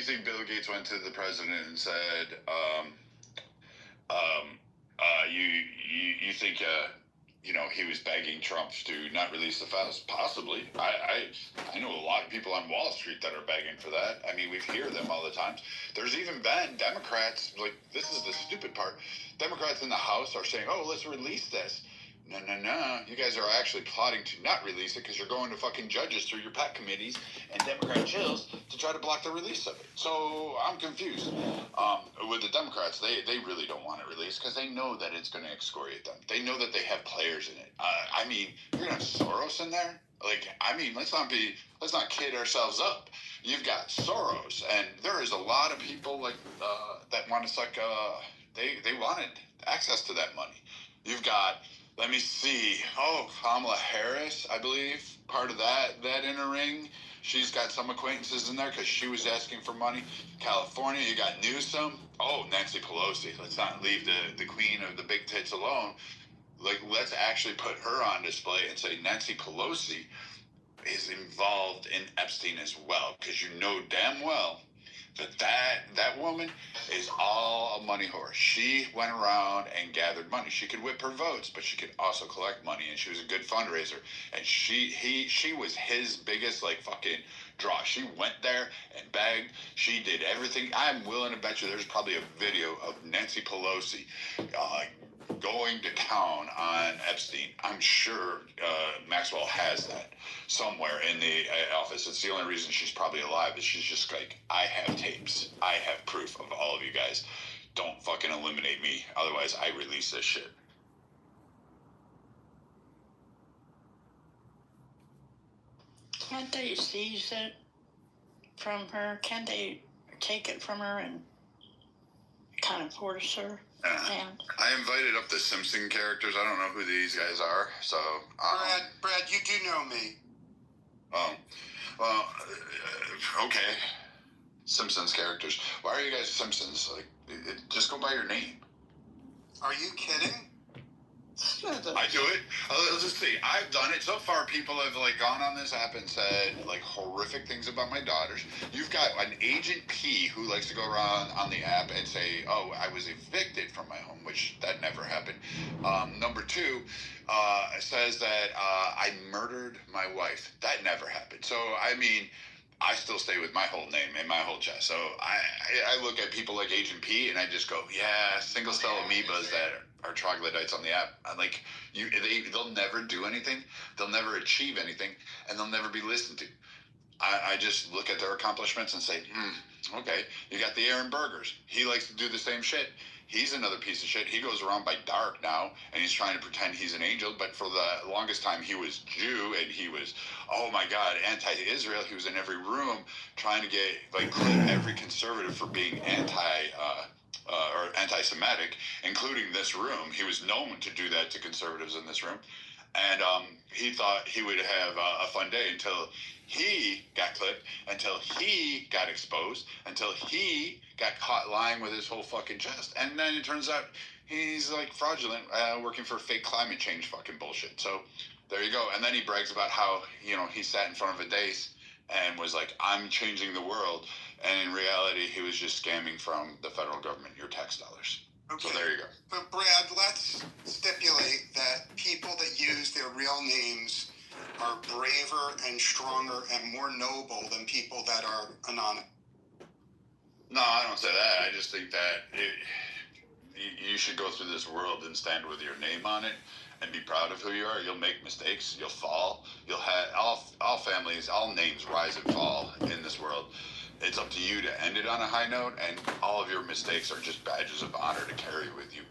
think Bill Gates went to the president and said, you think, he was begging Trump to not release the files? Possibly. I know a lot of people on Wall Street that are begging for that. I mean, we hear them all the time. There's even been Democrats, like, this is the stupid part. Democrats in the House are saying, oh, let's release this. No. You guys are actually plotting to not release it because you're going to fucking judges through your PAC committees and Democrat chills to try to block the release of it. So I'm confused. With the Democrats, they really don't want it released because they know that it's going to excoriate them. They know that they have players in it. I mean, you're going to have Soros in there? Like, I mean, let's not kid ourselves up. You've got Soros, and there is a lot of people like that want to suck. They wanted access to that money. You've got, let me see. Oh, Kamala Harris, I believe, part of that inner ring. She's got some acquaintances in there because she was asking for money. California, you got Newsom. Oh, Nancy Pelosi. Let's not leave the queen of the big tits alone. Like, let's actually put her on display and say Nancy Pelosi is involved in Epstein as well, because you know damn well that woman is all a money whore. She went around and gathered money. She could whip her votes, but she could also collect money, and she was a good fundraiser. And she was his biggest fucking draw. She went there and begged. She did everything. I'm willing to bet you there's probably a video of Nancy Pelosi going to town on Epstein. I'm sure Maxwell has that somewhere in the office. It's the only reason she's probably alive is she's just like, I have tapes. I have proof of all of you guys. Don't fucking eliminate me. Otherwise, I release this shit. Can't they seize it from her? Can't they take it from her and kind of force her? I invited up the Simpson characters. I don't know who these guys are, so... Brad, you do know me. Oh, well, okay. Simpsons characters. Why are you guys Simpsons? Just go by your name. Are you kidding? I do it. Let's just see. I've done it. So far, people have gone on this app and said horrific things about my daughters. You've got an Agent P who likes to go around on the app and say, "Oh, I was evicted from my home," which that never happened. Number two says that I murdered my wife. That never happened. So I mean, I still stay with my whole name and my whole chest. So I look at people like Agent P and I just go, yeah, single cell amoebas that are troglodytes on the app. They'll never do anything. They'll never achieve anything, and they'll never be listened to. I just look at their accomplishments and say, okay, you got the Aaron Burgers. He likes to do the same shit. He's another piece of shit. He goes around by dark now, and he's trying to pretend he's an angel, but for the longest time, he was Jew, and he was, oh my God, anti-Israel. He was in every room trying to get, clip every conservative for being or anti-Semitic, including this room. He was known to do that to conservatives in this room. And he thought he would have a fun day until he got clipped, until he got exposed, until he got caught lying with his whole fucking chest. And then it turns out he's fraudulent, working for fake climate change fucking bullshit. So there you go. And then he brags about how, he sat in front of a dais and was like, I'm changing the world. And in reality, he was just scamming from the federal government, your tax dollars. Okay. So there you go. But Brad, let's stipulate that people that use their real names are braver and stronger and more noble than people that are anonymous. No, I don't say that. I just think that you should go through this world and stand with your name on it and be proud of who you are. You'll make mistakes. You'll fall. You'll have all families, all names rise and fall in this world. It's up to you to end it on a high note, and all of your mistakes are just badges of honor to carry with you.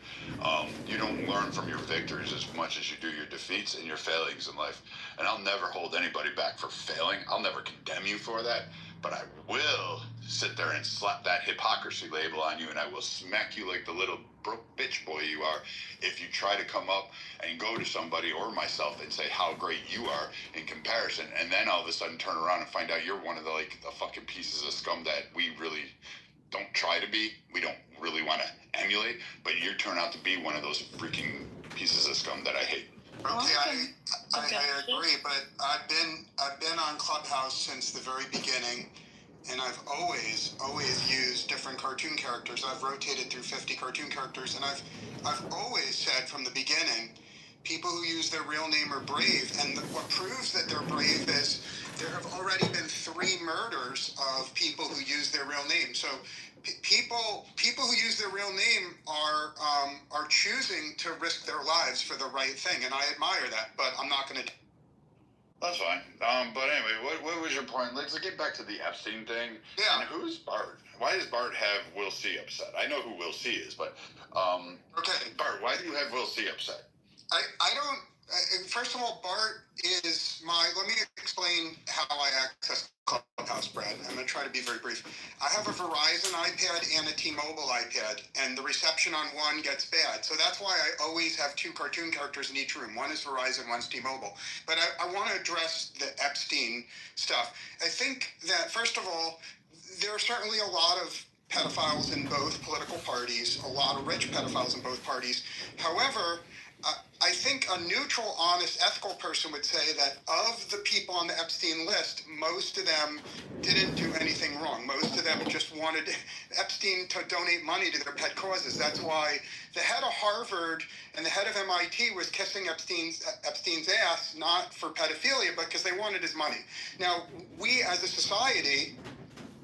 You don't learn from your victories as much as you do your defeats and your failings in life. And I'll never hold anybody back for failing. I'll never condemn you for that. But I will sit there and slap that hypocrisy label on you, and I will smack you like the little bitch boy you are if you try to come up and go to somebody or myself and say how great you are in comparison, and then all of a sudden turn around and find out you're one of the fucking pieces of scum that we really don't try to be. We don't really want to emulate, but you turn out to be one of those freaking pieces of scum that I hate. Okay, I agree, but I've been on Clubhouse since the very beginning, and I've always used different cartoon characters. I've rotated through 50 cartoon characters, and I've always said from the beginning, people who use their real name are brave, and what proves that they're brave is there have already been 3 murders of people who use their real name. So people who use their real name are choosing to risk their lives for the right thing, and I admire that. But I'm not going to. That's fine. But anyway, what was your point? Let's get back to the Epstein thing. Yeah. And who's Bart? Why does Bart have Will C upset? I know who Will C is, but Okay. Bart, why do you have Will C upset? I don't. First of all, Bart is my. Let me explain how I access Clubhouse, Brad. I'm going to try to be very brief. I have a Verizon iPad and a T-Mobile iPad, and the reception on one gets bad. So that's why I always have 2 cartoon characters in each room. One is Verizon, one's T-Mobile. But I want to address the Epstein stuff. I think that, first of all, there are certainly a lot of pedophiles in both political parties, a lot of rich pedophiles in both parties. However, I think a neutral, honest, ethical person would say that of the people on the Epstein list, most of them didn't do anything wrong. Most of them just wanted Epstein to donate money to their pet causes. That's why the head of Harvard and the head of MIT was kissing Epstein's ass, not for pedophilia, but because they wanted his money. Now, we as a society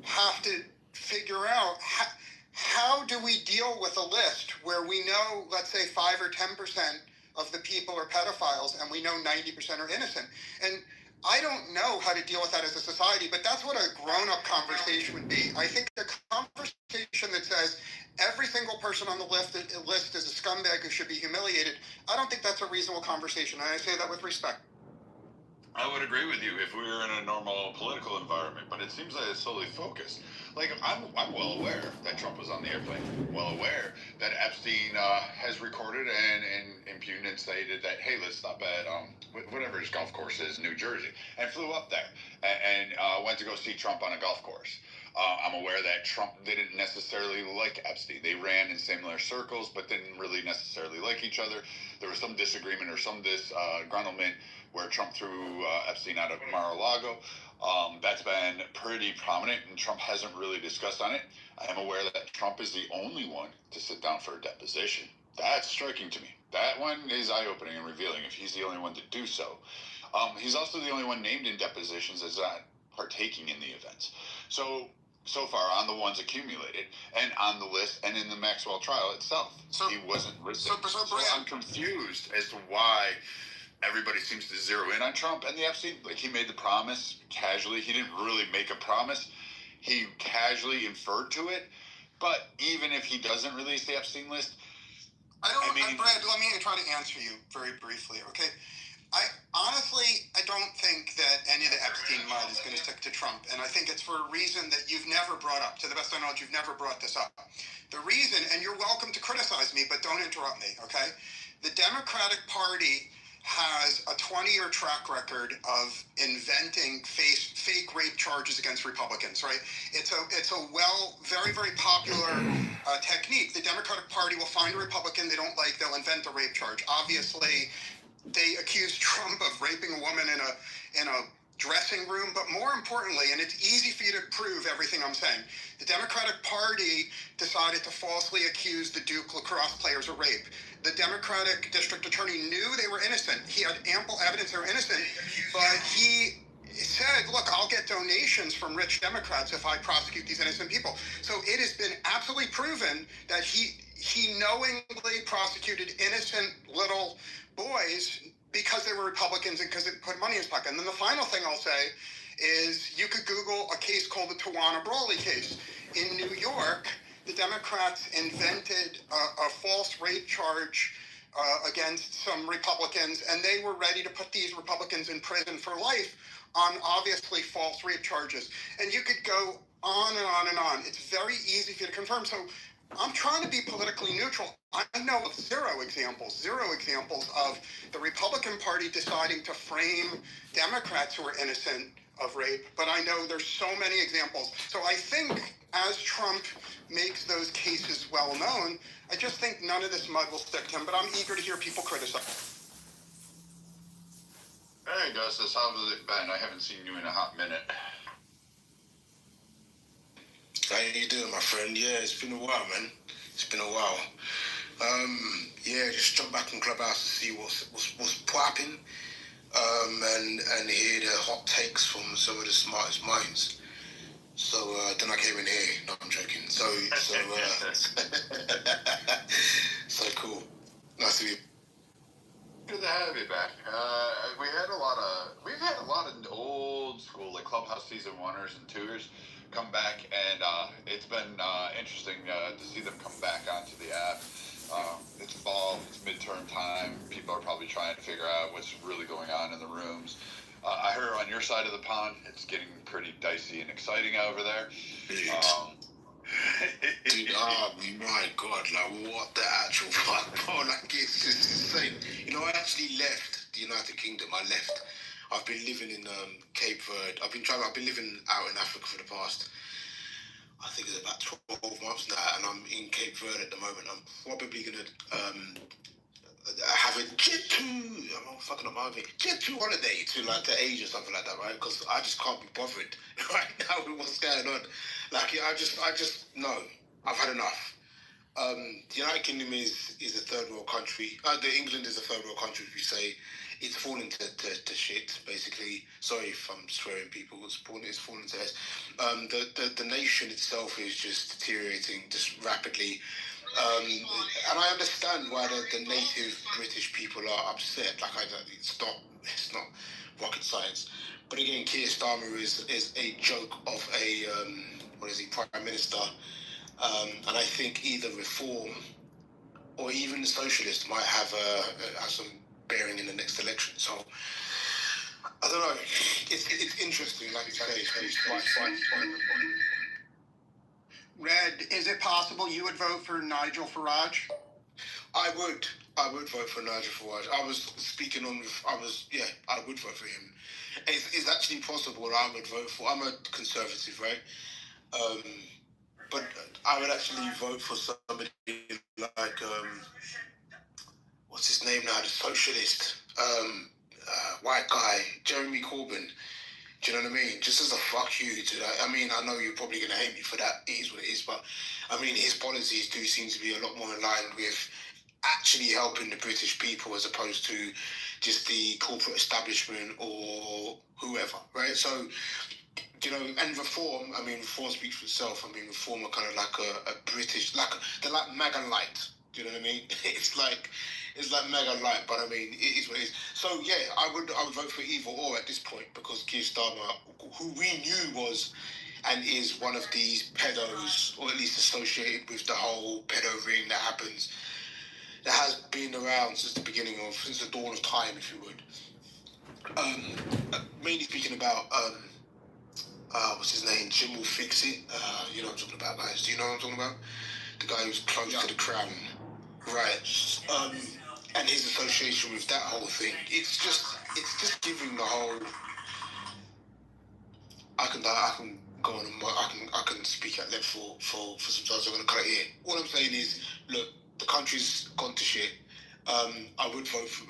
have to figure out how do we deal with a list where we know, let's say, 5 or 10% of the people are pedophiles, and we know 90% are innocent. And I don't know how to deal with that as a society, but that's what a grown-up conversation would be. I think a conversation that says every single person on the list is a scumbag who should be humiliated, I don't think that's a reasonable conversation, and I say that with respect. I would agree with you if we were in a normal political environment, but it seems that it's solely focused. Like, I'm well aware that Trump was on the airplane, well aware that Epstein has recorded and impugned and stated that, hey, let's stop at whatever his golf course is in New Jersey, and flew up there and went to go see Trump on a golf course. I'm aware that Trump didn't necessarily like Epstein. They ran in similar circles, but didn't really necessarily like each other. There was some disagreement or some disgruntlement where Trump threw Epstein out of Mar-a-Lago. That's been pretty prominent, and Trump hasn't really discussed on it. I am aware that Trump is the only one to sit down for a deposition. That's striking to me. That one is eye-opening and revealing if he's the only one to do so. He's also the only one named in depositions as not partaking in the events. So far on the ones accumulated and on the list and in the Maxwell trial itself, he wasn't listed. So I'm confused as to why everybody seems to zero in on Trump and the Epstein. Like, he made the promise casually. He didn't really make a promise. He casually inferred to it. But even if he doesn't release the Epstein list, Brad, let me try to answer you very briefly, okay? I don't think that any of the Epstein mud is going to stick to Trump, and I think it's for a reason that you've never brought up. To the best of my knowledge, you've never brought this up. The reason, and you're welcome to criticize me, but don't interrupt me, okay? The Democratic Party has a 20-year track record of inventing fake rape charges against Republicans, right? It's a very, very popular technique. The Democratic Party will find a Republican they don't like, they'll invent a rape charge. Obviously, they accused Trump of raping a woman in a dressing room, but more importantly, and it's easy for you to prove everything I'm saying, the Democratic Party decided to falsely accuse the Duke lacrosse players of rape. The Democratic district attorney knew they were innocent. He had ample evidence they were innocent, but he said, look, I'll get donations from rich Democrats if I prosecute these innocent people. So it has been absolutely proven that he knowingly prosecuted innocent little boys because they were Republicans and because it put money in his pocket. And then the final thing I'll say is you could Google a case called the Tawana Brawley case. In New York, the Democrats invented a false rape charge against some Republicans, and they were ready to put these Republicans in prison for life on obviously false rape charges. And you could go on and on and on. It's very easy for you to confirm. So I'm trying to be politically neutral. I know of zero examples of the Republican Party deciding to frame Democrats who are innocent of rape, but I know there's so many examples. So I think as Trump makes those cases well known, I just think none of this mud will stick to him, but I'm eager to hear people criticize. Hey, Gustus, how's it been? I haven't seen you in a hot minute. How you doing, my friend? Yeah, it's been a while, man. It's been a while. Yeah, just jump back in Clubhouse to see what's popping, and hear the hot takes from some of the smartest minds. So then I came in here. No, I'm joking. So cool. Nice to be. Good to have you back. We've had a lot of old school, like Clubhouse season 1ers and 2ers come back, and it's been interesting to see them come back onto the app. It's fall, it's midterm time. People are probably trying to figure out what's really going on in the rooms. I heard on your side of the pond, it's getting pretty dicey and exciting over there. Dude, oh my god, like what the actual fuck, bro, like it's just insane. You know, I actually left the United Kingdom. I've been living in Cape Verde. I've been living out in Africa for the past, I think it's about 12 months now, and I'm in Cape Verde at the moment. I'm probably gonna have a jet to holiday to like the Asia or something like that, right? Because I just can't be bothered right now with what's going on. Like I just no, I've had enough. The United Kingdom is a third world country. England is a third world country. If you say it's fallen to shit, basically. Sorry if I'm swearing, people. It's fallen to this. The nation itself is just deteriorating just rapidly. And I understand why the native British people are upset. Like it's not rocket science. But again, Keir Starmer is a joke of a prime minister. And I think either reform or even the socialists might have some bearing in the next election. So I don't know. It's interesting. Like you say, it's fine. Red, is it possible you would vote for Nigel Farage? I would vote for Nigel Farage. I would vote for him. It's actually possible that I would vote for. I'm a conservative, right? But I would actually vote for somebody like what's his name now? The socialist, white guy, Jeremy Corbyn. Do you know what I mean? Just as a fuck you to that. I mean, I know you're probably going to hate me for that. It is what it is. But, I mean, his policies do seem to be a lot more in line with actually helping the British people as opposed to just the corporate establishment or whoever, right? So, you know, and reform speaks for itself. I mean, reform are kind of like a British, they're like MAGA light. Do you know what I mean? It's like MAGA light, but I mean, it is what it is. So yeah, I would vote for either or at this point, because Keir Starmer, who we knew was and is one of these pedos, or at least associated with the whole pedo ring that happens, that has been around since the dawn of time, if you would. Mainly speaking about what's his name? Jim will fix it. You know what I'm talking about, guys. Do you know what I'm talking about? The guy who's close to the crown. Right. And his association with that whole thing. It's just giving the whole. I can go on and I can speak at length for some time. So I'm gonna cut it here. All I'm saying is, look, the country's gone to shit. I would vote for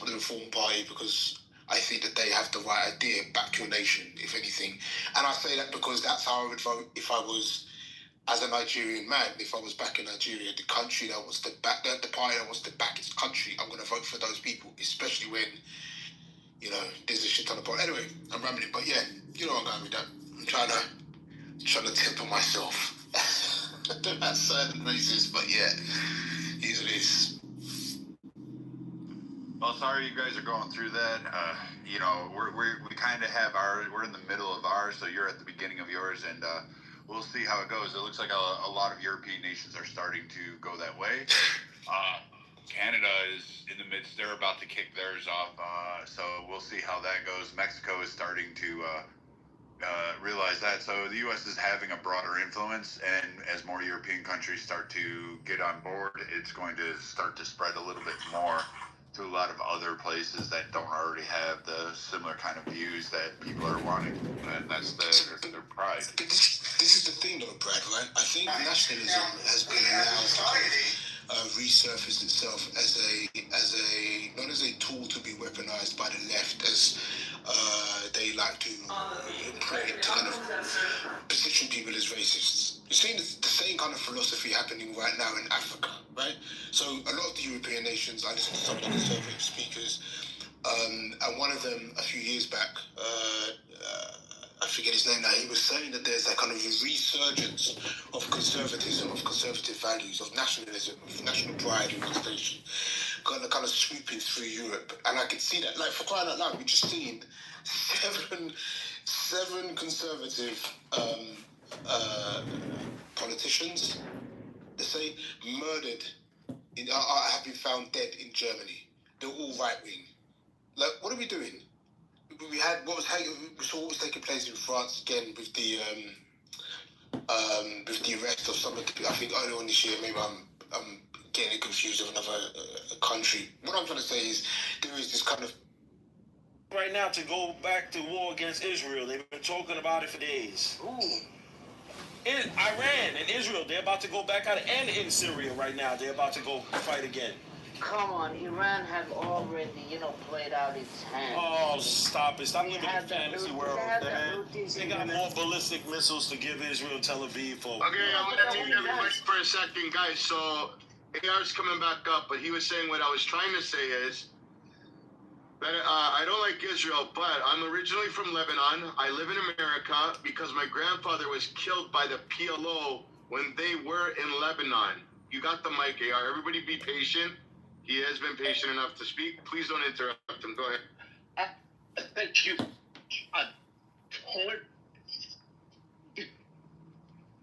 the Reform Party, because I think that they have the right idea. Back your nation, if anything. And I say that because that's how I would vote if I was, as a Nigerian man, if I was back in Nigeria, the country that wants to back, the party that wants to back its country, I'm going to vote for those people, especially when, you know, there's a shit ton of party. Anyway, I'm rambling, but yeah, you know what I'm going with that. I'm trying to temper myself. That's certain racist, but yeah, here's what it is. Well, sorry you guys are going through that. You know, we kind of have we're in the middle of ours, so you're at the beginning of yours, and we'll see how it goes. It looks like a lot of European nations are starting to go that way. Canada is in the midst. They're about to kick theirs off, so we'll see how that goes. Mexico is starting to realize that. So the U.S. is having a broader influence, and as more European countries start to get on board, it's going to start to spread a little bit more to a lot of other places that don't already have the similar kind of views that people are wanting, and that's their pride. But this is the thing, though, Brad, right? I think nationalism has been allowed to kind of resurface itself as a not as a tool to be weaponized by the left, as they like to employ it to kind of position people as racists. You're seeing the same kind of philosophy happening right now in Africa, right? So a lot of the European nations, I listen to some of the conservative speakers, and one of them a few years back, I forget his name now, he was saying that there's a kind of resurgence of conservatism, of conservative values, of nationalism, of national pride in one station, kind of sweeping through Europe. And I could see that, like, for crying out loud, we've just seen seven conservative politicians, they say, murdered, have been found dead in Germany. They're all right-wing. Like, what are we doing? We saw what was taking place in France again with the arrest of some of the, I think earlier on this year, maybe I'm getting it confused with another country. What I'm trying to say is there is this kind of right now to go back to war against Israel. They've been talking about it for days. Ooh. In Iran and Israel, they're about to go back out, and in Syria right now, they're about to go fight again. Come on, Iran have already, played out its hand. Oh, stop it. Stop living in a had the fantasy Houthis- world, they had the man. Houthis They in got the more ballistic missiles to give Israel Tel Aviv for. Okay, I'm gonna mute everybody for a second, guys. So AR's coming back up, but he was saying what I was trying to say is that I don't like Israel, but I'm originally from Lebanon. I live in America because my grandfather was killed by the PLO when they were in Lebanon. You got the mic, AR. Everybody be patient. He has been patient enough to speak. Please don't interrupt him. Go ahead. Thank you.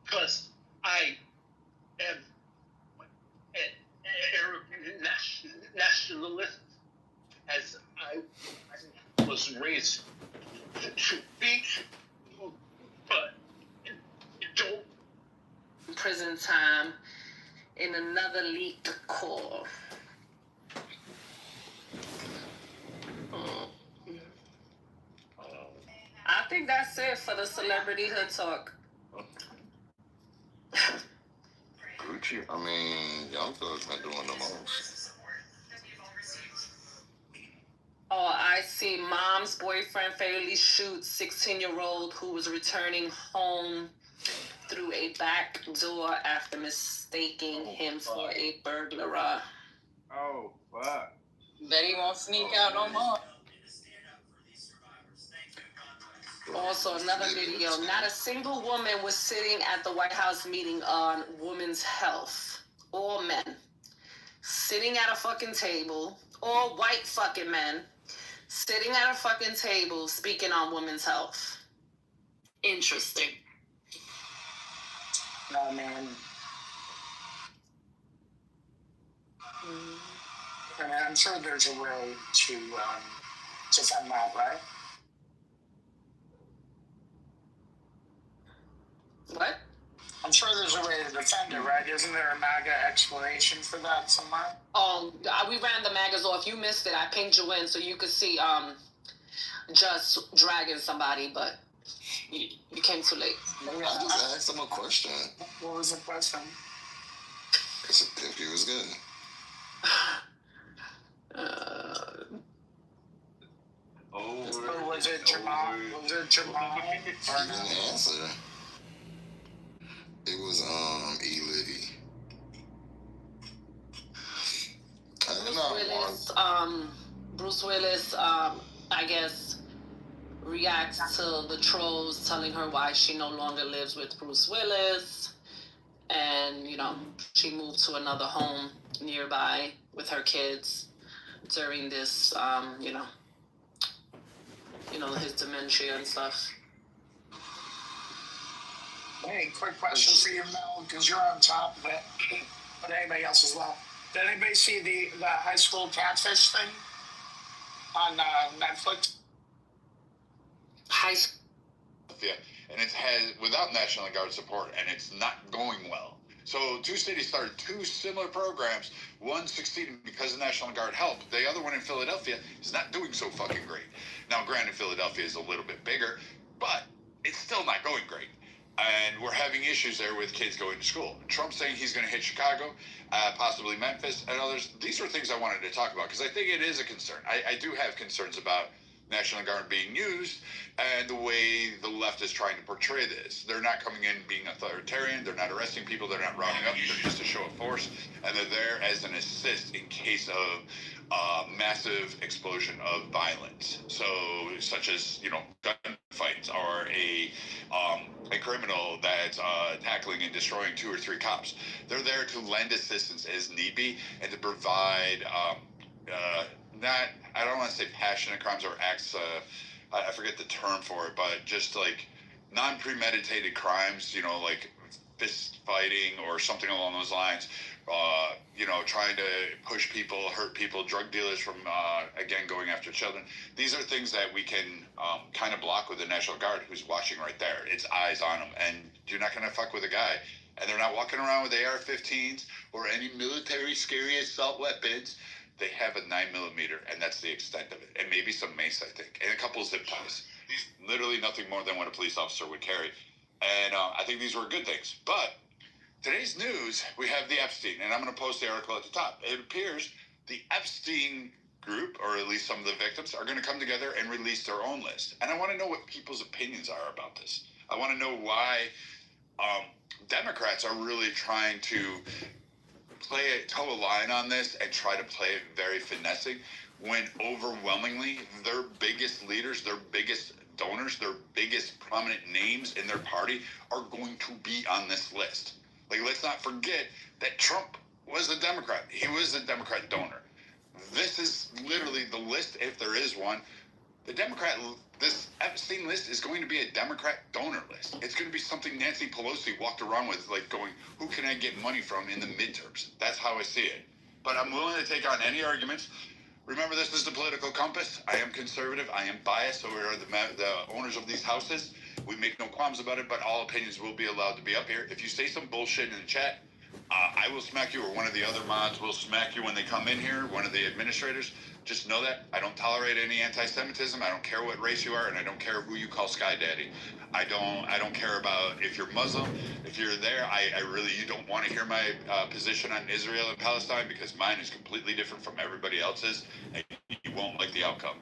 Because I am an Arab nationalist, as I was raised to be, but don't. Prison time in another leaked call. I think that's it for the celebrity hood talk. Gucci, I mean, Young Thug's been doing the most. Oh, I see mom's boyfriend fatally shoots 16-year-old who was returning home through a back door after mistaking him for a burglar. Oh, fuck. Bet he won't sneak out no more. Also, another video. Not a single woman was sitting at the White House meeting on women's health. All men. Sitting at a fucking table. All white fucking men. Sitting at a fucking table speaking on women's health. Interesting. No, man. I mean, I'm sure there's a way to defend that, right? What? I'm sure there's a way to defend it, right? Isn't there a MAGA explanation for that somewhere? Oh, we ran the magas off. You missed it. I pinged you in so you could see just dragging somebody, but you came too late. I just asked him a question. What was the question? If he was good. Was it Jamal? Was it Jamal? He didn't answer. It was E. Liddy. Bruce Willis, I guess, reacts to the trolls telling her why she no longer lives with Bruce Willis. And, she moved to another home nearby with her kids during this, his dementia and stuff. Hey, quick question for you, Mel, because you're on top of it, but anybody else as well. Did anybody see the high school catfish thing on Netflix? High school. Yeah, and it has without National Guard support, and it's not going well. So two cities started two similar programs. One succeeded because of National Guard help. The other one in Philadelphia is not doing so fucking great. Now, granted, Philadelphia is a little bit bigger, but it's still not going great. And we're having issues there with kids going to school. Trump's saying he's going to hit Chicago, possibly Memphis, and others. These are things I wanted to talk about because I think it is a concern. I do have concerns about National Guard being used and the way the left is trying to portray this. They're not coming in being authoritarian. They're not arresting people. They're not rounding up. They're just a show of force. And they're there as an assist in case of massive explosion of violence. So, such as, gunfights or a criminal that's tackling and destroying 2 or 3 cops. They're there to lend assistance as need be and to provide I don't want to say passionate crimes or acts, I forget the term for it, but just like non-premeditated crimes, like fist fighting or something along those lines, trying to push people, hurt people, drug dealers from, again, going after children. These are things that we can kind of block with the National Guard who's watching right there. It's eyes on them, and you're not going to fuck with a guy. And they're not walking around with AR-15s or any military scary assault weapons. They have a 9mm, and that's the extent of it. And maybe some mace, I think, and a couple of zip ties. Literally nothing more than what a police officer would carry. And I think these were good things. But today's news, we have the Epstein, and I'm going to post the article at the top. It appears the Epstein group, or at least some of the victims, are going to come together and release their own list. And I want to know what people's opinions are about this. I want to know why Democrats are really trying to toe a line on this and try to play it very finessing, when overwhelmingly their biggest leaders, their biggest donors, their biggest prominent names in their party are going to be on this list. Like, let's not forget that Trump was a Democrat. He was a Democrat donor. This is literally the list, if there is one. This Epstein list is going to be a Democrat donor list. It's going to be something Nancy Pelosi walked around with, like going, who can I get money from in the midterms? That's how I see it. But I'm willing to take on any arguments. Remember, this is the political compass. I am conservative. I am biased. So we are the owners of these houses. We make no qualms about it, but all opinions will be allowed to be up here. If you say some bullshit in the chat, I will smack you, or one of the other mods will smack you when they come in here, one of the administrators. Just know that I don't tolerate any anti-Semitism. I don't care what race you are, and I don't care who you call Sky Daddy. I don't care about if you're Muslim. If you're there, you don't want to hear my position on Israel and Palestine, because mine is completely different from everybody else's, and you won't like the outcome.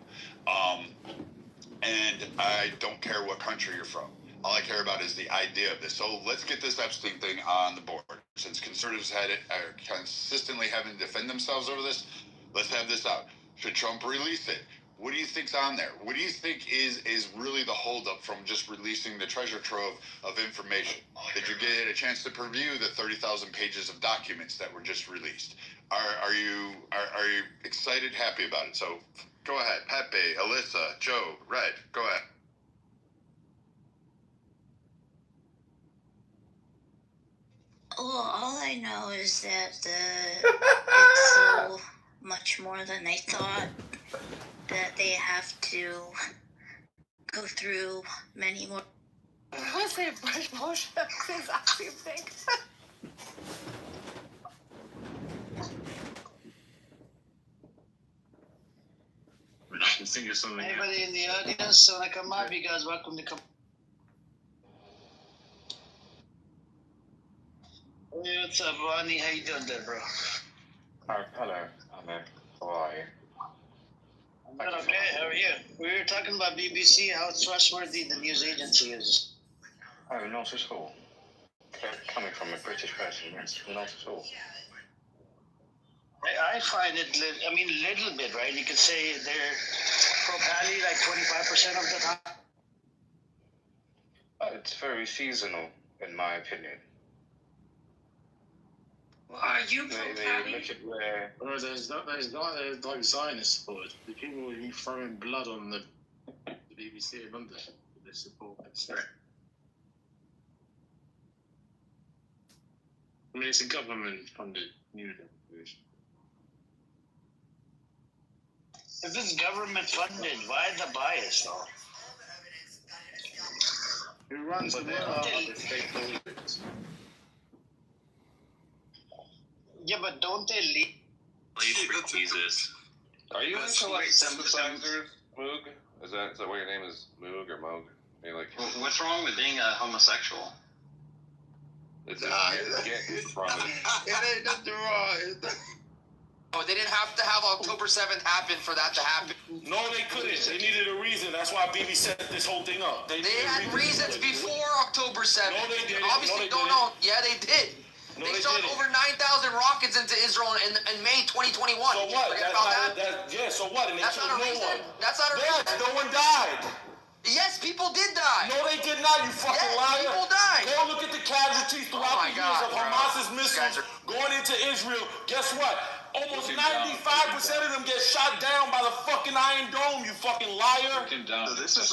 And I don't care what country you're from. All I care about is the idea of this. So let's get this Epstein thing on the board. Since conservatives are consistently having to defend themselves over this, let's have this out. Should Trump release it? What do you think's on there? What do you think is really the holdup from just releasing the treasure trove of information? Did you get a chance to preview the 30,000 pages of documents that were just released? Are you excited, happy about it? So go ahead, Pepe, Alyssa, Joe, Red, go ahead. Well, all I know is that it's so much more than they thought, that they have to go through many more. Was it Bush Moshe? I think. Anybody in the audience want to come up? You guys welcome to come. Hey, what's up, Ronnie? How you doing there, bro? Hello, Ahmed. How are you? I'm good, okay. How are you? We were talking about BBC, how trustworthy the news agency is. Oh, not at all. Coming from a British person, yes, not at all. I find it, little bit, right? You could say they're pro-Pally like 25% of the time. It's very seasonal, in my opinion. Are you They look at where... Well, there's like Zionist support. The people who throwing blood on the BBC in London, they support it. I mean, it's a government-funded news organization. If it's government-funded, why the bias, though? Who runs the state politics? Yeah, but don't they lead? Jesus. Are you into like sympathizers, Moog? Is that what your name is, Moog or Moog? Are you like? What's wrong with being a homosexual? It's it ain't nothing wrong. They didn't have to have October 7th happen for that to happen. No, they couldn't. They needed a reason. That's why BB set this whole thing up. They had reasons before October 7th. No, they didn't. Obviously, No, they don't know. Yeah, they did. No, they they shot didn't. over 9,000 rockets into Israel in May 2021. So what? Forget That's about not, that? yeah, so what? And That's not a reason. That's not a reason. No one died. Yes, people did die. No, they did not, you fucking liar. People died. Go look at the casualties throughout the years of Hamas's missiles going into Israel. Guess what? Almost 95% of them get shot down by the fucking Iron Dome, you fucking liar. So this is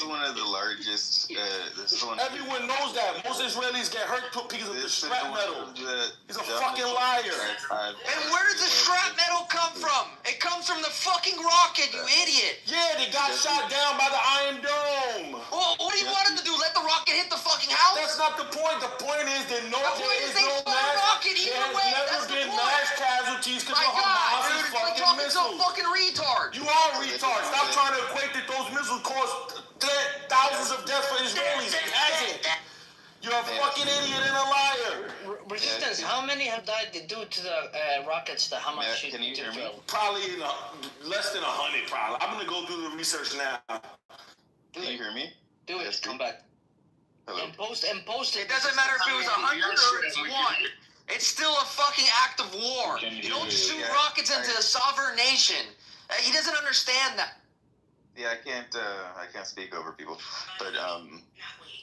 one of the largest. Everyone knows that. Most Israelis get hurt because of the scrap metal. He's a fucking liar. And where does the scrap metal come from? It comes from the fucking rocket, you idiot. Yeah, they got shot down by the Iron Dome. Well, what do you want them to do? Let the rocket hit the fucking house? That's not the point. The point is that there is no mass. There has never been mass casualties because of Hamas's fucking missiles. Fucking retard. You are a retard. Stop trying to equate that those missiles caused thousands of deaths for Israelis. It hasn't. You're a fucking idiot and a liar. Resistance, how many have died due to the rockets that Hamas shot? Can you hear me? Probably less than 100, probably. I'm going to go do the research now. Can you hear me? Do it. Come back. Hello? And post it. It doesn't matter if it was 100 or it's 1. It's still a fucking act of war. You don't shoot rockets into a sovereign nation. He doesn't understand that. Yeah, I can't speak over people, but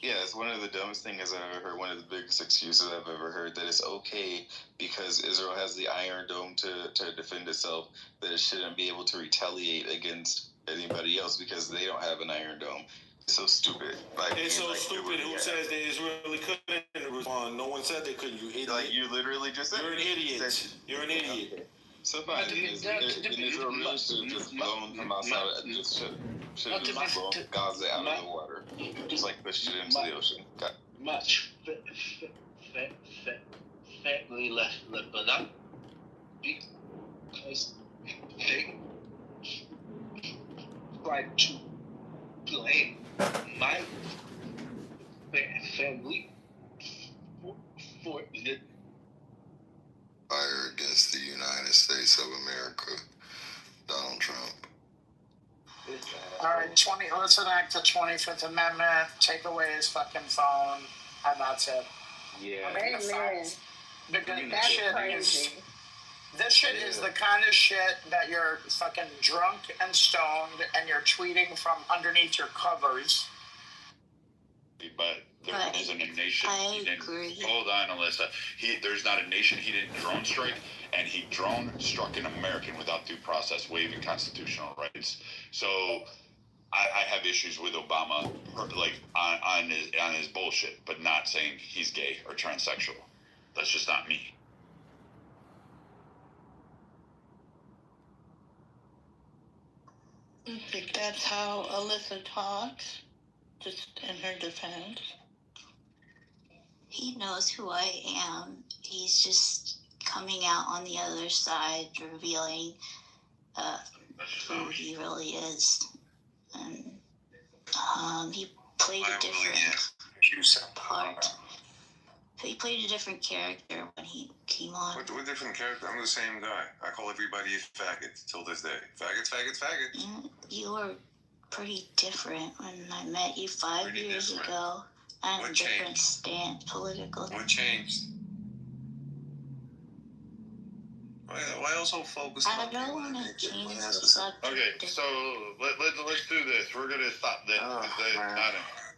yeah, it's one of the dumbest things I've ever heard. One of the biggest excuses I've ever heard, that it's okay because Israel has the Iron Dome to defend itself, that it shouldn't be able to retaliate against anybody else because they don't have an Iron Dome. It's so stupid. It's so stupid. Who says that Israel couldn't respond? No one said they couldn't. You idiot. Like you literally just said. You're an idiot. You're an idiot. Okay. So fine. Israel really should have just blown Hamas out and just should have just blown Gaza out of the water, just like pushed it into the ocean. Much family left Lebanon because they tried to blame my family for the fire against the United States of America, Donald Trump. All right, let's enact the 25th Amendment, take away his fucking phone, and that's it. Yeah. Amen. Because this shit is the kind of shit that you're fucking drunk and stoned and you're tweeting from underneath your covers. But there isn't a nation he didn't. Hold on, Alyssa. There's not a nation he didn't drone strike, and he drone struck an American without due process, waiving constitutional rights. So I have issues with Obama, like on his bullshit, but not saying he's gay or transsexual. That's just not me. I think that's how Alyssa talks, just in her defense. He knows who I am. He's just coming out on the other side, revealing who he really is. And he played a different part. He played a different character when he came on. What different character? I'm the same guy. I call everybody a faggot till this day. Faggots, faggots, faggots. Yeah, you were pretty different when I met you 5 years ago. And What a different changed? stance, political. What changed? Why also focus on I don't want to change the subject. Okay, so let's do this. We're gonna stop this.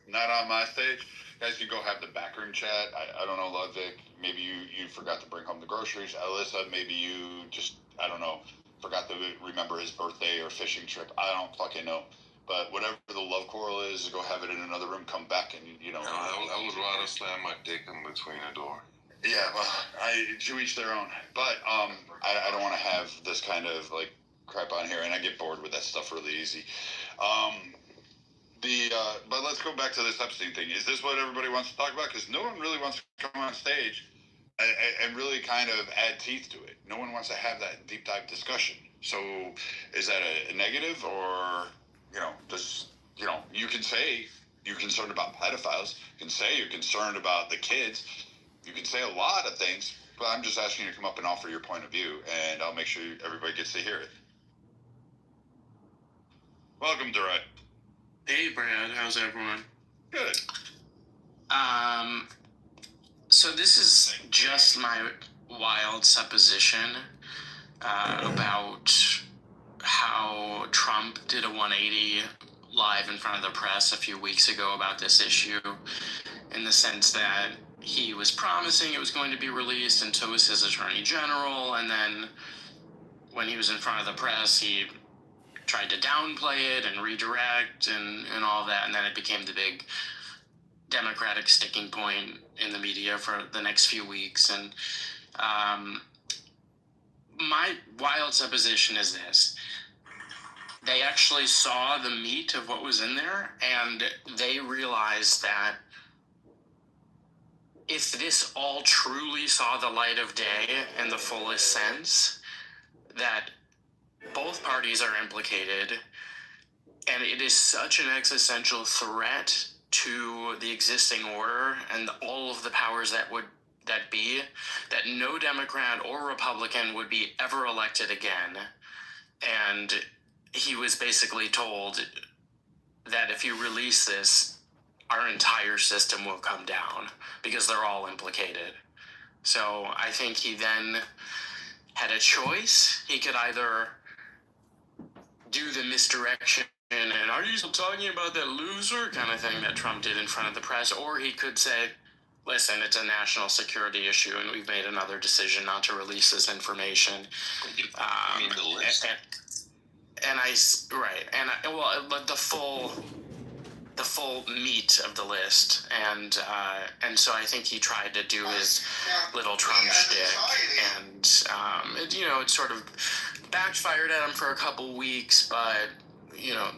Not on my stage. Guys can go have the backroom chat. I don't know, Ludwig. Maybe you forgot to bring home the groceries. Alyssa, maybe you just, I don't know, forgot to remember his birthday or fishing trip. I don't fucking know. But whatever the love quarrel is, go have it in another room, come back, and, No, I would rather slam my dick in between a door. Yeah, well, to each their own. But I don't want to have this kind of, like, crap on here, and I get bored with that stuff really easy. But let's go back to this Epstein thing. Is this what everybody wants to talk about? Because no one really wants to come on stage and really kind of add teeth to it. No one wants to have that deep dive discussion. So is that a negative, or, you can say you're concerned about pedophiles. You can say you're concerned about the kids. You can say a lot of things, but I'm just asking you to come up and offer your point of view, and I'll make sure everybody gets to hear it. Welcome, Durrett. Hey, Brad. How's everyone? Good. So this is just my wild supposition about how Trump did a 180 live in front of the press a few weeks ago about this issue, in the sense that he was promising it was going to be released, and so was his attorney general, and then when he was in front of the press, he tried to downplay it and redirect and all that, and then it became the big Democratic sticking point in the media for the next few weeks. And my wild supposition is this: they actually saw the meat of what was in there, and they realized that if this all truly saw the light of day in the fullest sense, that both parties are implicated, and it is such an existential threat to the existing order and all of the powers that be, that no Democrat or Republican would be ever elected again. And he was basically told that if you release this, our entire system will come down because they're all implicated. So I think he then had a choice. He could either do the misdirection and are you still talking about that loser kind of thing that Trump did in front of the press, or he could say, listen, it's a national security issue and we've made another decision not to release this information. I mean, the list. But the full meat of the list, and so I think he tried to do his little Trump shtick, and it sort of backfired at him for a couple weeks, but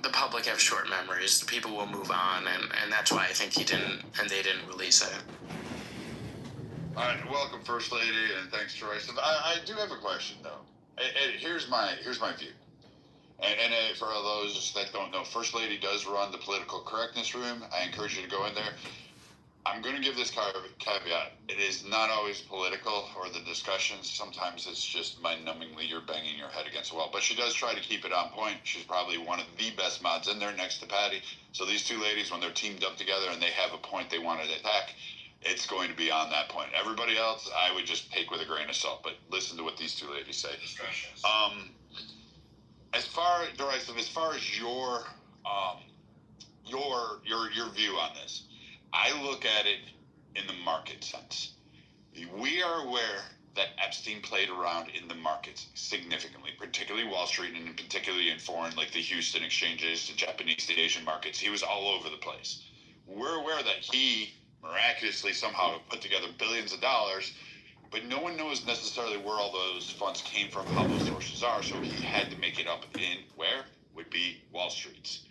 the public have short memories. The people will move on, and that's why I think they didn't release it. All right, welcome, First Lady, and thanks, Troy. So I do have a question, though. Here's my view. And for all those that don't know, First Lady does run the political correctness room. I encourage you to go in there. I'm going to give this caveat. It is not always political or the discussions. Sometimes it's just mind-numbingly you're banging your head against the wall. But she does try to keep it on point. She's probably one of the best mods in there next to Patty. So these two ladies, when they're teamed up together and they have a point they want to attack, it's going to be on that point. Everybody else, I would just take with a grain of salt. But listen to what these two ladies say. As far as your view on this, I look at it in the market sense. We are aware that Epstein played around in the markets significantly, particularly Wall Street, and particularly in foreign, like the Houston exchanges, the Japanese, the Asian markets. He was all over the place. We're aware that he miraculously somehow put together billions of dollars, but no one knows necessarily where all those funds came from, how those sources are, so he had to make it up in where would be Wall Street's.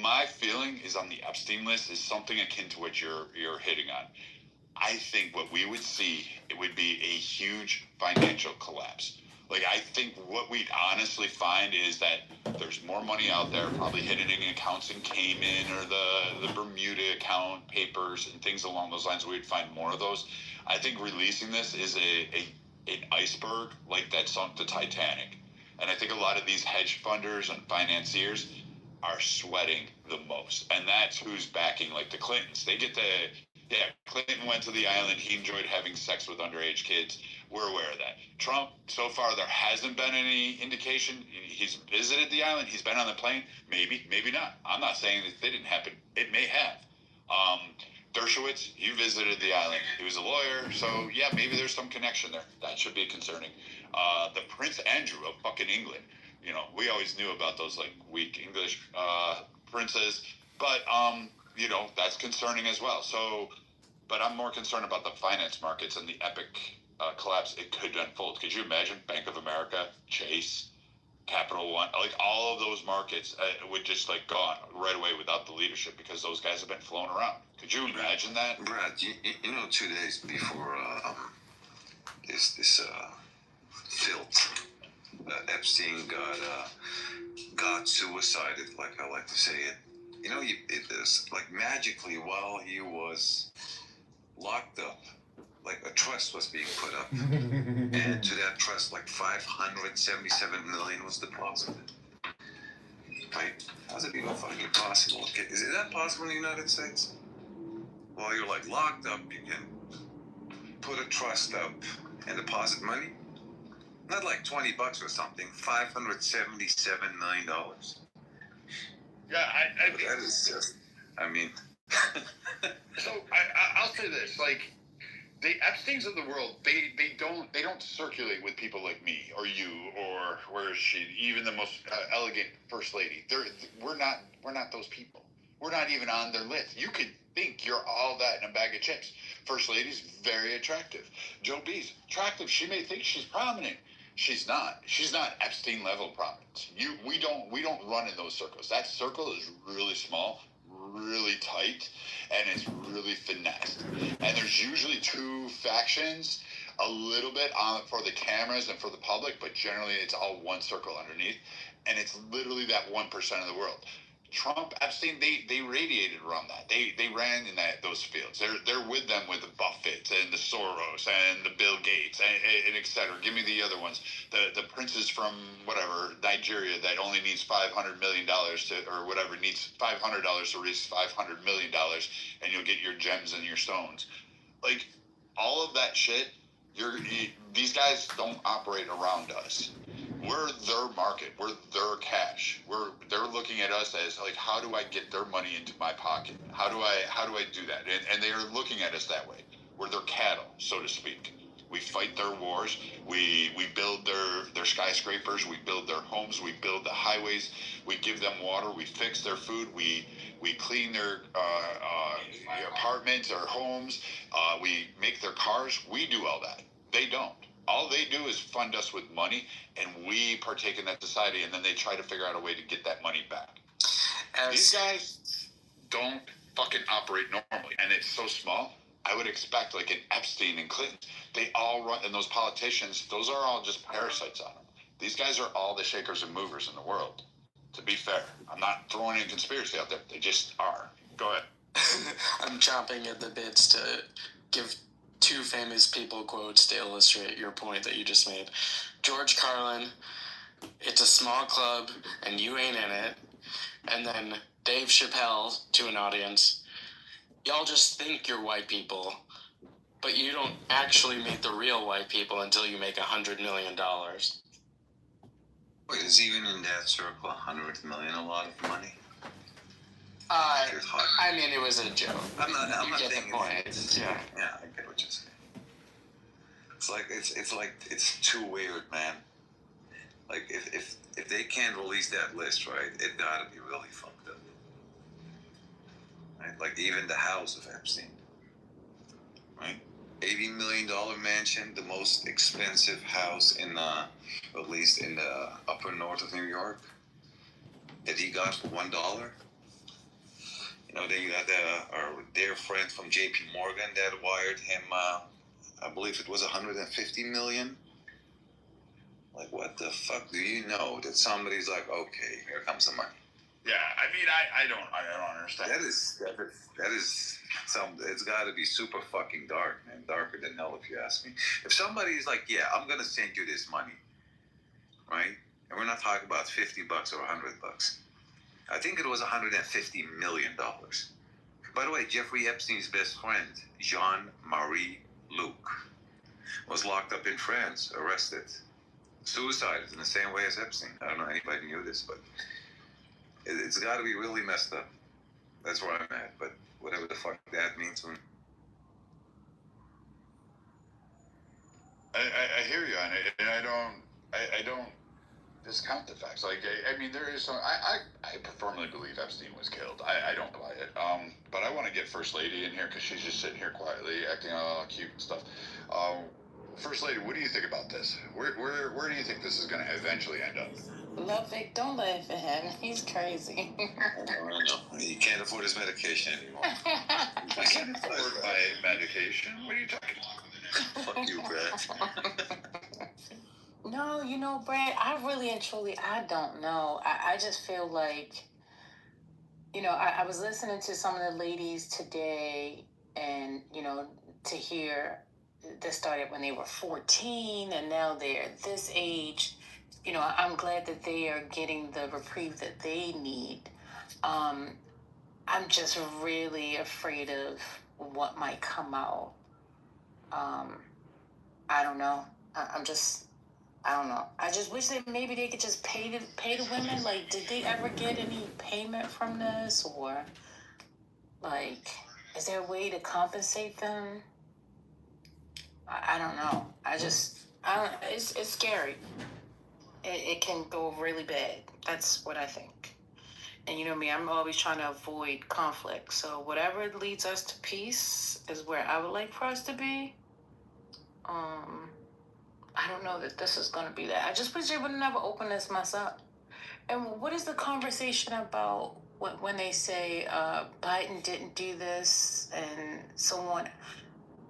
My feeling is on the Epstein list is something akin to what you're hitting on. I think what we would see, it would be a huge financial collapse. Like, I think what we'd honestly find is that there's more money out there, probably hidden in accounts in Cayman or the Bermuda account papers and things along those lines. We'd find more of those. I think releasing this is an iceberg like that sunk the Titanic. And I think a lot of these hedge funders and financiers are sweating the most. And that's who's backing, like the Clintons. Clinton went to the island. He enjoyed having sex with underage kids. We're aware of that. Trump, so far, there hasn't been any indication. He's visited the island. He's been on the plane. Maybe, maybe not. I'm not saying that they didn't happen. It may have. Dershowitz, he visited the island. He was a lawyer. So, yeah, maybe there's some connection there. That should be concerning. The Prince Andrew of fucking England. We always knew about those, like, weak English princes. But, that's concerning as well. So, but I'm more concerned about the finance markets and the epic collapse it could unfold. Could you imagine Bank of America, Chase, Capital One, like all of those markets would just like gone right away without the leadership because those guys have been flown around. Could you imagine that? Brad, 2 days before this filth, Epstein got suicided, like I like to say it. It is like magically while he was locked up, like a trust was being put up, and to that trust, like 577 million was deposited. Right? How's it even fucking possible? Is that possible in the United States? While you're like locked up, you can put a trust up and deposit money. Not like $20 or something. $577 million. Yeah, I that is just. I mean. So I'll say this: like, the Epsteins of the world, they don't circulate with people like me or you or where is she? Even the most elegant first lady. We're not those people. We're not even on their list. You could think you're all that in a bag of chips. First lady's very attractive. Joe B's attractive. She may think she's prominent. She's not. She's not Epstein level prominent. We don't run in those circles. That circle is really small, really tight, and it's really finessed. And there's usually two factions, a little bit on for the cameras and for the public, but generally it's all one circle underneath, and it's literally that 1% of the world. Trump, Epstein, they radiated around that. They ran in those fields. They're with them with the Buffett and the Soros and the Bill Gates and et cetera. Give me the other ones. The princes from whatever Nigeria that only needs $500 million or whatever needs $500 to reach $500 million, and you'll get your gems and your stones. Like all of that shit. These guys don't operate around us. We're their market. We're their cash. They're looking at us as like, how do I get their money into my pocket? How do I do that? And they are looking at us that way. We're their cattle, so to speak. We fight their wars. We build their skyscrapers. We build their homes. We build the highways. We give them water. We fix their food. We clean their apartments, their homes. We make their cars. We do all that. They don't. All they do is fund us with money, and we partake in that society, and then they try to figure out a way to get that money back. These guys don't fucking operate normally, and it's so small. I would expect, like in Epstein and Clinton, they all run, and those politicians, those are all just parasites on them. These guys are all the shakers and movers in the world. To be fair, I'm not throwing any conspiracy out there. They just are. Go ahead. I'm chomping at the bits to give two famous people quotes to illustrate your point that you just made. George Carlin, it's a small club and you ain't in it. And then Dave Chappelle to an audience, y'all just think you're white people, but you don't actually meet the real white people until you make $100 million. Wait, is even in that circle 100 million a lot of money? I mean, it was a joke. I'm not get thinking the point. Yeah, I get what you're saying. It's like it's too weird, man. Like if they can't release that list, right, it gotta be really fucked up. Right? Like even the house of Epstein, right? $80 million mansion, the most expensive house in at least in the upper north of New York, that he got for $1. You know, they got our dear friend from J.P. Morgan that wired him, I believe it was $150 million. Like, what the fuck do you know that somebody's like, okay, here comes the money? Yeah, I mean, I don't understand. That is it's got to be super fucking dark, man. Darker than hell, if you ask me. If somebody's like, yeah, I'm gonna send you this money, right? And we're not talking about $50 or $100. I think it was $150 million. By the way, Jeffrey Epstein's best friend, Jean-Marie Luc, was locked up in France, arrested, suicided in the same way as Epstein. I don't know if anybody knew this, but it's got to be really messed up. That's where I'm at, but whatever the fuck that means. I hear you on it, and I don't discount the facts. Like, I mean, there is some. I firmly believe Epstein was killed. I don't buy it. But I want to get First Lady in here because she's just sitting here quietly, acting all cute and stuff. First Lady, what do you think about this? Where do you think this is going to eventually end up? Ludwig, don't laugh at him. He's crazy. No, he can't afford his medication anymore. I can't afford my medication. What are you talking about? Fuck you, Brad. No, you know, Brad, I really and truly, I don't know. I just feel like, you know, I was listening to some of the ladies today and, you know, to hear that started when they were 14 and now they're this age. You know, I'm glad that they are getting the reprieve that they need. I'm just really afraid of what might come out. I don't know. I don't know. I just wish that maybe they could just pay the women. Like, did they ever get any payment from this, or like, is there a way to compensate them? I don't know. I don't. It's scary. It can go really bad. That's what I think. And you know me, I'm always trying to avoid conflict. So whatever leads us to peace is where I would like for us to be. I don't know that this is going to be that. I just wish they would never open this mess up. And what is the conversation about when they say Biden didn't do this and so on?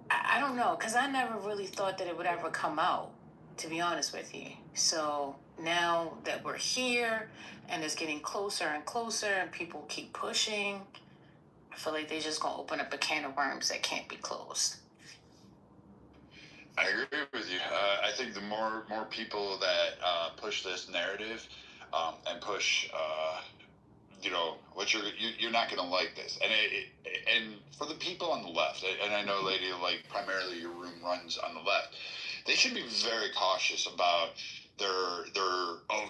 I don't know, because I never really thought that it would ever come out, to be honest with you. So now that we're here and it's getting closer and closer and people keep pushing, I feel like they're just going to open up a can of worms that can't be closed. I agree with you. I think the more people that push this narrative and push, what you're not going to like this, and for the people on the left, and I know, lady, like primarily your room runs on the left, they should be very cautious about their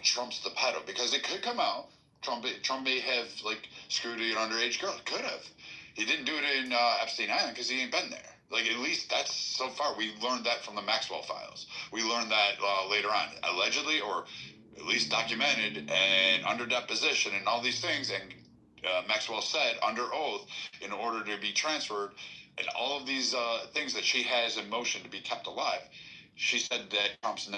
Trump's the pedo, because it could come out. Trump may have like screwed an underage girl. Could have. He didn't do it in Epstein Island because he ain't been there. Like, at least that's so far. We learned that from the Maxwell files. We learned that later on, allegedly, or at least documented and under deposition and all these things. And Maxwell said under oath, in order to be transferred, and all of these things that she has in motion to be kept alive, she said that Trump's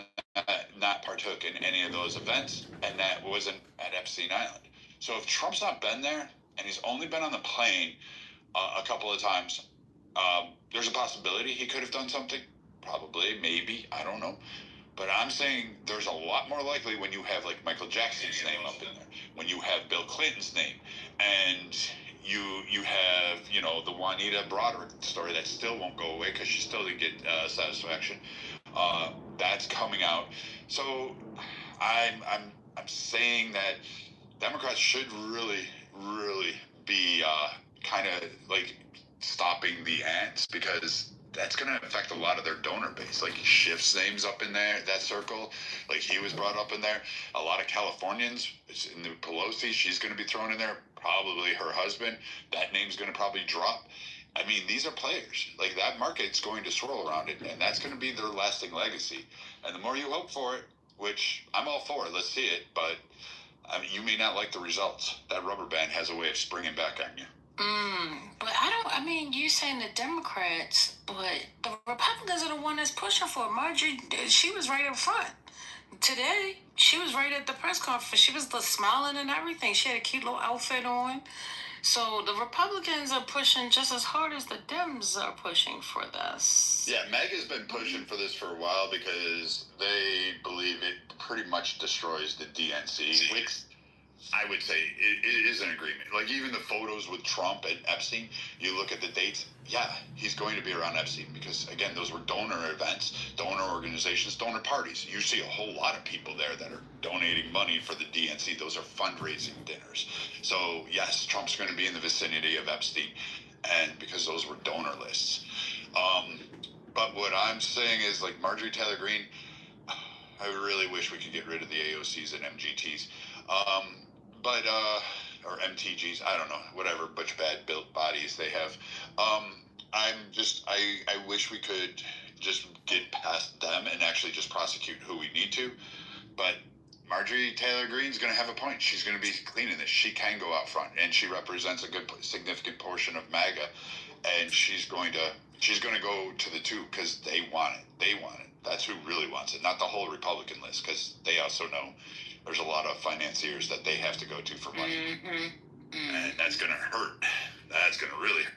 not partook in any of those events, and that wasn't at Epstein Island. So if Trump's not been there, and he's only been on the plane a couple of times, there's a possibility he could have done something. Probably, maybe, I don't know. But I'm saying there's a lot more likely when you have like Michael Jackson's name up in there, when you have Bill Clinton's name, and you have, the Juanita Broderick story that still won't go away because she still didn't get satisfaction. That's coming out. So I'm saying that Democrats should really be kind of like stopping the ants, because that's going to affect a lot of their donor base. Like Schiff's name's up in there, that circle. Like he was brought up in there. A lot of Californians, in the Pelosi, she's going to be thrown in there. Probably her husband. That name's going to probably drop. I mean, these are players. Like, that market's going to swirl around it, and that's going to be their lasting legacy. And the more you hope for it, which I'm all for, let's see it, but you may not like the results. That rubber band has a way of springing back on you. But you saying the Democrats, but the Republicans are the one that's pushing for it. Marjorie, she was right up front. Today, she was right at the press conference. She was smiling and everything. She had a cute little outfit on. So the Republicans are pushing just as hard as the Dems are pushing for this. Yeah, MAGA's been pushing for this for a while because they believe it pretty much destroys the DNC, which I would say it is an agreement. Like, even the photos with Trump and Epstein, you look at the dates, yeah, he's going to be around Epstein because, again, those were donor events, donor organizations, donor parties. You see a whole lot of people there that are donating money for the DNC. Those are fundraising dinners. So, yes, Trump's going to be in the vicinity of Epstein, and because those were donor lists. But what I'm saying is, like, Marjorie Taylor Greene, I really wish we could get rid of the AOCs and MGTs. Or MTGs, I don't know, whatever, bunch of bad built bodies they have. I wish we could just get past them and actually just prosecute who we need to. But Marjorie Taylor Greene's going to have a point. She's going to be cleaning this. She can go out front, and she represents a good, significant portion of MAGA, and she's going to go to the two because they want it. They want it. That's who really wants it, not the whole Republican list, because they also know there's a lot of financiers that they have to go to for money. And that's going to hurt. That's going to really hurt.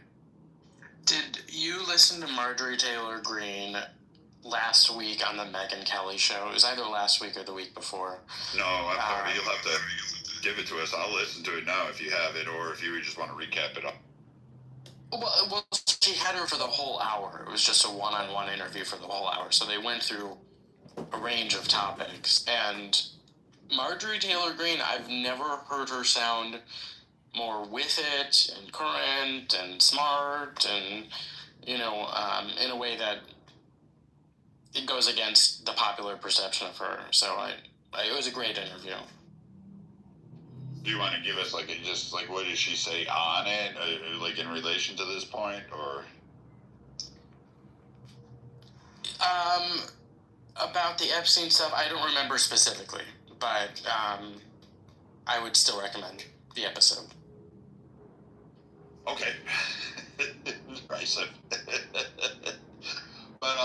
Did you listen to Marjorie Taylor Greene last week on the Megyn Kelly show? It was either last week or the week before. No, I'm sorry. You'll have to give it to us. I'll listen to it now if you have it, or if you just want to recap it. Well, she had her for the whole hour. It was just a one-on-one interview for the whole hour. So they went through a range of topics. And Marjorie Taylor Greene, I've never heard her sound more with it and current and smart and, in a way that it goes against the popular perception of her. So it was a great interview. Do you want to give us what did she say on it, in relation to this point, or? About the Epstein stuff, I don't remember specifically, but I would still recommend the episode. Okay. Nice. But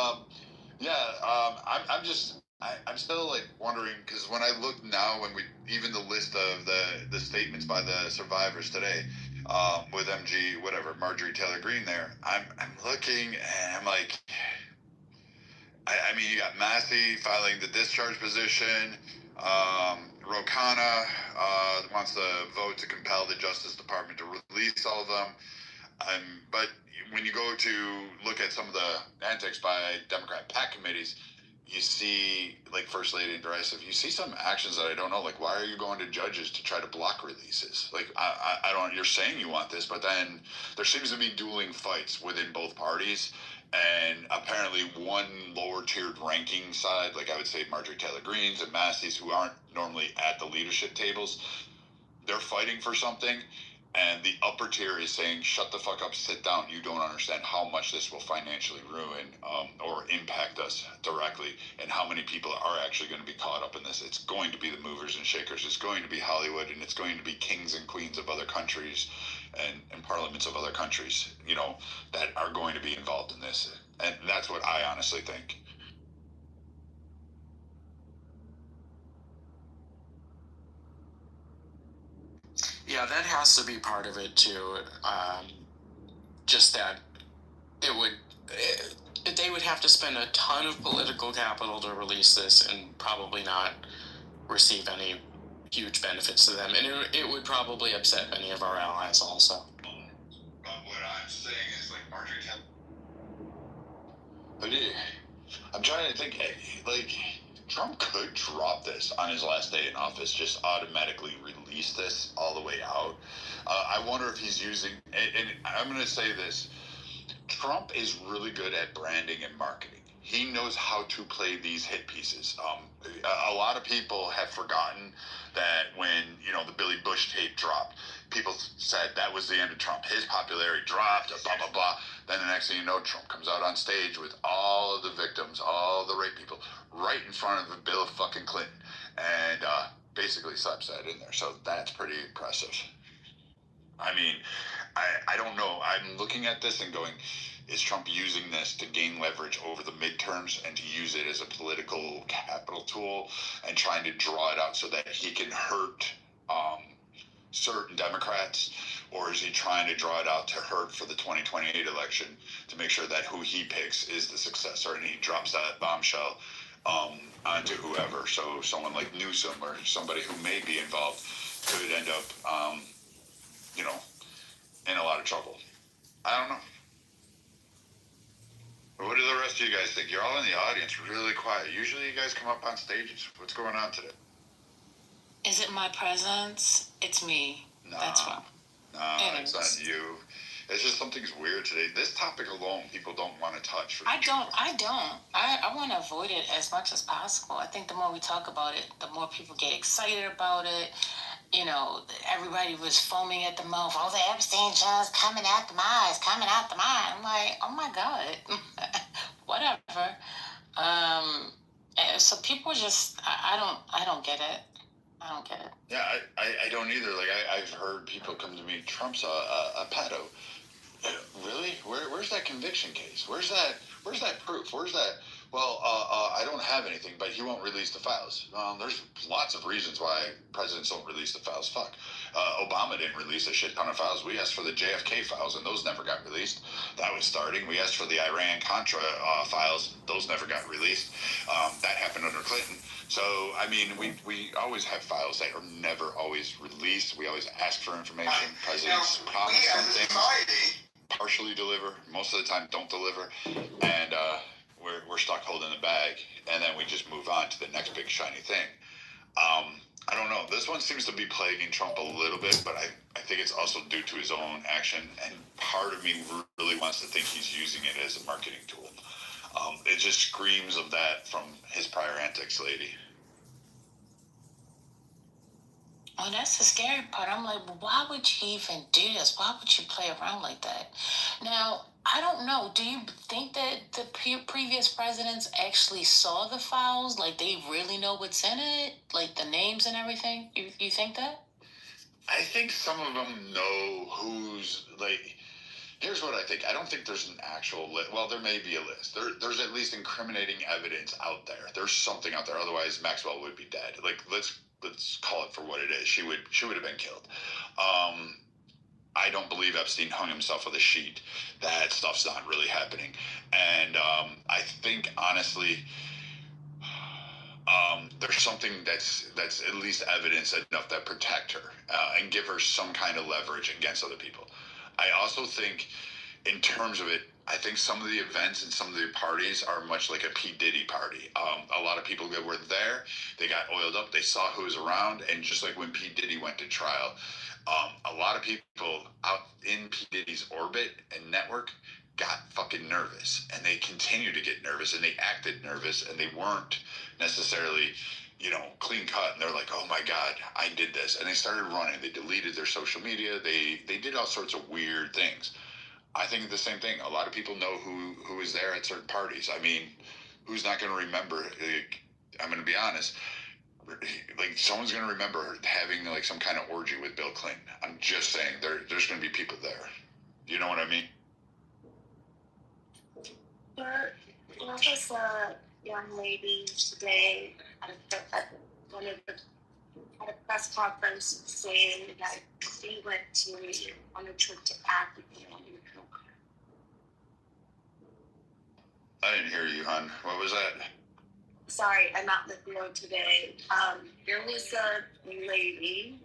I'm still wondering, because when I look now, even the list of the statements by the survivors today, with Marjorie Taylor Greene there, I'm looking and I'm like, I mean, you got Massey filing the discharge position. Rokana wants to vote to compel the Justice Department to release all of them. But when you go to look at some of the antics by Democrat PAC committees, you see, First Lady and Derisive, you see some actions that I don't know. Why are you going to judges to try to block releases? I don't. You're saying you want this, but then there seems to be dueling fights within both parties. And apparently one lower-tiered ranking side, I would say Marjorie Taylor Greene's and Massey's, who aren't normally at the leadership tables, they're fighting for something. And the upper tier is saying, shut the fuck up, sit down. You don't understand how much this will financially ruin or impact us directly, and how many people are actually going to be caught up in this. It's going to be the movers and shakers. It's going to be Hollywood, and it's going to be kings and queens of other countries and parliaments of other countries, that are going to be involved in this. And that's what I honestly think. Yeah, that has to be part of it too. Just that they would have to spend a ton of political capital to release this, and probably not receive any huge benefits to them, and it would probably upset many of our allies also. But what I'm saying is, Marjorie Taylor. But I'm trying to think, Trump could drop this on his last day in office, just automatically release this all the way out. I wonder if he's using, and I'm going to say this, Trump is really good at branding and marketing. He knows how to play these hit pieces. A lot of people have forgotten that when, the Billy Bush tape dropped, people said that was the end of Trump. His popularity dropped, blah, blah, blah. Then the next thing you know, Trump comes out on stage with all of the victims, all the rape people, right in front of Bill fucking Clinton, and basically slaps that in there. So that's pretty impressive. I mean, I don't know. I'm looking at this and going, is Trump using this to gain leverage over the midterms and to use it as a political capital tool and trying to draw it out so that he can hurt certain Democrats? Or is he trying to draw it out to hurt for the 2028 election to make sure that who he picks is the successor, and he drops that bombshell onto whoever? So someone like Newsom or somebody who may be involved could end up, in a lot of trouble. I don't know. What do the rest of you guys think? You're all in the audience, really quiet. Usually you guys come up on stages. What's going on today? Is it my presence? It's me. Nah, that's why. No, it's not you. It's just something's weird today. This topic alone, people don't want to touch. I don't. I want to avoid it as much as possible. I think the more we talk about it, the more people get excited about it. Everybody was foaming at the mouth. All the Epstein files coming out the mouth, coming out the mouth. I'm like, oh my God, whatever. So people just, I don't get it. I don't get it. Yeah, I don't either. I've heard people come to me, Trump's a pedo. Really? Where's that conviction case? Where's that proof? Where's that? Well, I don't have anything, but he won't release the files. There's lots of reasons why presidents don't release the files. Fuck. Obama didn't release a shit ton of files. We asked for the JFK files, and those never got released. That was starting. We asked for the Iran-Contra files. Those never got released. That happened under Clinton. So, I mean, we always have files that are never always released. We always ask for information. Presidents promise something. partially deliver, most of the time don't deliver, and we're stuck holding the bag, and then we just move on to the next big shiny thing. I don't know. This one seems to be plaguing Trump a little bit, but I think it's also due to his own action, and part of me really wants to think he's using it as a marketing tool. It just screams of that from his prior antics, lady. Oh, that's the scary part. I'm like, well, why would you even do this? Why would you play around like that? Now, I don't know. Do you think that the previous presidents actually saw the files? Like, they really know what's in it? Like, the names and everything? You think that? I think some of them know who's, like, here's what I think. I don't think there's an actual list. Well, there may be a list. There's at least incriminating evidence out there. There's something out there. Otherwise, Maxwell would be dead. Like, let's call it for what it is. She would have been killed. I don't believe Epstein hung himself with a sheet. That stuff's not really happening. And I think, honestly, there's something that's at least evidence enough that protect her and give her some kind of leverage against other people. I also think, in terms of it, I think some of the events and some of the parties are much like a P. Diddy party. A lot of people that were there, they got oiled up, they saw who was around, and just like when P. Diddy went to trial, a lot of people out in P. Diddy's orbit and network got fucking nervous, and they continued to get nervous, and they acted nervous, and they weren't necessarily, clean cut, and they're like, oh my God, I did this. And they started running. They deleted their social media. They did all sorts of weird things. I think the same thing. A lot of people know who was there at certain parties. I mean, who's not going to remember? Like, I'm going to be honest. Like, someone's going to remember having like some kind of orgy with Bill Clinton. I'm just saying, there's going to be people there. You know what I mean? There was a young lady today at a press conference saying that she went on a trip to Africa. I didn't hear you, hon. What was that? Sorry, I'm not with you today. There was a lady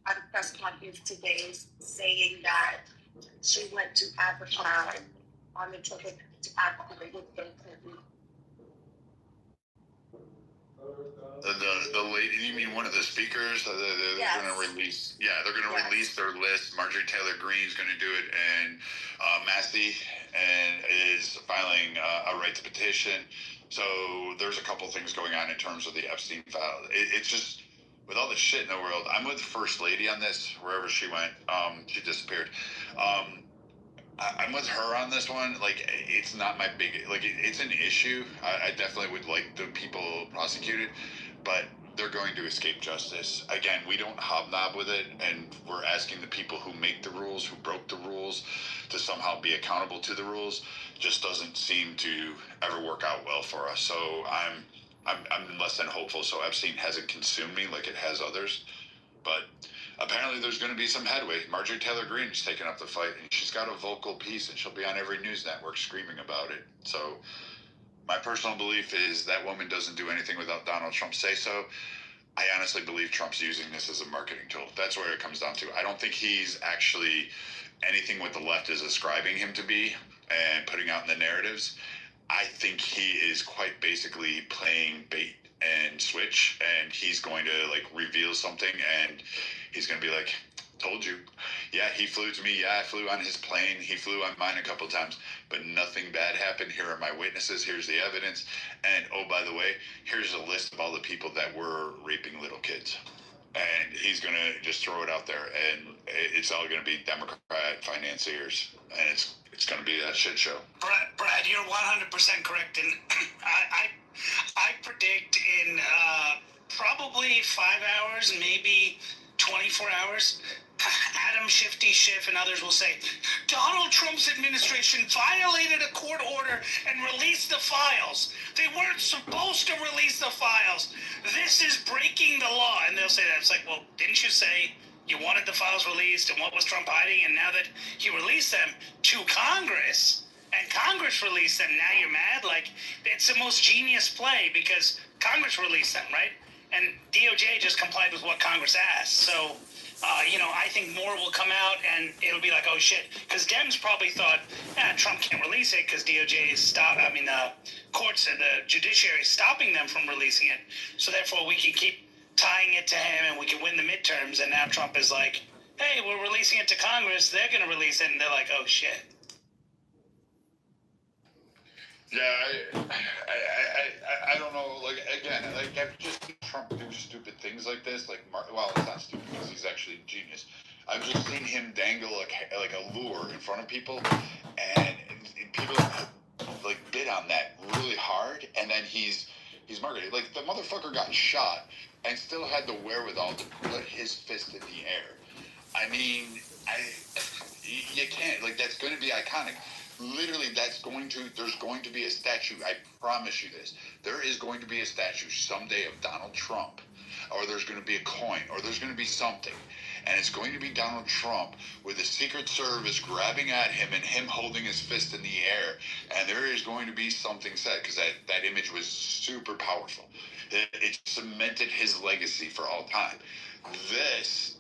at a press conference today saying that she went to Africa on a trip to Africa with Bill Clinton. The lady, you mean one of the speakers? They're Yes. going to release. Yeah, they're going to release their list. Marjorie Taylor Greene's going to do it, and Massey is filing a right to petition. So there's a couple things going on in terms of the Epstein file. It's just, with all the shit in the world, I'm with First Lady on this. Wherever she went, she disappeared. I'm with her on this one. Like, it's not my big, like, it's an issue. I definitely would like the people prosecuted, but they're going to escape justice. Again, we don't hobnob with it, and we're asking the people who make the rules, who broke the rules, to somehow be accountable to the rules. Just doesn't seem to ever work out well for us. So I'm less than hopeful. So Epstein hasn't consumed me like it has others, but apparently there's going to be some headway. Marjorie Taylor Greene is taking up the fight, and she's got a vocal piece, and she'll be on every news network screaming about it. So my personal belief is that woman doesn't do anything without Donald Trump's say-so. I honestly believe Trump's using this as a marketing tool. That's where it comes down to. I don't think he's actually anything what the left is ascribing him to be and putting out in the narratives. I think he is quite basically playing bait and switch, and he's going to like reveal something, and he's going to be like, told you. Yeah, he flew to me. Yeah, I flew on his plane. He flew on mine a couple times, but nothing bad happened. Here are my witnesses. Here's the evidence. And oh, by the way, here's a list of all the people that were raping little kids. And he's going to just throw it out there, and it's all going to be Democrat financiers, and it's going to be that shit show. Brad, you're 100% correct, and I predict in probably 5 hours, maybe 24 hours, Adam Shifty Schiff and others will say, Donald Trump's administration violated a court order and released the files. They weren't supposed to release the files. This is breaking the law. And they'll say that. It's like, well, didn't you say you wanted the files released, and what was Trump hiding? And now that he released them to Congress, and Congress released them, now you're mad? Like, it's the most genius play because Congress released them, right? And DOJ just complied with what Congress asked. So I think more will come out, and it'll be like, oh shit, because Dems probably thought, Trump can't release it because DOJ is courts and the judiciary is stopping them from releasing it, so therefore we can keep tying it to him and we can win the midterms. And now Trump is like, hey, we're releasing it to Congress, they're going to release it, and they're like, oh shit. Yeah, I don't know. Like again, I've just seen Trump do stupid things like this. Well, it's not stupid because he's actually a genius. I've just seen him dangle like a lure in front of people, and people like bid on that really hard, and then he's marketing. Like the motherfucker got shot and still had the wherewithal to put his fist in the air. I mean, you can't, like, that's going to be iconic. Literally, there's going to be a statue. I promise you this. There is going to be a statue someday of Donald Trump, or there's going to be a coin, or there's going to be something. And it's going to be Donald Trump with the Secret Service grabbing at him and him holding his fist in the air. And there is going to be something said, because that image was super powerful. It cemented his legacy for all time. This,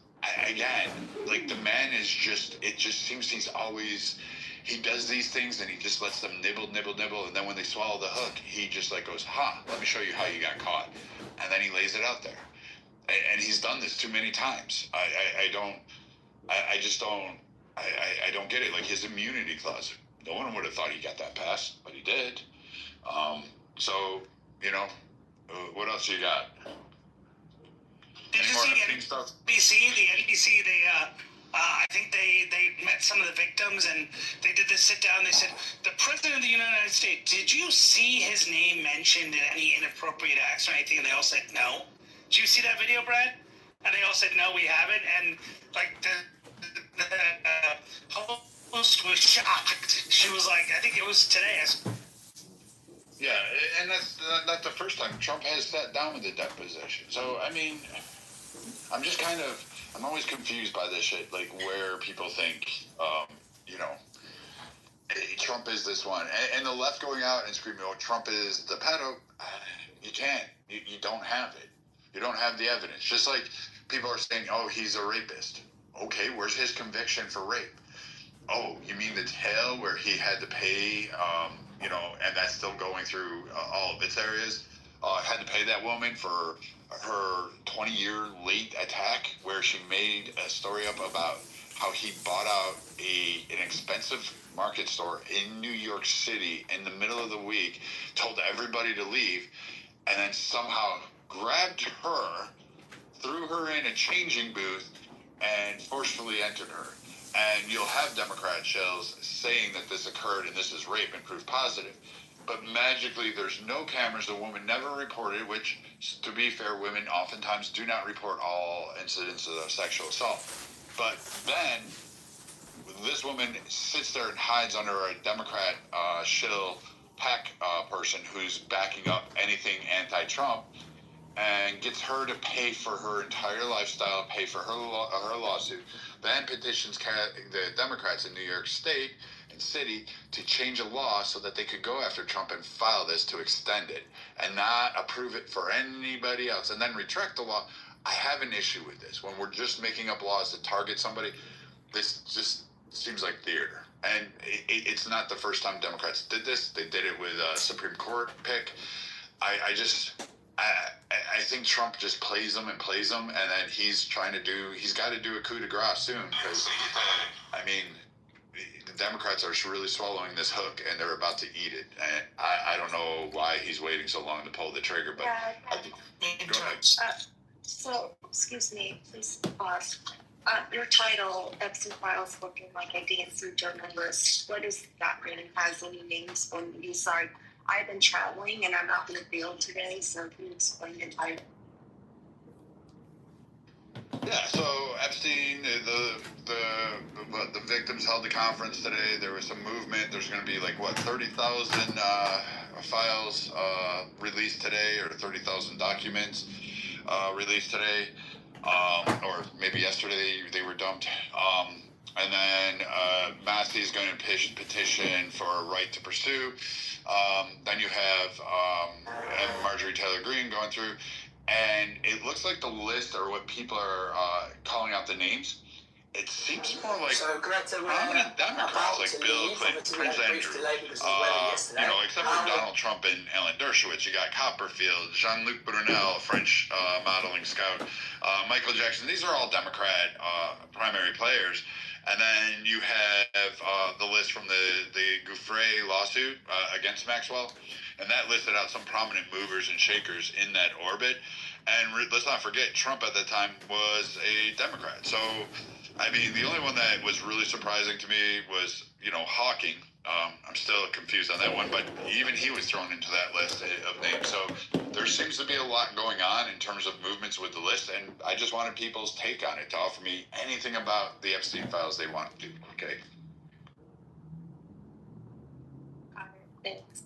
again, like the man is just, it just seems he does these things and he just lets them nibble, and then when they swallow the hook, he just like goes, let me show you how you got caught. And then he lays it out there. And he's done this too many times. I just don't get it. Like his immunity clause, no one would have thought he got that passed, but he did. So, what else you got? Did you see the NBC, I think they met some of the victims and they did this sit down. They said, the President of the United States, did you see his name mentioned in any inappropriate acts or anything? And they all said no. Did you see that video, Brad? And they all said no, we haven't. And like the host was shocked. She was like, I think it was today. Yeah, and that's not the first time Trump has sat down with the deposition. So, I mean, I'm always confused by this shit, like where people think, Trump is this one. And the left going out and screaming, oh, Trump is the pedo. You can't. You don't have it. You don't have the evidence. Just like people are saying, oh, he's a rapist. Okay, where's his conviction for rape? Oh, you mean the tale where he had to pay, and that's still going through all of its areas? Had to pay that woman for her 20-year late attack, where she made a story up about how he bought out an expensive market store in New York City in the middle of the week, told everybody to leave, and then somehow grabbed her, threw her in a changing booth, and forcefully entered her. And you'll have Democrat shells saying that this occurred and this is rape and proof positive. But magically, there's no cameras. The woman never reported, which, to be fair, women oftentimes do not report all incidents of sexual assault. But then, this woman sits there and hides under a Democrat shill PAC person who's backing up anything anti-Trump, and gets her to pay for her entire lifestyle, pay for her lawsuit, then petitions the Democrats in New York State and City to change a law so that they could go after Trump and file this to extend it and not approve it for anybody else, and then retract the law. I have an issue with this. When we're just making up laws to target somebody, this just seems like theater. And it's not the first time Democrats did this. They did it with a Supreme Court pick. I think Trump just plays them, and then he's got to do a coup de grace soon, because, the Democrats are really swallowing this hook, and they're about to eat it. And I don't know why he's waiting so long to pull the trigger, but go ahead. So, excuse me, please pause. Your title, Epstein Files, looking like a DNC journalist. What does that mean? Has any names on the side? I've been traveling and I'm out in the field today, so can you explain the title? Yeah, so Epstein, the victims held a conference today. There was some movement. There's going to be 30,000 files released today, or 30,000 documents released today, or maybe yesterday they were dumped. And then Massey's going to petition for a right to pursue. Then you have Marjorie Taylor Greene going through. and it looks like the list, or what people are calling out the names, it seems more like prominent Democrats, like Bill Clinton, Prince Andrew, except for Donald Trump and Ellen Dershowitz. You got Copperfield, Jean-Luc Brunel, French modeling scout, Michael Jackson. These are all Democrat primary players. And then you have the list from the Gouffre lawsuit against Maxwell. And that listed out some prominent movers and shakers in that orbit. And let's not forget, Trump at the time was a Democrat. So, I mean, the only one that was really surprising to me was, Hawking. I'm still confused on that one, but even he was thrown into that list of names. So there seems to be a lot going on in terms of movements with the list, and I just wanted people's take on it to offer me anything about the Epstein files they want to do. Okay. Thanks.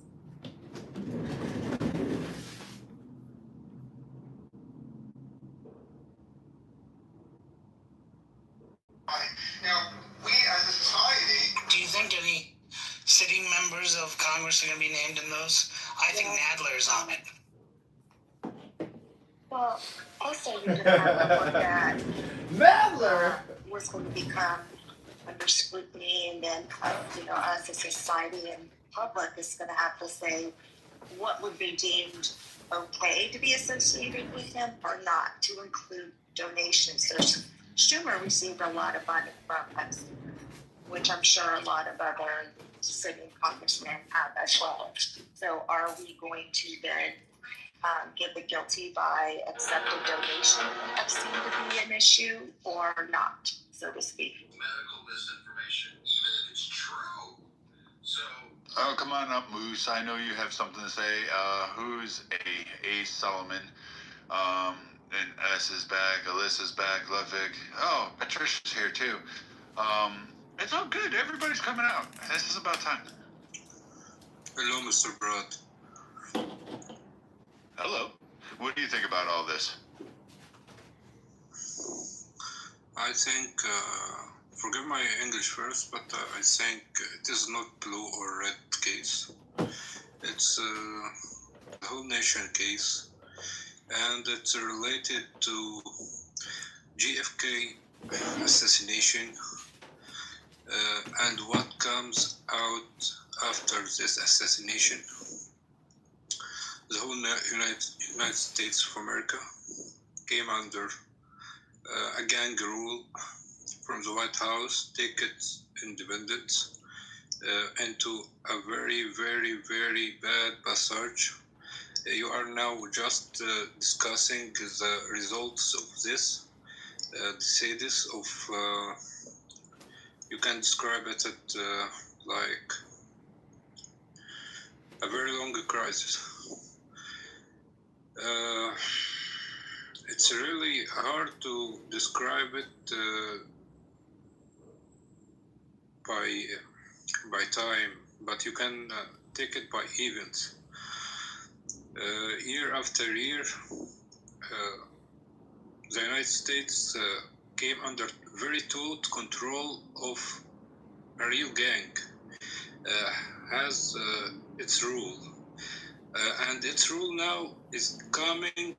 Now, we as a society. Do you think any sitting members of Congress are going to be named in those? I think Nadler's on it. Well, also you did have one that Nadler was going to become under scrutiny, and then us as a society and public is going to have to say what would be deemed okay to be associated with him or not, to include donations. Schumer received a lot of money from us, which I'm sure a lot of other sitting congressmen have as well. So are we going to then get the guilty by accepting donation Epstein to be an issue or not, so to speak? Medical misinformation, even if it's true. So. Oh, come on up, Moose. I know you have something to say. Who's A. Solomon? And S is back. Alyssa's back. Ludwig. Oh, Patricia's here too. It's all good. Everybody's coming out. This is about time. Hello, Mr. Broad. Hello. What do you think about all this? I think, forgive my English first, but I think it is not blue or red case. It's a whole nation case, and it's related to JFK assassination and what comes out after this assassination. The whole United States of America came under a gang rule from the White House, take its independence into a very, very, very bad passage. You are now just discussing the results of this, the status of, you can describe it at like a very long crisis. It's really hard to describe it by time, but you can take it by events. Year after year, the United States came under very tight control of a real gang, has its rule. And its rule now is coming in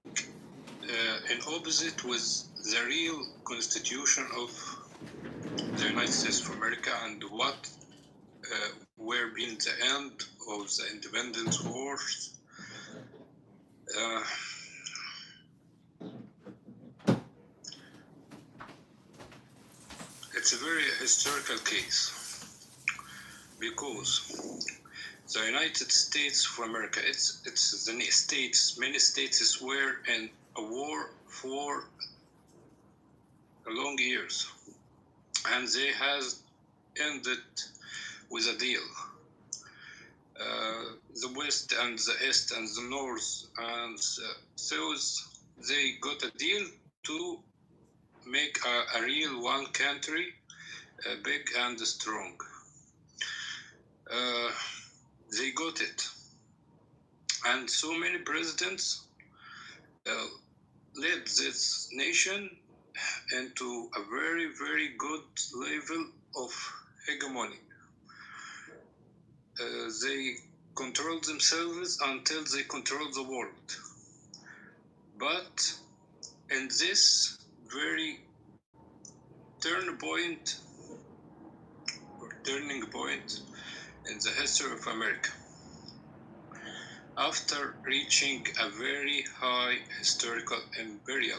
opposite with the real constitution of the United States of America and what were being the end of the independence wars. It's a very historical case because the United States of America, it's the states, many states were in a war for long years, and they has ended with a deal. The West and the East and the North and the South, they got a deal to make a real one country, big and strong. They got it. And so many presidents led this nation into a very, very good level of hegemony. They control themselves until they control the world. But in this very turning point in the history of America, after reaching a very high historical imperial,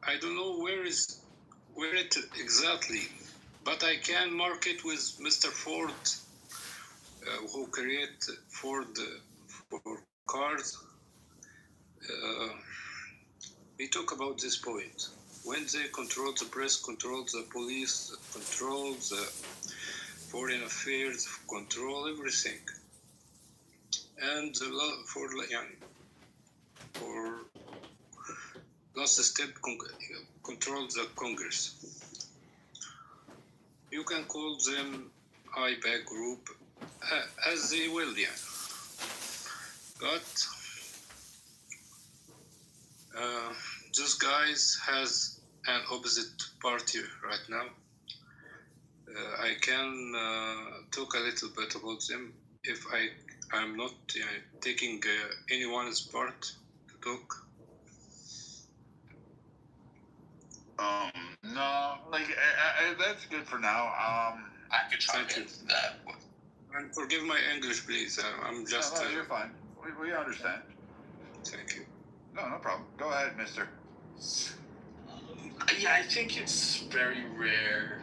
I don't know where it exactly, but I can mark it with Mr. Ford, who created Ford for cars. We talk about this point. When they control the press, control the police, control the foreign affairs, control everything. And for last step, control the Congress. You can call them IPAC group as they will, yeah. But those guys has an opposite party right now. I can talk a little bit about them if I'm not taking anyone's part to talk. No, like that's good for now. I could try to that. And forgive my English, please. I'm just. No, you're fine. We understand. Thank you. No problem. Go ahead, mister. Yeah, I think it's very rare,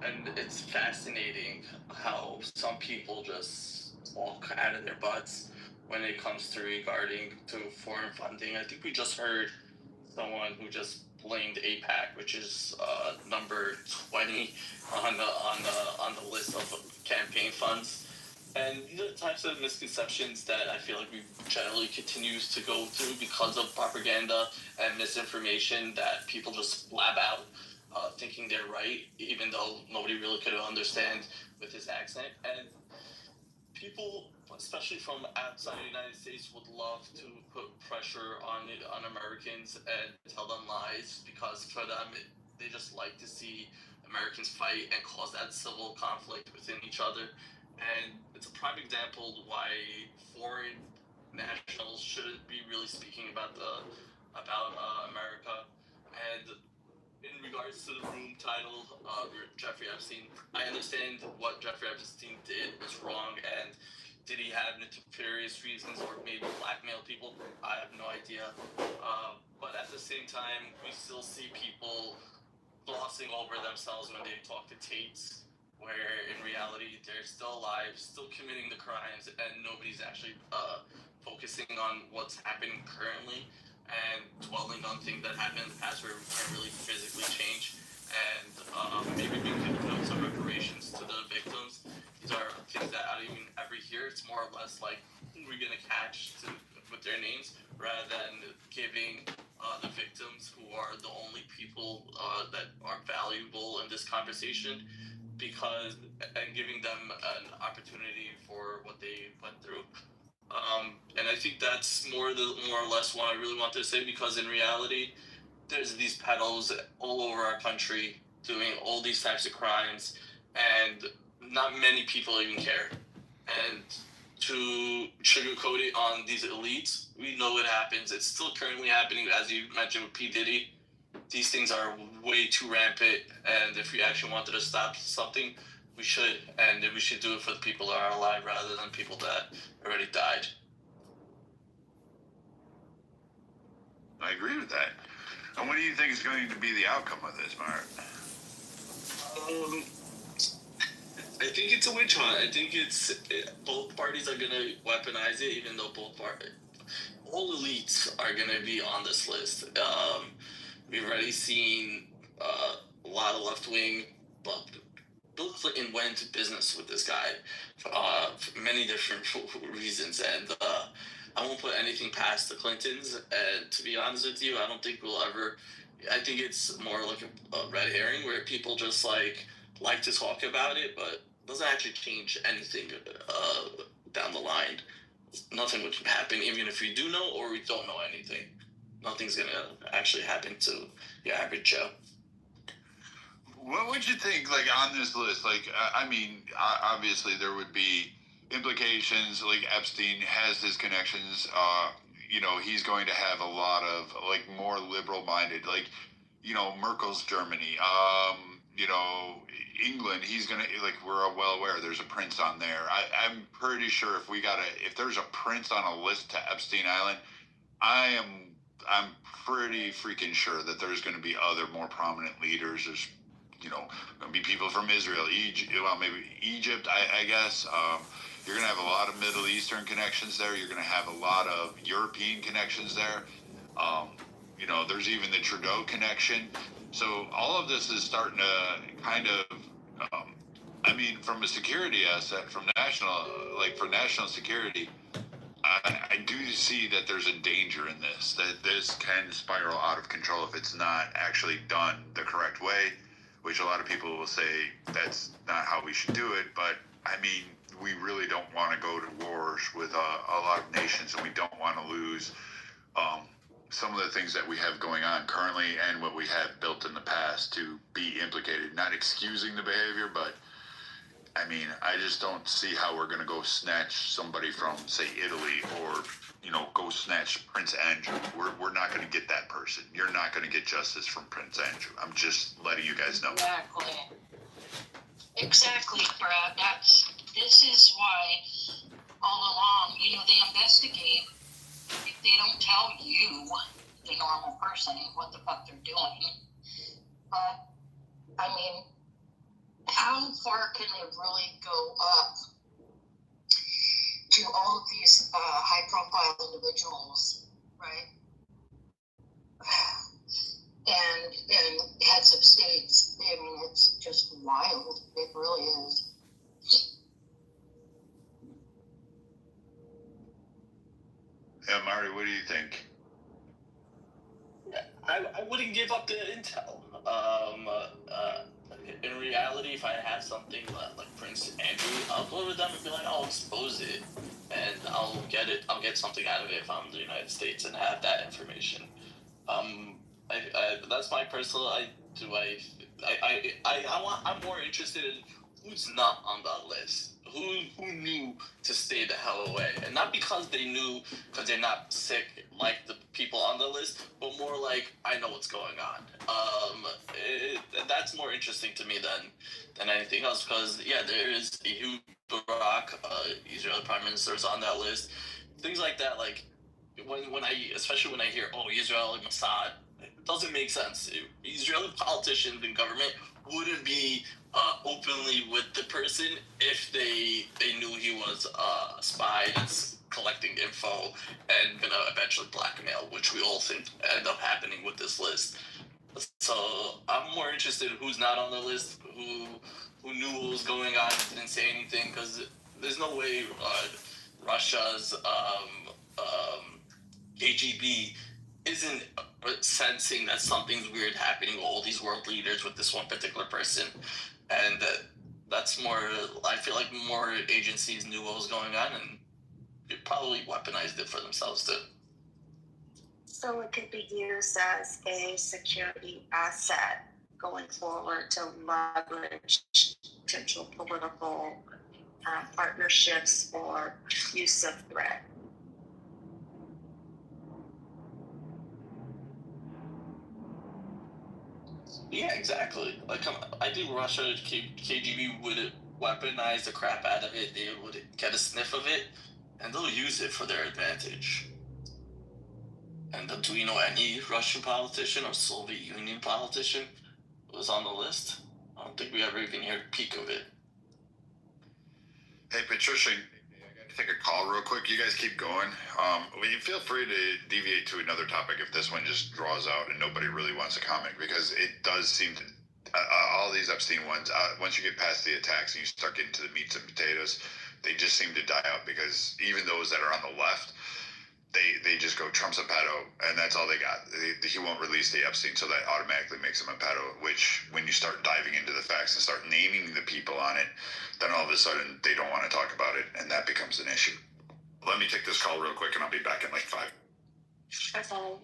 and it's fascinating how some people just walk out of their butts when it comes to regarding to foreign funding. I think we just heard someone who just blamed APAC, which is number 20 on the list of campaign funds. And these are the types of misconceptions that I feel like we generally continues to go through because of propaganda and misinformation that people just blab out, thinking they're right, even though nobody really could understand with his accent. And people, especially from outside the United States, would love to put pressure on Americans and tell them lies, because for them, they just like to see Americans fight and cause that civil conflict within each other. And it's a prime example why foreign nationals shouldn't be really speaking about America. And in regards to the room title, Jeffrey Epstein, I understand what Jeffrey Epstein did was wrong, and did he have nefarious reasons or maybe blackmail people? I have no idea. But at the same time, we still see people glossing over themselves when they talk to Tates, where in reality they're still alive, still committing the crimes, and nobody's actually focusing on what's happening currently and dwelling on things that happened in the past where we can't really physically change. And maybe we could put some reparations to the victims. These are things that I don't even ever hear. It's more or less like who we're gonna catch with their names, rather than giving the victims, who are the only people that are valuable in this conversation, and giving them an opportunity for what they went through. And I think that's more or less what I really wanted to say, because in reality, there's these pedos all over our country doing all these types of crimes, and not many people even care. And to sugarcoat it on these elites, we know it happens. It's still currently happening, as you mentioned with P. Diddy. These things are way too rampant, and if we actually wanted to stop something, we should, and we should do it for the people that are alive rather than people that already died. I agree with that. And what do you think is going to be the outcome of this, Mark? I think it's a witch hunt. I think both parties are going to weaponize it, even though all elites are going to be on this list. We've already seen a lot of left-wing, but Bill Clinton went into business with this guy for many different reasons, and I won't put anything past the Clintons. And to be honest with you, I don't think we'll ever. I think it's more like a red herring where people just like to talk about it, but doesn't actually change anything down the line. Nothing would happen, even if we do know or we don't know anything. Nothing's gonna actually happen to your average Joe. What would you think, like, on this list? Like, I mean, obviously there would be implications. Like, Epstein has his connections. You know, he's going to have a lot of, like, more liberal-minded, like, you know, Merkel's Germany. You know, England, he's going to, like, we're well aware there's a prince on there. I'm pretty sure if there's a prince on a list to Epstein Island, I'm pretty freaking sure that there's going to be other more prominent leaders. There's, you know, going to be people from Israel, maybe Egypt, I guess. You're going to have a lot of Middle Eastern connections there. You're going to have a lot of European connections there. You know, there's even the Trudeau connection. So all of this is starting to kind of, I mean, from a security asset, for national security, I do see that there's a danger in this, that this can spiral out of control if it's not actually done the correct way, which a lot of people will say that's not how we should do it. But, I mean, we really don't want to go to wars with a lot of nations, and we don't want to lose some of the things that we have going on currently and what we have built in the past to be implicated. Not excusing the behavior, but I mean, I just don't see how we're going to go snatch somebody from, say, Italy, or, you know, go snatch Prince Andrew. We're not going to get that person. You're not going to get justice from Prince Andrew. I'm just letting you guys know. Exactly, Brad. This is why all along, you know, they investigate. If they don't tell you, the normal person, what the fuck they're doing. But, I mean, how far can they really go up to all of these high-profile individuals, right? And heads of states. I mean, it's just wild. It really is. Yeah, Marty, what do you think? I wouldn't give up the intel. In reality, if I have something like Prince Andrew, I'll go to them and be like, I'll expose it, and I'll get something out of it if I'm in the United States and have that information. That's my personal. I'm more interested in who's not on that list. Who knew to stay the hell away, and not because they knew, because they're not sick like the people on the list, but more like, I know what's going on. That's more interesting to me than anything else, because yeah, there is Ehud Barak, Israeli Prime Minister, is on that list. Things like that, like especially when I hear, Israeli Mossad, it doesn't make sense. Israeli politicians and government wouldn't be openly with the person if they knew he was a spy that's collecting info and gonna eventually blackmail, which we all think end up happening with this list. So I'm more interested in who's not on the list, who knew what was going on and didn't say anything, because there's no way Russia's KGB isn't sensing that something's weird happening with all these world leaders with this one particular person. And that's more, I feel like more agencies knew what was going on and probably weaponized it for themselves too. So it could be used as a security asset going forward to leverage potential political partnerships or use of threat. Yeah, exactly. Like, I think Russia, KGB would weaponize the crap out of it. They would get a sniff of it, and they'll use it for their advantage. And do we know any Russian politician or Soviet Union politician who was on the list? I don't think we ever even heard a peek of it. Hey, Patricia, I gotta take a call real quick. You guys keep going. Feel free to deviate to another topic if this one just draws out and nobody really wants to comment, because it does seem to, all these Epstein ones, once you get past the attacks and you start getting to the meats and potatoes, they just seem to die out, because even those that are on the left, they just go Trump's a pedo, and that's all they got. He won't release the Epstein, so that automatically makes him a pedo, which when you start diving into the facts and start naming the people on it, then all of a sudden they don't want to talk about it, and that becomes an issue. Let me take this call real quick, and I'll be back in like 5. Okay.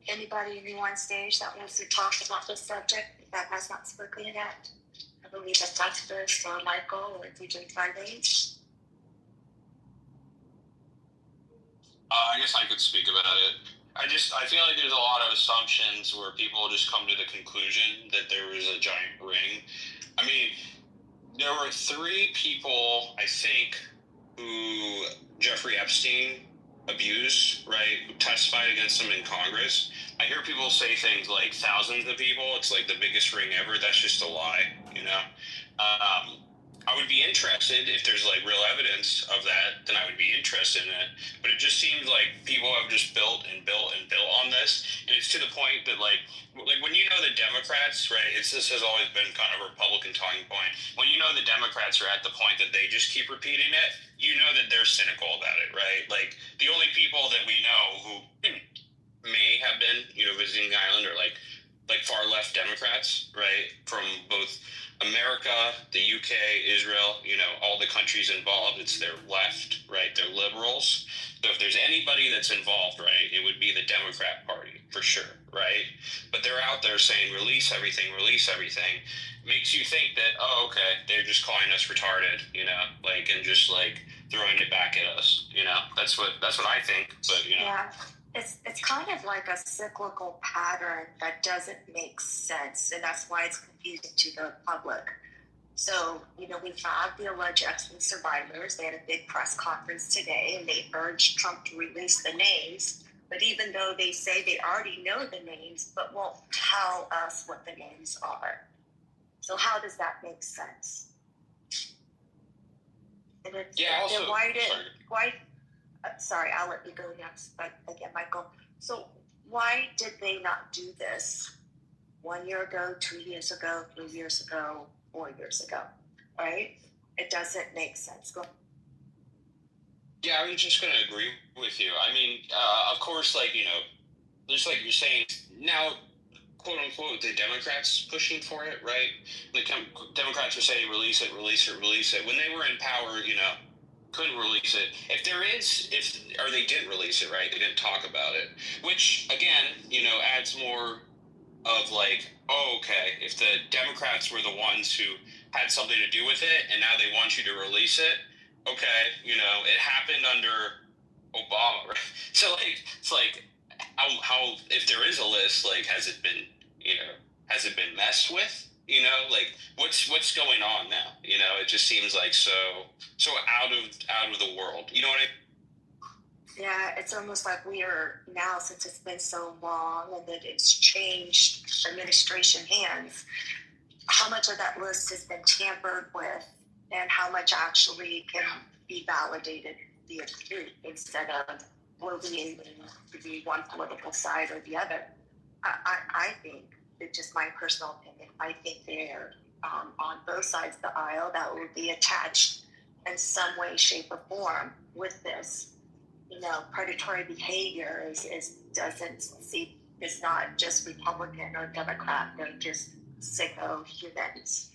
Anybody new on stage that wants to talk about this subject? that has not spoken yet? I believe that's Tacitus or Michael or DJ Fridays. I guess I could speak about it. I feel like there's a lot of assumptions where people just come to the conclusion that there was a giant ring. I mean, there were 3 people, I think, who Jeffrey Epstein abused, right? Who testified against him in Congress. I hear people say things like thousands of people. It's like the biggest ring ever. That's just a lie, you know? I would be interested if there's like real evidence of that, then I would be interested in it. But it just seems like people have just built and built and built on this. And it's to the point that like when you know the Democrats, right, this has always been kind of a Republican talking point. When you know the Democrats are at the point that they just keep repeating it, you know that they're cynical about it, right? Like the only people that we know who may have been, you know, visiting the island are like far left Democrats, right? From both America, the UK, Israel, you know, all the countries involved, it's their left, right? They're liberals. So if there's anybody that's involved, right, it would be the Democrat Party for sure, right? But they're out there saying release everything. Makes you think that, oh, okay, they're just calling us retarded, you know, like, and just like throwing it back at us, you know. That's what I think, but you know. Yeah. It's kind of like a cyclical pattern that doesn't make sense, and that's why it's confusing to the public. So, you know, we have the alleged Epstein survivors. They had a big press conference today, and they urged Trump to release the names. But even though they say they already know the names, but won't tell us what the names are. So how does that make sense? And it's, yeah, also, sorry, I'll let you go next. But again, Michael, so why did they not do this 1 year ago, 2 years ago, 3 years ago, 4 years ago, right? It doesn't make sense. Go. Yeah, I was just going to agree with you. I mean, of course, like, you know, just like you're saying, now, quote unquote, the Democrats pushing for it, right? The Democrats are saying release it. When they were in power, you know, couldn't release it. Or they didn't release it, right? They didn't talk about it, which again, you know, adds more of like, oh, okay, if the Democrats were the ones who had something to do with it and now they want you to release it, okay, you know, it happened under Obama, right? So like, it's like, how if there is a list, like, has it been messed with? You know, like what's going on now? You know, it just seems like so out of the world. You know what I mean? Yeah, it's almost like we are now, since it's been so long and that it's changed administration hands, how much of that list has been tampered with and how much actually can be validated via truth instead of bullying to be one political side or the other. I think, it's just my personal opinion, I think they're on both sides of the aisle that will be attached in some way, shape, or form with this. You know, predatory behavior is not just Republican or Democrat. They're just sicko humans.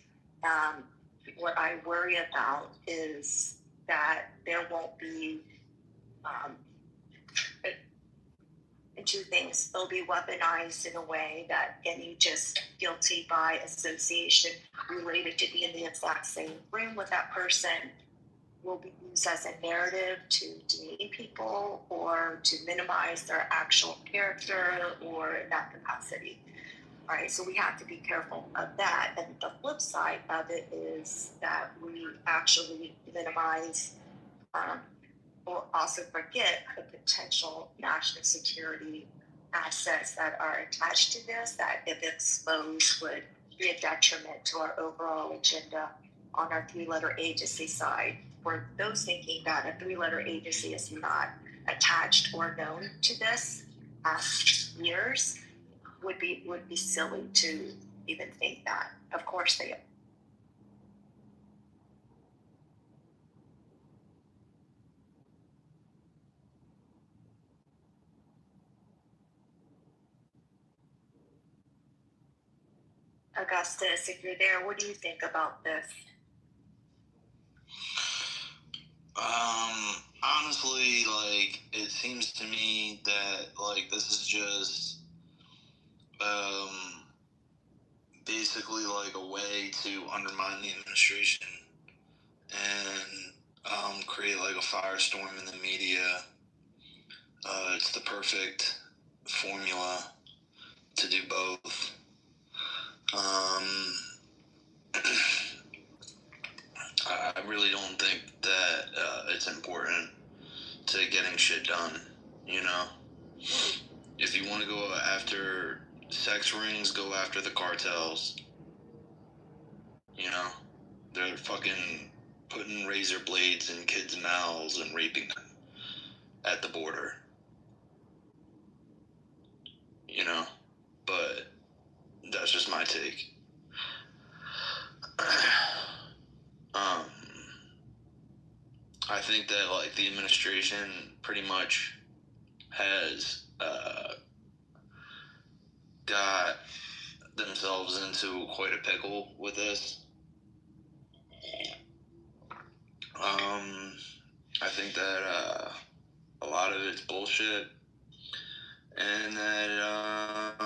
What I worry about is that there won't be two things. They'll be weaponized in a way that any just guilty by association related to being in the exact same room with that person will be used as a narrative to demean people or to minimize their actual character or that capacity. All right, so we have to be careful of that. And the flip side of it is that we actually minimize or also forget the potential national security assets that are attached to this, that if exposed would be a detriment to our overall agenda on our 3-letter agency side. For those thinking that a 3-letter agency is not attached or known to this past years would be silly to even think that. Of course they are. Augustus, if you're there, what do you think about this? Honestly, like, it seems to me that, like, this is just, basically like a way to undermine the administration and create like a firestorm in the media. It's the perfect formula to do both. I really don't think that it's important to getting shit done, you know? If you want to go after sex rings, go after the cartels. You know? They're fucking putting razor blades in kids' mouths and raping them at the border. You know? But that's just my take. I think that like the administration pretty much has got themselves into quite a pickle with this. I think that a lot of it's bullshit, and that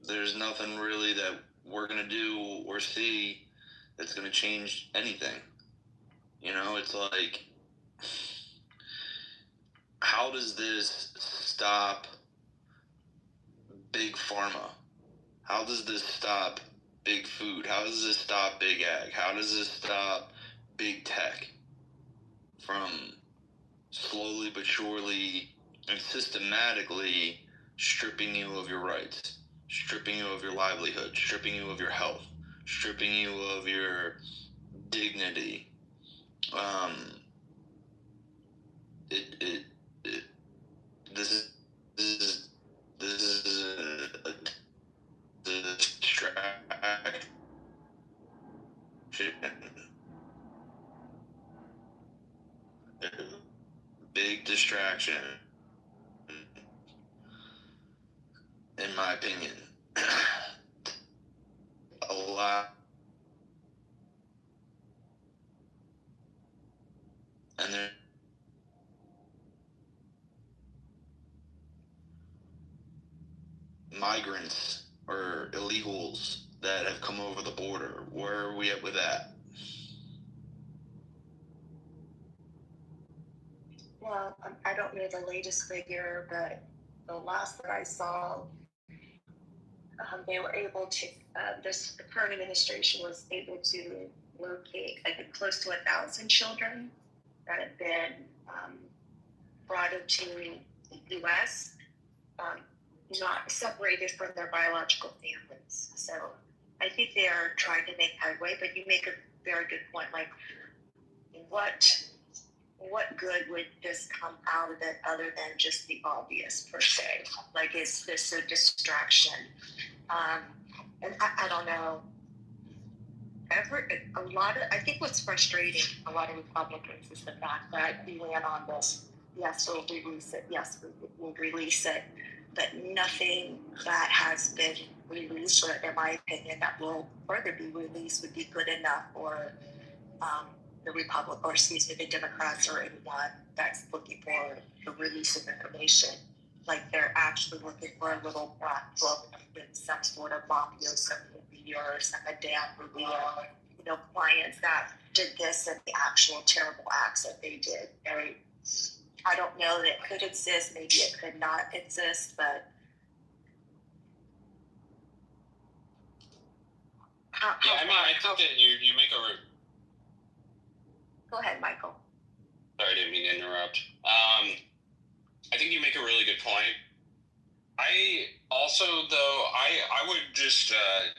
there's nothing really that we're gonna do or see that's gonna change anything. You know, it's like, how does this stop big pharma? How does this stop big food? How does this stop big ag? How does this stop big tech from slowly but surely and systematically stripping you of your rights, stripping you of your livelihood, stripping you of your health, stripping you of your dignity? This is a distraction. Big distraction, in my opinion. A lot. And there migrants or illegals that have come over the border. Where are we at with that? Well, I don't know the latest figure, but the last that I saw, they were able to, the current administration was able to locate, I think, close to 1,000 children that have been brought into the U.S., not separated from their biological families. So I think they are trying to make headway, but you make a very good point. Like, what good would this come out of it other than just the obvious per se? Like, is this a distraction? And I don't know. I think what's frustrating a lot of Republicans is the fact that we ran on this. Yes, we'll release it. Yes, we'll release it. But nothing that has been released, or in my opinion, that will further be released would be good enough for the Democrats or anyone that's looking for the release of information. Like, they're actually looking for a little black book with some sort of mafioso movie or a damn movie of, clients that did this and the actual terrible acts that they did. Right? I don't know that it could exist. Maybe it could not exist, but I think that you make a. Go ahead, Michael. Sorry, I didn't mean to interrupt. I think you make a really good point. I also, though, I would just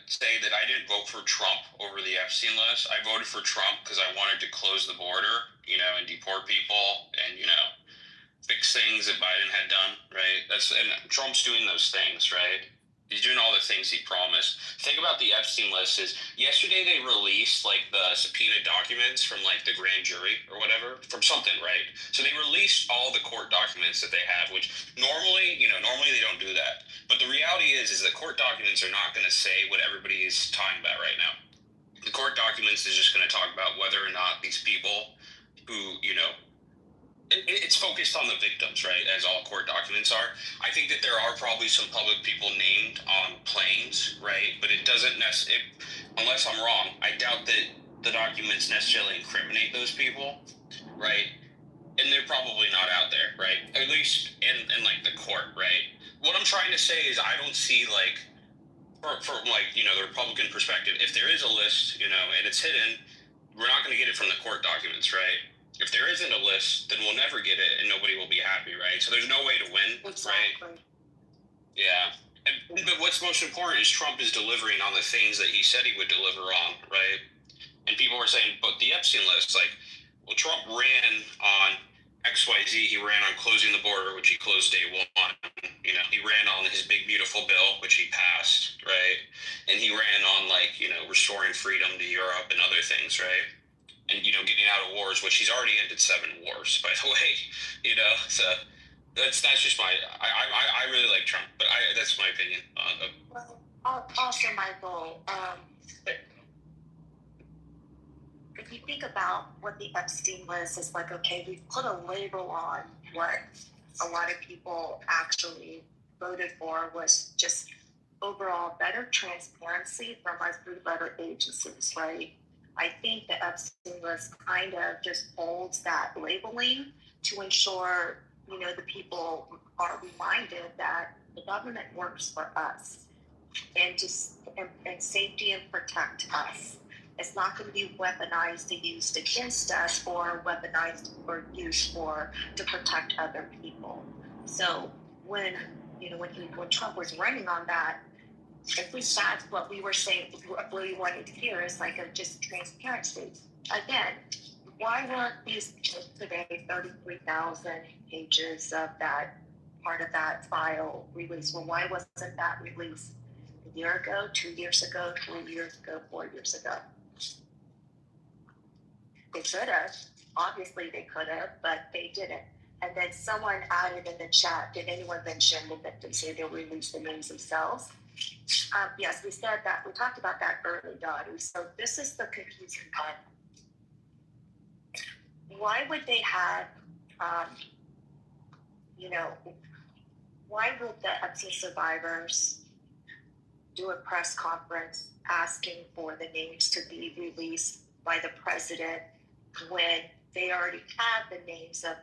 say that I didn't vote for Trump over the Epstein list. I voted for Trump because I wanted to close the border, and deport people and, fix things that Biden had done, right? And Trump's doing those things, right? He's doing all the things he promised. Think about the Epstein list. Yesterday they released the subpoena documents from the grand jury or whatever, from something, right? So they released all the court documents that they have, which normally they don't do that. But the reality is the court documents are not going to say what everybody is talking about right now. The court documents is just going to talk about whether or not these people who, it's focused on the victims, right, as all court documents are. I think that there are probably some public people named on planes, right, but it doesn't necessarily, unless I'm wrong, I doubt that the documents necessarily incriminate those people, right, and they're probably not out there, right, at least in like the court, right. What I'm trying to say is I don't see, like, from like, you know, the Republican perspective, if there is a list, you know, and it's hidden, we're not going to get it from the court documents, right? If there isn't a list, then we'll never get it, and nobody will be happy, right? So there's no way to win, right? Yeah. But what's most important is Trump is delivering on the things that he said he would deliver on, right? And people were saying, but the Epstein list, like, well, Trump ran on XYZ. He ran on closing the border, which he closed day one. You know, he ran on his big, beautiful bill, which he passed, right? And he ran on, like, you know, restoring freedom to Europe and other things, right? And, you know, getting out of wars, which he's already ended 7 wars, by the way, you know, so that's just my, I really like Trump, but that's my opinion. Well, also, Michael, if you think about what the Epstein list is like, okay, we put a label on what a lot of people actually voted for was just overall better transparency from our 3-letter agencies, right? I think the Epstein list kind of just holds that labeling to ensure, you know, the people are reminded that the government works for us and safety and protect us. It's not going to be weaponized and used against us or weaponized or used to protect other people. So when Trump was running on that, at least that's what we were saying, what we wanted to hear is like a just transparency. Again, why weren't these today 33,000 pages of that part of that file released? Well, why wasn't that released a year ago, 2 years ago, 3 years ago, 4 years ago? They could have. Obviously, they could have, but they didn't. And then someone added in the chat, did anyone mention the victims here? They'll release the names themselves. Yes, we said that. We talked about that early, Dottie. So this is the confusing part. Why would they have, why would the Epstein survivors do a press conference asking for the names to be released by the president when they already have the names of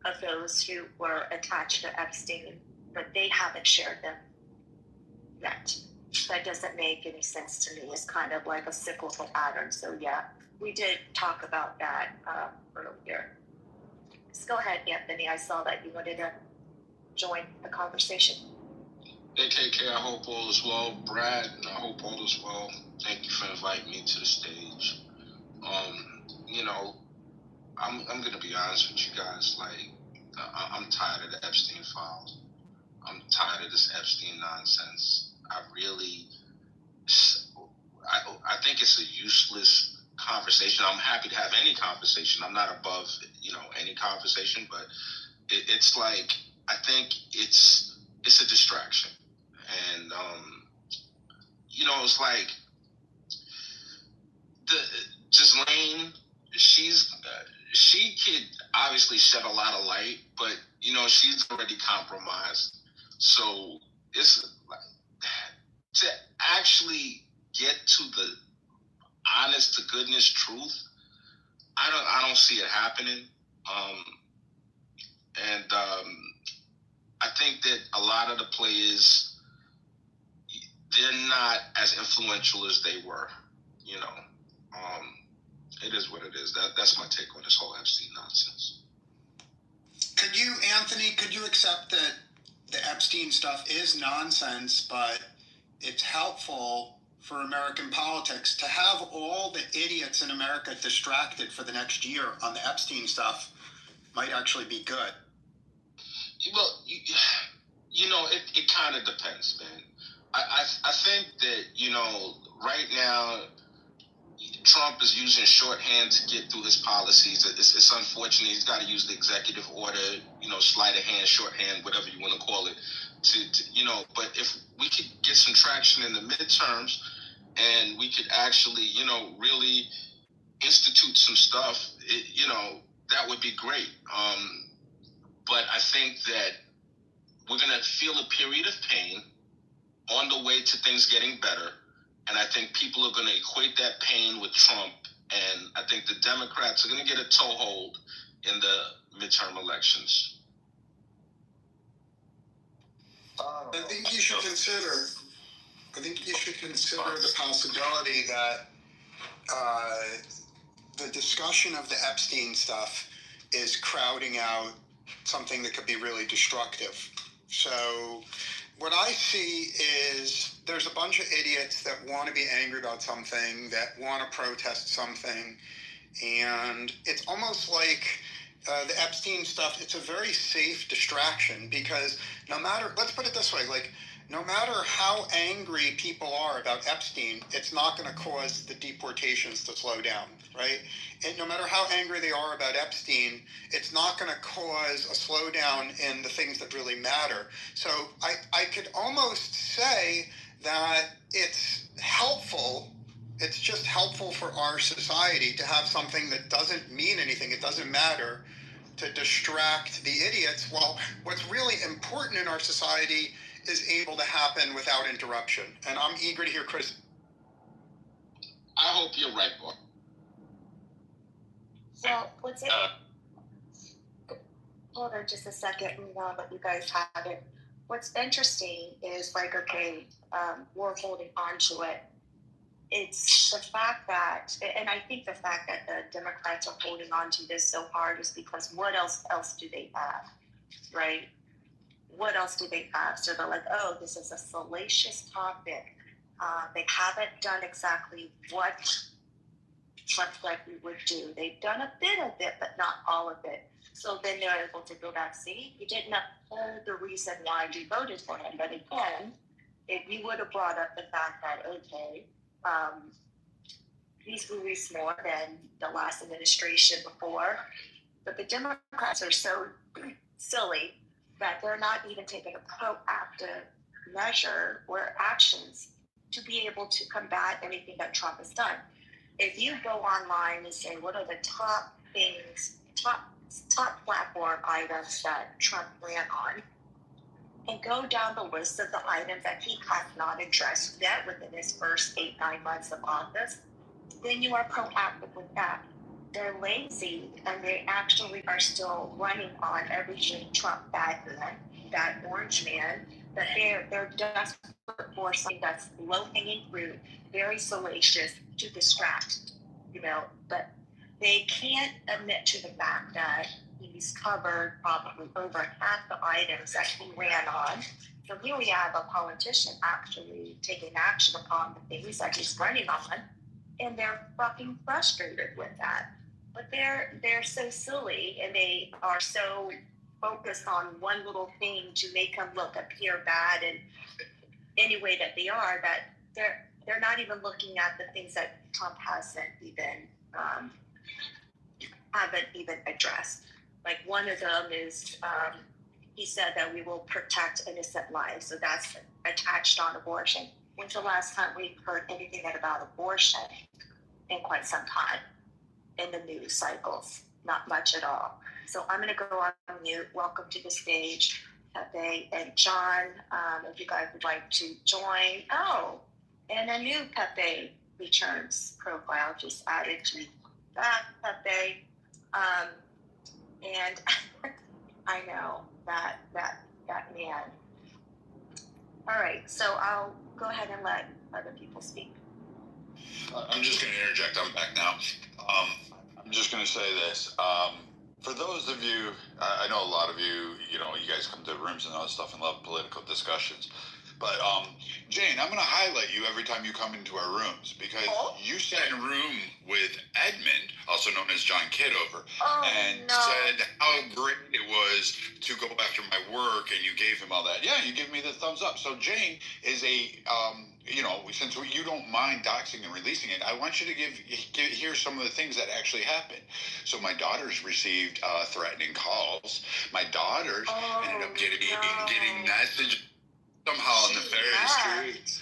of those who were attached to Epstein, but they haven't shared them yet? That doesn't make any sense to me. It's kind of like a cyclical pattern. So yeah, we did talk about that earlier. Let's go ahead, Anthony. I saw that you wanted to join the conversation. AKK, I hope all is well. Brad, I hope all is well. Thank you for inviting me to the stage. I'm gonna be honest with you guys. Like, I'm tired of the Epstein files. I'm tired of this Epstein nonsense. I think it's a useless conversation. I'm happy to have any conversation. I'm not above, any conversation, but it's like, I think it's a distraction. And, it's like Ghislaine, she could obviously shed a lot of light, but, she's already compromised. So it's like, to actually get to the honest to goodness truth, I don't see it happening. I think that a lot of the players, they're not as influential as they were. It is what it is. That's my take on this whole Epstein nonsense. Could you accept that the Epstein stuff is nonsense, but it's helpful for American politics to have all the idiots in America distracted for the next year on the Epstein stuff might actually be good? Well, it kind of depends, man. I think that, right now, Trump is using shorthand to get through his policies. It's unfortunate. He's got to use the executive order, sleight of hand, shorthand, whatever you want to call it, but if we could get some traction in the midterms and we could actually, really institute some stuff, that would be great. But I think that we're going to feel a period of pain on the way to things getting better. And I think people are going to equate that pain with Trump. And I think the Democrats are going to get a toehold in the midterm elections. I think you should consider the possibility that the discussion of the Epstein stuff is crowding out something that could be really destructive. So what I see is there's a bunch of idiots that want to be angry about something, that want to protest something, and it's almost like the Epstein stuff, it's a very safe distraction because let's put it this way, like, no matter how angry people are about Epstein, it's not going to cause the deportations to slow down, right? And no matter how angry they are about Epstein, it's not going to cause a slowdown in the things that really matter. So I could almost say that it's helpful. It's just helpful for our society to have something that doesn't mean anything. It doesn't matter, to distract the idiots. Well, what's really important in our society is able to happen without interruption. And I'm eager to hear Chris. I hope you're right, boy. Well, hold on just a second, and I'll let you guys have it. What's interesting is, like, okay, we're holding on to it. It's the fact that, and I think the fact that the Democrats are holding on to this so hard is because what else do they have, right? What else do they have? So they're like, oh, this is a salacious topic. They haven't done exactly what Trump said we would do. They've done a bit of it, but not all of it. So then they're able to go back, see, you didn't uphold the reason why we voted for him. But again, if you would have brought up the fact that, okay, he's released more than the last administration before, but the Democrats are so silly that they're not even taking a proactive measure or actions to be able to combat anything that Trump has done. If you go online and say, what are the top things, top platform items that Trump ran on, and go down the list of the items that he has not addressed yet within his first 8-9 months of office, then you are proactive with that. They're lazy, and they actually are still running on everything Trump that orange man, that they're desperate for something that's low-hanging fruit, very salacious to distract, but they can't admit to the fact that he's covered probably over half the items that he ran on. So here we have a politician actually taking action upon the things that he's running on, and they're fucking frustrated with that. But they're so silly, and they are so focused on one little thing to make him appear bad in any way that they are, that they're not even looking at the things that Trump hasn't even addressed. Like, one of them is he said that we will protect innocent lives, so that's attached on abortion. When's the last time we heard anything about abortion in quite some time in the news cycles? Not much at all. So I'm going to go on mute. Welcome to the stage, Pepe and John. If you guys would like to join. Oh, and a new Pepe returns profile just added to that, Pepe. And I know that man. All right, so I'll go ahead and let other people speak. I'm just going to interject. I'm back now. I'm just going to say this. For those of you, I know a lot of you, you guys come to rooms and all that stuff and love political discussions. But Jane, I'm going to highlight you every time you come into our rooms because you sat in a room with Edmund, also known as John Kitover, said how great it was to go after my work, and you gave him all that. Yeah, you give me the thumbs up. So Jane is a, since you don't mind doxing and releasing it, I want you to hear some of the things that actually happened. So my daughters received threatening calls. My daughters ended up getting messages. Somehow nefarious.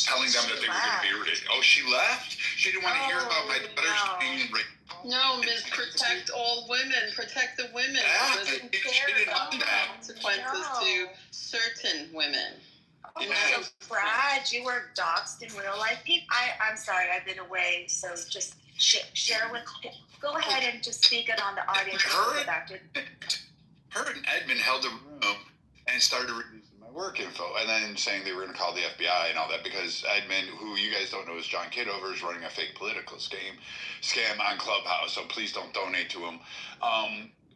telling them that they were going to be bearded. Oh, she left? She didn't want to hear about my daughter's being raped. No, Miss, protect all women. Protect the women. Yeah, Doesn't she care didn't about do the that. consequences to certain women. So Brad, you were doxxed in real life. I'm sorry, I've been away, so just share with. Go ahead and just speak it on the audience. Her and Edmund held a room and started reducing my work info, and then saying they were going to call the FBI and all that because Edmund, who you guys don't know is John Kitover, is running a fake political scam on Clubhouse. So please don't donate to him.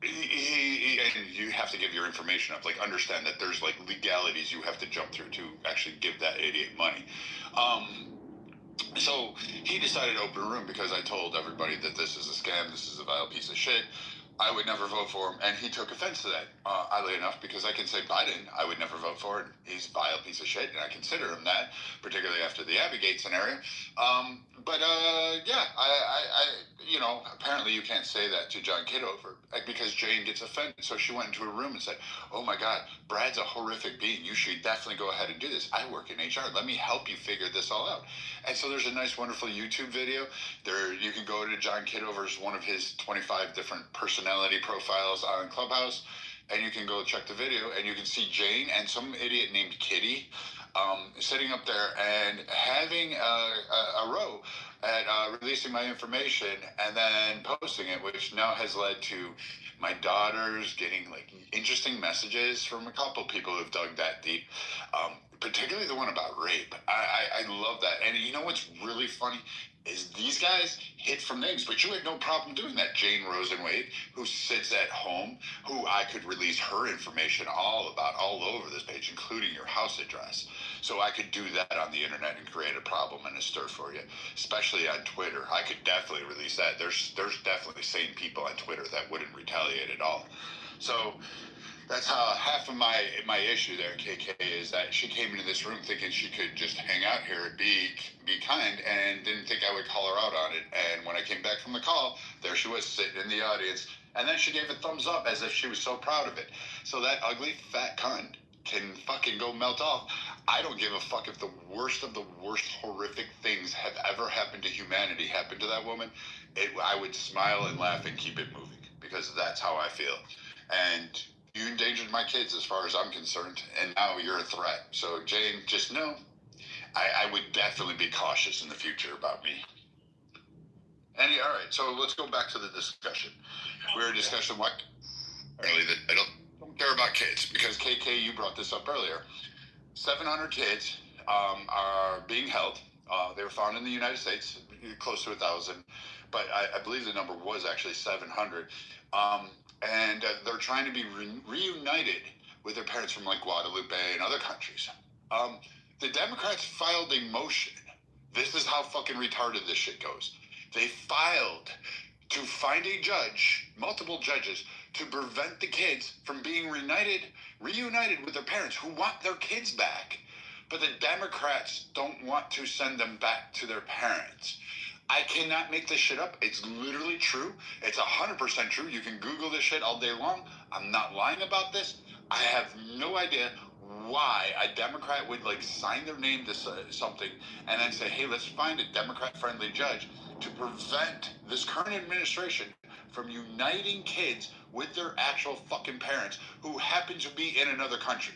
He and you have to give your information up. Like, understand that there's like legalities you have to jump through to actually give that idiot money. So he decided to open a room because I told everybody that this is a scam, this is a vile piece of shit. I would never vote for him, and he took offense to that, oddly enough, because I can say Biden, I would never vote for it. He's a vile piece of shit, and I consider him that, particularly after the Abbygate scenario. Yeah, you know, apparently you can't say that to John Kitover because Jane gets offended. So she went into a room and said, oh my God, Brad's a horrific being. You should definitely go ahead and do this. I work in HR. Let me help you figure this all out. And so there's a nice, wonderful YouTube video. There, you can go to John Kitover's, one of his 25 different personality profiles on Clubhouse, and you can go check the video, and you can see Jane and some idiot named Kitty sitting up there and having a row at releasing my information and then posting it, which now has led to my daughters getting like interesting messages from a couple people who've dug that deep, particularly the one about rape. I love that. And you know what's really funny is these guys hit from names, but you had no problem doing that. Jane Rosenwade, who sits at home, who I could release her information all about all over this page, including your house address. So I could do that on the internet and create a problem and a stir for you, especially on Twitter. I could definitely release that. There's definitely sane people on Twitter that wouldn't retaliate at all. So that's half of my issue there, KK, is that she came into this room thinking she could just hang out here and be kind, and didn't think I would call her out on it. And when I came back from the call, there she was sitting in the audience, and then she gave a thumbs up as if she was so proud of it. So that ugly fat cunt can fucking go melt off. I don't give a fuck if the worst of the worst horrific things have ever happened to humanity happened to that woman. I would smile and laugh and keep it moving because that's how I feel. And you endangered my kids as far as I'm concerned, and now you're a threat. So, Jane, just know, I would definitely be cautious in the future about me. All right, so let's go back to the discussion. We were discussing what? Apparently, that I don't care about kids, because KK, you brought this up earlier. 700 kids are being held. They were found in the United States, close to 1,000, but I believe the number was actually 700. And they're trying to be reunited with their parents from like Guadalupe and other countries. The Democrats filed a motion. This is how fucking retarded this shit goes. They filed to find a judge, multiple judges, to prevent the kids from being reunited with their parents who want their kids back. But the Democrats don't want to send them back to their parents. I cannot make this shit up. It's literally true. It's 100% true. You can Google this shit all day long. I'm not lying about this. I have no idea why a Democrat would like sign their name to something and then say, hey, let's find a Democrat-friendly judge to prevent this current administration from uniting kids with their actual fucking parents who happen to be in another country.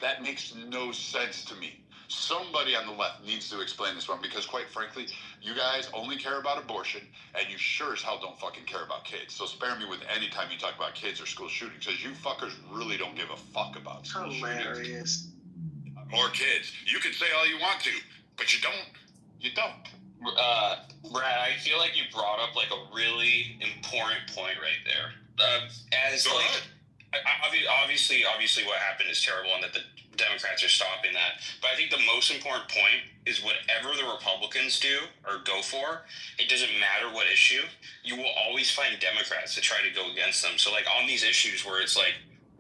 That makes no sense to me. Somebody on the left needs to explain this one, because quite frankly, you guys only care about abortion, and you sure as hell don't fucking care about kids. So spare me with any time you talk about kids or school shootings, because you fuckers really don't give a fuck about school shootings. Or kids. You can say all you want to, but you don't. You don't. Brad, I feel like you brought up like a really important point right there. Obviously what happened is terrible, and that the Democrats are stopping that. But I think the most important point is whatever the Republicans do or go for, it doesn't matter what issue, you will always find Democrats to try to go against them. So like on these issues where it's like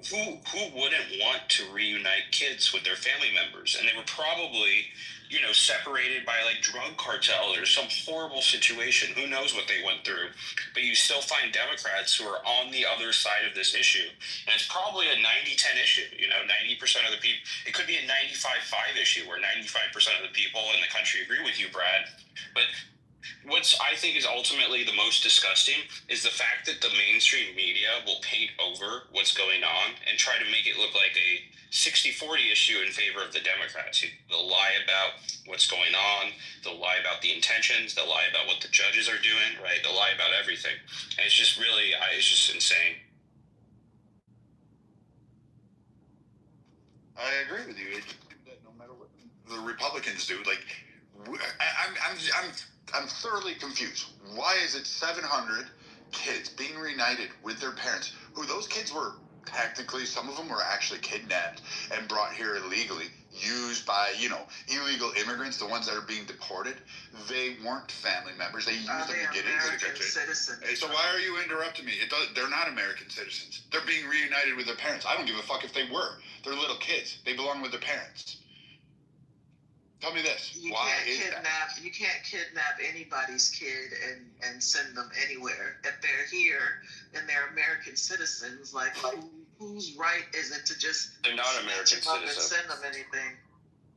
who wouldn't want to reunite kids with their family members? And they were probably, you know, separated by like drug cartels or some horrible situation. Who knows what they went through? But you still find Democrats who are on the other side of this issue. And it's probably a 90-10 issue. You know, 90% of the people, it could be a 95-5 issue where 95% of the people in the country agree with you, Brad. But what's I think is ultimately the most disgusting is the fact that the mainstream media will paint over what's going on and try to make it look like a 60-40 issue in favor of the Democrats. They'll lie about what's going on. They'll lie about the intentions. They'll lie about what the judges are doing, right? They'll lie about everything. And it's just really, it's just insane. I agree with you. No matter what the Republicans do, like, I'm thoroughly confused. Why is it 700 kids being reunited with their parents, who those kids were technically, some of them were actually kidnapped and brought here illegally, used by, you know, illegal immigrants, the ones that are being deported? They weren't family members. They used them to get into the country. Citizens. Hey, so why are you interrupting me? They're not American citizens. They're being reunited with their parents. I don't give a fuck if they were. They're little kids. They belong with their parents. Tell me this. Why is that? You can't kidnap anybody's kid and send them anywhere. If they're here and they're American citizens, like whose right is it to just they're not American snatch them up and citizens. send them anything?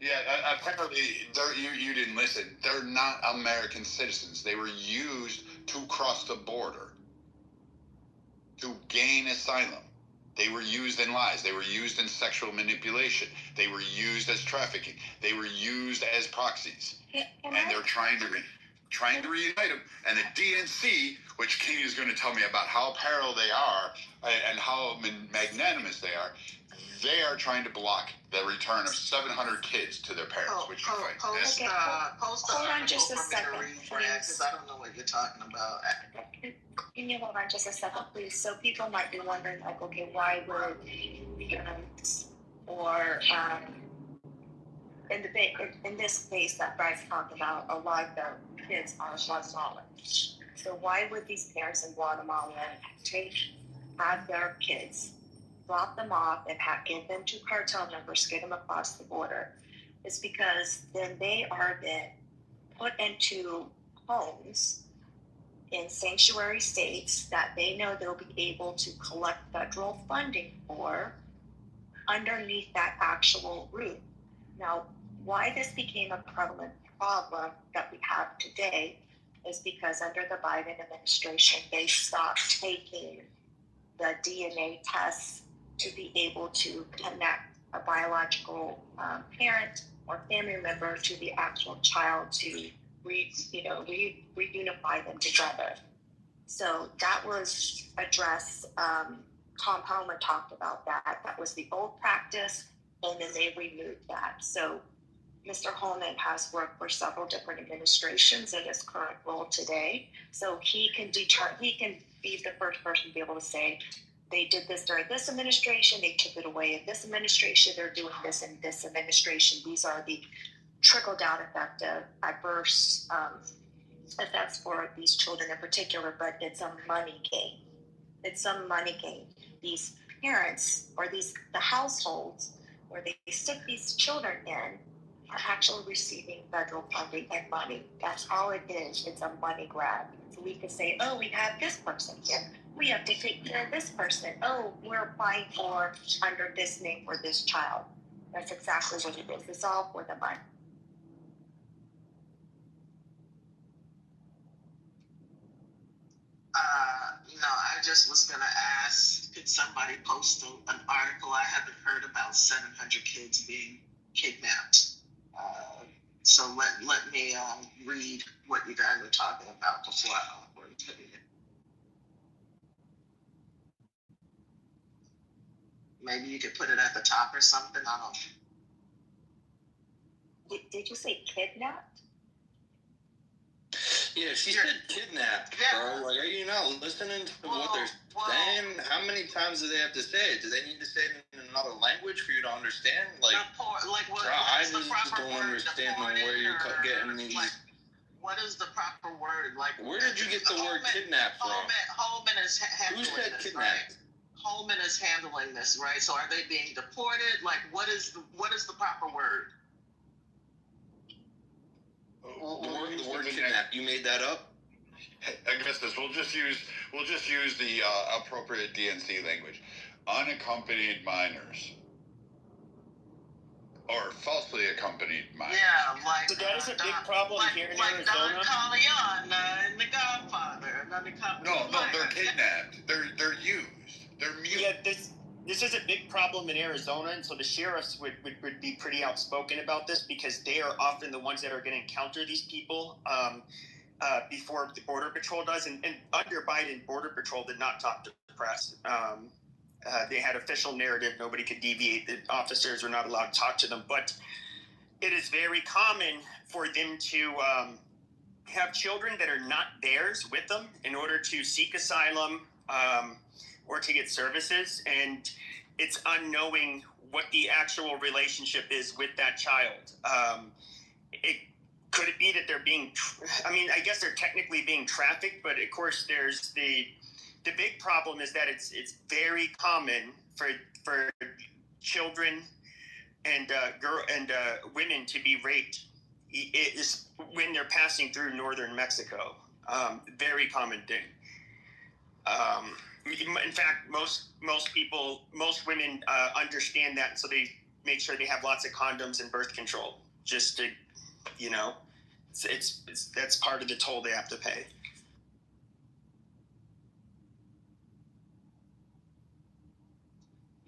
Yeah, apparently you didn't listen. They're not American citizens. They were used to cross the border to gain asylum. They were used in lies. They were used in sexual manipulation. They were used as trafficking. They were used as proxies. And they're trying to reunite them. And the DNC, which King is going to tell me about how parallel they are and how magnanimous they are trying to block the return of 700 kids to their parents. Which you fight. Post hold on just a second, because I don't know what you're talking about. Can you hold on just a second, please? So people might be wondering, like, okay, why would in this case that Bryce talked about, a lot of the kids are Guatemalan. So why would these parents in Guatemala have their kids, drop them off, and give them to cartel members, get them across the border? It's because then they are then put into homes in sanctuary states that they know they'll be able to collect federal funding for underneath that actual roof. Now, why this became a prevalent problem that we have today is because under the Biden administration, they stopped taking the DNA tests to be able to connect a biological parent or family member to the actual child to reunify them together. So that was addressed. Tom Palmer talked about that. That was the old practice, and then they removed that. So Mr. Holman has worked for several different administrations in his current role today. So he can be the first person to be able to say, they did this during this administration, they took it away in this administration, they're doing this in this administration. These are the trickle-down effect of adverse effects for these children in particular, but it's a money game. It's some money game. These parents or the households where they stick these children in are actually receiving federal funding and money. That's all it is. It's a money grab. So we could say, oh, we have this person here. We have to take care of this person. Oh, we're applying for under this name for this child. That's exactly what it is. It's all for the money. No, I just was going to ask, could somebody post an article? I haven't heard about 700 kids being kidnapped. So let me read what you guys were talking about before I put it in. Maybe you could put it at the top or something. I don't know. Did you say kidnapped? Yeah, she said kidnapped, bro. Like, are you not listening to what they're saying? How many times do they have to say it? Do they need to say it in another language for you to understand? Like, I just don't understand where you're getting these. What is the proper word? Like, where did you get the word kidnapped from? Holman is who said kidnapped? Right? Coleman is handling this, right? So are they being deported? Like, what is the proper word? The word kidnap. You made that up? I guess we'll just use the appropriate DNC language. Unaccompanied minors. Or falsely accompanied minors. Yeah, like... So that is a big problem here in Arizona. Don Corleone in The Godfather. No, they're kidnapped. They're used. They're mute. Yeah, this is a big problem in Arizona, and so the sheriffs would be pretty outspoken about this because they are often the ones that are going to encounter these people before the Border Patrol does. And under Biden, Border Patrol did not talk to the press. They had official narrative. Nobody could deviate. The officers were not allowed to talk to them. But it is very common for them to have children that are not theirs with them in order to seek asylum or to get services. And it's unknowing what the actual relationship is with that child. Could it be that they're being, I guess they're technically being trafficked, but of course there's the big problem is that it's very common for children and women to be raped. It is when they're passing through northern Mexico. Very common thing. In fact, most women understand that, so they make sure they have lots of condoms and birth control. Just to, that's part of the toll they have to pay.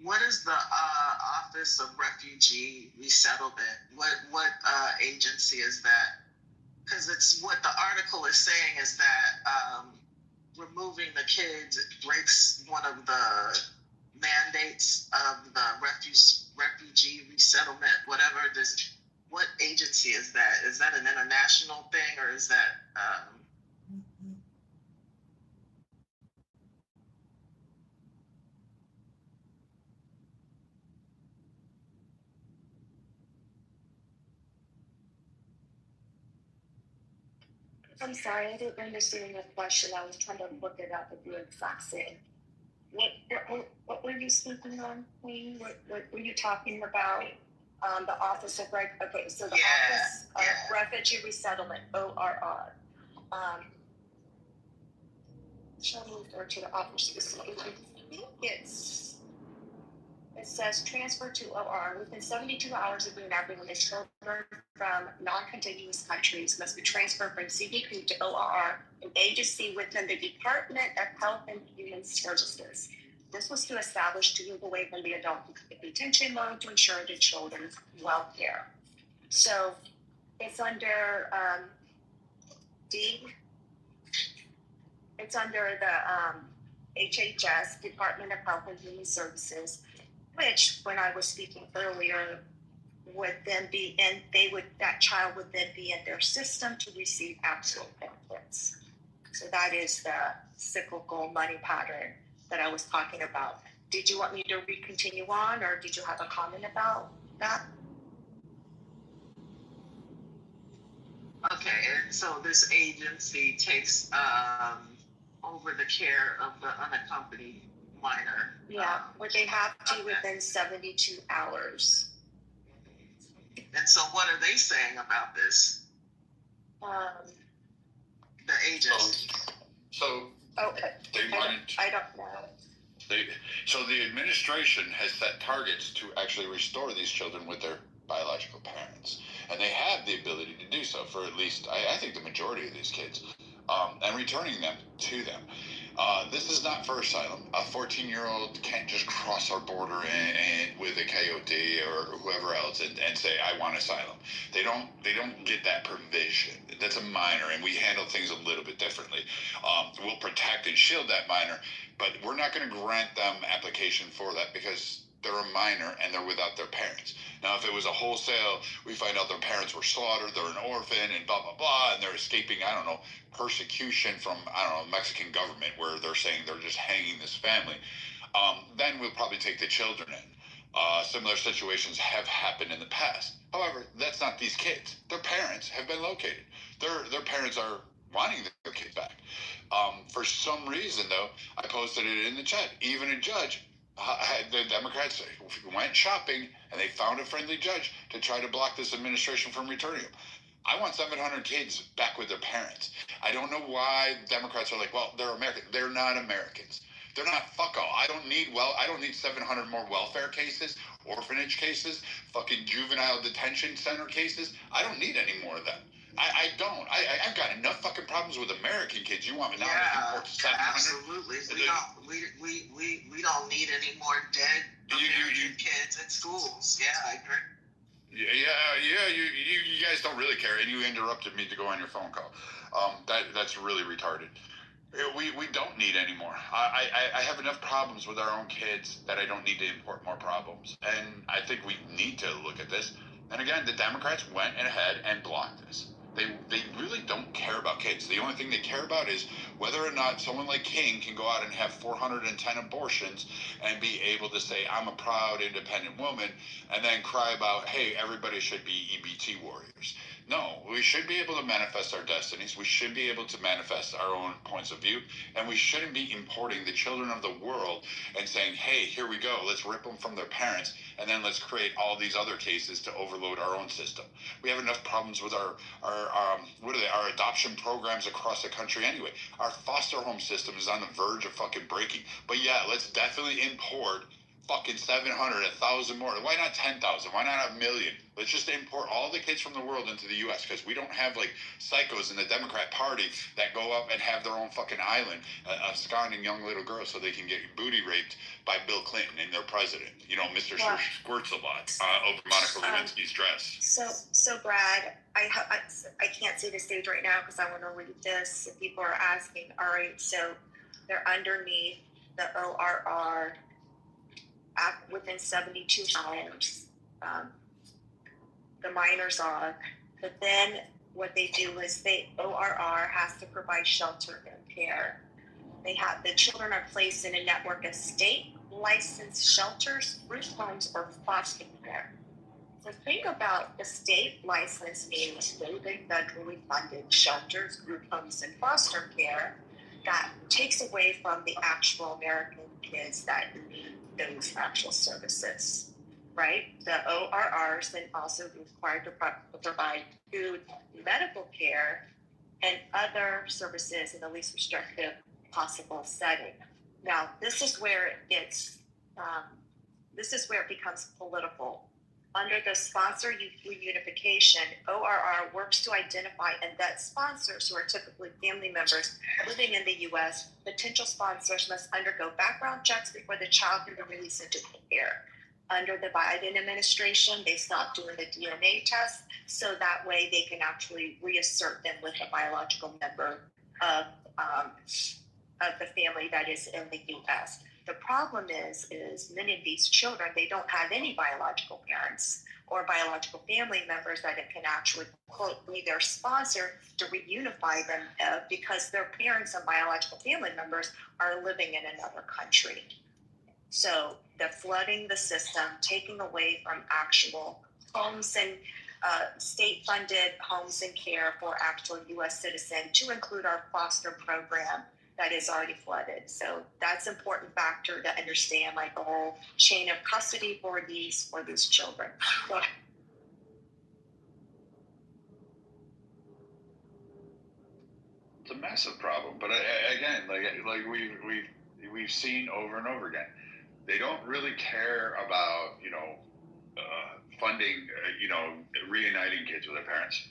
What is the Office of Refugee Resettlement? What agency is that? Because it's what the article is saying is that removing the kids breaks one of the mandates of the refugee resettlement, whatever. What agency is that? Is that an international thing, or is that... I'm sorry, I didn't understand your question. I was trying to look it up at the exact same. What were you speaking on, Queen? What were you talking about? The Office of Office of Refugee Resettlement, ORR. Shall we refer to the office specifically? It says transfer to OR within 72 hours of being apprehended. Children from non-contiguous countries must be transferred from CBP to ORR, an agency within the Department of Health and Human Services. This was to establish to move away from the adult detention mode to ensure the children's welfare. So it's under it's under the HHS, Department of Health and Human Services, which, when I was speaking earlier, would then be, and that child would then be in their system to receive absolute benefits. So that is the cyclical money pattern that I was talking about. Did you want me to continue on, or did you have a comment about that? Okay, and so this agency takes over the care of the unaccompanied minor. Yeah, what they have to within 72 hours. And so what are they saying about this? The agency. I don't know. So the administration has set targets to actually restore these children with their biological parents. And they have the ability to do so for at least, I think, the majority of these kids, and returning them to them. This is not for asylum. A 14-year-old can't just cross our border and with a coyote or whoever else and say, I want asylum. They don't get that provision. That's a minor, and we handle things a little bit differently. We'll protect and shield that minor, but we're not going to grant them application for that because they're a minor and they're without their parents. Now, if it was a wholesale, we find out their parents were slaughtered, they're an orphan, and blah, blah, blah, and they're escaping, persecution from, Mexican government where they're saying they're just hanging this family, then we'll probably take the children in. Similar situations have happened in the past. However, that's not these kids. Their parents have been located. Their parents are wanting their kids back. For some reason, though, I posted it in the chat. Even a judge the Democrats went shopping and they found a friendly judge to try to block this administration from returning them. I want 700 kids back with their parents. I don't know why Democrats are like, well, they're American. They're not Americans. They're not fuck all. I don't need 700 more welfare cases, orphanage cases, fucking juvenile detention center cases. I don't need any more of them. I don't. I've got enough fucking problems with American kids. You want me now to import 700? Absolutely. We don't need any more dead American kids in schools. Yeah, I agree. Yeah. You guys don't really care, and you interrupted me to go on your phone call. That's really retarded. We don't need any more. I have enough problems with our own kids that I don't need to import more problems. And I think we need to look at this. And again, the Democrats went ahead and blocked this. They really don't care about kids. The only thing they care about is whether or not someone like King can go out and have 410 abortions and be able to say, I'm a proud, independent woman, and then cry about, hey, everybody should be EBT warriors. No, we should be able to manifest our destinies. We should be able to manifest our own points of view. And we shouldn't be importing the children of the world and saying, hey, here we go. Let's rip them from their parents. And then let's create all these other cases to overload our own system. We have enough problems with our adoption programs across the country anyway. Our foster home system is on the verge of fucking breaking. But yeah, let's definitely import fucking 700, 1,000 more. Why not 10,000? Why not 1 million? Let's just import all the kids from the world into the U.S. because we don't have like psychos in the Democrat Party that go up and have their own fucking island, absconding young little girls so they can get booty raped by Bill Clinton and their president. You know, Mr. Squirts a lot over Monica Lewinsky's dress. So Brad, I can't see the stage right now because I want to read this. If people are asking, all right, so they're underneath the ORR. Within 72 hours, the minors are. But then what they do is ORR has to provide shelter and care. The children are placed in a network of state licensed shelters, group homes, or foster care. So think about the state license means state federally funded shelters, group homes, and foster care that takes away from the actual American kids that need those actual services, right? The ORRs then also required to provide food, medical care, and other services in the least restrictive possible setting. Now, this is where it gets, it becomes political. Under the sponsor reunification, ORR works to identify and vet sponsors who are typically family members living in the U.S. Potential sponsors must undergo background checks before the child can be released into care. Under the Biden administration, they stopped doing the DNA test, so that way they can actually reassert them with a biological member of the family that is in the U.S. The problem is many of these children, they don't have any biological parents or biological family members that it can actually, quote, be their sponsor to reunify them because their parents and biological family members are living in another country. So they're flooding the system, taking away from actual homes and state-funded homes and care for actual U.S. citizens to include our foster program that is already flooded. So that's an important factor to understand, like the whole chain of custody for these children. It's a massive problem, but again, like we've seen over and over again, they don't really care about funding, reuniting kids with their parents.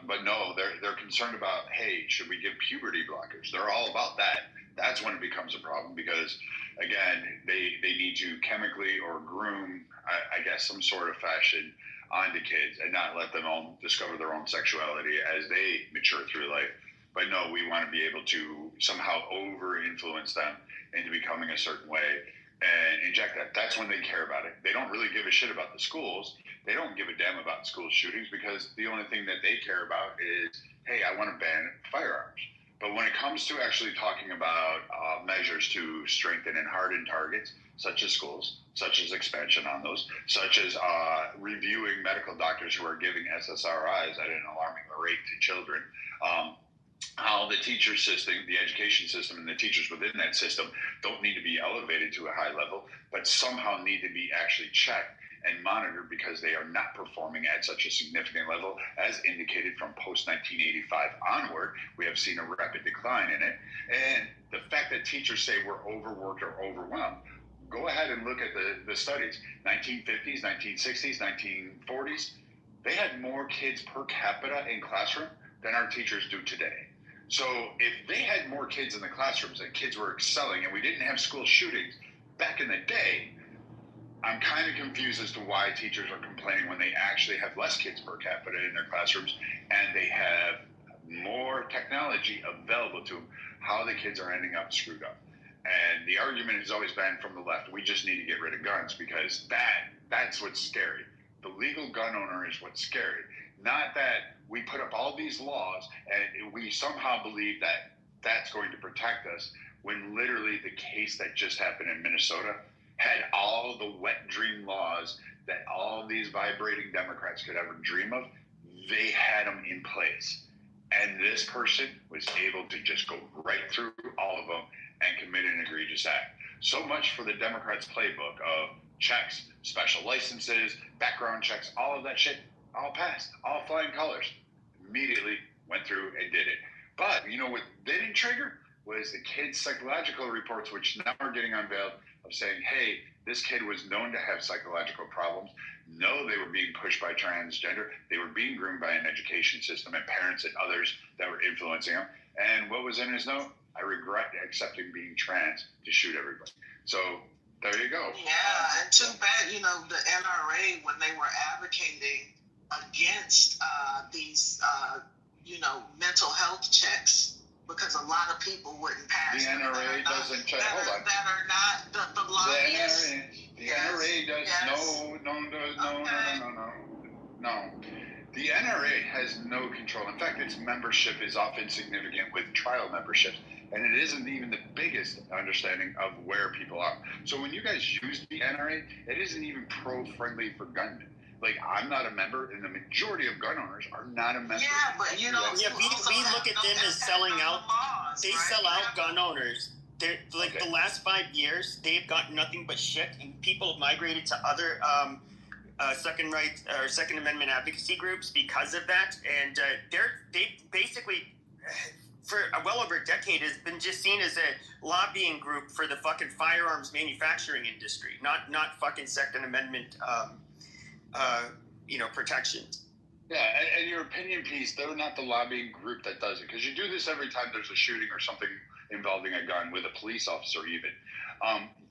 But no, they're concerned about, hey, should we give puberty blockers? They're all about that. That's when it becomes a problem because, again, they need to chemically or groom, I guess, some sort of fashion onto kids and not let them all discover their own sexuality as they mature through life. But no, we want to be able to somehow over-influence them into becoming a certain way and inject that. That's when they care about it. They don't really give a shit about the schools. They don't give a damn about school shootings because the only thing that they care about is, hey, I want to ban firearms. But when it comes to actually talking about measures to strengthen and harden targets, such as schools, such as expansion on those, such as reviewing medical doctors who are giving SSRIs at an alarming rate to children, how the teacher system, the education system, and the teachers within that system don't need to be elevated to a high level, but somehow need to be actually checked and monitored because they are not performing at such a significant level as indicated from post-1985 onward. We have seen a rapid decline in it. And the fact that teachers say we're overworked or overwhelmed, go ahead and look at the studies. 1950s, 1960s, 1940s, they had more kids per capita in classroom than our teachers do today. So if they had more kids in the classrooms and kids were excelling and we didn't have school shootings back in the day, I'm kind of confused as to why teachers are complaining when they actually have less kids per capita in their classrooms and they have more technology available to them, how the kids are ending up screwed up. And the argument has always been from the left, we just need to get rid of guns because that's what's scary. The legal gun owner is what's scary. Not that we put up all these laws and we somehow believe that that's going to protect us when literally the case that just happened in Minnesota had all the wet dream laws that all these vibrating Democrats could ever dream of. They had them in place. And this person was able to just go right through all of them and commit an egregious act. So much for the Democrats' playbook of checks, special licenses, background checks, all of that shit, all passed, all flying colors. Immediately went through and did it. But you know what they didn't trigger was the kids' psychological reports, which now are getting unveiled, of saying, hey, this kid was known to have psychological problems. No, they were being pushed by transgender. They were being groomed by an education system and parents and others that were influencing them. And what was in his note? I regret accepting being trans to shoot everybody. So there you go. Yeah, and too bad, you know, the NRA, when they were advocating against these, you know, mental health checks, because a lot of people wouldn't pass. The NRA doesn't check. Hold on. That are not the lobbyists. The NRA does no. The NRA has no control. In fact, its membership is often significant with trial memberships, and it isn't even the biggest understanding of where people are. So when you guys use the NRA, it isn't even pro-friendly for gunmen. Like, I'm not a member, and the majority of gun owners are not a member. Yeah, but you know, yeah, we look at them as selling out. They sell out gun owners. They're like the last 5 years, they've gotten nothing but shit, and people have migrated to other Second Amendment advocacy groups because of that. And they basically, for well over a decade, has been just seen as a lobbying group for the fucking firearms manufacturing industry, not fucking Second Amendment. Protections. Yeah, and your opinion piece, they're not the lobbying group that does it, because you do this every time there's a shooting or something involving a gun with a police officer even.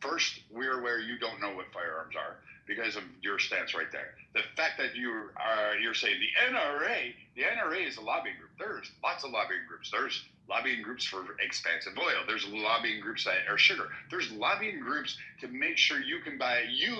First, we're aware you don't know what firearms are because of your stance right there. The fact that you're saying the NRA is a lobbying group. There's lots of lobbying groups. There's lobbying groups for expansive oil. There's lobbying groups that are sugar. There's lobbying groups to make sure you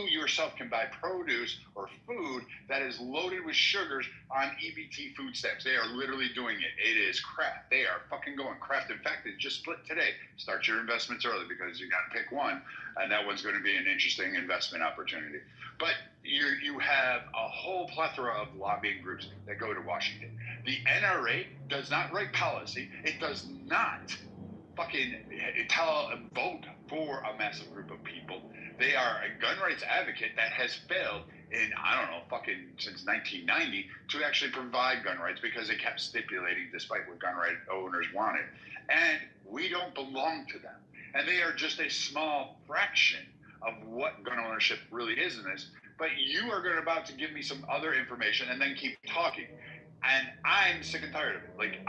yourself can buy produce or food that is loaded with sugars on EBT food stamps. They are literally doing it. It is Kraft. They are fucking going Kraft. In fact, it just split today. Start your investments early because you got to pick one, and that one's going to be an interesting investment opportunity. But you have a whole plethora of lobbying groups that go to Washington. The NRA does not write policy. It does not fucking vote for a massive group of people. They are a gun rights advocate that has failed in, since 1990 to actually provide gun rights because they kept stipulating despite what gun right owners wanted. And we don't belong to them. And they are just a small fraction of what gun ownership really is in this. But you are about to give me some other information and then keep talking. And I'm sick and tired of it. Like,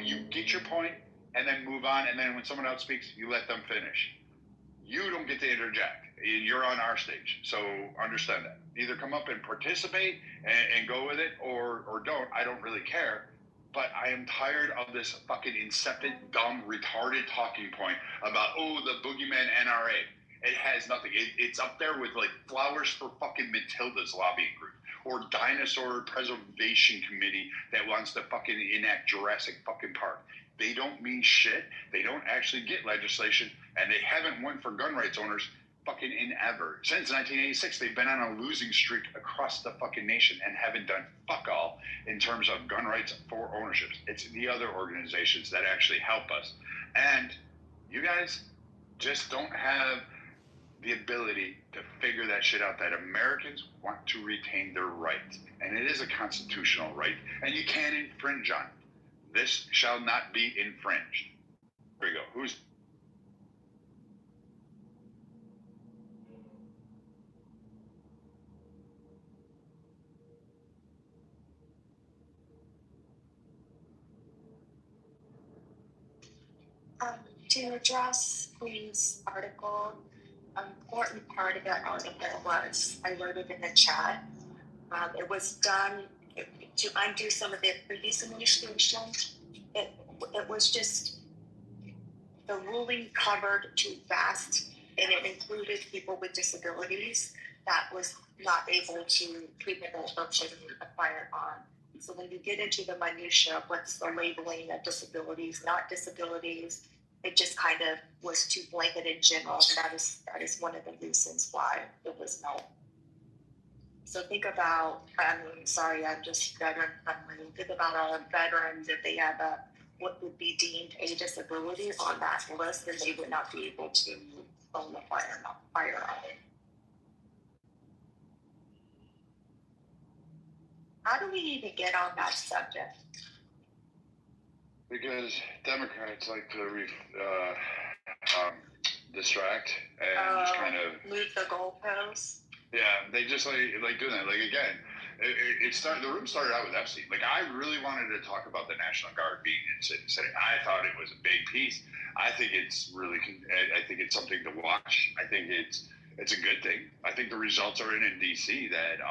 you get your point and then move on. And then when someone else speaks, you let them finish. You don't get to interject. You're on our stage. So understand that. Either come up and participate and go with it or don't. I don't really care. But I am tired of this fucking insipid, dumb, retarded talking point about, the boogeyman NRA. It has nothing. It's up there with like Flowers for fucking Matilda's lobbying group or Dinosaur Preservation Committee that wants to fucking enact Jurassic fucking Park. They don't mean shit. They don't actually get legislation, and they haven't won for gun rights owners fucking in ever. Since 1986, they've been on a losing streak across the fucking nation and haven't done fuck all in terms of gun rights for ownerships. It's the other organizations that actually help us. And you guys just don't have the ability to figure that shit out, that Americans want to retain their rights. And it is a constitutional right, and you can't infringe on it. This shall not be infringed. Here we go. Who's... To address Queen's article, an important part of that article was, I wrote it in the chat, it was done to undo some of the previous administration. It was just, the ruling covered too fast, and it included people with disabilities that was not able to capable of purchasing a firearm. So when you get into the minutia, what's the labeling of disabilities, not disabilities, it just kind of was too blanket in general. That is one of the reasons why it was no. So think about, I'm just veteran friendly. Think about our veterans, if they have what would be deemed a disability on that list, then they would not be able to own the firearm. How do we even get on that subject? Because Democrats like to distract and just kind of move the goalposts. Yeah, they just like doing that. Like again, it started. The room started out with Epstein. Like I really wanted to talk about the National Guard being in City. I thought it was a big piece. I think it's really. I think it's something to watch. I think it's a good thing. I think the results are in D.C. that.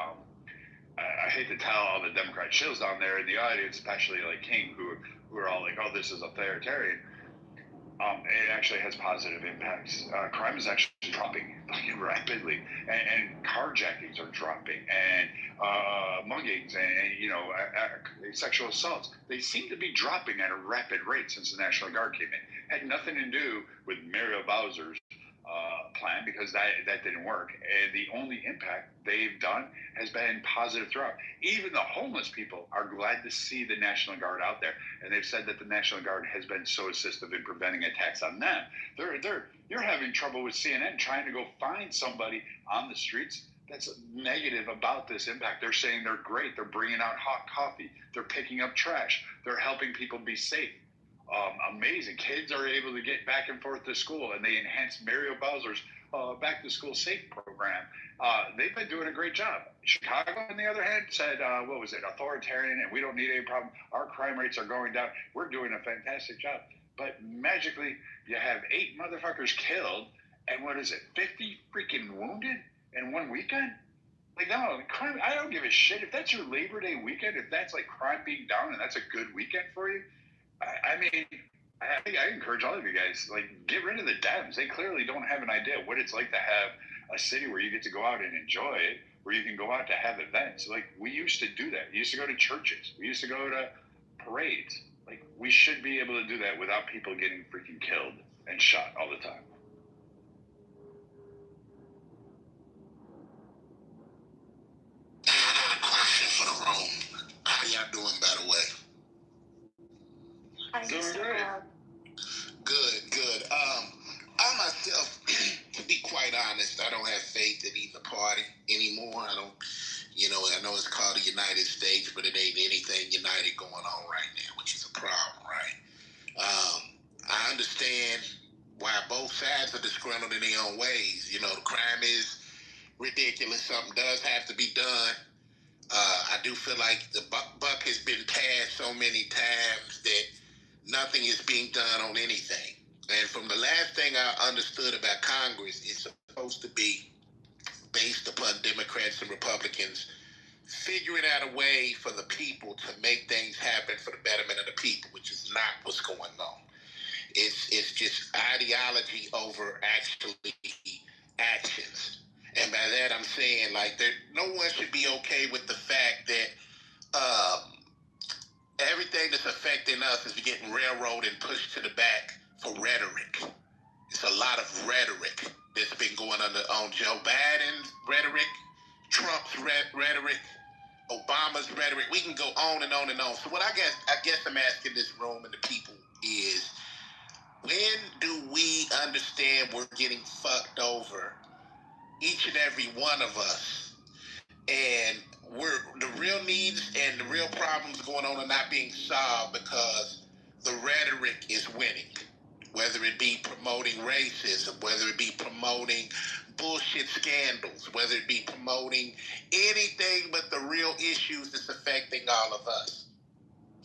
I hate to tell all the Democrat shills down there in the audience, especially like King, who are all like, "Oh, this is authoritarian." It actually has positive impacts. Crime is actually dropping rapidly, and carjackings are dropping, and muggings, and sexual assaults. They seem to be dropping at a rapid rate since the National Guard came in. Had nothing to do with Muriel Bowser's plan, because that didn't work, and the only impact they've done has been positive throughout. Even the homeless people are glad to see the National Guard out there, and they've said that the National Guard has been so assistive in preventing attacks on them. You're having trouble with CNN trying to go find somebody on the streets that's negative about this impact. They're saying they're great. They're bringing out hot coffee. They're picking up trash. They're helping people be safe. Amazing. Kids are able to get back and forth to school, and they enhanced Muriel Bowser's Back to School Safe program. They've been doing a great job. Chicago, on the other hand, said, what was it, authoritarian, and we don't need any problem. Our crime rates are going down. We're doing a fantastic job. But magically, you have 8 motherfuckers killed, and what is it, 50 freaking wounded in one weekend? Like, no, crime, I don't give a shit. If that's your Labor Day weekend, if that's like crime being down and that's a good weekend for you, I mean, I encourage all of you guys, like, get rid of the Dems. They clearly don't have an idea what it's like to have a city where you get to go out and enjoy it, where you can go out to have events. Like, we used to do that. We used to go to churches. We used to go to parades. Like, we should be able to do that without people getting freaking killed and shot all the time. Question for the room. How y'all doing, by the way? Doing great. Good. I myself, to be quite honest, I don't have faith in either party anymore. I don't, I know it's called the United States, but it ain't anything united going on right now, which is a problem, right? I understand why both sides are disgruntled in their own ways. The crime is ridiculous. Something does have to be done. I do feel like the buck has been passed so many times that nothing is being done on anything. And from the last thing I understood about Congress, it's supposed to be based upon Democrats and Republicans figuring out a way for the people to make things happen for the betterment of the people, which is not what's going on. It's just ideology over actually actions. And by that I'm saying, like, no one should be okay with the fact that everything that's affecting us is getting railroaded and pushed to the back for rhetoric. It's a lot of rhetoric that's been going on Joe Biden's rhetoric, Trump's rhetoric, Obama's rhetoric. We can go on and on and on. So what I guess I'm asking this room and the people is, when do we understand we're getting fucked over, each and every one of us, and the real needs and the real problems going on are not being solved because the rhetoric is winning? Whether it be promoting racism, whether it be promoting bullshit scandals, whether it be promoting anything but the real issues that's affecting all of us.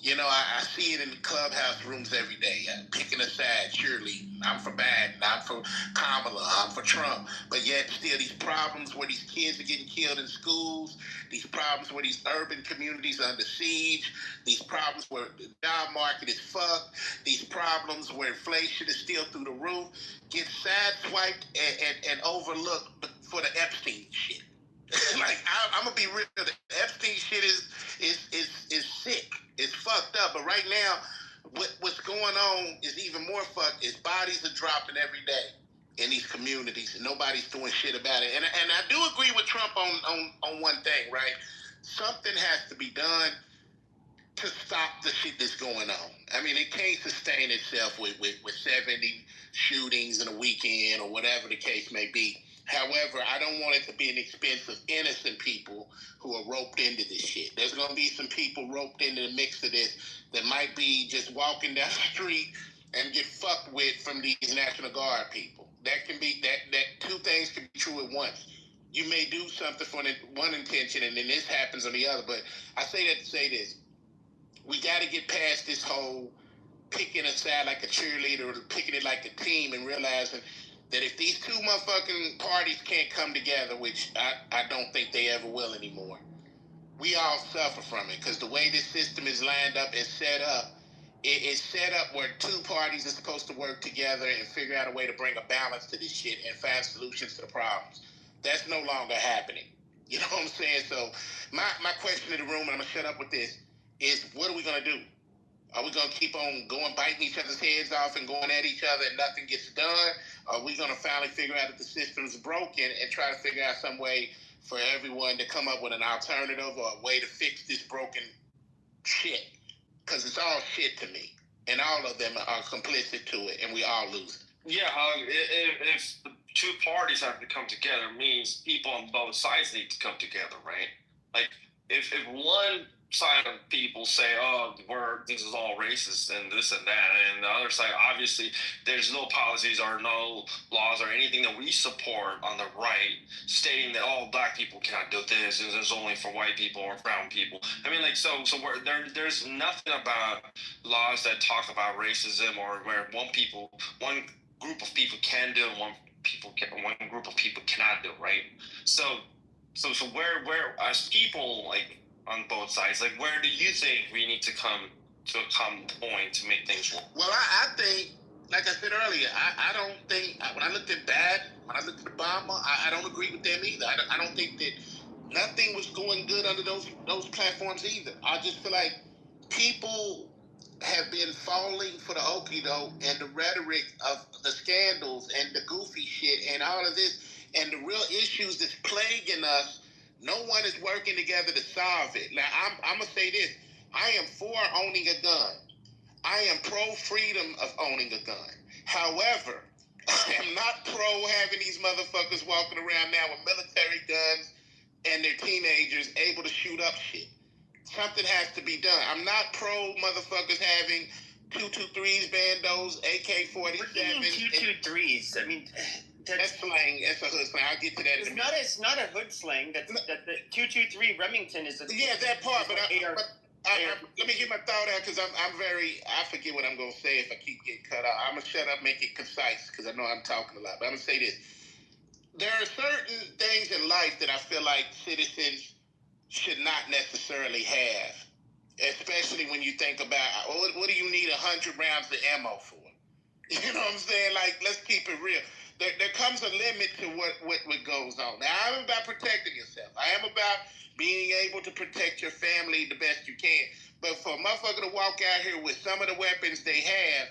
You know, I see it in the clubhouse rooms every day, picking a side, surely. I'm for Biden, I'm for Kamala, I'm for Trump. But yet still these problems where these kids are getting killed in schools, these problems where these urban communities are under siege, these problems where the job market is fucked, these problems where inflation is still through the roof, get sideswiped and overlooked for the Epstein shit. Like, I'm gonna be real. The Epstein shit is sick. It's fucked up. But right now, what's going on is even more fucked. Is bodies are dropping every day in these communities, and nobody's doing shit about it. And I do agree with Trump on one thing, right? Something has to be done to stop the shit that's going on. I mean, it can't sustain itself with 70 shootings in a weekend or whatever the case may be. However, I don't want it to be an expense of innocent people who are roped into this shit. There's going to be some people roped into the mix of this that might be just walking down the street and get fucked with from these National Guard people. That can be, that two things can be true at once. You may do something for one intention and then this happens on the other. But I say that to say this. We got to get past this whole picking a side like a cheerleader or picking it like a team and realizing that if these two motherfucking parties can't come together, which I don't think they ever will anymore, we all suffer from it. Because the way this system is lined up and set up, it's set up where two parties are supposed to work together and figure out a way to bring a balance to this shit and find solutions to the problems. That's no longer happening. You know what I'm saying? So my question to the room, and I'm going to shut up with this, is what are we going to do? Are we going to keep on biting each other's heads off and going at each other and nothing gets done? Are we going to finally figure out that the system's broken and try to figure out some way for everyone to come up with an alternative or a way to fix this broken shit? Because it's all shit to me. And all of them are complicit to it, and we all lose it. Yeah, if the two parties have to come together, means people on both sides need to come together, right? Like, if one side of people say, oh, this is all racist and this and that, and the other side, obviously, there's no policies or no laws or anything that we support on the right stating that, oh, black people cannot do this, and it's only for white people or brown people. I mean, like, so there's nothing about laws that talk about racism or where one group of people can do it, one group of people cannot do it, right? So where as people, like, on both sides, like, where do you think we need to come to a common point to make things work? Well, I think, like I said earlier, I don't think, when I looked at Biden, when I looked at Obama, I don't agree with them either. I don't think that nothing was going good under those platforms either. I just feel like people have been falling for the okie doke and the rhetoric of the scandals and the goofy shit and all of this, and the real issues that's plaguing us. No one is working together to solve it. Now, I'm going to say this. I am for owning a gun. I am pro-freedom of owning a gun. However, I am not pro having these motherfuckers walking around now with military guns and their teenagers able to shoot up shit. Something has to be done. I'm not pro motherfuckers having 223s, bandos, AK-47s. What do you mean 223s? I mean... That's slang. That's a hood slang. I'll get to that. It's not a hood slang. That the 223 Remington is a... Yeah, that part. But let me get my thought out, because I forget what I'm going to say if I keep getting cut out. I'm going to shut up, make it concise, because I know I'm talking a lot. But I'm going to say this. There are certain things in life that I feel like citizens should not necessarily have, especially when you think about, what do you need 100 rounds of ammo for? You know what I'm saying? Like, let's keep it real. There comes a limit to what goes on. Now, I'm about protecting yourself. I am about being able to protect your family the best you can. But for a motherfucker to walk out here with some of the weapons they have,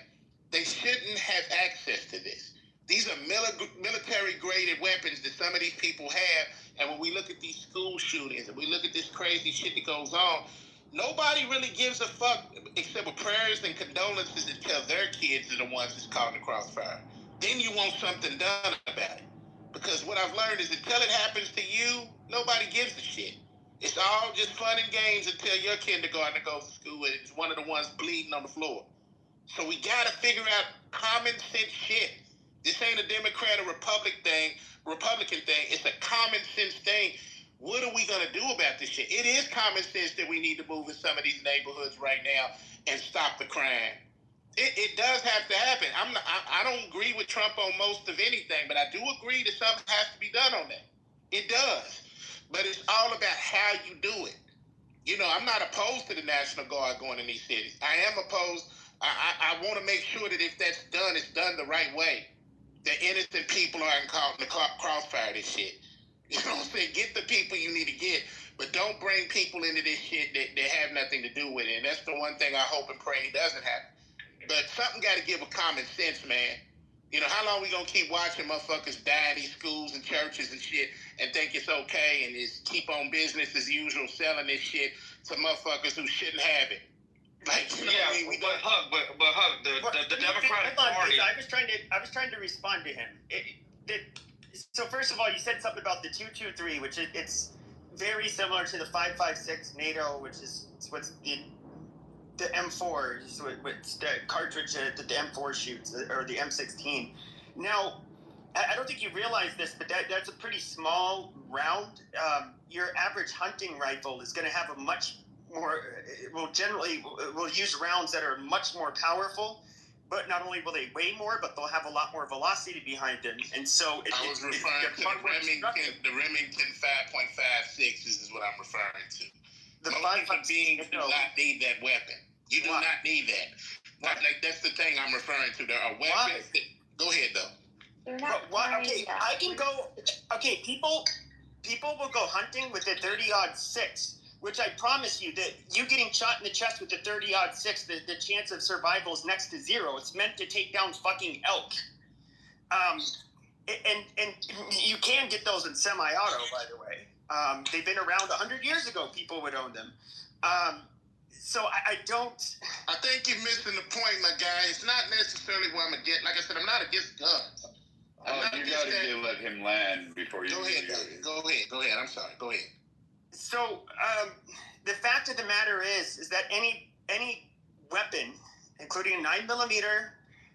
they shouldn't have access to this. These are military-graded weapons that some of these people have. And when we look at these school shootings and we look at this crazy shit that goes on, nobody really gives a fuck except with prayers and condolences until their kids are the ones that's caught in the crossfire. Then you want something done about it. Because what I've learned is until it happens to you, nobody gives a shit. It's all just fun and games until your kindergartner goes to school and it's one of the ones bleeding on the floor. So we gotta figure out common sense shit. This ain't a Democrat or Republican thing. It's a common sense thing. What are we gonna do about this shit? It is common sense that we need to move in some of these neighborhoods right now and stop the crime. It does have to happen. I don't agree with Trump on most of anything, but I do agree that something has to be done on that. It does. But it's all about how you do it. You know, I'm not opposed to the National Guard going in these cities. I am opposed. I want to make sure that if that's done, it's done the right way. That innocent people aren't caught in the crossfire of this shit. You know what I'm saying? Get the people you need to get, but don't bring people into this shit that have nothing to do with it. And that's the one thing I hope and pray doesn't happen. But something got to give a common sense, man. You know, how long we going to keep watching motherfuckers die in these schools and churches and shit and think it's okay and just keep on business as usual selling this shit to motherfuckers who shouldn't have it? Like, you know what I mean? But the Democratic Party. I was trying to respond to him. So first of all, you said something about the 223, which it's very similar to the 5.56 NATO, which is what's the M4, so it's the cartridge that the M4 shoots, or the M16. Now, I don't think you realize this, but that's a pretty small round. Your average hunting rifle is going to have a much more, will use rounds that are much more powerful, but not only will they weigh more, but they'll have a lot more velocity behind them. And so I was referring to the Remington 5.56 is what I'm referring to. The most beings do not need that weapon. You do not need that. Like, that's the thing I'm referring to. There are weapons. Go ahead, though. Okay, I can go. Okay, people will go hunting with a 30-06, which I promise you that you getting shot in the chest with a 30-06, the chance of survival is next to zero. It's meant to take down fucking elk. And you can get those in semi-auto, by the way. They've been around 100 years ago. People would own them. So I don't. I think you're missing the point, my guy. It's not necessarily what I'm against. Like I said, I'm not against guns. You gotta let him land before you. Go ahead. I'm sorry. Go ahead. So the fact of the matter is that any weapon, including a 9mm,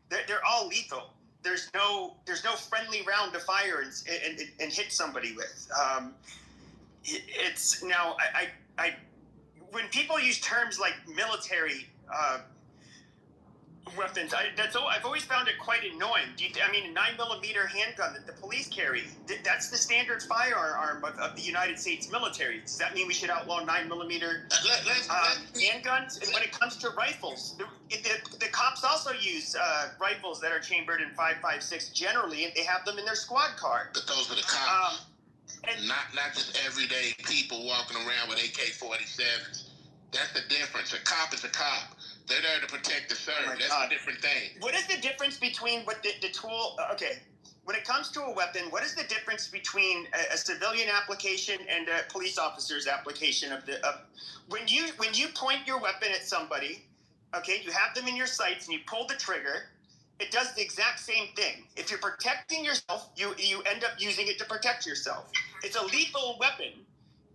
they're all lethal. There's no friendly round to fire and hit somebody with. It's now I when people use terms like military weapons, I've always found it quite annoying. I mean, a 9mm handgun that the police carry, that's the standard firearm of the United States military. Does that mean we should outlaw 9mm handguns? And when it comes to rifles, the cops also use rifles that are chambered in 5.56 generally, and they have them in their squad car. But those are the cops. Not just everyday people walking around with AK-47s. That's the difference. A cop is a cop. They're there to protect the serve. That's a different thing. What is the difference between what the tool? Okay, when it comes to a weapon, what is the difference between a civilian application and a police officer's application of when you point your weapon at somebody? Okay, you have them in your sights and you pull the trigger. It does the exact same thing. If you're protecting yourself, you end up using it to protect yourself. It's a lethal weapon.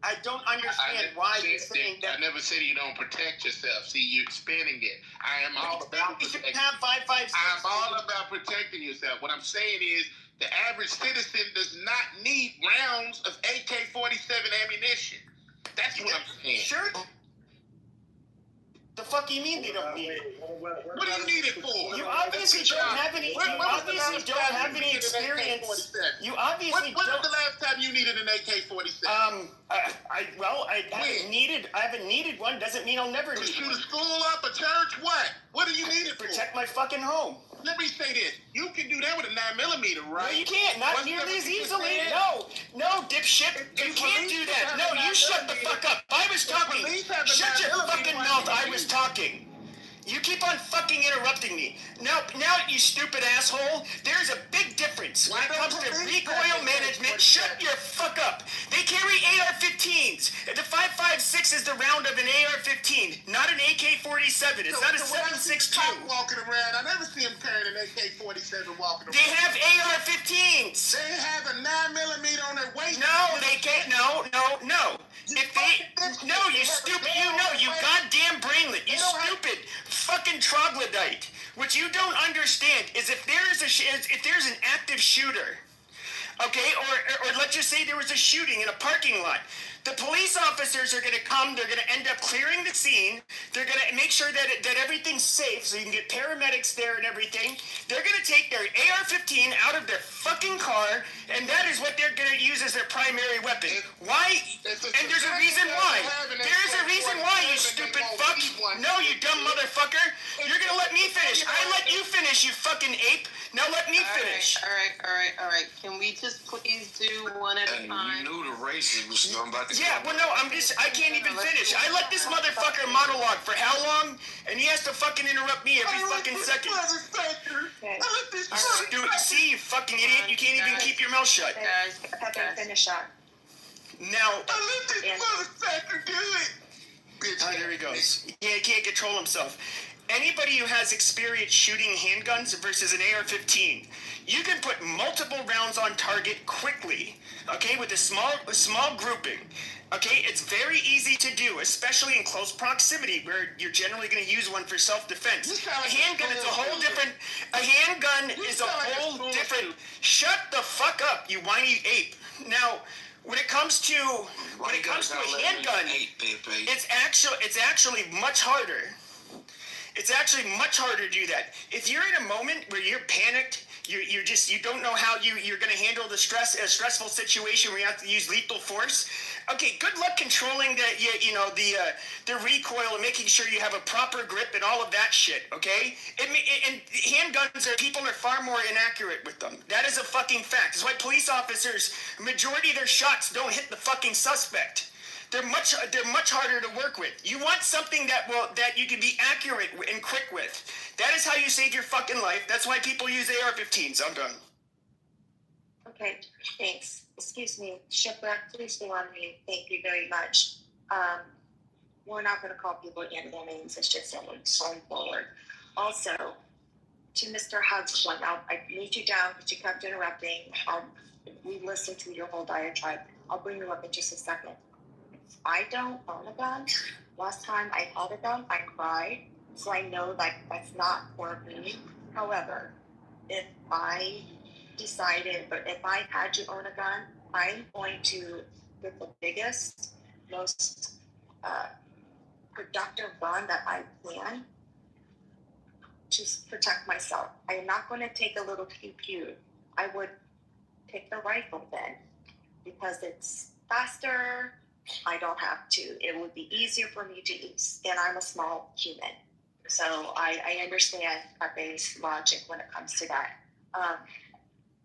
I don't understand why you're saying that. I never said you don't protect yourself. See, you're spinning it. I am all about protecting. I'm all about protecting yourself. What I'm saying is the average citizen does not need rounds of AK-47 ammunition. That's what I'm saying. Sure. The fuck do you mean they don't need it? What do you need it for? You obviously don't have any. You obviously don't have any experience. You obviously don't. When was the last time you needed an AK-47? I haven't needed one. Doesn't mean I'll never need one. To shoot a school up, a church, what? What do you need it for? Protect my fucking home. Let me say this. You can do that with a 9mm, right? No, you can't. Not nearly as easily. No, dipshit. You can't do that. No, you shut the fuck up. I was talking. Shut your fucking mouth. I was talking. You keep on fucking interrupting me. Now, you stupid asshole, there's a big difference when it comes to recoil management. Shut your fuck up. They carry AR-15s. The 5.56 is the round of an AR-15, not an AK-47. It's not a 7.62. Walking around, I never see him carrying an AK-47 walking around. They have AR-15s. They have a 9mm on their waist. No, they can't. No. If they, no, you stupid. You goddamn brainlet. You stupid fucking troglodyte. What you don't understand is if there's an active shooter, okay, or let's just say there was a shooting in a parking lot. The police officers are going to come. They're going to end up clearing the scene. They're going to make sure that everything's safe, so you can get paramedics there and everything. They're going to take their AR-15 out of their fucking car, and that is what they're going to use as their primary weapon. Why? And there's a reason why. There's a reason why, you stupid fuck. No, you dumb motherfucker. You're going to let me finish. I let you finish, you fucking ape. Now let me finish. All right. Can we just please do one at a time? You knew the racist was about to Yeah, well, no, I can't even finish. I let this motherfucker monologue for how long? And he has to fucking interrupt me every fucking second. Dude, see, you fucking idiot, you can't even keep your mouth shut. Finish up. Now, I let this motherfucker do it. oh, there he goes. Yeah, he can't control himself. Anybody who has experience shooting handguns versus an AR-15, you can put multiple rounds on target quickly, okay, with a small grouping. Okay, it's very easy to do, especially in close proximity, where you're generally going to use one for self-defense. A handgun is a whole different. A handgun is a whole different. Shut the fuck up, you whiny ape. Now, when it comes to a handgun, it's actually much harder. It's actually much harder to do that. If you're in a moment where you're panicked, you don't know how you're going to handle a stressful situation where you have to use lethal force. Okay, good luck controlling the recoil and making sure you have a proper grip and all of that shit. Okay, and handguns people are far more inaccurate with them. That is a fucking fact. That's why police officers, majority of their shots don't hit the fucking suspect. They're much harder to work with. You want something that you can be accurate and quick with. That is how you save your fucking life. That's why people use AR-15s. I'm done. Okay, thanks. Excuse me, Shipwreck, please stay on me. Thank you very much. We're not going to call people animal names. It's just going forward. Also, to Mr. Hug's point, I moved you down because you kept interrupting. We listened to your whole diatribe. I'll bring you up in just a second. I don't own a gun. Last time I held a gun, I cried. So I know that's not for me. However, if I had to own a gun, I'm going to get the biggest, most productive gun that I can to protect myself. I am not going to take a little pew. I would take the rifle then because it's faster. I don't have to. It would be easier for me to use, and I'm a small human. So I understand Pepe's logic when it comes to that.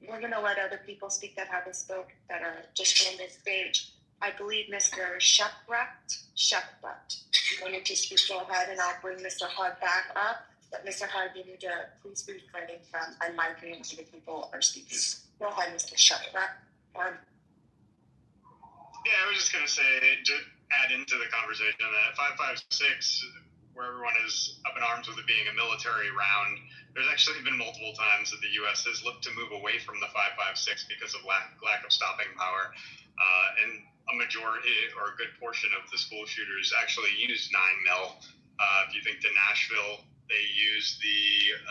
We're going to let other people speak that haven't spoke, that are just on this stage. I believe Mr. Shepwrecht, you wanted to speak, go ahead, and I'll bring Mr. Hud back up. But Mr. Hud, you need to please refrain from unmicing so the people are speaking. Go ahead, Mr. Shepwrecht. Yeah, I was just going to say, to add into the conversation, that 5.56, where everyone is up in arms with it being a military round, there's actually been multiple times that the U.S. has looked to move away from the 5.56 because of lack of stopping power. And a majority or a good portion of the school shooters actually use 9mm. If you think to Nashville, they use the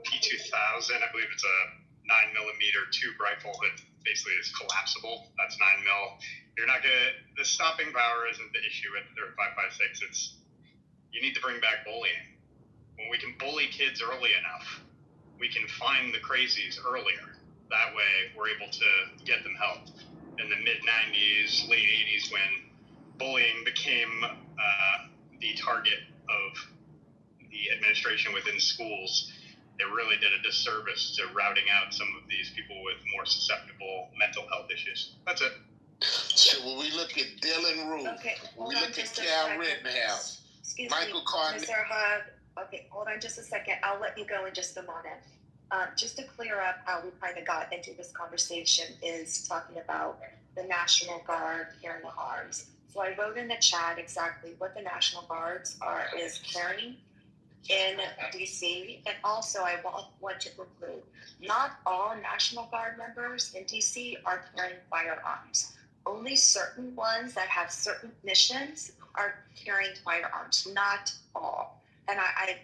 P2000, I believe it's a 9mm tube rifle that basically is collapsible. That's 9mm. The stopping power isn't the issue with their 5.56. You need to bring back bullying. When we can bully kids early enough, we can find the crazies earlier. That way, we're able to get them help. In the mid-90s, late 80s, when bullying became the target of the administration within schools, it really did a disservice to routing out some of these people with more susceptible mental health issues. That's it. So when we look at Dylan Roof, when we look at Cal Rittenhouse, Excuse Michael me, Carter. Mr. Hub. Okay, hold on just a second. I'll let you go in just a moment. Just to clear up how we kind of got into this conversation is talking about the National Guard carrying arms. So I wrote in the chat exactly what the National Guards is carrying in DC, and also I want to conclude, not all National Guard members in DC are carrying firearms. Only certain ones that have certain missions are carrying firearms, not all. And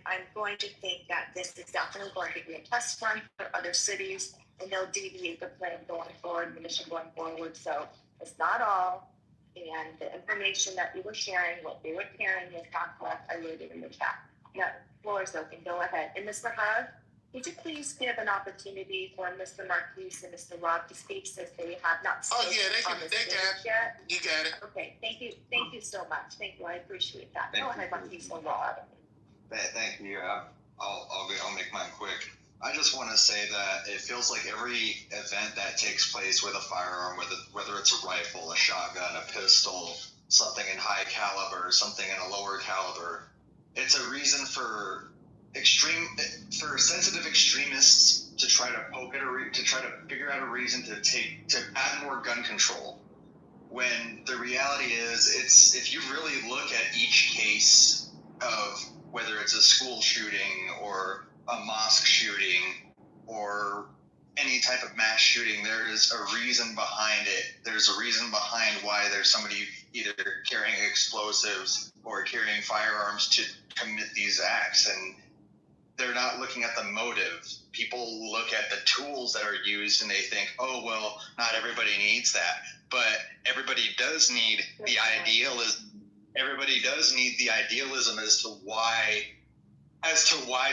I'm going to think that this is definitely going to be a test run for other cities, and they'll deviate the plan going forward, the mission going forward. So it's not all, and the information that you were sharing, what they were carrying is not correct. I wrote it in the chat. No, floor is open. Go ahead. And Mr. Hug, would you please give an opportunity for Mr. Marquise and Mr. Rob to speak since they have not spoken on the stage yet? You got it. Okay, thank you so much. Thank you, I appreciate that. Go ahead, Marquise or Rob. Thank you. I'll make mine quick. I just want to say that it feels like every event that takes place with a firearm, whether it's a rifle, a shotgun, a pistol, something in high caliber, something in a lower caliber, it's a reason for sensitive extremists to try to poke at to try to figure out a reason to add more gun control. When the reality is, if you really look at each case of whether it's a school shooting or a mosque shooting or any type of mass shooting, there is a reason behind it. There's a reason behind why there's somebody either carrying explosives or carrying firearms to commit these acts, and they're not looking at the motive. People look at the tools that are used and they think, oh, well, not everybody needs that. But everybody does need the idealism. Everybody does need the idealism as to why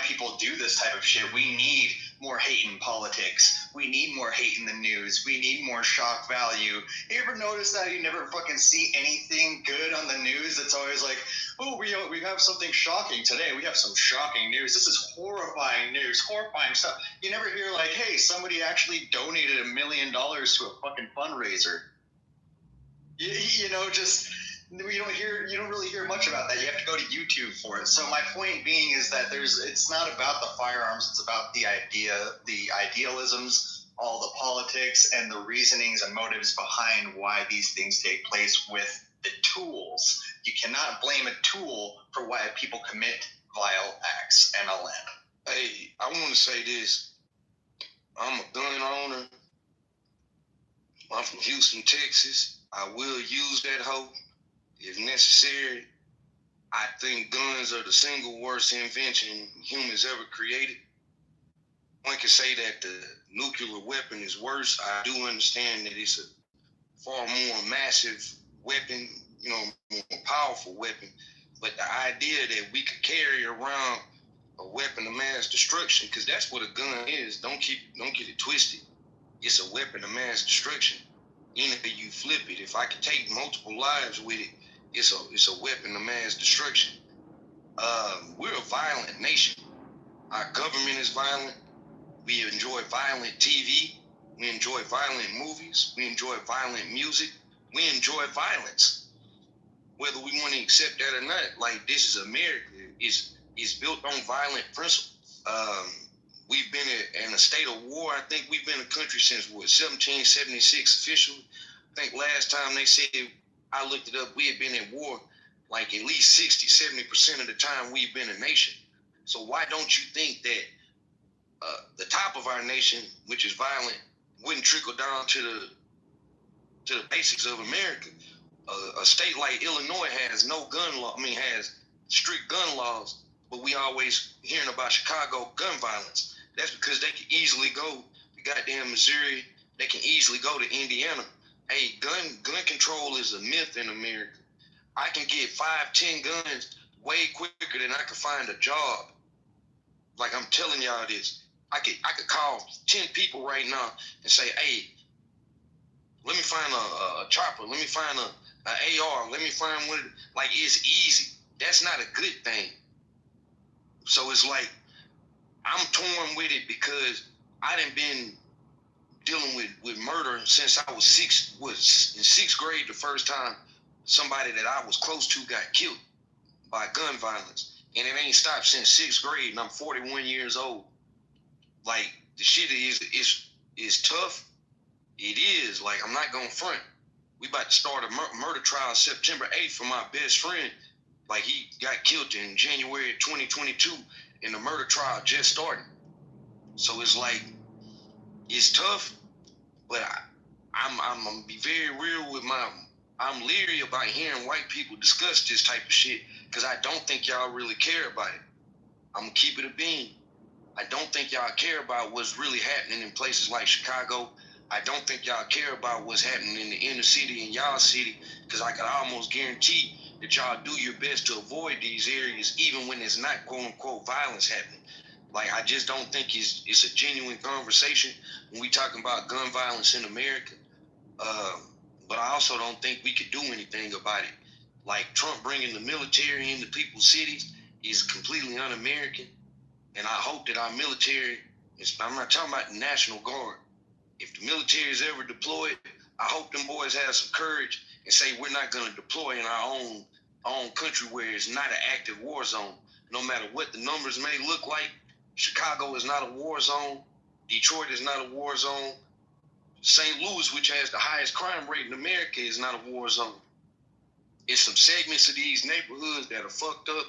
people do this type of shit. We need more hate in politics. We need more hate in the news. We need more shock value. You ever notice that you never fucking see anything good on the news? It's always like, oh, we have something shocking today. We have some shocking news. This is horrifying news, horrifying stuff. You never hear like, hey, somebody actually donated $1 million to a fucking fundraiser. You don't really hear much about that. You have to go to YouTube for it. So my point being is that it's not about the firearms. It's about the idealisms, all the politics, and the reasonings and motives behind why these things take place with the tools. You cannot blame a tool for why people commit vile acts, and I'll end. Hey, I want to say this. I'm a gun owner. I'm from Houston, Texas. I will use that hoe if necessary. I think guns are the single worst invention humans ever created. One can say that the nuclear weapon is worse. I do understand that it's a far more massive weapon, more powerful weapon. But the idea that we could carry around a weapon of mass destruction, because that's what a gun is. Don't get it twisted. It's a weapon of mass destruction. Any way you flip it, if I could take multiple lives with it, it's a weapon of mass destruction. We're a violent nation. Our government is violent. We enjoy violent TV. We enjoy violent movies. We enjoy violent music. We enjoy violence. Whether we want to accept that or not, like, this is America. It's built on violent principles. We've been in a state of war. I think we've been a country since, 1776 officially. I think last time they said, I looked it up, we had been in war like at least 60, 70% of the time we've been a nation. So why don't you think that the top of our nation, which is violent, wouldn't trickle down to the basics of America? A state like Illinois has no gun law, has strict gun laws, but we always hearing about Chicago gun violence. That's because they can easily go to goddamn Missouri. They can easily go to Indiana. Hey, gun control is a myth in America. I can get 5-10 guns way quicker than I can find a job. Like, I'm telling y'all this. I could call 10 people right now and say, hey, let me find a chopper. Let me find an AR. Let me find one. Like, it's easy. That's not a good thing. So it's like, I'm torn with it because I done been dealing with murder since I was in sixth grade. The first time somebody that I was close to got killed. by gun violence, and it ain't stopped since 6th grade, and I'm 41 years old. Like, the shit is tough. It is. Like, I'm not gonna front. We about to start a murder trial September 8th for my best friend. Like, he got killed in January 2022, and the murder trial just started. So it's like, it's tough, but I'm gonna be very real with I'm leery about hearing white people discuss this type of shit, because I don't think y'all really care about it. I'm gonna keep it a bean. I don't think y'all care about what's really happening in places like Chicago. I don't think y'all care about what's happening in the inner city in y'all city, because I can almost guarantee that y'all do your best to avoid these areas, even when there's not quote unquote violence happening. Like, I just don't think it's a genuine conversation when we talking about gun violence in America. But I also don't think we could do anything about it. Like, Trump bringing the military into people's cities is completely un-American. And I hope that our military, I'm not talking about the National Guard. If the military is ever deployed, I hope them boys have some courage and say we're not going to deploy in our own country where it's not an active war zone. No matter what the numbers may look like, Chicago is not a war zone. Detroit is not a war zone. St. Louis, which has the highest crime rate in America, is not a war zone. It's some segments of these neighborhoods that are fucked up.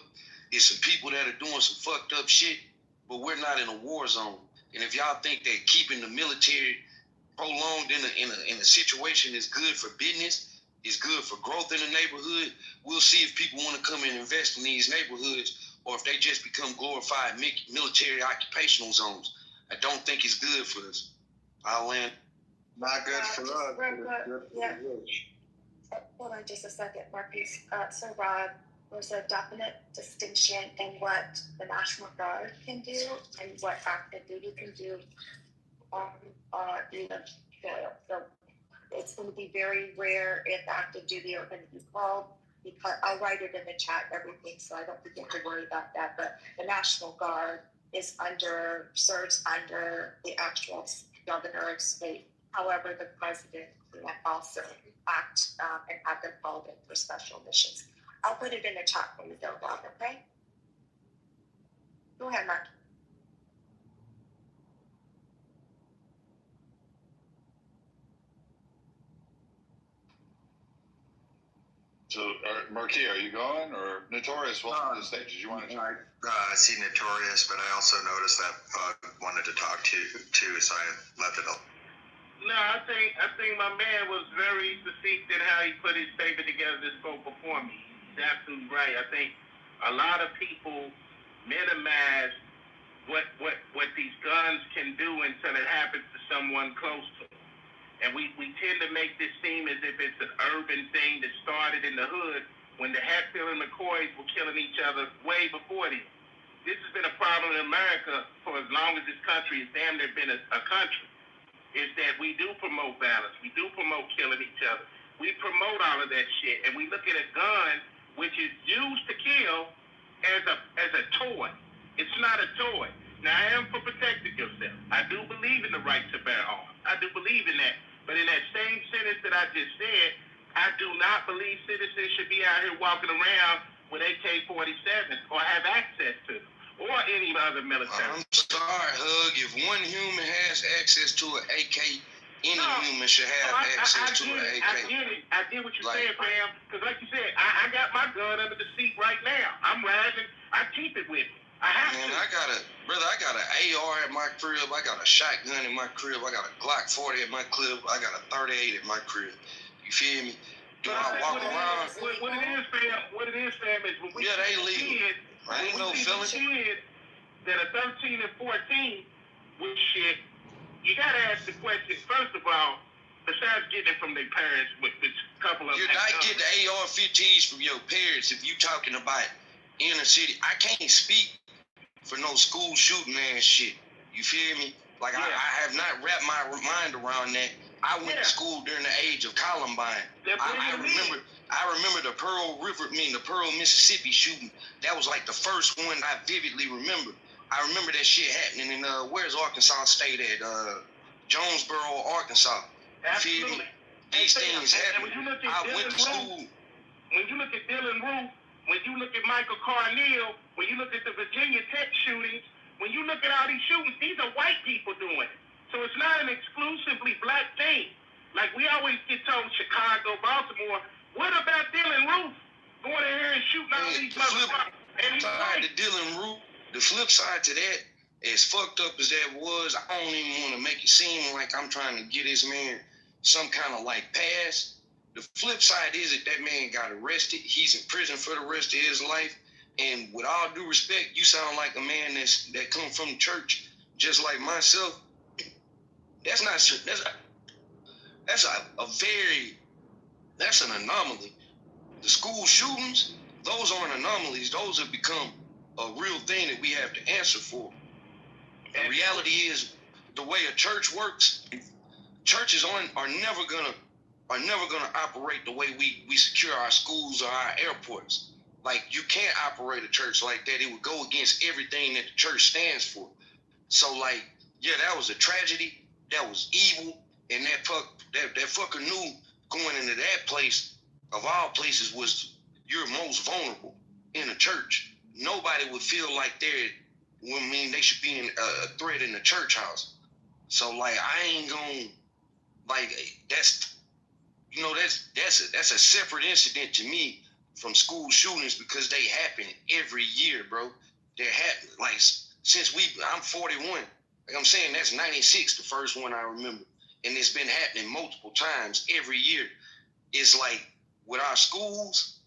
It's some people that are doing some fucked up shit, but we're not in a war zone. And if y'all think that keeping the military prolonged in a situation is good for business, is good for growth in the neighborhood, we'll see if people want to come and invest in these neighborhoods, or if they just become glorified military occupational zones. I don't think it's good for us. I'll land. Not good for us. Yeah. Hold on just a second, Marcus. So, Rob, there's a definite distinction in what the National Guard can do and what active duty can do on even soil. So it's going to be very rare if active duty are going to be called, because I'll write it in the chat, everything, so I don't forget to worry about that. But the National Guard serves under the actual governor of state. However, the president can also act and have them called in for special missions. I'll put it in the chat for you though, Rob, okay? Go ahead, Mark. So, Marquis, are you going? Or Notorious, welcome to the stage. Did you want to? I see Notorious, but I also noticed that Pug wanted to talk to too, so I left it up. No, I think my man was very succinct in how he put his statement together that spoke before me. He's absolutely right. I think a lot of people minimize what these guns can do until it happens to someone close to them. And we tend to make this seem as if it's an urban thing that started in the hood when the Hatfield and McCoys were killing each other way before this. This has been a problem in America for as long as this country has damn near been a country. Is that we do promote violence. We do promote killing each other. We promote all of that shit, and we look at a gun, which is used to kill, as a toy. It's not a toy. Now, I am for protecting yourself. I do believe in the right to bear arms. I do believe in that. But in that same sentence that I just said, I do not believe citizens should be out here walking around with AK-47s or have access to them, or any other military. I'm sorry, Hug. If one human has access to an AK, any human should have access to an AK. I get what you're saying, fam. Because like you said, I got my gun under the seat right now. I'm riding. I keep it with me. I have to. I got an AR at my crib. I got a shotgun in my crib. I got a Glock 40 at my crib. I got a 38 at my crib. You feel me? Do I walk around? What it is, fam, is when we they legal. Kids, I ain't no felon. Kids that are 13 and 14 with shit, you gotta ask the question, first of all, besides getting it from their parents, with this couple of You're not getting AR-15s from your parents if you talking about inner city. I can't speak for no school shooting ass shit. You feel me? Like, I have not wrapped my mind around that. I went to school during the age of Columbine. I remember the Pearl Mississippi shooting. That was like the first one I vividly remember. I remember that shit happening in where's Arkansas State at? Jonesboro, Arkansas. Absolutely. These things happen. When you look at I went to school. When you look at Dylan Roof, when you look at Michael Carneal, when you look at the Virginia Tech shootings, when you look at all these shootings, these are white people doing it. So it's not an exclusively black thing. Like we always get told Chicago, Baltimore. What about Dylan Roof going in here and shooting all these motherfuckers? And he's white. The flip side to that, as fucked up as that was, I don't even want to make it seem like I'm trying to get this man some kind of like pass. The flip side is that man got arrested. He's in prison for the rest of his life. And with all due respect, you sound like a man that come from church, just like myself. That's an anomaly. The school shootings, those aren't anomalies. Those have become a real thing that we have to answer for. The reality is, the way a church works, churches are never gonna operate the way we secure our schools or our airports. Like, you can't operate a church like that. It would go against everything that the church stands for. So, like, yeah, that was a tragedy. That was evil. And that fucker knew going into that place, of all places, was you're most vulnerable in a church. Nobody would feel like they should be a threat in the church house. So, like, I ain't gonna, like, that's a separate incident to me from school shootings, because they happen every year, bro. They happen, like, I'm 41. Like I'm saying, that's 96, the first one I remember. And it's been happening multiple times every year. It's like, with our schools,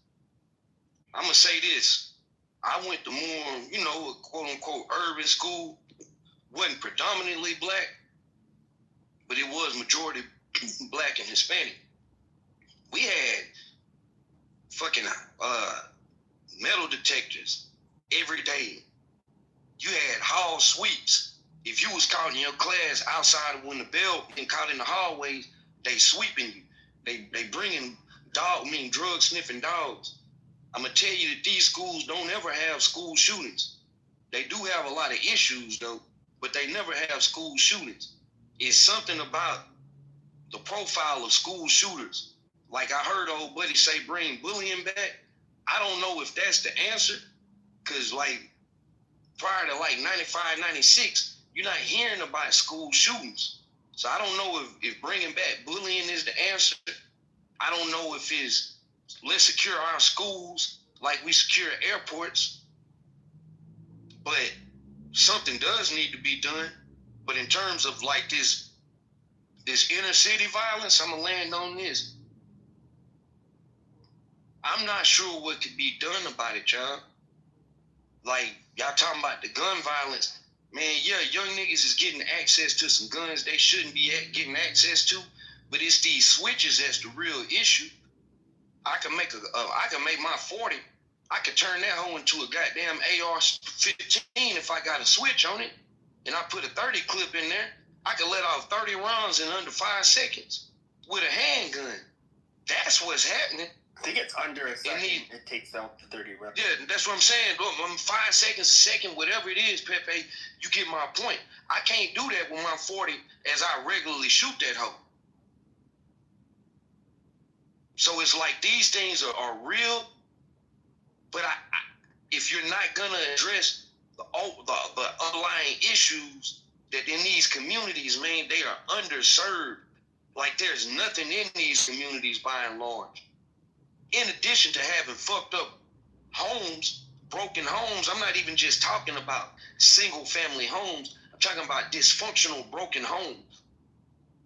I'm gonna say this. I went to more, a quote-unquote urban school. Wasn't predominantly black, but it was majority black and Hispanic. We had fucking metal detectors every day. You had hall sweeps. If you was caught in your class outside of when the bell and caught in the hallways, they sweeping you. They bringing drug sniffing dogs. I'm gonna tell you that these schools don't ever have school shootings. They do have a lot of issues though, but they never have school shootings. It's something about the profile of school shooters. Like I heard old buddy say, bring bullying back. I don't know if that's the answer, because like prior to like 95, 96, you're not hearing about school shootings. So I don't know if bringing back bullying is the answer. I don't know if it's let's secure our schools like we secure airports. But something does need to be done. But in terms of like this inner city violence, I'm gonna land on this. I'm not sure what could be done about it, y'all. Like, y'all talking about the gun violence. Man, yeah, young niggas is getting access to some guns they shouldn't be getting access to, but it's these switches that's the real issue. I can make my 40. I could turn that hoe into a goddamn AR-15 if I got a switch on it, and I put a 30 clip in there. I could let off 30 rounds in under 5 seconds with a handgun. That's what's happening. I think it's under a second. It takes out the 30 rounds. Yeah, that's what I'm saying. Look, 5 seconds, a second, whatever it is, Pepe, you get my point. I can't do that with my 40 as I regularly shoot that hoe. So it's like these things are real, but if you're not gonna address the underlying issues that in these communities, man, they are underserved. Like there's nothing in these communities by and large. In addition to having fucked up homes, broken homes, I'm not even just talking about single family homes. I'm talking about dysfunctional, broken homes.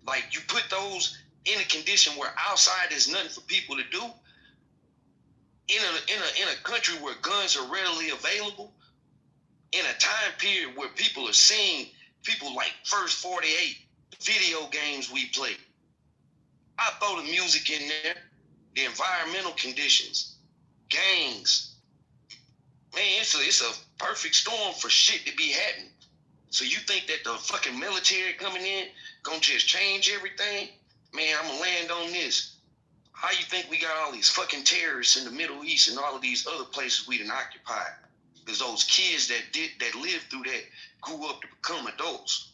Like you put those in a condition where outside there's nothing for people to do. In a country where guns are readily available, in a time period where people are seeing people like First 48, video games we play. I throw the music in there, the environmental conditions, gangs. Man, it's a perfect storm for shit to be happening. So you think that the fucking military coming in gonna just change everything? Man, I'm gonna land on this. How you think we got all these fucking terrorists in the Middle East and all of these other places we done occupied? Because those kids that lived through that grew up to become adults.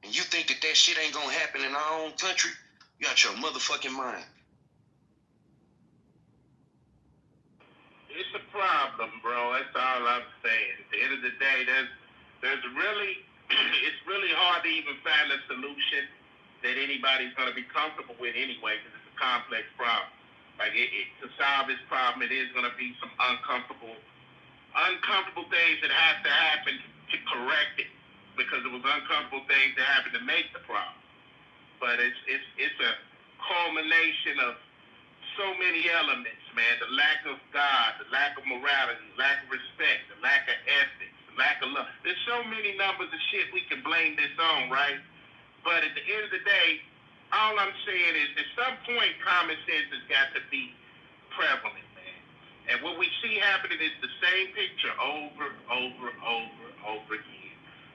And you think that shit ain't gonna happen in our own country? You got your motherfucking mind. it's a problem, bro. That's all I'm saying. At the end of the day, there's really, it's really hard to even find a solution that anybody's going to be comfortable with anyway, because it's a complex problem. Like to solve this problem, it is going to be some uncomfortable things that have to happen to correct it, because it was uncomfortable things that happened to make the problem. But it's a culmination of so many elements, man. The lack of God, the lack of morality, the lack of respect, the lack of ethics, the lack of love. There's so many numbers of shit we can blame this on, right? But at the end of the day, all I'm saying is at some point common sense has got to be prevalent, man. And what we see happening is the same picture over again.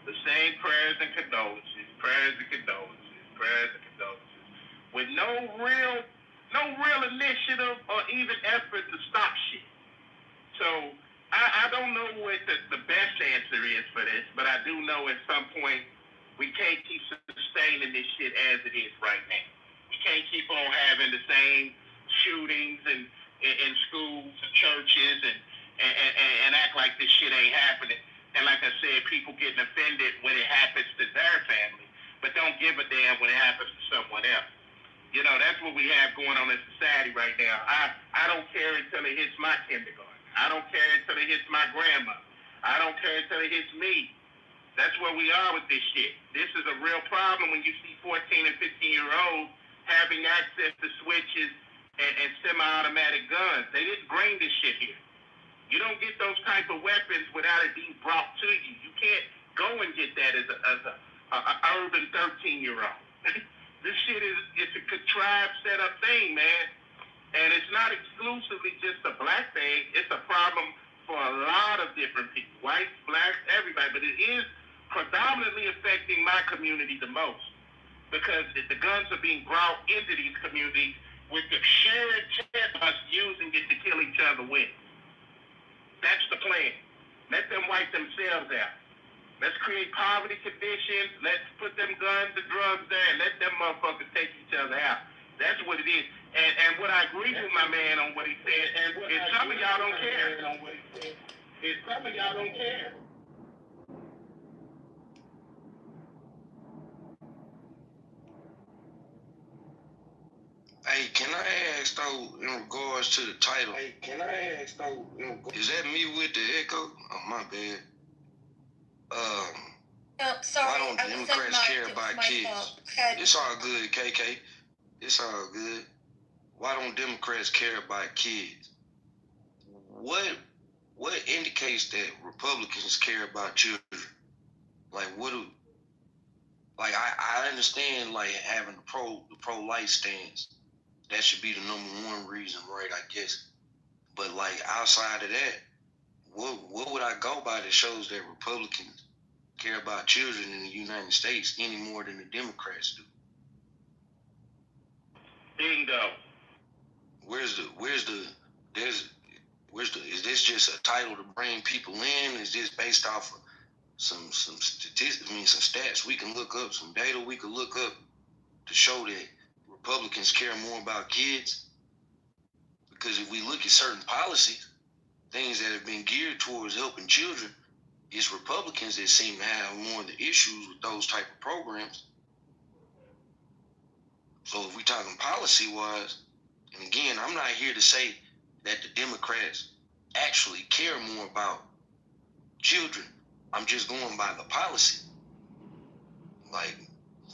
The same prayers and condolences, with no real initiative or even effort to stop shit. So I don't know what the best answer is for this, but I do know at some point we can't keep sustaining this shit as it is right now. We can't keep on having the same shootings in schools and churches and act like this shit ain't happening. And like I said, people getting offended when it happens to their family, but don't give a damn when it happens to someone else. You know, that's what we have going on in society right now. I don't care until it hits my kindergarten. I don't care until it hits my grandma. I don't care until it hits me. That's where we are with this shit. This is a real problem when you see 14 and 15-year-olds having access to switches and semi-automatic guns. They didn't bring this shit here. You don't get those type of weapons without it being brought to you. You can't go and get that as a urban 13-year-old. This shit it's a contrived, set-up thing, man. And it's not exclusively just a black thing. It's a problem for a lot of different people, whites, blacks, everybody. But it is predominantly affecting my community the most, because the guns are being brought into these communities with the sheer intent of us using it to kill each other with. That's the plan. Let them wipe themselves out. Let's create poverty conditions. Let's put them guns and drugs there and let them motherfuckers take each other out. That's what it is. And what I agree with my man on what he said is some of y'all don't care. Some of y'all don't care. Hey, can I ask though, in regards to the title? Is that me with the echo? Oh, my bad. No, sorry. Why don't Democrats care about kids? It's all good, KK. It's all good. Why don't Democrats care about kids? What indicates that Republicans care about children? Like I understand like having the pro-life stance. That should be the number one reason, right? I guess. But like outside of that, what would I go by that shows that Republicans care about children in the United States any more than the Democrats do? Bingo. Is this just a title to bring people in? Is this based off of some statistics? Some stats we can look up, some data we can look up to show that Republicans care more about kids? Because if we look at certain policies, things that have been geared towards helping children, it's Republicans that seem to have more of the issues with those type of programs. So if we're talking policy-wise, and again, I'm not here to say that the Democrats actually care more about children. I'm just going by the policy. Like,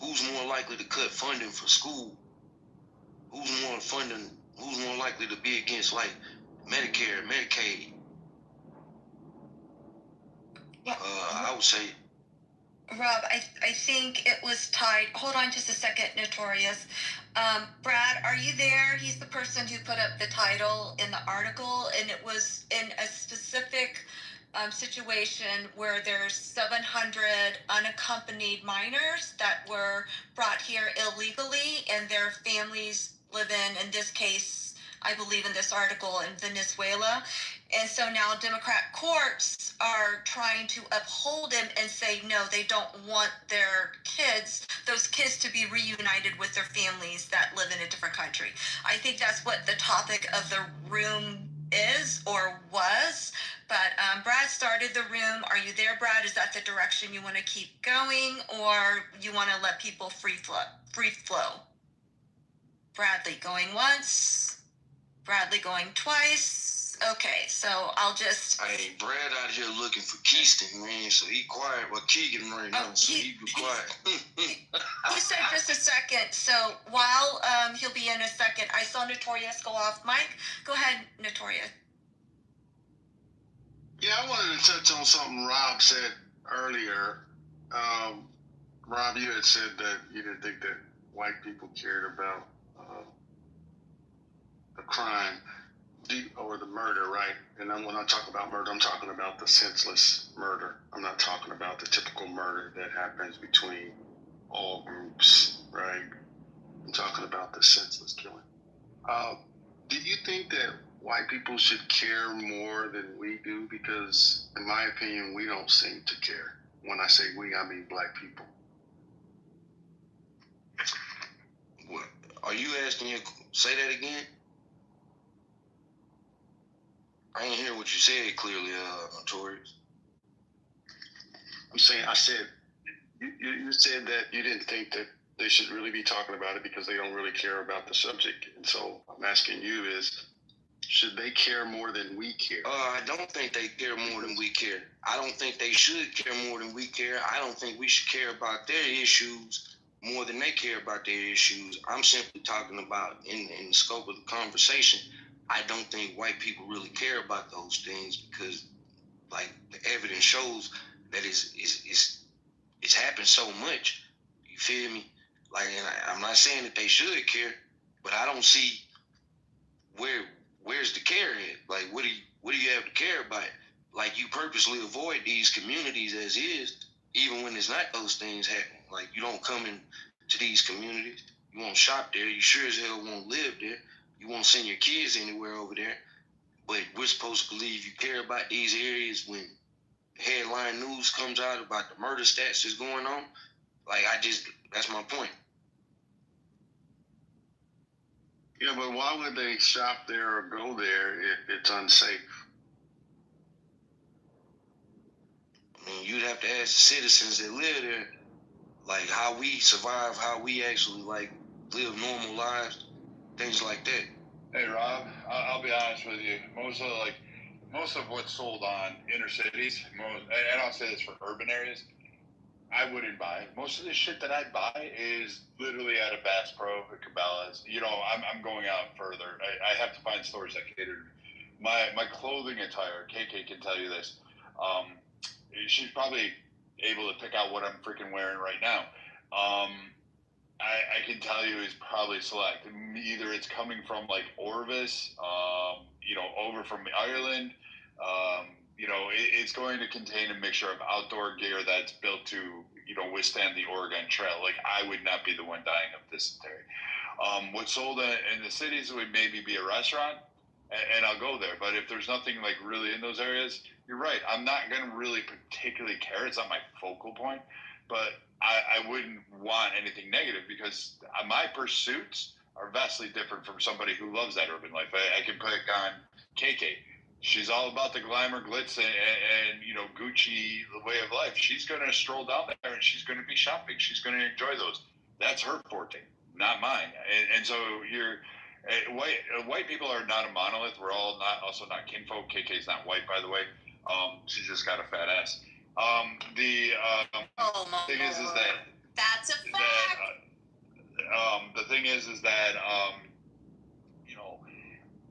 who's more likely to cut funding for school? Who's more likely to be against, like, Medicare, Medicaid? I would say... Rob, I think it was tied. Hold on just a second, Notorious. Brad, are you there? He's the person who put up the title in the article, and it was in a specific situation where there's 700 unaccompanied minors that were brought here illegally, and their families live in this case, I believe in this article, in Venezuela. And so now Democrat courts are trying to uphold him and say, no, they don't want those kids to be reunited with their families that live in a different country. I think that's what the topic of the room is or was. But Brad started the room. Are you there, Brad? Is that the direction you want to keep going, or you want to let people free flow? Bradley going once. Bradley going twice. Okay, so I'll just. Hey, Brad out here looking for Keyston, man, so he quiet. Well, Keegan right now, so he be quiet. He said just a second. So while he'll be in a second, I saw Notorious go off. Mike, go ahead, Notorious. Yeah, I wanted to touch on something Rob said earlier. Rob, you had said that you didn't think that white people cared about the crime or the murder, right? And then when I talk about murder, I'm talking about the senseless murder. I'm not talking about the typical murder that happens between all groups, right? I'm talking about the senseless killing. Do you think that white people should care more than we do? Because in my opinion, we don't seem to care. When I say we, I mean black people. What? Are you asking you, say that again? I didn't hear what you said clearly, Notorious. I said, you said that you didn't think that they should really be talking about it because they don't really care about the subject. And so I'm asking you is, should they care more than we care? I don't think they care more than we care. I don't think they should care more than we care. I don't think we should care about their issues more than they care about their issues. I'm simply talking about in the scope of the conversation. I don't think white people really care about those things because, like, the evidence shows that it's happened so much. You feel me? Like, and I'm not saying that they should care, but I don't see where's the care at? Like, what do you have to care about? Like, you purposely avoid these communities as is, even when it's not those things happening. Like, you don't come into these communities. You won't shop there. You sure as hell won't live there. You won't send your kids anywhere over there. But we're supposed to believe you care about these areas when headline news comes out about the murder stats that's going on. Like, that's my point. Yeah, but why would they shop there or go there if it's unsafe? I mean, you'd have to ask the citizens that live there, like, how we survive, how we actually, like, live normal lives, things like that. Hey, Rob, I'll be honest with you. Most of what's sold on inner cities, and I'll say this for urban areas, I wouldn't buy. Most of the shit that I buy is literally at a Bass Pro, a Cabela's. You know, I'm going out further. I have to find stores that cater to me. My clothing attire, KK can tell you this. She's probably able to pick out what I'm freaking wearing right now. I can tell you is probably select. Either it's coming from like Orvis, over from Ireland. It's going to contain a mixture of outdoor gear that's built to, withstand the Oregon Trail. Like, I would not be the one dying of dysentery. What's sold in the cities would maybe be a restaurant, and I'll go there. But if there's nothing like really in those areas, you're right. I'm not going to really particularly care. It's not my focal point, but I wouldn't want anything negative because my pursuits are vastly different from somebody who loves that urban life. I can pick on KK. She's all about the glamour, glitz, and Gucci way of life. She's going to stroll down there and she's going to be shopping. She's going to enjoy those. That's her forte, not mine. And so white people are not a monolith. We're all not kinfolk. KK's not white, by the way. She's just got a fat ass. The thing is that that's a fact. The thing is that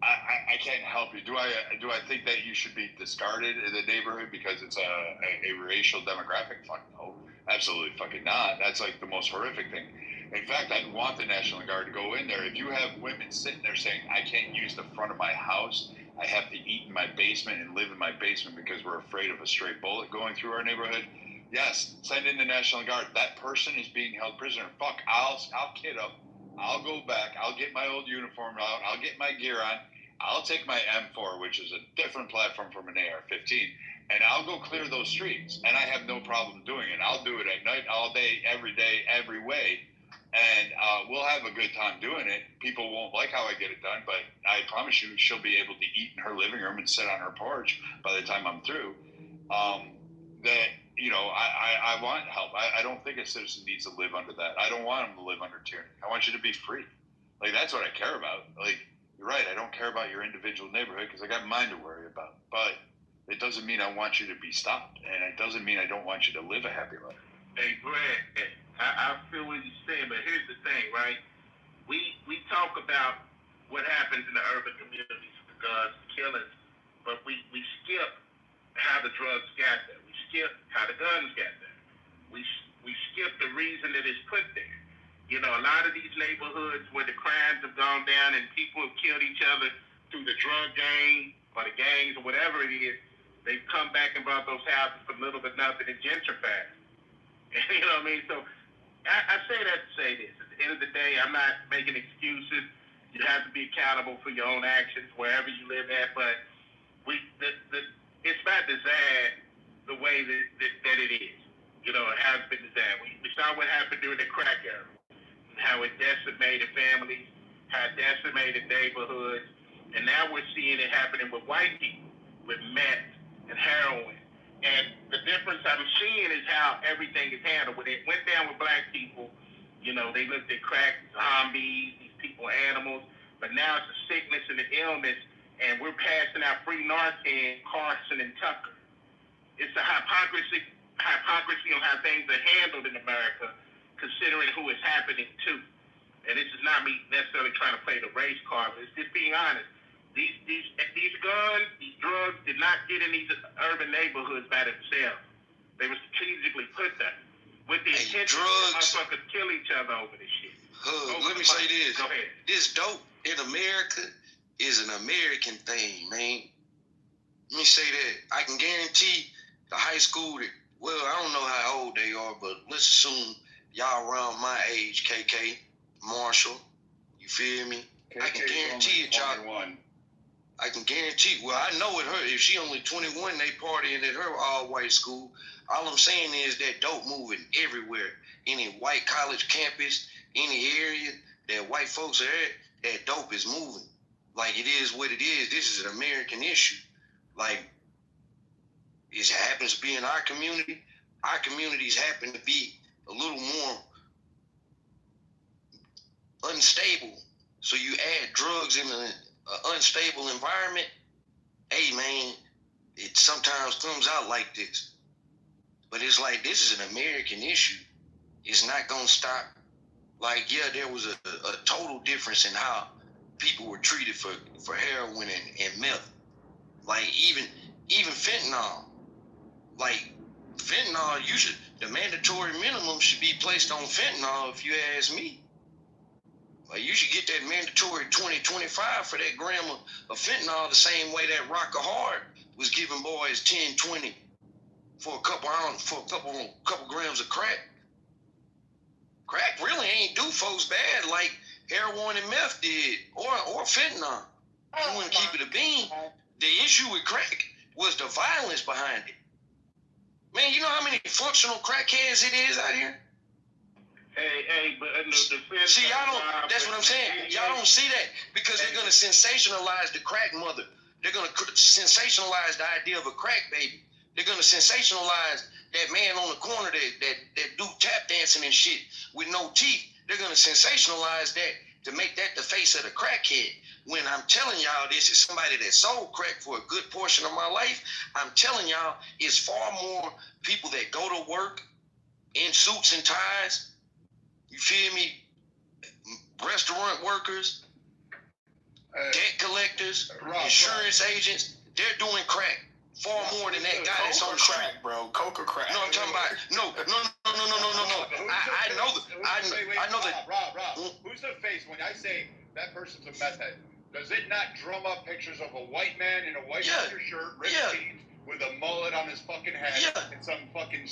I can't help you. Do I think that you should be discarded in the neighborhood because it's a racial demographic? Fuck no, absolutely fucking not. That's like the most horrific thing. In fact, I'd want the National Guard to go in there. If you have women sitting there saying, I can't use the front of my house, I have to eat in my basement and live in my basement because we're afraid of a stray bullet going through our neighborhood, yes, send in the National Guard. That person is being held prisoner. Fuck, I'll kid up. I'll go back. I'll get my old uniform out. I'll get my gear on. I'll take my M4, which is a different platform from an AR-15, and I'll go clear those streets. And I have no problem doing it. I'll do it at night, all day, every way. and we'll have a good time doing it. People won't like how I get it done, but I promise you she'll be able to eat in her living room and sit on her porch by the time I'm through. I want help. I don't think a citizen needs to live under that. I don't want them to live under tyranny. I want you to be free. Like, that's what I care about. Like, you're right, I don't care about your individual neighborhood because I got mine to worry about. But it doesn't mean I want you to be stopped, and it doesn't mean I don't want you to live a happy life. Hey, Brad, I feel what you're saying, but here's the thing, right? We talk about what happens in the urban communities, the guns, the killings, but we skip how the drugs got there. We skip how the guns got there. We skip the reason that it's put there. You know, a lot of these neighborhoods where the crimes have gone down and people have killed each other through the drug gang or the gangs or whatever it is, they've come back and brought those houses for little but nothing and gentrified. You know what I mean? So I say that to say this. At the end of the day, I'm not making excuses. You have to be accountable for your own actions wherever you live at, but it's not designed the way that it is. You know, it has been designed. We saw what happened during the crack era, how it decimated families, how it decimated neighborhoods, and now we're seeing it happening with white people, with meth and heroin. And the difference I'm seeing is how everything is handled. When it went down with black people, you know, they looked at crack, zombies, these people, animals, but now it's a sickness and an illness, and we're passing out free Narcan, Carson, and Tucker. It's a hypocrisy on how things are handled in America, considering who it's happening to. And this is not me necessarily trying to play the race card, but it's just being honest. These guns, these drugs did not get in these urban neighborhoods by themselves. They were strategically put there with the intention that motherfuckers kill each other over this shit. Let me say this. Go ahead. This dope in America is an American thing, man. Let me say that. I can guarantee the high school that, well, I don't know how old they are, but let's assume y'all around my age, KK, Marshall, you feel me? I can guarantee it, y'all. I can guarantee, well, I know it her. If she only 21, they partying at her all-white school. All I'm saying is that dope moving everywhere. Any white college campus, any area that white folks are at, that dope is moving. Like, it is what it is. This is an American issue. Like, it happens to be in our community. Our communities happen to be a little more unstable. So you add drugs in an unstable environment, hey man, it sometimes comes out like this. But it's like, this is an American issue. It's not gonna stop. Like, yeah, there was a total difference in how people were treated for heroin and meth. Like, even fentanyl. Like, fentanyl, the mandatory minimum should be placed on fentanyl, if you ask me. Like, you should get that mandatory 20-25 for that gram of fentanyl, the same way that Rocker Hard was giving boys 10-20 for a couple grams of crack. Crack really ain't do folks bad like heroin and meth did, or fentanyl. You want to keep it a bean. The issue with crack was the violence behind it. Man, you know how many functional crackheads it is out here? Hey, but see, y'all don't. That's what I'm saying. Y'all don't see that because they're gonna sensationalize the crack mother. They're gonna sensationalize the idea of a crack baby. They're gonna sensationalize that man on the corner that do tap dancing and shit with no teeth. They're gonna sensationalize that to make that the face of the crackhead. When I'm telling y'all, this is somebody that sold crack for a good portion of my life. I'm telling y'all, it's far more people that go to work in suits and ties. You feel me? Restaurant workers, debt collectors, insurance agents, they're doing crack far more than that guy that's on the street. Crack, bro. Coca crack. No, I'm talking about no. I know that. Rob, who's the face when I say that person's a meth head? Does it not drum up pictures of a white man in a white undershirt, ripped jeans, with a mullet on his fucking head, and some fucking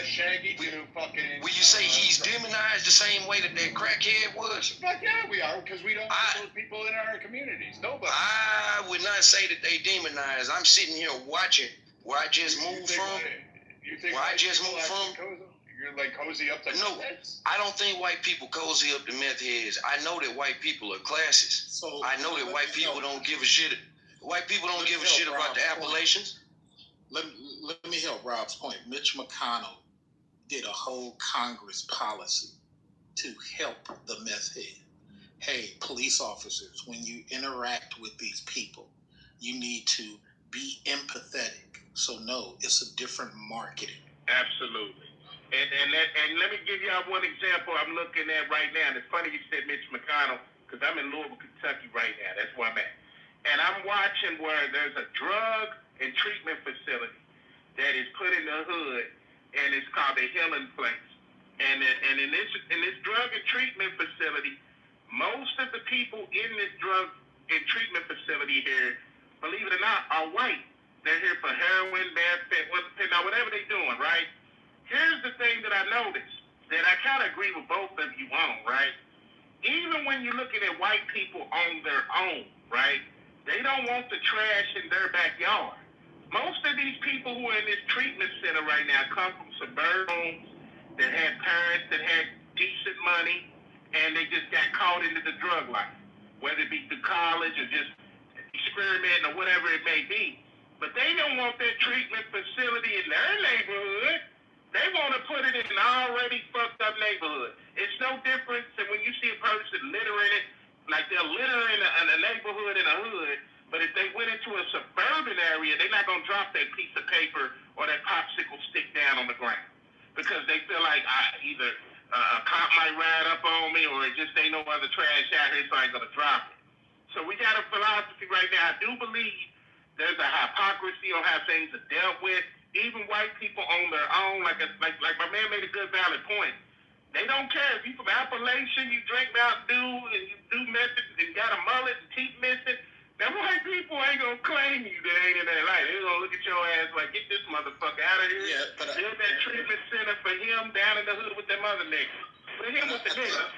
shaggy fucking... Will you say he's demonized the same way that crackhead was? Fuck yeah, we are, because we don't have those people in our communities. Nobody. I would not say that they demonized. I'm sitting here watching where I just moved from. You're like cozy up to No, heads? I don't think white people cozy up to meth heads. I know that white people are classes. So I know that white people don't give a shit. White people don't give a shit about the Appalachians. Let me help Rob's point. Mitch McConnell did a whole Congress policy to help the meth head. Hey, police officers, when you interact with these people, you need to be empathetic. So no, it's a different marketing. Absolutely. And let me give y'all one example I'm looking at right now. And it's funny you said Mitch McConnell, because I'm in Louisville, Kentucky right now. That's where I'm at. And I'm watching where there's a drug and treatment facility that is put in the hood, and it's called the Healing Place. And in this drug and treatment facility, most of the people in this drug and treatment facility here, believe it or not, are white. They're here for heroin, now whatever they're doing, right? Here's the thing that I noticed that I kind of agree with both of you on, right? Even when you're looking at white people on their own, right? They don't want the trash in their backyard. Most of these people who are in this treatment center right now come from suburban homes that had parents that had decent money, and they just got caught into the drug life, whether it be through college or just experimenting or whatever it may be. But they don't want that treatment facility in their neighborhood. They want to put it in an already fucked up neighborhood. It's no different than when you see a person littering it, like they're littering in a neighborhood in a hood, but if they went into a suburban area, they're not going to drop that piece of paper or that popsicle stick down on the ground because they feel like either a cop might ride up on me or it just ain't no other trash out here, so I ain't going to drop it. So we got a philosophy right now. I do believe there's a hypocrisy on how things are dealt with. Even white people on their own, like my man made a good valid point. They don't care if you from Appalachian, you drink Mountain Dew, and you do method and got a mullet and teeth missing. Them white people ain't gonna claim you that ain't in their life. They're gonna look at your ass like, get this motherfucker out of here. Yeah, but build that treatment center for him down in the hood with them other niggas. Put him with the niggas.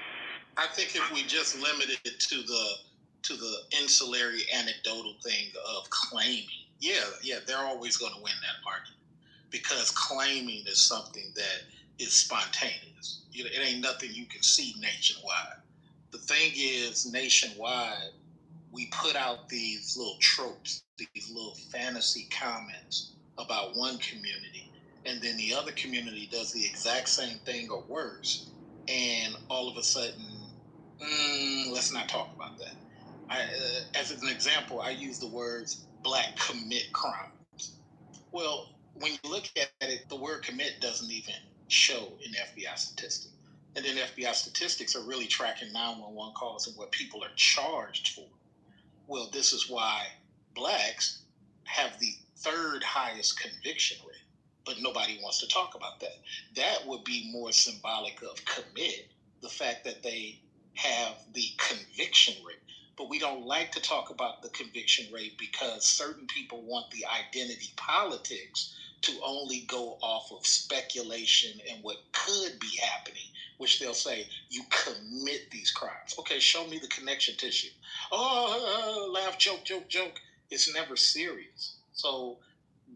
I think if we just limited it to the ancillary anecdotal thing of claiming, they're always going to win that argument because claiming is something that is spontaneous. It ain't nothing you can see nationwide. The thing is, nationwide, we put out these little tropes, these little fantasy comments about one community, and then the other community does the exact same thing or worse, and all of a sudden, let's not talk about that. As an example, I use the words black commit crimes. Well, when you look at it, the word commit doesn't even show in FBI statistics. And then FBI statistics are really tracking 911 calls and what people are charged for. Well, this is why blacks have the third highest conviction rate, but nobody wants to talk about that. That would be more symbolic of commit, the fact that they have the conviction rate. But we don't like to talk about the conviction rate because certain people want the identity politics to only go off of speculation and what could be happening, which they'll say, you commit these crimes. Okay, show me the connection tissue. Oh, laugh, joke. It's never serious. So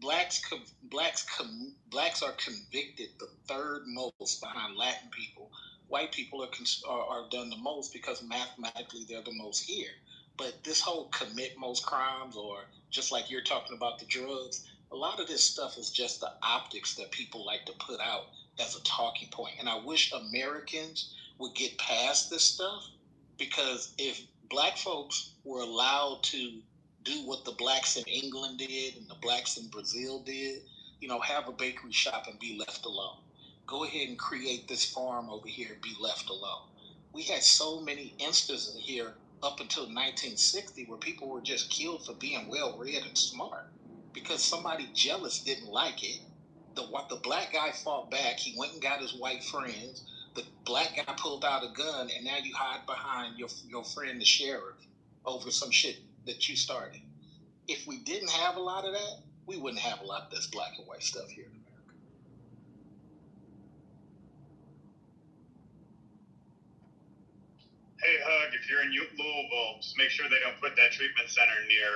blacks are convicted the third most behind Latin people. White people are done the most because mathematically they're the most here. But this whole commit most crimes, or just like you're talking about the drugs, a lot of this stuff is just the optics that people like to put out as a talking point. And I wish Americans would get past this stuff, because if black folks were allowed to do what the blacks in England did and the blacks in Brazil did, have a bakery shop and be left alone. Go ahead and create this farm over here and be left alone. We had so many instances here up until 1960 where people were just killed for being well-read and smart because somebody jealous didn't like it. The black guy fought back. He went and got his white friends. The black guy pulled out a gun, and now you hide behind your friend, the sheriff, over some shit that you started. If we didn't have a lot of that, we wouldn't have a lot of this black and white stuff here in America. Hey, Hug, if you're in Louisville, just make sure they don't put that treatment center near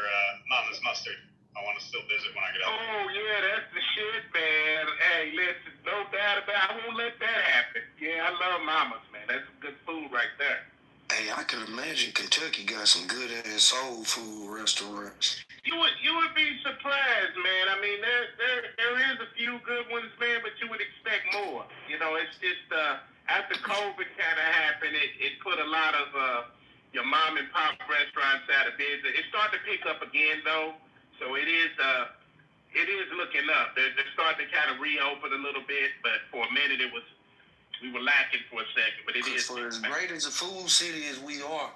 Mama's Mustard. I want to still visit when I get out. Oh, yeah, that's the shit, man. Hey, listen, no doubt about it. I won't let that love Mama's, man. That's some good food right there. Hey, I can imagine Kentucky got some good ass soul food restaurants. You would be surprised, man. I mean, there is a few good ones, man, but you would expect more. You know, it's just after COVID kind of happened, it put a lot of your mom and pop restaurants out of business. It's starting to pick up again, though. So it is looking up. They're starting to kind of reopen a little bit, but for a minute we were lacking for a second. But it is. For as great as a food city as we are,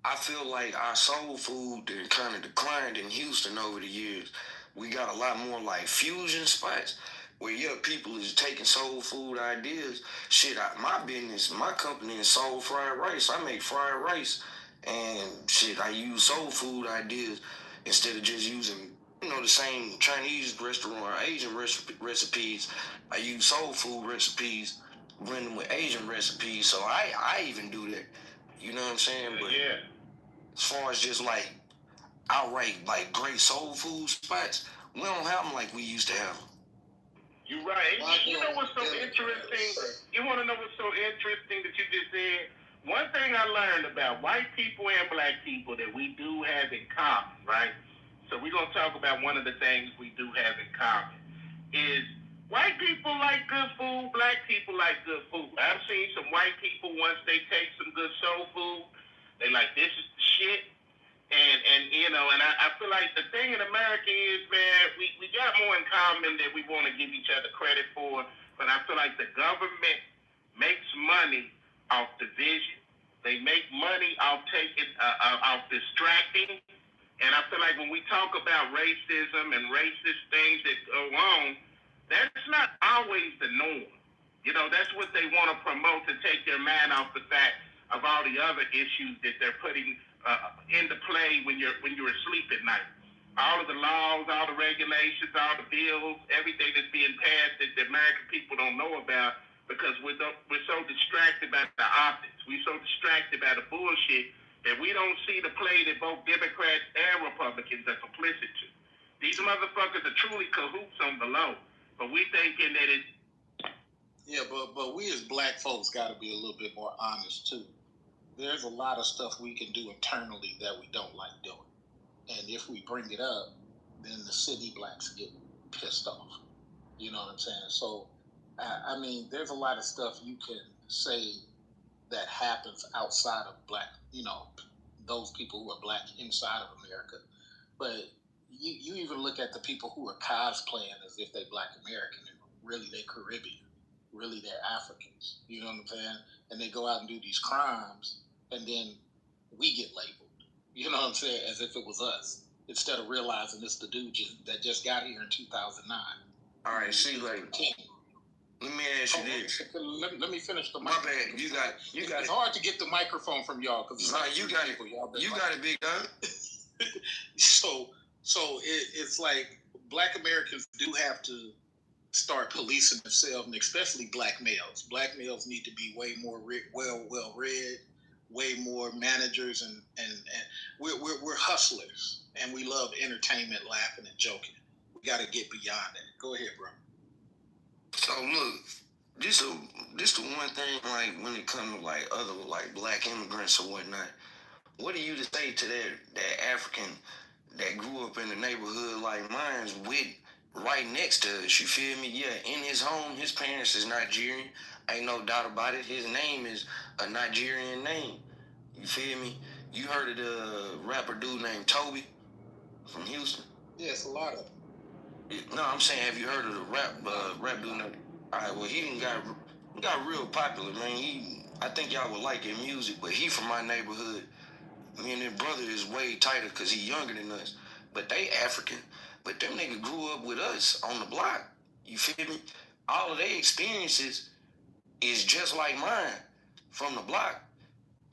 I feel like our soul food kind of declined in Houston over the years. We got a lot more like fusion spots where people is taking soul food ideas. Shit, my business, my company is Soul Fried Rice. I make fried rice, and shit, I use soul food ideas instead of just using the same Chinese restaurant or Asian recipes. I use soul food recipes, blend them with Asian recipes. So I even do that. You know what I'm saying? But yeah. As far as just like outright like great soul food spots, we don't have them like we used to have them. You're right. You know what's so interesting? You want to know what's so interesting that you just said? One thing I learned about white people and black people that we do have in common, right? So we're going to talk about one of the things we do have in common is white people like good food, black people like good food. I've seen some white people, once they take some good soul food, they like, this is the shit. And I feel like the thing in America is, man, we got more in common than we want to give each other credit for. But I feel like the government makes money off division. They make money off distracting. And I feel like when we talk about racism and racist things that go on, that's not always the norm. You know, that's what they want to promote, to take their mind off the fact of all the other issues that they're putting into play when you're asleep at night. All of the laws, all the regulations, all the bills, everything that's being passed that the American people don't know about because we're so distracted by the optics. We're so distracted by the bullshit that we don't see the play that both Democrats and Republicans are complicit to. These motherfuckers are truly cahoots on the low, but we thinking that it's... Yeah, but we as black folks got to be a little bit more honest too. There's a lot of stuff we can do internally that we don't like doing. And if we bring it up, then the city blacks get pissed off. You know what I'm saying? So, I mean, there's a lot of stuff you can say that happens outside of black, those people who are black inside of America. But you even look at the people who are cosplaying as if they black American and really they Caribbean. Really they're Africans. You know what I'm saying? And they go out and do these crimes, and then we get labeled. You know what I'm saying? As if it was us, instead of realizing it's the dude that just got here in 2009. All right, see, like, let me ask you this. Let me finish the My bad. You got. It's hard to get the microphone from y'all because you got it. You got it, big dog. So it's like black Americans do have to start policing themselves, and especially black males. Black males need to be way more well read, way more managers, and we're hustlers, and we love entertainment, laughing and joking. We got to get beyond that. Go ahead, bro. So look, this the one thing, like when it comes to like other like black immigrants or whatnot. What are you to say to that African that grew up in a neighborhood like mine's with right next to us? You feel me? Yeah, in his home, his parents is Nigerian. Ain't no doubt about it. His name is a Nigerian name. You feel me? You heard of the rapper dude named Toby from Houston? Yeah, it's a lot of them. No, I'm saying, have you heard of the rap dude named... All right, well, he got real popular, man. I think y'all would like his music, but he from my neighborhood. Me and his brother is way tighter because he younger than us. But they African. But them niggas grew up with us on the block. You feel me? All of their experiences is just like mine from the block.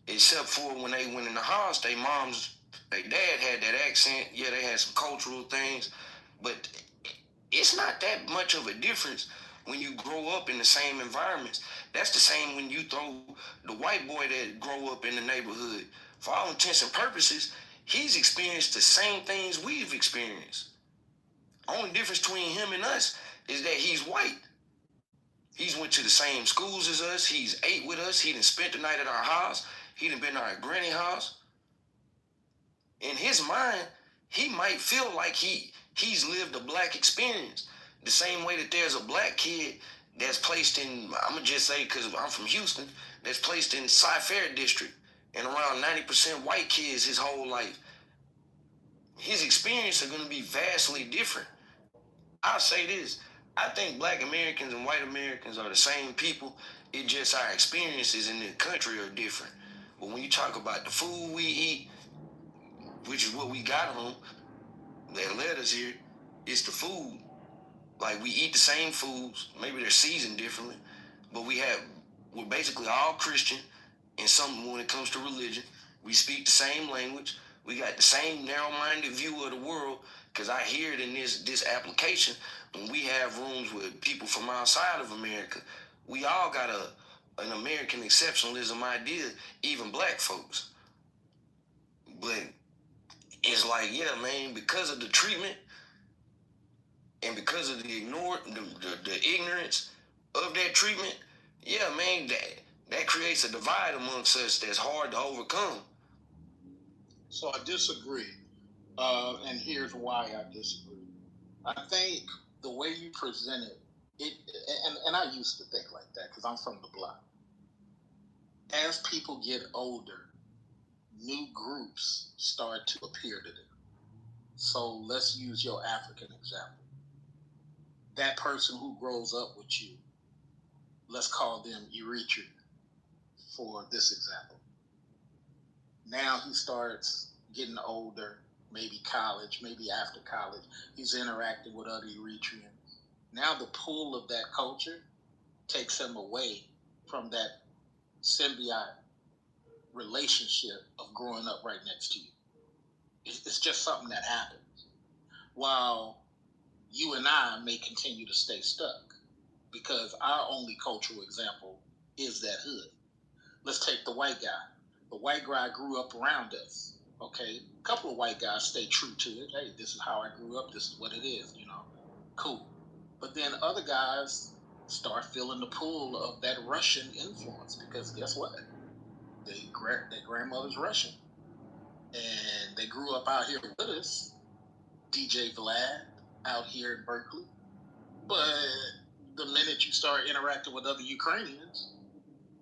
Except for when they went in the house, their dad had that accent. Yeah, they had some cultural things. But it's not that much of a difference when you grow up in the same environments. That's the same when you throw the white boy that grow up in the neighborhood. For all intents and purposes, he's experienced the same things we've experienced. Only difference between him and us is that he's white. He's went to the same schools as us. He's ate with us. He done spent the night at our house. He done been to our granny house. In his mind, he might feel like he's lived a black experience. The same way that there's a black kid that's placed in, I'm going to just say because I'm from Houston, that's placed in Cy-Fair District and around 90% white kids his whole life. His experience are going to be vastly different. I'll say this. I think black Americans and white Americans are the same people. It just our experiences in the country are different. But when you talk about the food we eat, which is what we got on, that led us here, it's the food. Like we eat the same foods. Maybe they're seasoned differently. But we're basically all Christian in some when it comes to religion. We speak the same language. We got the same narrow-minded view of the world. Because I hear it in this application, when we have rooms with people from outside of America, we all got an American exceptionalism idea, even black folks. But it's like, yeah, man, because of the treatment and because of the ignorance of that treatment, yeah, man, that creates a divide amongst us that's hard to overcome. So I disagree, and here's why I disagree. I think the way you present it, and I used to think like that because I'm from the block. As people get older, new groups start to appear to them. So let's use your African example. That person who grows up with you, let's call them Eritrean for this example. Now he starts getting older, maybe college, maybe after college. He's interacting with other Eritreans. Now the pull of that culture takes him away from that symbiotic relationship of growing up right next to you. It's just something that happens. While you and I may continue to stay stuck because our only cultural example is that hood. Let's take the white guy. The white guy grew up around us. Okay, a couple of white guys stay true to it. Hey, this is how I grew up. This is what it is, Cool. But then other guys start feeling the pull of that Russian influence because guess what? Their grandmother's Russian. And they grew up out here with us. DJ Vlad out here in Berkeley. But the minute you start interacting with other Ukrainians,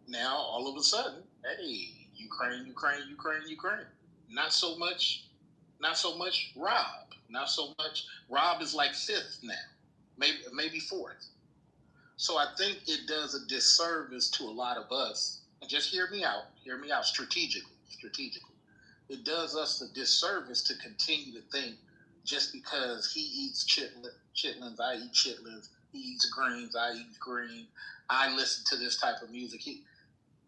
now all of a sudden, hey, Ukraine. Not so much Rob. Not so much. Rob is like fifth now, maybe fourth. So I think it does a disservice to a lot of us. And just hear me out strategically. It does us a disservice to continue to think just because he eats chitlins, I eat chitlins, he eats greens, I eat green, I listen to this type of music.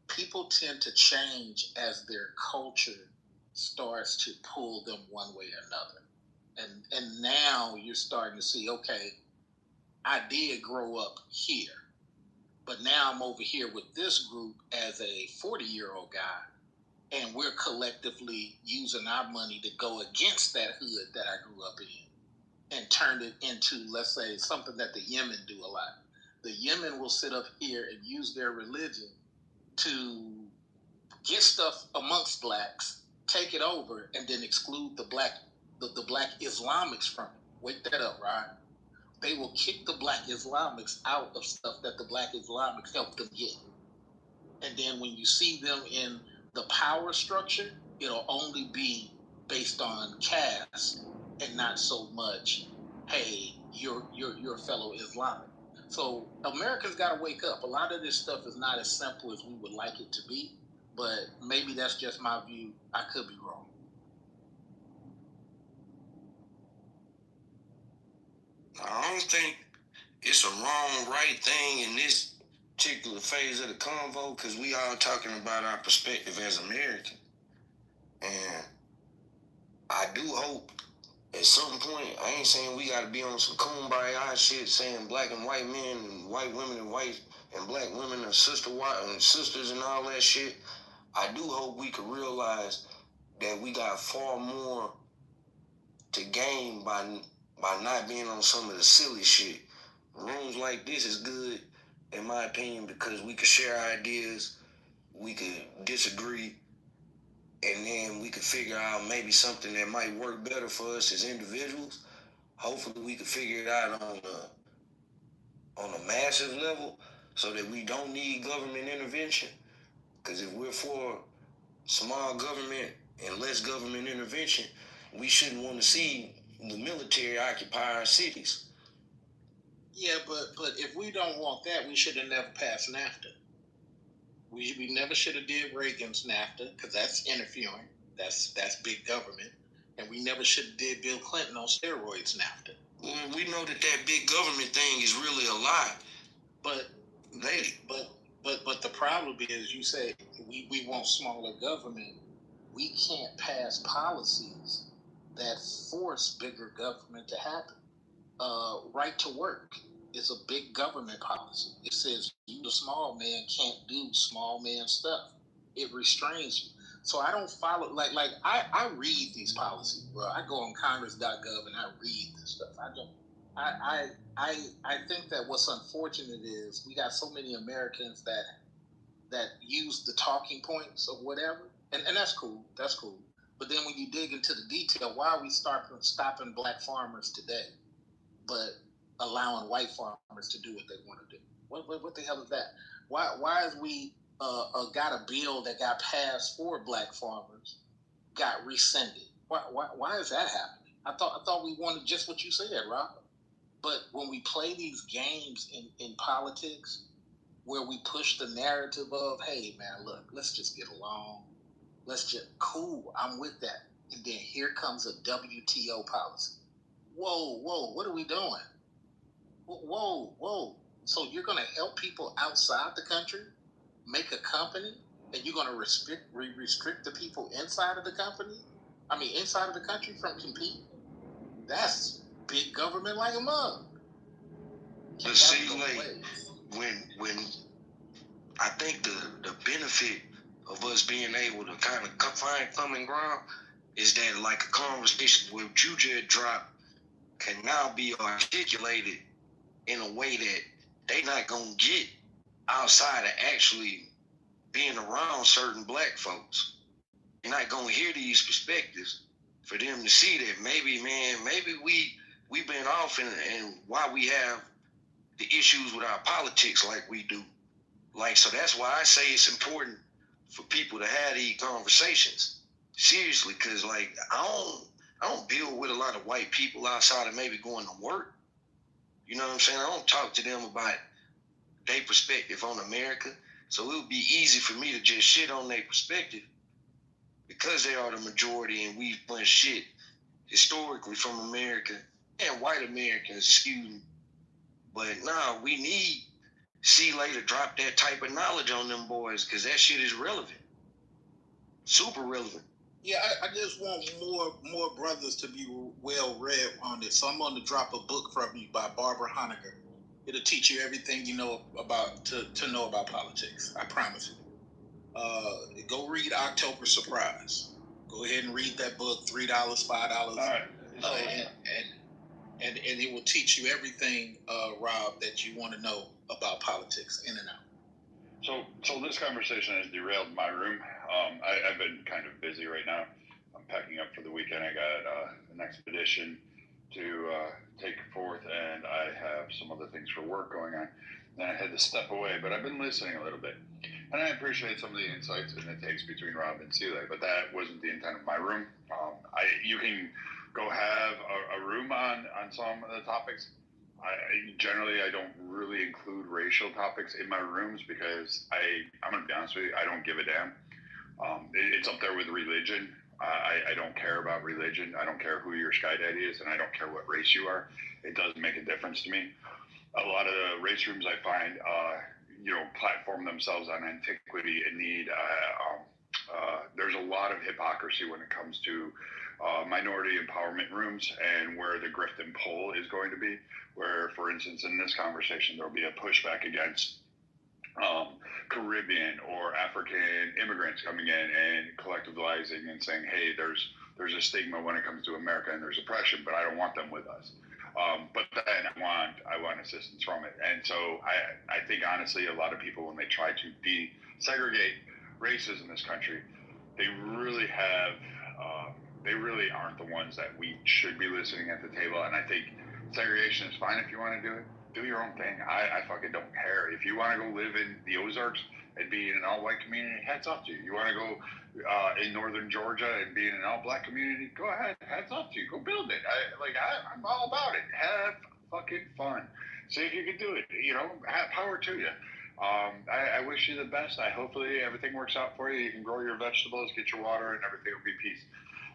People tend to change as their culture starts to pull them one way or another. And now you're starting to see, okay, I did grow up here, but now I'm over here with this group as a 40-year-old guy, and we're collectively using our money to go against that hood that I grew up in and turn it into, let's say, something that the Yemen do a lot. The Yemen will sit up here and use their religion to get stuff amongst blacks, take it over, and then exclude the black Islamics from it. Wake that up, right? They will kick the black Islamics out of stuff that the black Islamics helped them get. And then when you see them in the power structure, it'll only be based on caste and not so much, hey, you're a fellow Islamic. So Americans got to wake up. A lot of this stuff is not as simple as we would like it to be, but maybe that's just my view. I could be wrong. I don't think it's a wrong, right thing in this particular phase of the convo because we all talking about our perspective as Americans. And I do hope at some point, I ain't saying we gotta be on some kumbaya shit saying black and white men and white women and white and black women are sisters and all that shit. I do hope we could realize that we got far more to gain by not being on some of the silly shit. Rooms like this is good in my opinion, because we could share ideas, we could disagree, and then we could figure out maybe something that might work better for us as individuals. Hopefully we could figure it out on a massive level so that we don't need government intervention. Because if we're for small government and less government intervention, we shouldn't want to see the military occupy our cities. Yeah, but if we don't want that, we should have never passed NAFTA. We never should have did Reagan's NAFTA because that's interfering. That's big government, and we never should have did Bill Clinton on steroids NAFTA. Well, we know that big government thing is really a lie. But the problem is, you say we want smaller government. We can't pass policies that force bigger government to happen. Right to work is a big government policy. It says you, the small man, can't do small man stuff. It restrains you. So I don't follow I read these policies, bro. I go on Congress.gov and I read this stuff. I think that what's unfortunate is we got so many Americans that use the talking points of whatever, and that's cool. That's cool. But then when you dig into the detail, why are we stopping black farmers today, but allowing white farmers to do what they want to do? What the hell is that? Why is we got a bill that got passed for black farmers got rescinded? Why is that happening? I thought we wanted just what you said, Rob. But when we play these games in politics, where we push the narrative of, hey man, look, let's just get along. Cool, I'm with that. And then here comes a WTO policy. Whoa, what are we doing? Whoa. So you're going to help people outside the country make a company, and you're going to restrict the people inside of the company? I mean, inside of the country from competing? That's big government like a mug. But see, like, when I think the benefit of us being able to kind of find common ground is that, like, a conversation where you just dropped can now be articulated in a way that they not gonna get outside of actually being around certain black folks. You're not gonna hear these perspectives for them to see that maybe we've been off and why we have the issues with our politics like we do. Like, so that's why I say it's important for people to have these conversations. Seriously, because, like, I don't deal with a lot of white people outside of maybe going to work. You know what I'm saying? I don't talk to them about their perspective on America. So it would be easy for me to just shit on their perspective because they are the majority and we've done shit historically from America and white Americans, excuse me. But nah, we need C-Lay to drop that type of knowledge on them boys because that shit is relevant. Super relevant. Yeah, I just want more brothers to be well read on this. So I'm going to drop a book from you by Barbara Honegger. It'll teach you everything you know about to know about politics. I promise you. Go read October Surprise. Go ahead and read that book. $3, $5. All right. And it will teach you everything, Rob, that you want to know about politics in and out. So this conversation has derailed my room. I've been kind of busy right now. I'm packing up for the weekend. I got an expedition to take forth, and I have some other things for work going on. And I had to step away, but I've been listening a little bit. And I appreciate some of the insights and the takes between Rob and Celie, but that wasn't the intent of my room. You can go have a room on some of the topics. I don't really include racial topics in my rooms because I'm going to be honest with you, I don't give a damn. It's up there with religion. I don't care about religion. I don't care who your sky daddy is, and I don't care what race you are. It doesn't make a difference to me. A lot of the race rooms I find, platform themselves on antiquity and need. There's a lot of hypocrisy when it comes to minority empowerment rooms and where the grift and pull is going to be. Where, for instance, in this conversation, there'll be a pushback against Caribbean or African immigrants coming in and collectivizing and saying, hey, there's a stigma when it comes to America and there's oppression, but I don't want them with us. But then I want assistance from it. And so I think honestly, a lot of people, when they try to desegregate races in this country, they really aren't the ones that we should be listening at the table. And I think segregation is fine if you want to do it. Do your own thing. I fucking don't care. If you want to go live in the Ozarks and be in an all-white community, hats off to you. You want to go in northern Georgia and be in an all-black community, go ahead. Hats off to you. Go build it. I'm all about it. Have fucking fun. See if you can do it. Have power to you. I wish you the best. Hopefully everything works out for you. You can grow your vegetables, get your water, and everything will be peace.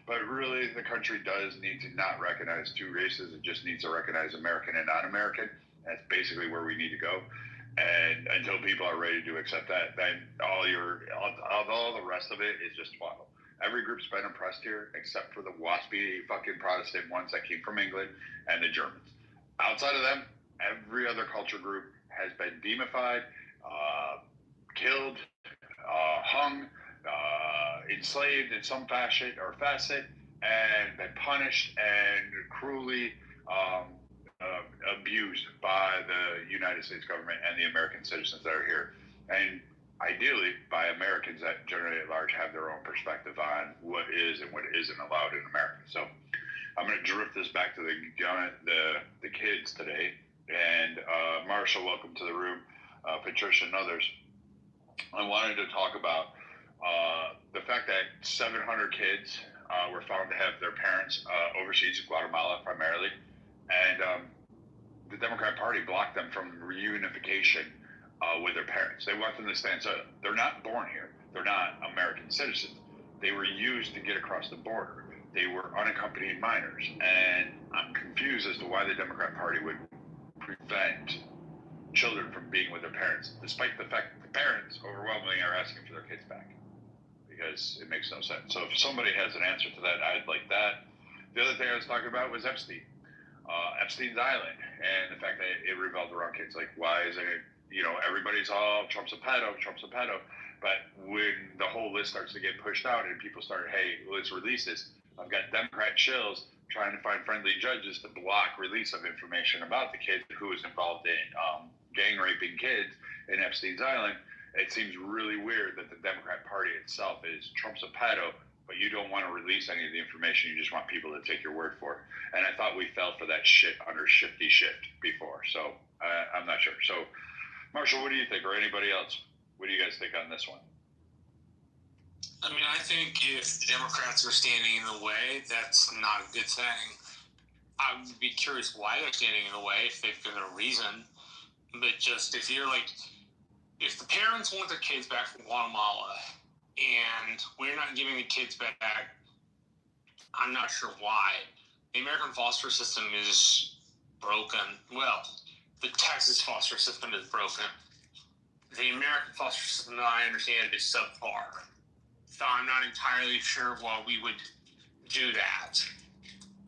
But really, the country does need to not recognize two races. It just needs to recognize American and non-American. That's basically where we need to go. And until people are ready to accept that, then all the rest of it is just twaddle. Every group's been oppressed here, except for the waspy fucking Protestant ones that came from England and the Germans. Outside of them, every other culture group has been demonified, killed, hung, enslaved in some fashion or facet, and been punished and cruelly abused by the United States government and the American citizens that are here, and ideally by Americans that generally at large have their own perspective on what is and what isn't allowed in America. So I'm going to drift this back to the kids today. And Marshall, welcome to the room. Patricia and others. I wanted to talk about the fact that 700 kids were found to have their parents overseas in Guatemala primarily. And the Democrat Party blocked them from reunification with their parents. They want them to stand. So they're not born here. They're not American citizens. They were used to get across the border. They were unaccompanied minors. And I'm confused as to why the Democrat Party would prevent children from being with their parents, despite the fact that the parents overwhelmingly are asking for their kids back, because it makes no sense. So if somebody has an answer to that, I'd like that. The other thing I was talking about was Epstein's Island, and the fact that it revolved around kids. Like, why isn't it, everybody's all Trump's a pedo, but when the whole list starts to get pushed out and people start, hey, let's release this, I've got Democrat shills trying to find friendly judges to block release of information about the kid who was involved in gang raping kids in Epstein's Island. It seems really weird that the Democrat Party itself is Trump's a pedo, but you don't want to release any of the information. You just want people to take your word for it. And I thought we fell for that shit under Shifty Shift before. So I'm not sure. So, Marshall, what do you think? Or anybody else? What do you guys think on this one? I mean, I think if the Democrats are standing in the way, that's not a good thing. I would be curious why they're standing in the way, if they've given a reason. But just if the parents want their kids back from Guatemala and we're not giving the kids back, I'm not sure why. The American foster system is broken. Well, the Texas foster system is broken. The American foster system that I understand is subpar. So I'm not entirely sure why we would do that,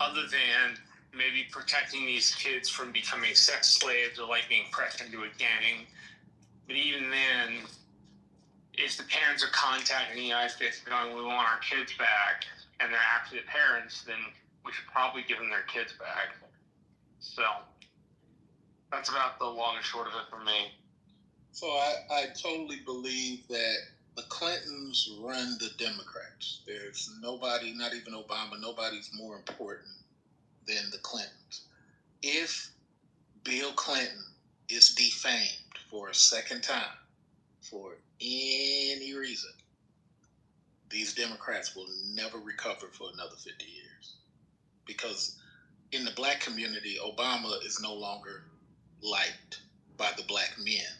other than maybe protecting these kids from becoming sex slaves or like being pressed into a gang. But even then, if the parents are contacting the United States going, we want our kids back, and they're actually the parents, then we should probably give them their kids back. So that's about the long and short of it for me. So I totally believe that the Clintons run the Democrats. There's nobody, not even Obama, nobody's more important than the Clintons. If Bill Clinton is defamed for a second time for any reason, these Democrats will never recover for another 50 years. Because in the black community, Obama is no longer liked by the black men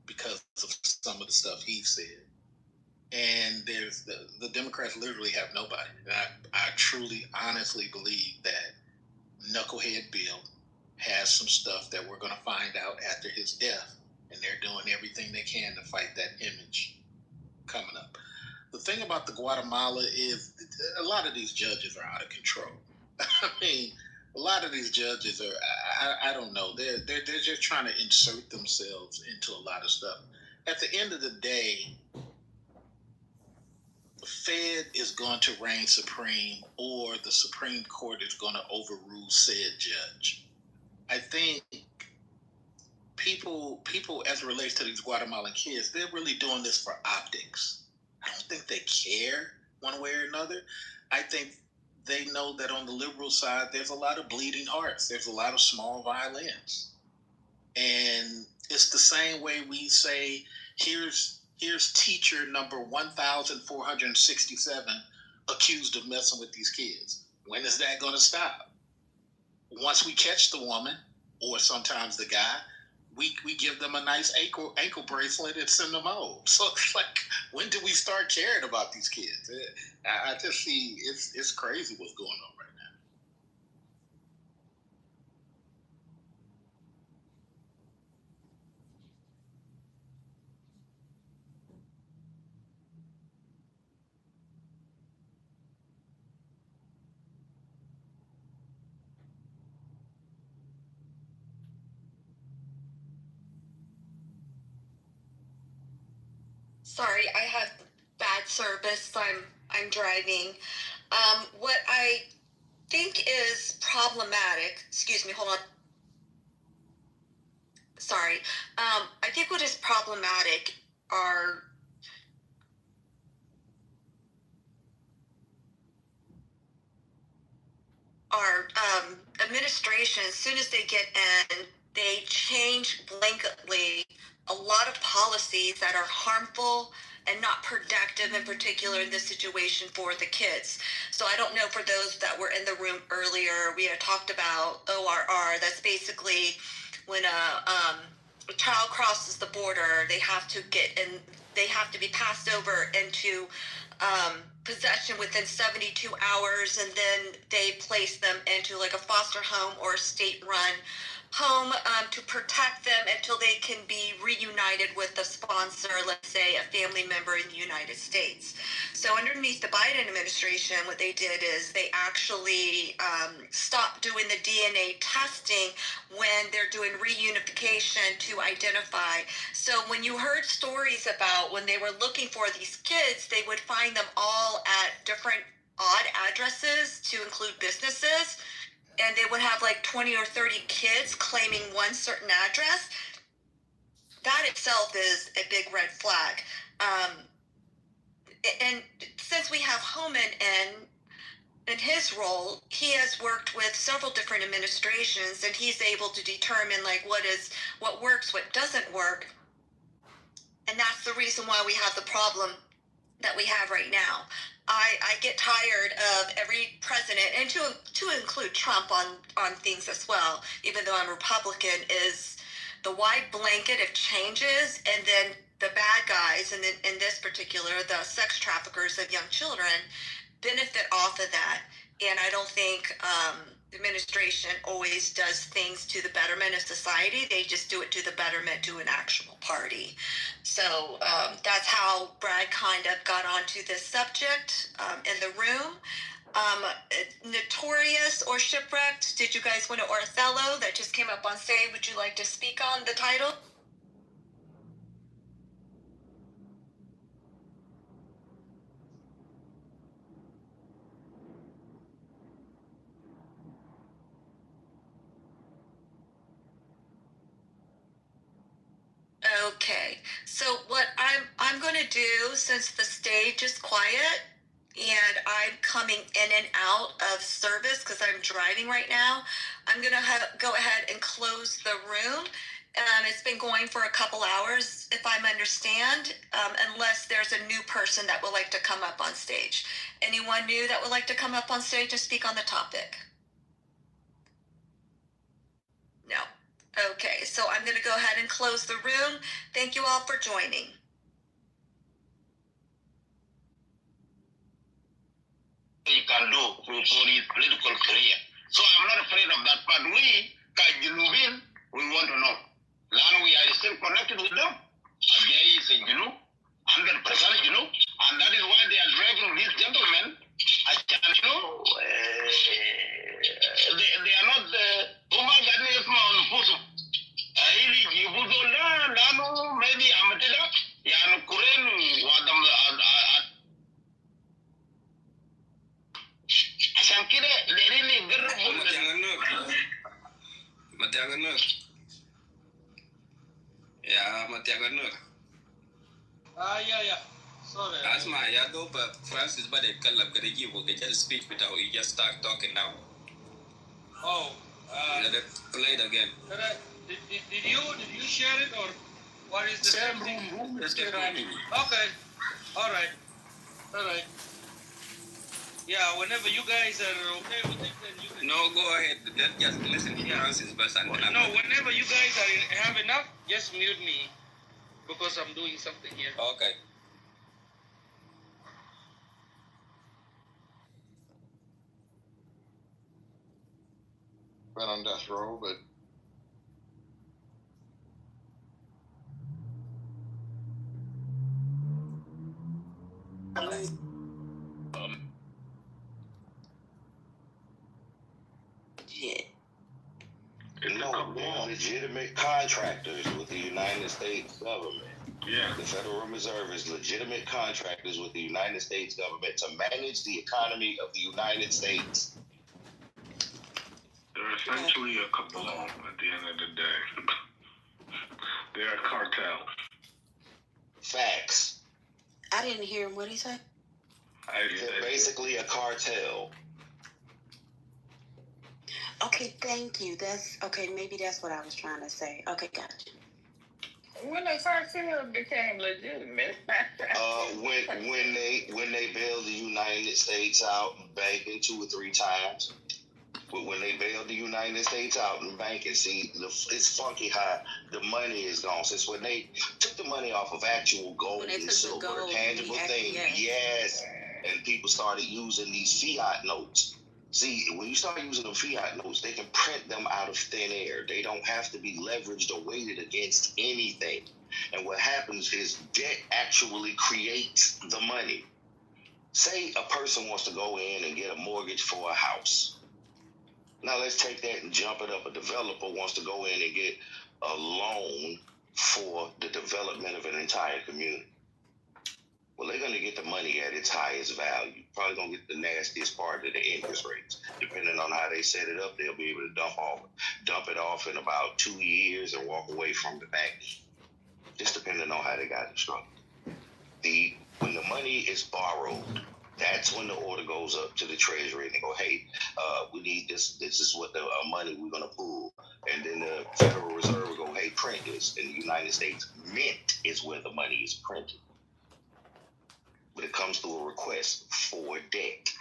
because of some of the stuff he said. And there's the Democrats literally have nobody. And I truly, honestly believe that Knucklehead Bill has some stuff that we're going to find out after his death. And they're doing everything they can to fight that image coming up. The thing about the Guatemala is a lot of these judges are out of control. I mean, a lot of these judges are, I don't know, they're just trying to insert themselves into a lot of stuff. At the end of the day, the Fed is going to reign supreme, or the Supreme Court is going to overrule said judge. I think people as it relates to these Guatemalan kids, they're really doing this for optics. I don't think they care one way or another. I think they know that on the liberal side, there's a lot of bleeding hearts. There's a lot of small violins. And it's the same way we say, here's teacher number 1,467 accused of messing with these kids. When is that going to stop? Once we catch the woman, or sometimes the guy, we give them a nice ankle bracelet and send them home. So it's like, when do we start caring about these kids? I just see it's crazy what's going on right now. Sorry, I have bad service. I'm driving. What I think is problematic. Excuse me. Hold on. Sorry. I think what is problematic are administration. As soon as they get in, they change blanketly a lot of policies that are harmful and not productive, in particular in this situation for the kids. So I don't know, for those that were in the room earlier, we had talked about ORR. That's basically when a child crosses the border, they have to get in, they have to be passed over into possession within 72 hours, and then they place them into like a foster home or a state-run home to protect them until they can be reunited with the sponsor, let's say a family member in the United States. So underneath the Biden administration, what they did is they actually stopped doing the DNA testing when they're doing reunification to identify. So when you heard stories about when they were looking for these kids, they would find them all at different odd addresses to include businesses. And they would have like 20 or 30 kids claiming one certain address. That itself is a big red flag. And since we have Homan in his role, he has worked with several different administrations, and he's able to determine like what works, what doesn't work. And that's the reason why we have the problem that we have right now. I get tired of every president, and to include Trump on things as well, even though I'm Republican, is the wide blanket of changes, and then the bad guys, and then in this particular, the sex traffickers of young children, benefit off of that. And I don't think the administration always does things to the betterment of society. They just do it to the betterment to an actual party. So that's how Brad kind of got onto this subject in the room. Notorious or Shipwrecked, did you guys want to, or Othello that just came up on stage, would you like to speak on the title? Okay, so what I'm going to do, since the stage is quiet and I'm coming in and out of service because I'm driving right now, I'm going to go ahead and close the room. It's been going for a couple hours, if I understand, unless there's a new person that would like to come up on stage. Anyone new that would like to come up on stage to speak on the topic? No. Okay, so I'm going to go ahead and close the room. Thank you all for joining. You can do for his political career. So I'm not afraid of that. But we, Kajilubin, we want to know. Now we are still connected with them. There is a 100%, and that is why they are dragging these gentlemen. They are not maybe I'm Ja, maar tegen nu. Yeah. Sorry. That's my go, but Francis, but they call up the give okay, just speak without you just start talking now. Oh. Play it again. Did you share it or what is the Same same thing? room. Let's get running. Okay. All right. Yeah, whenever you guys are okay with it, then you can. No, go ahead. Just listen to Francis, but No, whenever you guys have enough, just mute me because I'm doing something here. Okay. Been on death row, but No, they're legitimate contractors with the United States government. yeah, The Federal Reserve is legitimate contractors with the United States government to manage the economy of the United States. They're essentially a cabal at the end of the day. They're a cartel. Facts. I didn't hear him. What did he say? They're basically a cartel. Okay, thank you. That's okay. Maybe that's what I was trying to say. Okay, gotcha. When the cartel became legitimate. When they bailed the United States out and banking 2 or 3 times. But when they bailed the United States out and banking, see, it's funky how the money is gone. Since when they took the money off of actual gold and silver, tangible things, yes, and people started using these fiat notes. See, when you start using the fiat notes, they can print them out of thin air. They don't have to be leveraged or weighted against anything. And what happens is debt actually creates the money. Say a person wants to go in and get a mortgage for a house. Now let's take that and jump it up. A developer wants to go in and get a loan for the development of an entire community. Well, they're going to get the money at its highest value. Probably going to get the nastiest part of the interest rates. Depending on how they set it up, they'll be able to dump it off in about 2 years and walk away from the bank. Just depending on how they got it structured. When the money is borrowed, that's when the order goes up to the Treasury and they go, hey, we need this. This is what the money we're going to pull. And then the Federal Reserve will go, hey, print this. In the United States, mint is where the money is printed. But it comes through a request for debt.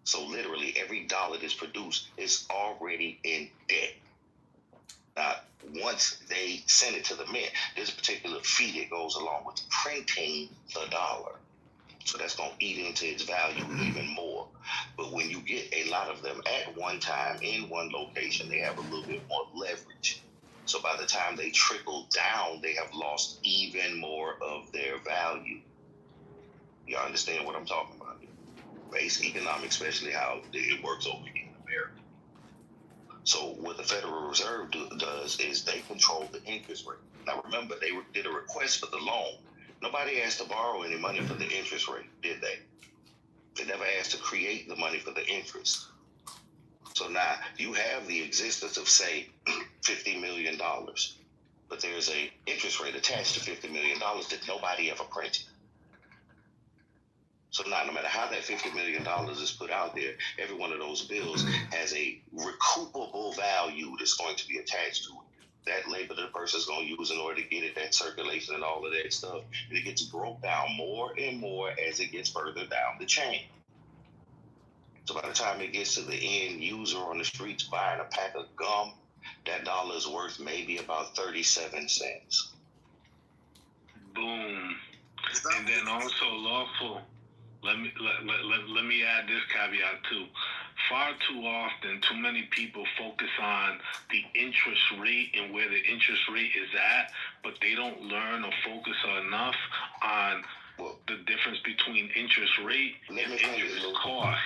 So literally every dollar that's produced is already in debt. Now, once they send it to the mint, there's a particular fee that goes along with printing the dollar. So that's going to eat into its value even more. But when you get a lot of them at one time in one location, they have a little bit more leverage. So by the time they trickle down, they have lost even more of their value. Y'all understand what I'm talking about? Basic economics, especially how it works over here in America. So what the Federal Reserve does is they control the interest rate. Now remember, they did a request for the loan. Nobody asked to borrow any money for the interest rate, did they? They never asked to create the money for the interest. So now you have the existence of, say, $50 million, but there's an interest rate attached to $50 million that nobody ever printed. So now, no matter how that $50 million is put out there, every one of those bills has a recoupable value that's going to be attached to it. That labor that the person's going to use in order to get it, that circulation and all of that stuff, and it gets broke down more and more as it gets further down the chain. So by the time it gets to the end user on the streets buying a pack of gum, that dollar is worth maybe about 37 cents. Boom. And then also lawful. Let me add this caveat too. Far too often, too many people focus on the interest rate and where the interest rate is at, but they don't learn or focus enough on the difference between interest rate and interest cost.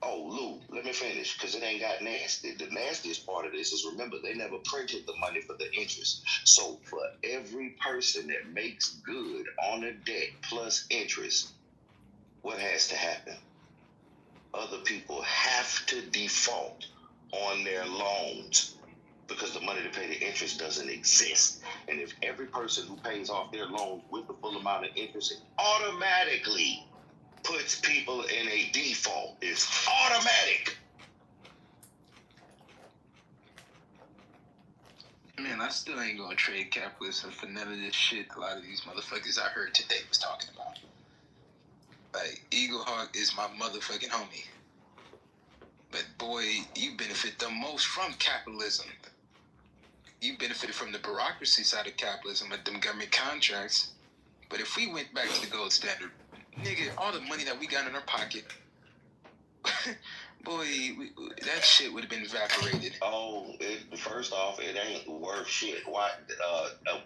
Oh, Lou, let me finish, because it ain't got nasty. The nastiest part of this is, remember, they never printed the money for the interest. So for every person that makes good on a debt plus interest, what has to happen? Other people have to default on their loans because the money to pay the interest doesn't exist. And if every person who pays off their loans with the full amount of interest, it automatically puts people in a default. It's automatic. Man, I still ain't gonna trade capitalism for none of this shit a lot of these motherfuckers I heard today was talking about. Like, Eagle Hawk is my motherfucking homie. But boy, you benefit the most from capitalism. You benefited from the bureaucracy side of capitalism with them government contracts. But if we went back to the gold standard, nigga, all the money that we got in our pocket, boy, that shit would have been evaporated. Oh, first off, it ain't worth shit. Why?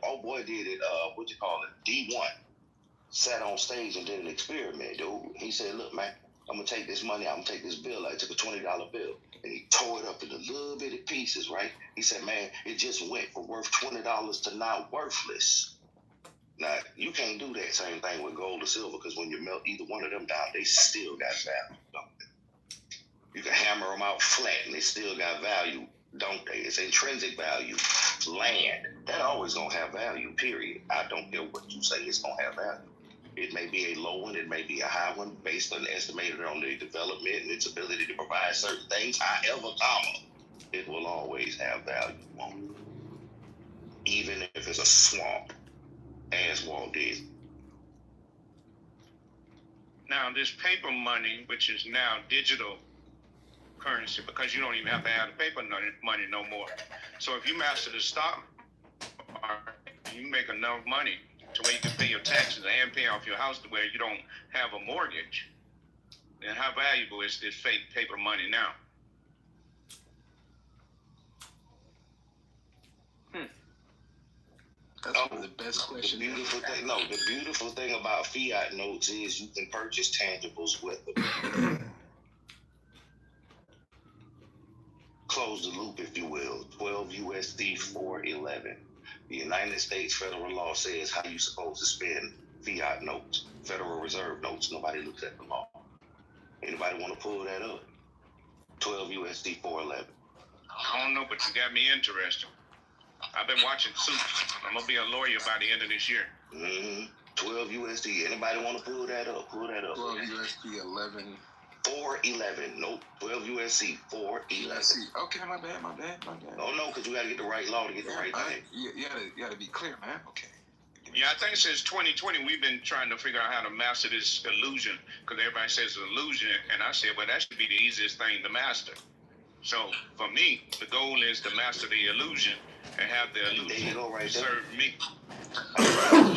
Oh boy, did it. What you call it? D1 sat on stage and did an experiment, dude. He said, "Look, man, I'm gonna take this money. I'm gonna take this bill. I took a $20 bill, and he tore it up into little bitty pieces. Right? He said, man, it just went from worth $20 to now worthless." Now, you can't do that same thing with gold or silver, because when you melt either one of them down, they still got value, don't they? You can hammer them out flat, and they still got value, don't they? It's intrinsic value. Land, that always gonna have value, period. I don't care what you say, it's gonna have value. It may be a low one, it may be a high one, based on estimated on the development and its ability to provide certain things. However, it will always have value, even if it's a swamp, as Walt did. Now, this paper money, which is now digital currency, because you don't even have to have the paper money no more. So if you master the stock market, you make enough money to where you can pay your taxes and pay off your house to where you don't have a mortgage. Then how valuable is this fake paper money now? That's one of the best questions. The beautiful thing about fiat notes is you can purchase tangibles with them. Close the loop, if you will. 12 USD 411. The United States federal law says how you supposed to spend fiat notes, Federal Reserve notes. Nobody looks at the law. Anybody want to pull that up? 12 USD 411. I don't know, but you got me interested. I've been watching Suits. I'm going to be a lawyer by the end of this year. 12 USD. Anybody want to pull that up? Pull that up. 12 USD 11. 411. Nope. 12 USC 411. Okay, my bad. Oh no, because you got to get the right law to get the right thing. You gotta be clear, man. Okay. Yeah, I think since 2020, we've been trying to figure out how to master this illusion, because everybody says it's illusion, and I said, well, that should be the easiest thing to master. So for me, the goal is to master the illusion and have the illusion serve me. The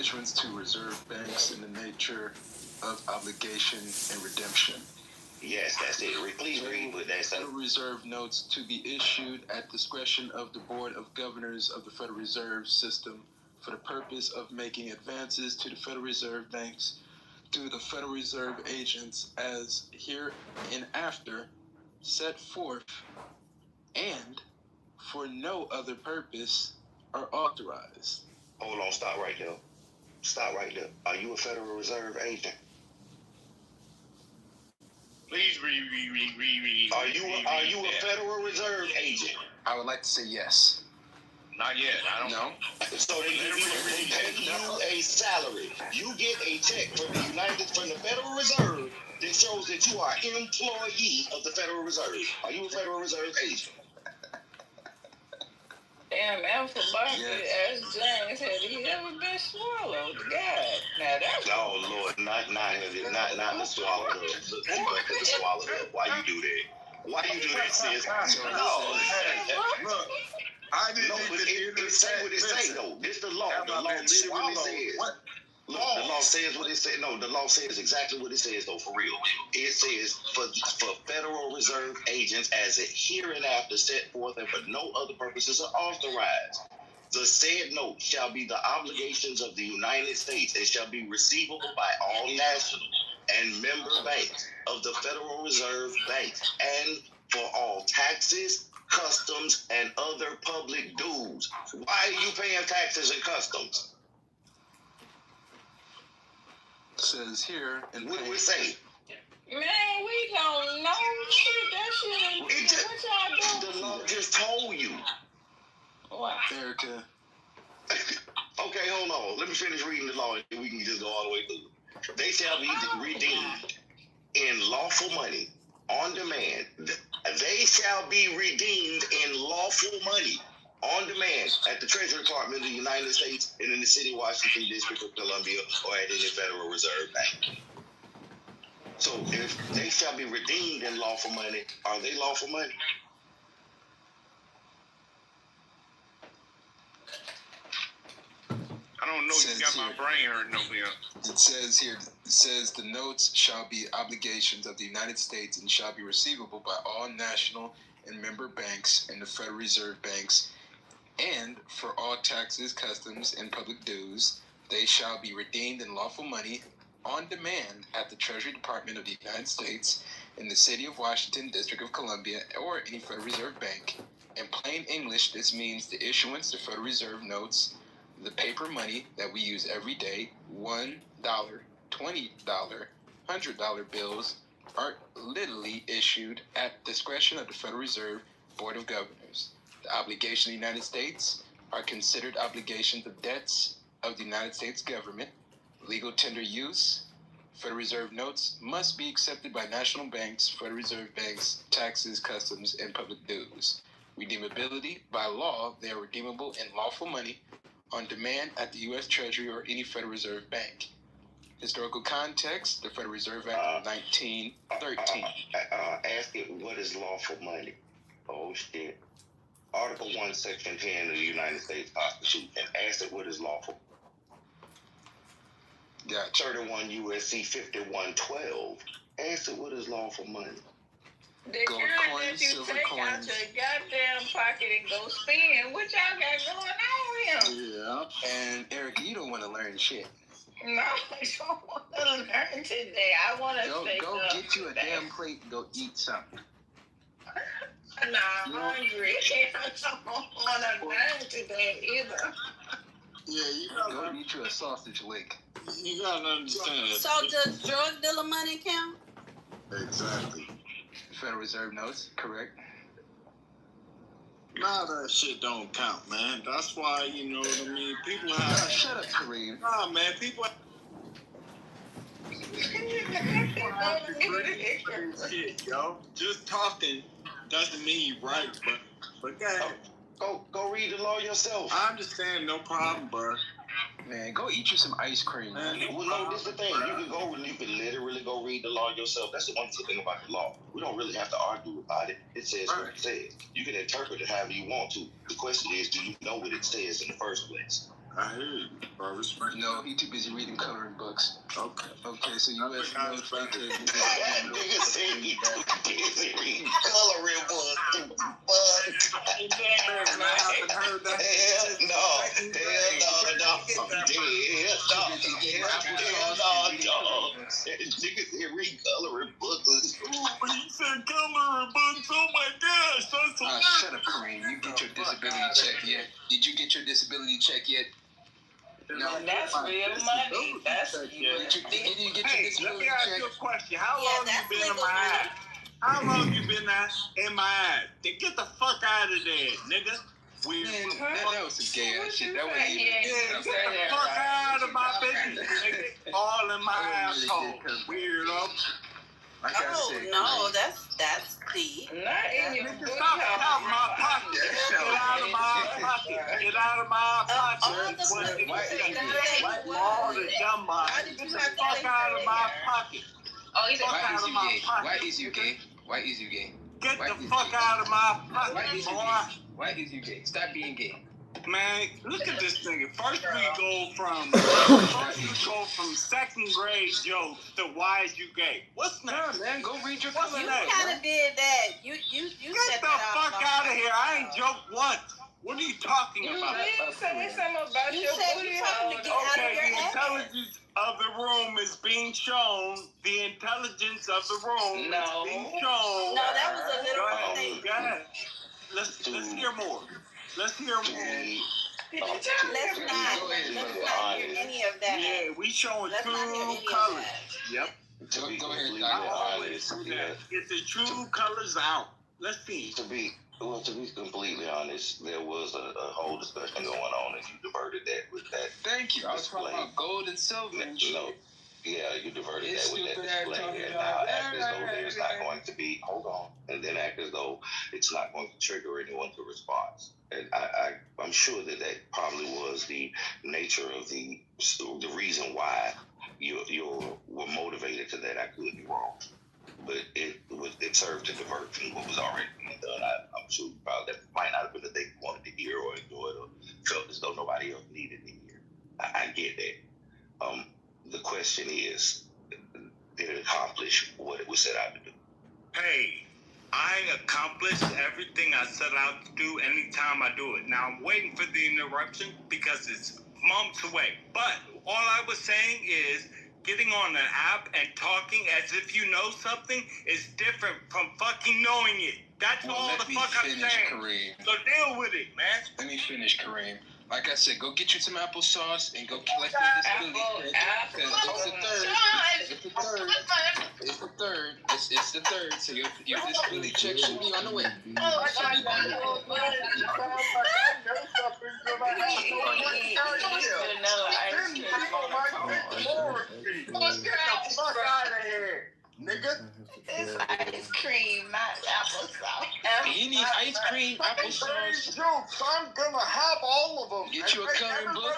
issuance to reserve banks in the nature of obligation and redemption. Yes, that's it. Please read what that says. Federal Reserve notes to be issued at discretion of the Board of Governors of the Federal Reserve System for the purpose of making advances to the Federal Reserve banks through the Federal Reserve agents as hereinafter set forth, and for no other purpose are authorized. Hold on, stop right there. Stop right there. Are you a Federal Reserve agent? Please read. Are you a Federal Reserve agent? I would like to say yes. Not yet. I don't know. So they pay you a salary. You get a check from the Federal Reserve that shows that you are an employee of the Federal Reserve. Are you a Federal Reserve agent? Damn, Alpha Barkley asked James, had he ever been swallowed? God, now that's... Oh, Lord, not the swallow up. The swallow up. Why you do that? Why you do that, sis? Look, I didn't it say what it say, though. This the law. The law literally says. Look, the law says what it says. No, the law says exactly what it says, though, for real. It says for Federal Reserve agents as it hereinafter set forth and for no other purposes are authorized. The said note shall be the obligations of the United States and shall be receivable by all national and member banks of the Federal Reserve Banks and for all taxes, customs, and other public dues. Why are you paying taxes and customs? Says here, and what we say? Man, we don't know shit. That shit ain't what y'all do. The law just told you. They Erica. Okay, hold on. Let me finish reading the law and then we can just go all the way through. They shall be redeemed in lawful money on demand. They shall be redeemed in lawful money on demand at the Treasury Department of the United States and in the city of Washington, District of Columbia, or at any Federal Reserve Bank. So if they shall be redeemed in lawful money, are they lawful money? I don't know. You got my brain hurting over here. It says here, the notes shall be obligations of the United States and shall be receivable by all national and member banks and the Federal Reserve banks, and for all taxes, customs, and public dues, they shall be redeemed in lawful money on demand at the Treasury Department of the United States in the city of Washington, District of Columbia, or any Federal Reserve bank. In plain English, this means the issuance of Federal Reserve notes, the paper money that we use every day, $1, $20, $100 bills, are literally issued at discretion of the Federal Reserve Board of Governors. The obligations of the United States are considered obligations of debts of the United States government. Legal tender use, Federal Reserve notes must be accepted by national banks, Federal Reserve banks, taxes, customs, and public dues. Redeemability, by law, they are redeemable in lawful money on demand at the U.S. Treasury or any Federal Reserve bank. Historical context, the Federal Reserve Act of 1913. Ask it, what is lawful money? Oh, shit. Article 1, Section 10 of the United States Constitution. And ask it, what is lawful? Gotcha. 31 U.S.C. 5112. Ask it, what is lawful money? The Gold kind coins, that you silver take coins. out your goddamn pocket and go spend. What y'all got going on here? Yeah. And Erica, you don't want to learn shit. No, I don't want to learn today. I want to stay Go up get you a today. damn plate and go eat something. Nah, I'm hungry. I don't want to learn today either. Yeah, you Go eat you a sausage lick. You gotta understand. So does drug dealer money count? Exactly. Federal Reserve notes, correct? Nah, that shit don't count, man. That's why, you know what I mean? People have... Shut up, Kareem. Nah, man, people shit, yo. Just talking doesn't mean you right, but Go read the law yourself. I understand, no problem, bro. Man, go eat you some ice cream, man. Well, no, this is the thing. You can go and you can literally go read the law yourself. That's the wonderful thing about the law. We don't really have to argue about it. It says what it says. You can interpret it however you want to. The question is, do you know what it says in the first place? I hear you, bro. No, he too busy reading coloring books. Okay. Okay, so U.S. notes. Nigga said he too busy reading coloring books. Fuck. Hell no. Nigga said read coloring books. When you said coloring books, oh my gosh, that's so Shut up, Kareem. You get your disability check yet? Did you get your disability check yet? No, that's real money. That's Did you get your Hey, let disability me ask check? you a question. How long you been in my ass? How long you been in my ass? Then get the fuck out of there, nigga. Weird. Man, that was some gay ass shit. That wasn't even. Get the fuck out of my business, nigga. All in my asshole. Weirdo. Like I said, No, that's deep. not in your booty Stop hole. my pocket. Get out of my pocket. Get out of my pocket. All the dumb bodies. Get the fuck out of my pocket. Oh, he's Fuck out of my pocket. Why is you gay? Why is you gay? Get the fuck out of my Why pocket, is you boy. gay? Why is you gay? Stop being gay. Man, look at this nigga. First we go from second grade jokes to why is you gay? What's next? Nah, man, go read your What's You next? kind of did that. You Get set the that fuck off. out of here. I ain't joked once. What are you talking You about? did say something about You your said booty you told him to hole. get out of Okay, your the ass. intelligence of the room is being shown. The intelligence of the room No. is being shown. No, that was a Go literal ahead. statement. Go ahead. Let's hear more. Let's hear more. Let's not hear any of that. Yeah, we showing Let's not hear true any of colors. that. Yep. Go ahead, I Doc. always do that. Get the true colors out. Let's see. To be Well, to be completely honest, there was a whole discussion going on, and you diverted that with that. Thank you. I was talking about gold and silver and shit. No, yeah, you diverted that with that display, and now act as though there's not going to be. Hold on, and then act as though it's not going to trigger anyone to response. And I'm sure that probably was the nature of the reason why you were motivated to that. I could be wrong, but it served to divert from what was already being done. I'm sure probably that might not have been the thing you wanted to hear or enjoy or felt as though nobody else needed to hear. I get that. The question is, did it accomplish what it was set out to do? Hey, I accomplished everything I set out to do anytime I do it. Now I'm waiting for the interruption because it's months away. But all I was saying is getting on an app and talking as if you know something is different from fucking knowing it. That's all the fuck I'm saying. Kareem. So deal with it, man. Let me finish, Kareem. Like I said, go get you some applesauce and go collect this Philly shit. It's the third. It's the third. So your this Philly check should be on the way. Nigga, it's ice cream, not applesauce. He needs ice cream, applesauce. I'm gonna have all of them. Get you a coloring book.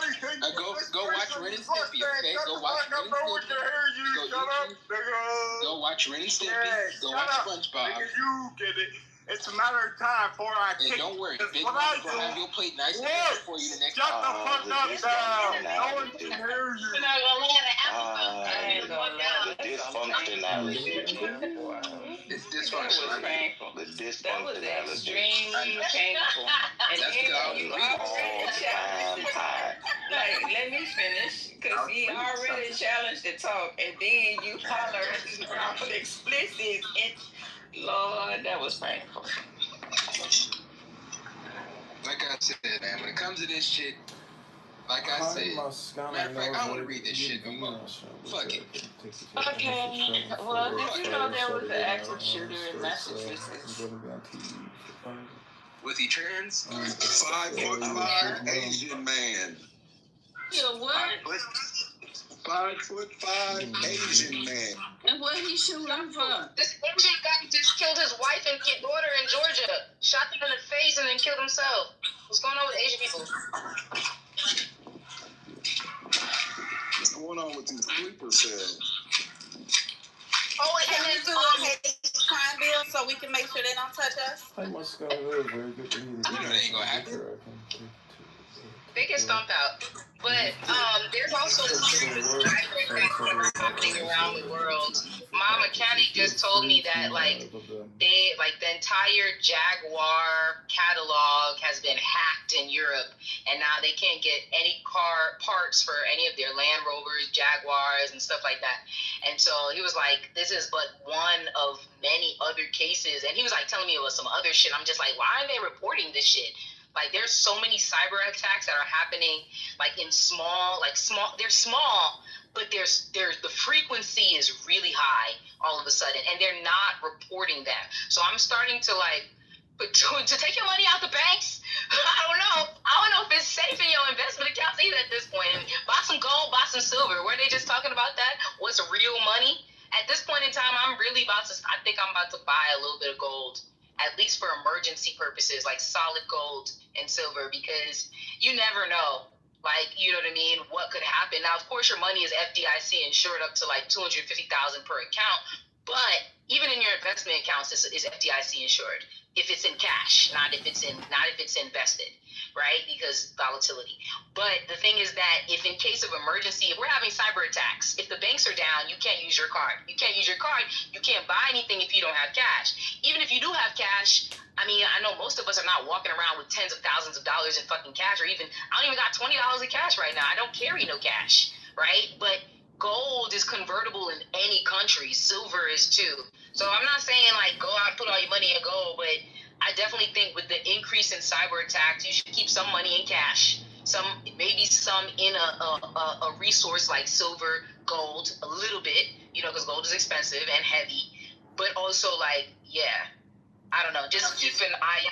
Go watch Ren and Stimpy, okay? Go watch Ren and Stimpy. Go watch Ren and Stimpy. Go watch SpongeBob. Nigga, you get it. It's a matter of time before I kick. And don't worry, Big Mom will have your plate nice and ready for you the next time. Shut the fuck up, no one can hear you. You're not gonna land an The dysfunctionality. It's dysfunctional. The dysfunctionality. That was extremely painful. And that's then you already challenged the talk. Like, let me finish, because he already challenged the talk, and then you holler around with explicit. Lord, that was painful. Like I said, man, when it comes to this shit, like I said, matter of fact, I want to read this shit no more. Fuck it. Okay. Well, did you know there was an active shooter in Massachusetts? Was he trans? 5'5" Asian man. You know what? 5'5" Asian man. And what he shooting for? This Asian guy just killed his wife and daughter in Georgia. Shot them in the face and then killed himself. What's going on with Asian people? What's going on with these sleeper cells? Oh, and Can then we do a hate crime bill so we can make sure they don't touch us? I must go very good to meet you. You know they ain't gonna happen. they get stomped out. But there's also cyber attacks happening around the world. My mechanic just told me that the entire Jaguar catalog has been hacked in Europe, and now they can't get any car parts for any of their Land Rovers, Jaguars, and stuff like that. And so he was like, this is but one of many other cases. And he was like telling me about some other shit. I'm just like, why aren't they reporting this shit? Like, there's so many cyber attacks that are happening, like in they're small, but the frequency is really high all of a sudden, and they're not reporting them. So I'm starting to to take your money out the banks. I don't know if it's safe in your investment accounts either at this point. Buy some gold, buy some silver. Were they just talking about that? What's real money? At this point in time, I think I'm about to buy a little bit of gold, at least for emergency purposes, like solid gold and silver, because you never know, you know what I mean, what could happen. Now, of course, your money is FDIC insured up to $250,000 per account, but even in your investment accounts, is FDIC insured if it's in cash, not if it's invested, right? Because volatility. But the thing is that if in case of emergency, if we're having cyber attacks, if the banks are down, you can't use your card. You can't use your card. You can't buy anything if you don't have cash. Even if you do have cash, I mean, I know most of us are not walking around with tens of thousands of dollars in fucking cash, or I don't even got $20 in cash right now. I don't carry no cash, right? But gold is convertible in any country. Silver is too. So I'm not saying go out and put all your money in gold, but I definitely think with the increase in cyber attacks, you should keep some money in cash, maybe some in a resource like silver, gold, a little bit, because gold is expensive and heavy, but also I don't know, just keep an eye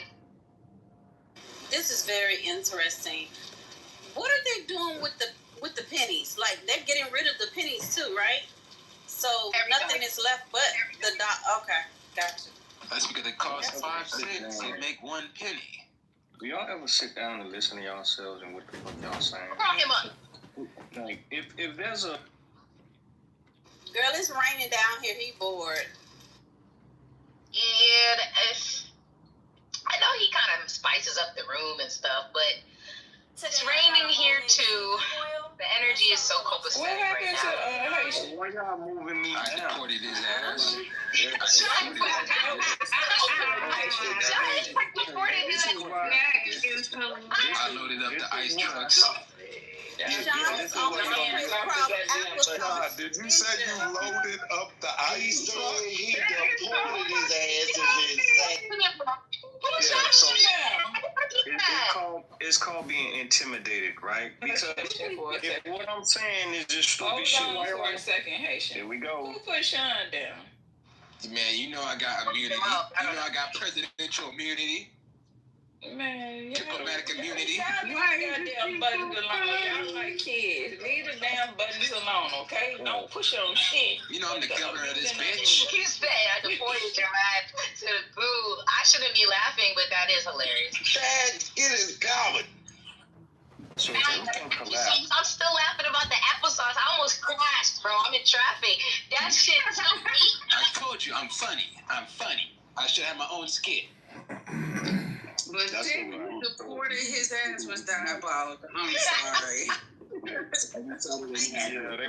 This is very interesting. What are they doing with the pennies? Like they're getting rid of the pennies too, right? So nothing is left but the dot. Okay, gotcha. That's because it costs 5 cents to make 1 penny. Do y'all ever sit down and listen to yourselves and what y'all saying? Brought him up. Like, if there's a Girl, it's raining down here. He bored. Yeah, I know he kind of spices up the room and stuff, but it's raining here too. The energy is so copacetic right now. why y'all moving me I down? deported his ass. I loaded up the ice trucks. Did you say you loaded up the ice truck? He deported his ass is insane. Yeah, so it's called being intimidated, right? Because if what I'm saying is just stupid shit. Hold on for a second, Haitian. Here we go. Who put Sean down? Man, you know I got immunity. You know I got presidential immunity. Man, diplomatic immunity. Y'all leave the goddamn buttons alone. Y'all like kids. Leave the damn buttons alone, okay? Don't push on shit. You know I'm the governor of this bitch. You say I deported your ass to the boo. I shouldn't be laughing, but that is hilarious. It is comedy. So I'm still laughing about the applesauce. I almost crashed, bro. I'm in traffic. That shit is so deep. I told you I'm funny. I'm funny. I should have my own skit. But then you deported his ass was diabolical. I'm sorry. Yeah, they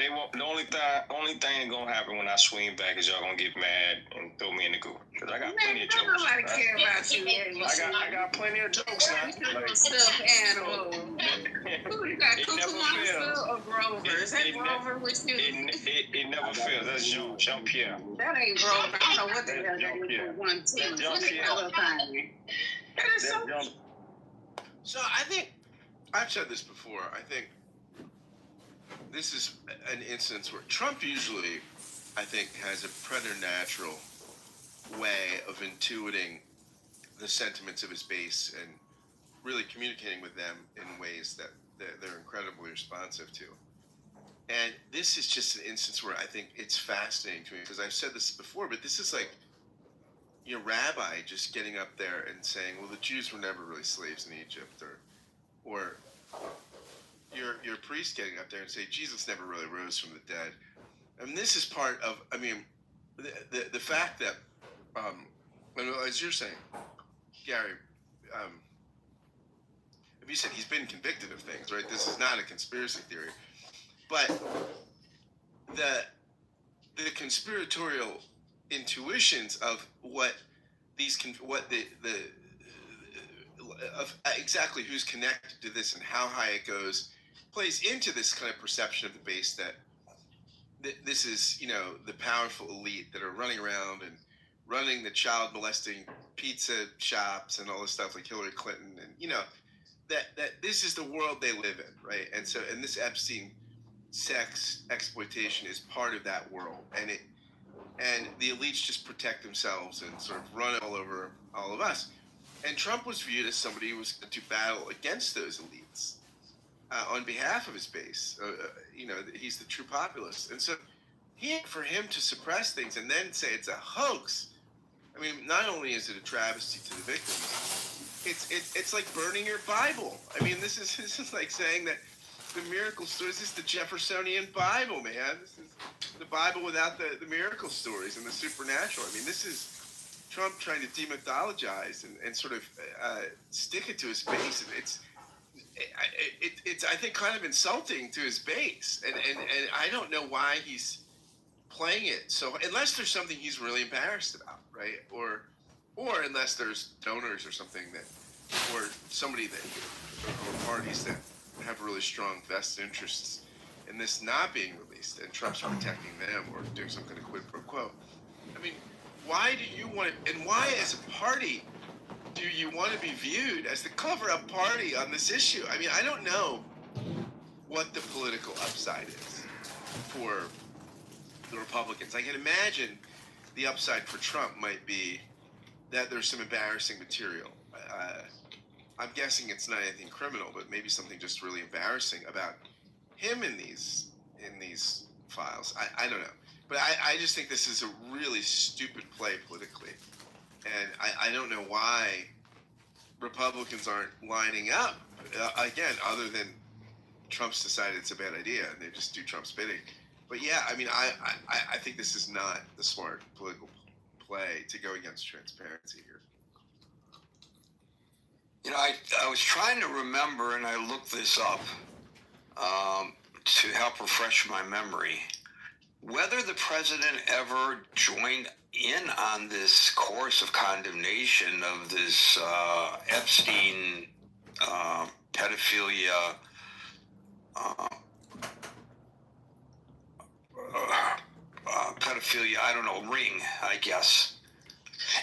won't. The only thing gonna happen when I swing back is y'all gonna get mad and throw me in the goo. Cause I got plenty of jokes. Nobody care about you. I got plenty of jokes now. Like, stuffed animal. Who you got, Cuckoo Monster or Grover? Is that Grover with you? It never fails. That's Jean Pierre. That ain't Grover. I don't know what the hell that is for 1 team. What is that little thing? That is so. So I think I've said this before. I think this is an instance where Trump usually, I think, has a preternatural way of intuiting the sentiments of his base and really communicating with them in ways that they're incredibly responsive to. And this is just an instance where I think it's fascinating to me because I've said this before, but this is like your rabbi just getting up there and saying, well, the Jews were never really slaves in Egypt, or your priest getting up there and say Jesus never really rose from the dead. And this is part of, I mean, the fact that, as you're saying, Gary, if you said he's been convicted of things, right? This is not a conspiracy theory, but the conspiratorial intuitions of what of exactly who's connected to this and how high it goes plays into this kind of perception of the base that this is, the powerful elite that are running around and running the child molesting pizza shops and all this stuff like Hillary Clinton, and that this is the world they live in, right? And so, and this Epstein sex exploitation is part of that world, and the elites just protect themselves and sort of run all over all of us. And Trump was viewed as somebody who was going to battle against those elites on behalf of his base. He's the true populist. And so for him to suppress things and then say it's a hoax, I mean, not only is it a travesty to the victims, it's like burning your Bible. I mean, this is like saying that the miracle stories, this is the Jeffersonian Bible, man. This is the Bible without the miracle stories and the supernatural. I mean, this is Trump trying to demythologize and sort of stick it to his base. And it's I think kind of insulting to his base. And I don't know why he's playing it. So unless there's something he's really embarrassed about, right? Or unless there's donors or something or somebody or parties that have really strong vested interests in this not being released and Trump's protecting them or doing some kind of quid pro quo. I mean, why do you want it, and why as a party do you want to be viewed as the cover-up party on this issue? I mean, I don't know what the political upside is for the Republicans. I can imagine the upside for Trump might be that there's some embarrassing material I'm guessing it's not anything criminal, but maybe something just really embarrassing about him in these files. I don't know. But I just think this is a really stupid play politically. And I don't know why Republicans aren't lining up, again, other than Trump's decided it's a bad idea and they just do Trump's bidding. But yeah, I mean, I think this is not the smart political play to go against transparency here. You know, I was trying to remember, and I looked this up to help refresh my memory, whether the president ever joined in on this course of condemnation of this Epstein pedophilia I don't know, ring, I guess.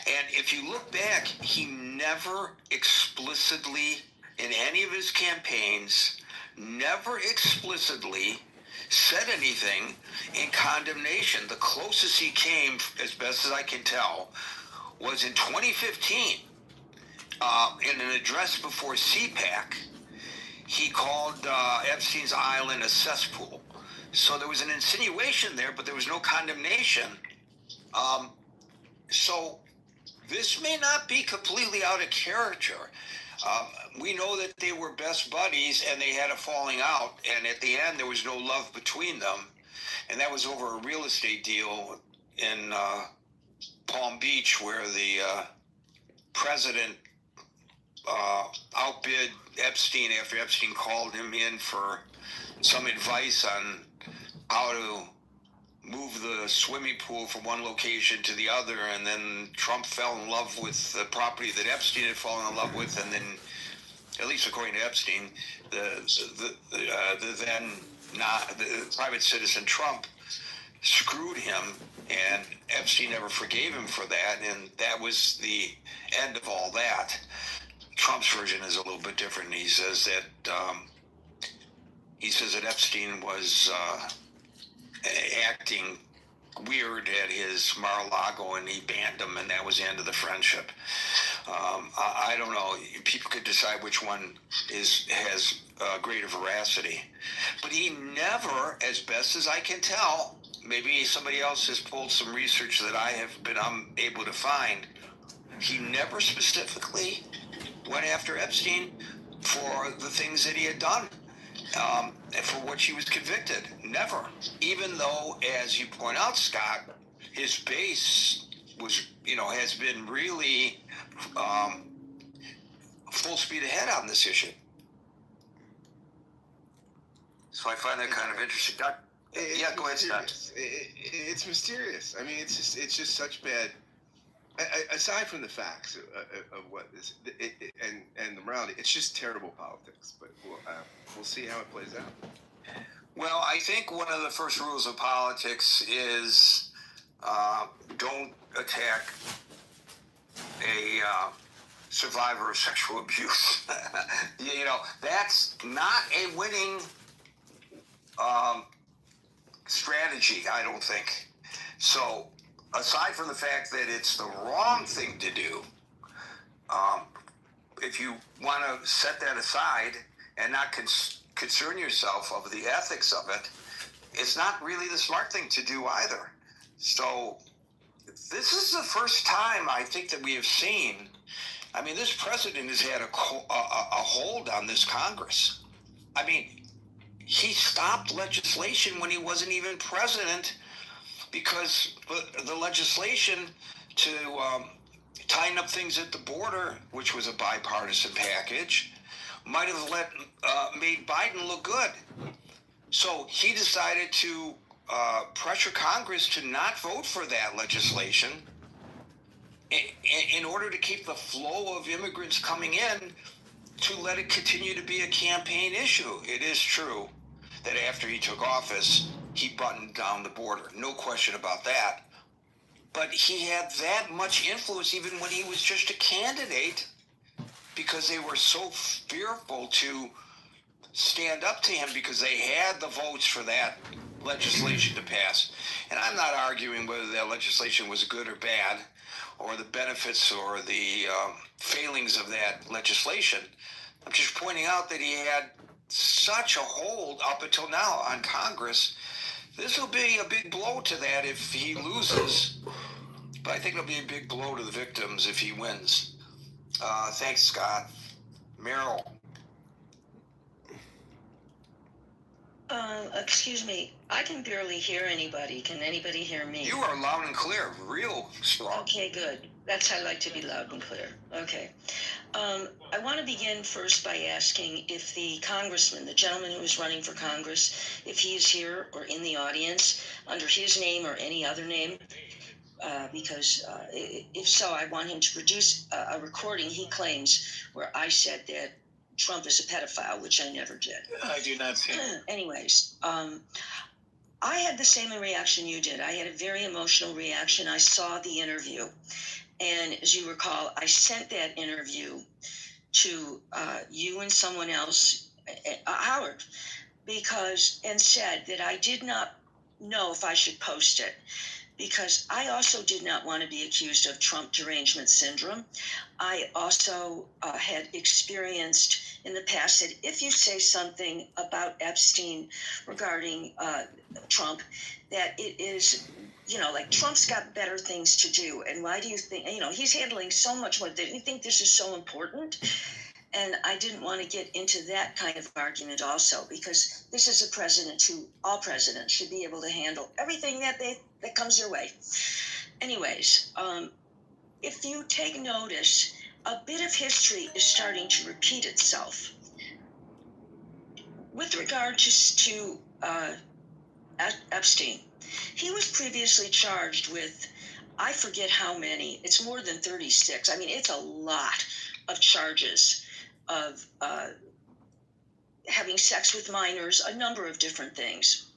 And if you look back, he never explicitly, in any of his campaigns, never explicitly said anything in condemnation. The closest he came, as best as I can tell, was in 2015, in an address before CPAC. He called Epstein's Island a cesspool. So there was an insinuation there, but there was no condemnation. So this may not be completely out of character. We know that they were best buddies and they had a falling out, and at the end there was no love between them, and that was over a real estate deal in Palm Beach where the president outbid Epstein after Epstein called him in for some advice on how to move the swimming pool from one location to the other, and then Trump fell in love with the property that Epstein had fallen in love with, and then, at least according to Epstein, the private citizen Trump screwed him, and Epstein never forgave him for that, and that was the end of all that. Trump's version is a little bit different. He says that Epstein was acting weird at his Mar-a-Lago, and he banned him, and that was the end of the friendship. I don't know. People could decide which one has greater veracity. But he never, as best as I can tell, maybe somebody else has pulled some research that I have been unable to find, he never specifically went after Epstein for the things that he had done. For which he was convicted. Never. Even though, as you point out, Scott, his base was, has been really full speed ahead on this issue. So I find that kind of interesting. Yeah, go ahead, Scott. It's mysterious. I mean, it's just such bad. Aside from the facts of what is and the morality, it's just terrible politics. But we'll see how it plays out. Well, I think one of the first rules of politics is don't attack a survivor of sexual abuse. That's not a winning strategy, I don't think. So, aside from the fact that it's the wrong thing to do, if you want to set that aside and not concern yourself of the ethics of it, it's not really the smart thing to do either. So this is the first time I think that we have seen, I mean, this president has had a hold on this Congress. I mean, he stopped legislation when he wasn't even president because the legislation to tighten up things at the border, which was a bipartisan package, might have made Biden look good. So he decided to pressure Congress to not vote for that legislation in order to keep the flow of immigrants coming in, to let it continue to be a campaign issue. It is true that after he took office, he buttoned down the border. No question about that. But he had that much influence even when he was just a candidate, because they were so fearful to stand up to him because they had the votes for that legislation to pass. And I'm not arguing whether that legislation was good or bad, or the benefits or the failings of that legislation. I'm just pointing out that he had such a hold up until now on Congress. This will be a big blow to that if he loses, but I think it'll be a big blow to the victims if he wins. Thanks, Scott. Meryl. Excuse me, I can barely hear anybody. Can anybody hear me? You are loud and clear, real strong. Okay, good. That's how I like to be, loud and clear. Okay. I want to begin first by asking if the congressman, the gentleman who is running for Congress, if he is here or in the audience under his name or any other name, because if so, I want him to produce a recording he claims where I said that Trump is a pedophile, which I never did. I do not see. Anyways, I had the same reaction you did. I had a very emotional reaction. I saw the interview. And as you recall, I sent that interview to you and someone else, Howard, and said that I did not know if I should post it, because I also did not want to be accused of Trump derangement syndrome. I also had experienced in the past that if you say something about Epstein regarding Trump, that it is, like Trump's got better things to do. And why do you think, he's handling so much more. Didn't you think this is so important? And I didn't want to get into that kind of argument also, because this is a president who, all presidents should be able to handle everything that comes their way. Anyways, if you take notice, a bit of history is starting to repeat itself. With regard to Epstein, he was previously charged with, I forget how many, it's more than 36. I mean, it's a lot of charges of having sex with minors, a number of different things.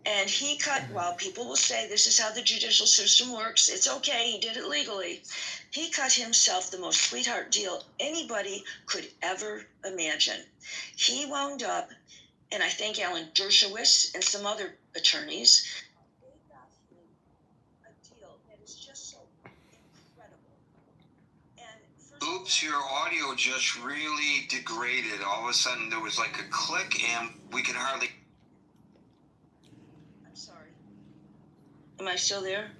And he cut, while people will say this is how the judicial system works, it's okay, he did it legally. He cut himself the most sweetheart deal anybody could ever imagine. He wound up, and I thank Alan Dershowitz and some other attorneys, they got him a deal that is just so incredible. And Oops, your audio just really degraded. All of a sudden there was like a click and we could hardly... Sorry. Am I still there?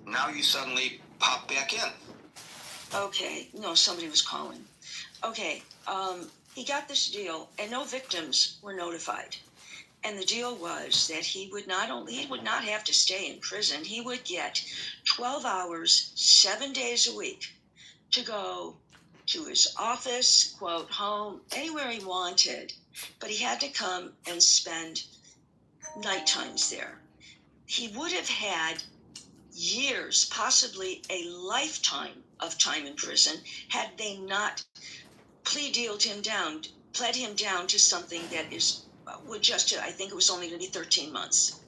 Now you suddenly pop back in. Okay. No, somebody was calling. Okay. He got this deal and no victims were notified. And the deal was that he would not have to stay in prison. He would get 12 hours, 7 days a week to go to his office, quote, home, anywhere he wanted. But he had to come and spend night times there. He would have had years, possibly a lifetime of time in prison had they not pled him down to something that I think it was only going to be 13 months.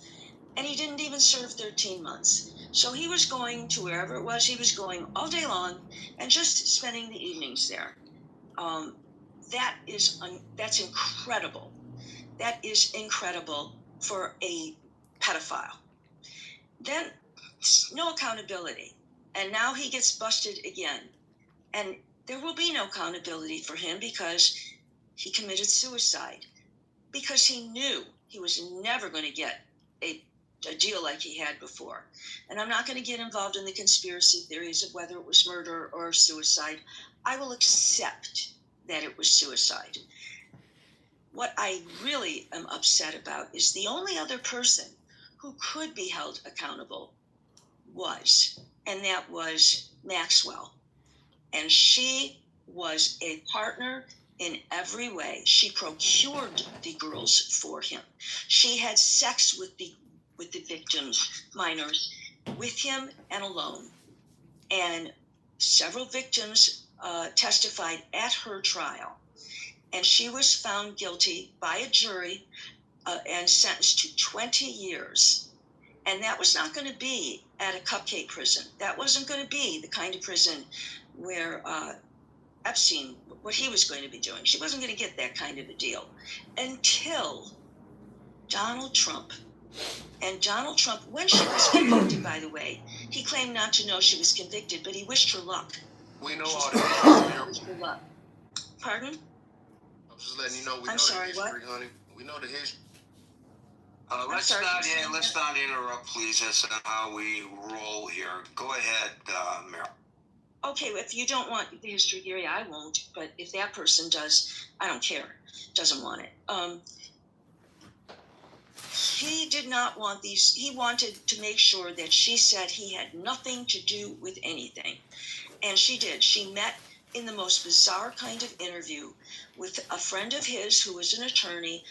And he didn't even serve 13 months. So he was going to wherever it was, he was going all day long and just spending the evenings there. That's incredible. That is incredible for a pedophile. Then no accountability. And now he gets busted again. And there will be no accountability for him because he committed suicide. Because he knew he was never going to get a deal like he had before. And I'm not going to get involved in the conspiracy theories of whether it was murder or suicide. I will accept that it was suicide. What I really am upset about is the only other person who could be held accountable and that was Maxwell. And she was a partner in every way. She procured the girls for him. She had sex with the victims, minors, with him and alone. And several victims testified at her trial. And she was found guilty by a jury and sentenced to 20 years. And that was not going to be at a cupcake prison. That wasn't going to be the kind of prison where Epstein, what he was going to be doing. She wasn't going to get that kind of a deal until Donald Trump And Donald Trump, when she was convicted, by the way, he claimed not to know she was convicted, but he wished her luck. We know all the history. He wished her luck. Pardon? I'm just letting you know we I'm know sorry, the history, what? honey. We know the history. Let's not interrupt, please. That's not how we roll here. Go ahead, Meryl. Okay, if you don't want the history, Gary, I won't. But if that person does, I don't care. Doesn't want it. He did not want these. He wanted to make sure that she said he had nothing to do with anything. And she did. She met in the most bizarre kind of interview with a friend of his who was an attorney.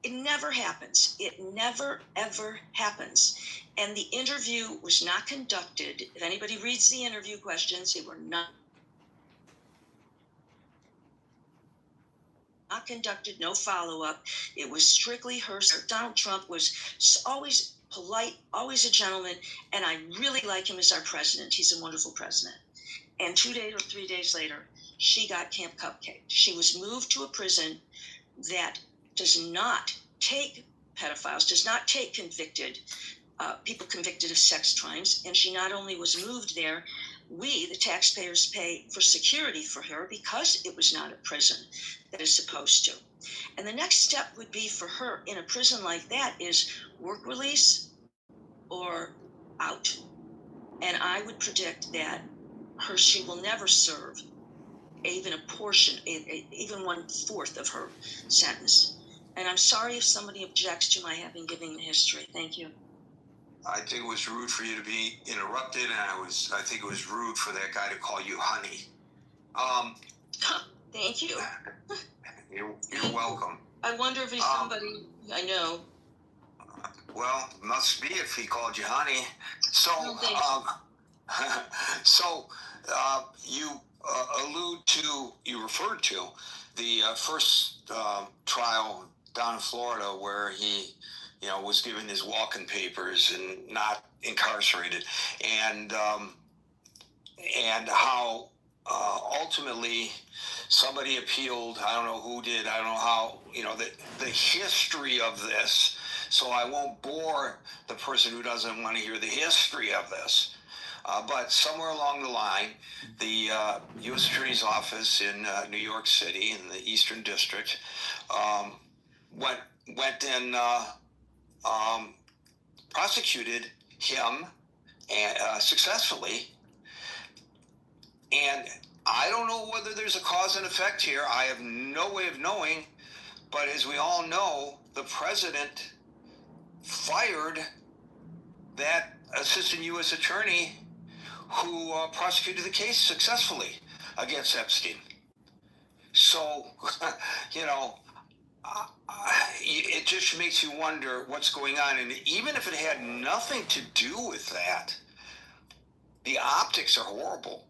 It never happens. It never, ever happens. And the interview was not conducted. If anybody reads the interview questions, they were not conducted, no follow-up. It was strictly her. Donald Trump was always polite, always a gentleman, and I really like him as our president. He's a wonderful president. And 2 days or 3 days later, she got Camp Cupcake. She was moved to a prison that does not take pedophiles, does not take convicted people convicted of sex crimes. And she not only was moved there, we, the taxpayers, pay for security for her because it was not a prison that is supposed to. And the next step would be for her in a prison like that is work release or out. And I would predict that she will never serve even a portion, even 1/4 of her sentence. And I'm sorry if somebody objects to my having given the history. Thank you. I think it was rude for you to be interrupted, and I think it was rude for that guy to call you honey. Thank you. You're welcome. I wonder if he's somebody I know. Well, must be if he called you honey. So, you referred to the first trial down in Florida where he, was given his walking papers and not incarcerated, and how ultimately somebody appealed. I don't know who did. I don't know how. The history of this. So I won't bore the person who doesn't want to hear the history of this. But somewhere along the line, the U.S. Attorney's Office in New York City in the Eastern District went and prosecuted him successfully. And I don't know whether there's a cause and effect here. I have no way of knowing. But as we all know, the president fired that assistant U.S. attorney who prosecuted the case successfully against Epstein. So, it just makes you wonder what's going on. And even if it had nothing to do with that, the optics are horrible.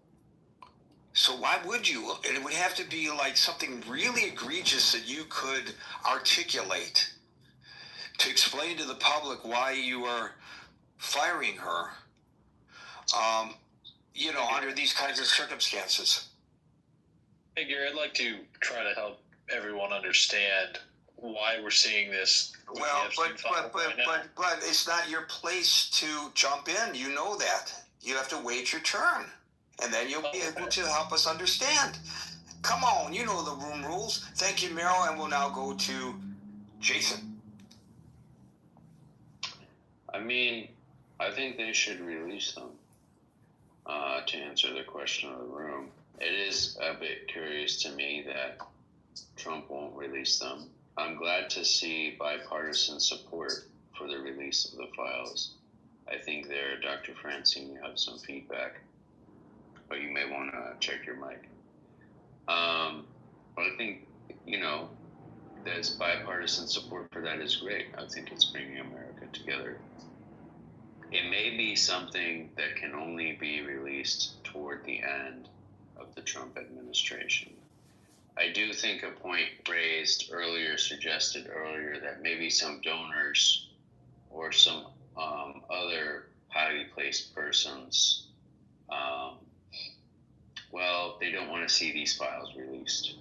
So why would you? It would have to be like something really egregious that you could articulate to explain to the public why you are firing her, under these kinds of circumstances. Hey, Gary, I'd like to try to help everyone understand why we're seeing this. Well, but it's not your place to jump in. You know that. You have to wait your turn, and then you'll be able to help us understand. Come on, you know the room rules. Thank you, Meryl, and we'll now go to Jason. I think they should release them. To answer the question of the room, it is a bit curious to me that Trump won't release them. I'm glad to see bipartisan support for the release of the files. I think there, Dr. Francine, you have some feedback, but you may want to check your mic. But I think, there's bipartisan support for that is great. I think it's bringing America together. It may be something that can only be released toward the end of the Trump administration. I do think a point raised earlier, suggested earlier, that maybe some donors or some other highly placed persons, they don't want to see these files released.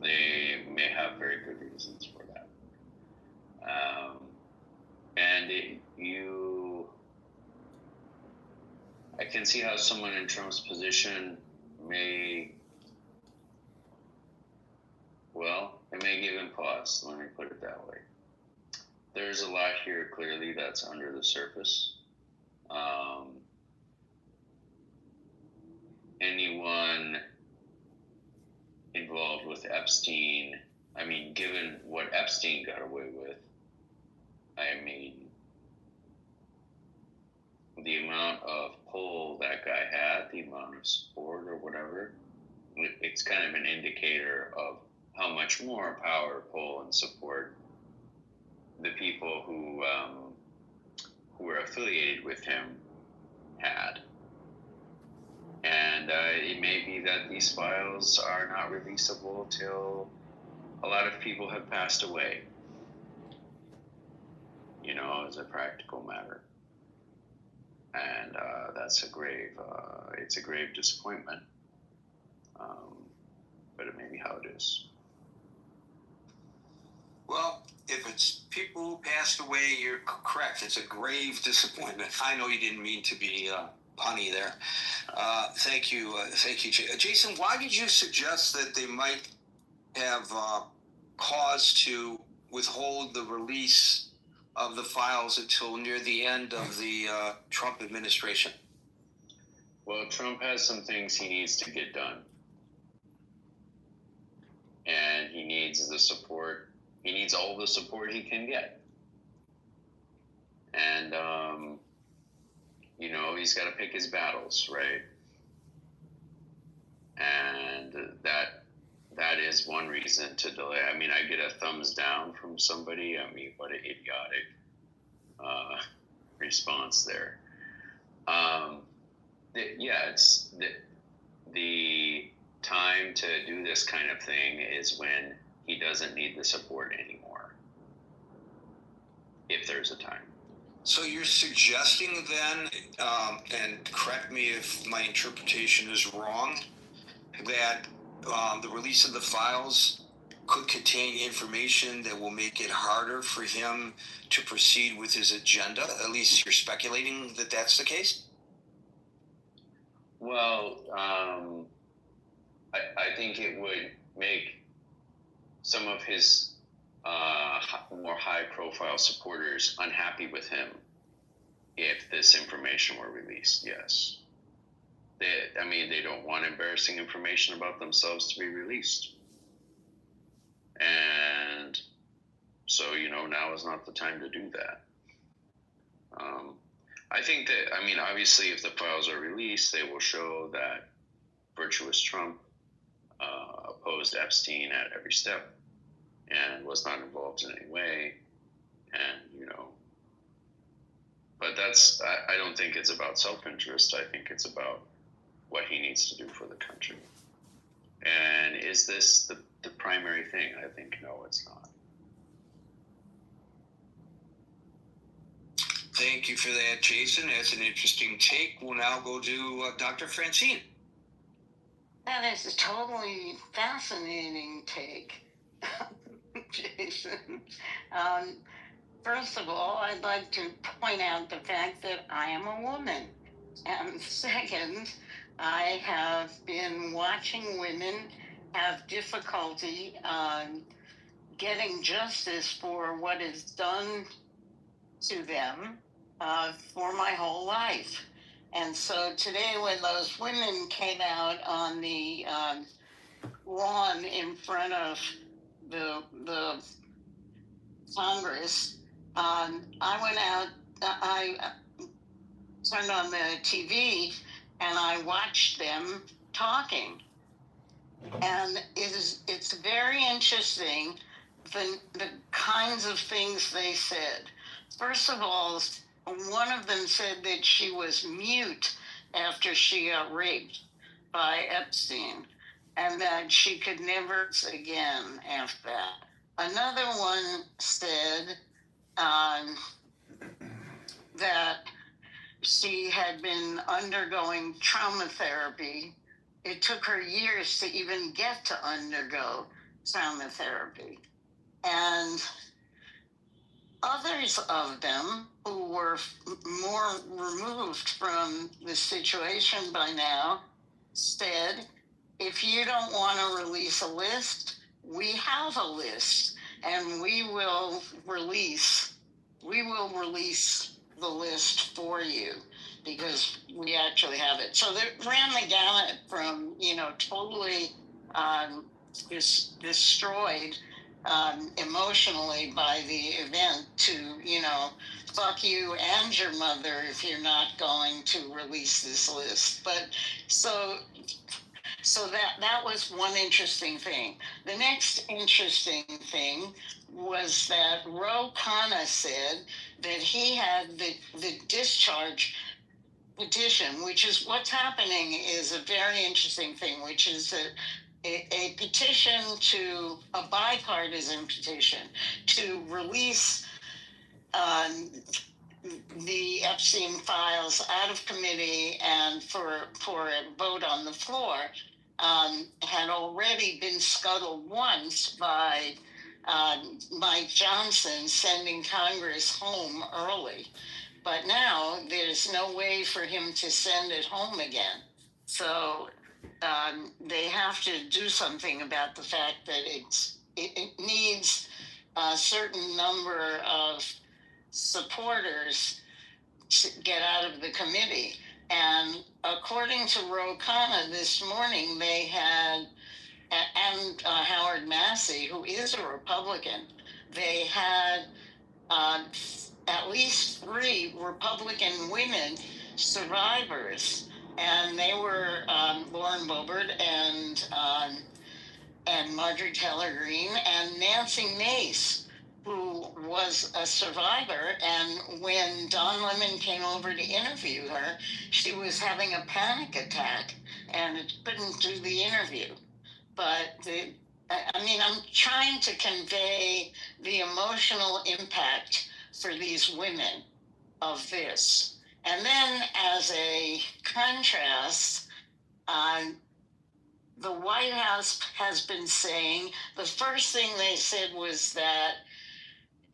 They may have very good reasons for that. can see how someone in Trump's position may, well, it may give him pause. Let me put it that way. There's a lot here clearly that's under the surface. Anyone involved with Epstein, I mean, given what Epstein got away with, I mean, the amount of pull that guy had, the amount of support or whatever, it's kind of an indicator of how much more power, pull, and support the people who were affiliated with him had. And it may be that these files are not releasable till a lot of people have passed away, you know, as a practical matter. And that's a grave, it's a grave disappointment. But it may be how it is. Well, if it's people who passed away, you're correct. It's a grave disappointment. I know you didn't mean to be punny there. Thank you, Jason. Why did you suggest that they might have cause to withhold the release of the files until near the end of the Trump administration? Well, Trump has some things he needs to get done. And he needs the support. He needs all the support he can get. And, you know, he's got to pick his battles, right? And that is one reason to delay. I mean, I get a thumbs down from somebody. I mean, what an idiotic response there. It's the time to do this kind of thing is when he doesn't need the support anymore, if there's a time. So you're suggesting then, and correct me if my interpretation is wrong, that the release of the files could contain information that will make it harder for him to proceed with his agenda? At least you're speculating that that's the case? Well, I think it would make some of his more high-profile supporters unhappy with him if this information were released, yes. They don't want embarrassing information about themselves to be released. And so, you know, now is not the time to do that. I think that, I mean, obviously, if the files are released, they will show that virtuous Trump opposed Epstein at every step and was not involved in any way. And, you know, but that's, I don't think it's about self-interest. I think it's about what he needs to do for the country. And is this the primary thing? I think, no, it's not. Thank you for that, Jason. That's an interesting take. We'll now go to Dr. Francine. That is a totally fascinating take, Jason. First of all, I'd like to point out the fact that I am a woman. And second, I have been watching women have difficulty getting justice for what is done to them for my whole life. And so today when those women came out on the lawn in front of the Congress, I went out, I turned on the TV and I watched them talking. And it's very interesting the kinds of things they said. First of all, one of them said that she was mute after she got raped by Epstein and that she could never again after that. Another one said that she had been undergoing trauma therapy. It took her years to even get to undergo trauma therapy. And Others of them who were more removed from the situation by now said, if you don't want to release a list, we have a list, and we will release the list for you because we actually have it. So they ran the gamut from, totally destroyed emotionally by the event to, fuck you and your mother if you're not going to release this list. But so that was one interesting thing. The next interesting thing was that Ro Khanna said that he had the discharge petition, which is what's happening, is a very interesting thing, which is that a petition to a bipartisan petition to release the Epstein files out of committee and for a vote on the floor had already been scuttled once by Mike Johnson sending Congress home early. But now there's no way for him to send it home again. So they have to do something about the fact that it needs a certain number of supporters to get out of the committee. And according to Ro Khanna this morning, they had, and Howard Massey, who is a Republican, they had at least 3 Republican women survivors, and they were Lauren Boebert and Marjorie Taylor Greene and Nancy Mace, who was a survivor. And when Don Lemon came over to interview her, she was having a panic attack and couldn't do the interview. But I'm trying to convey the emotional impact for these women of this. And then as a contrast, the White House has been saying, the first thing they said was that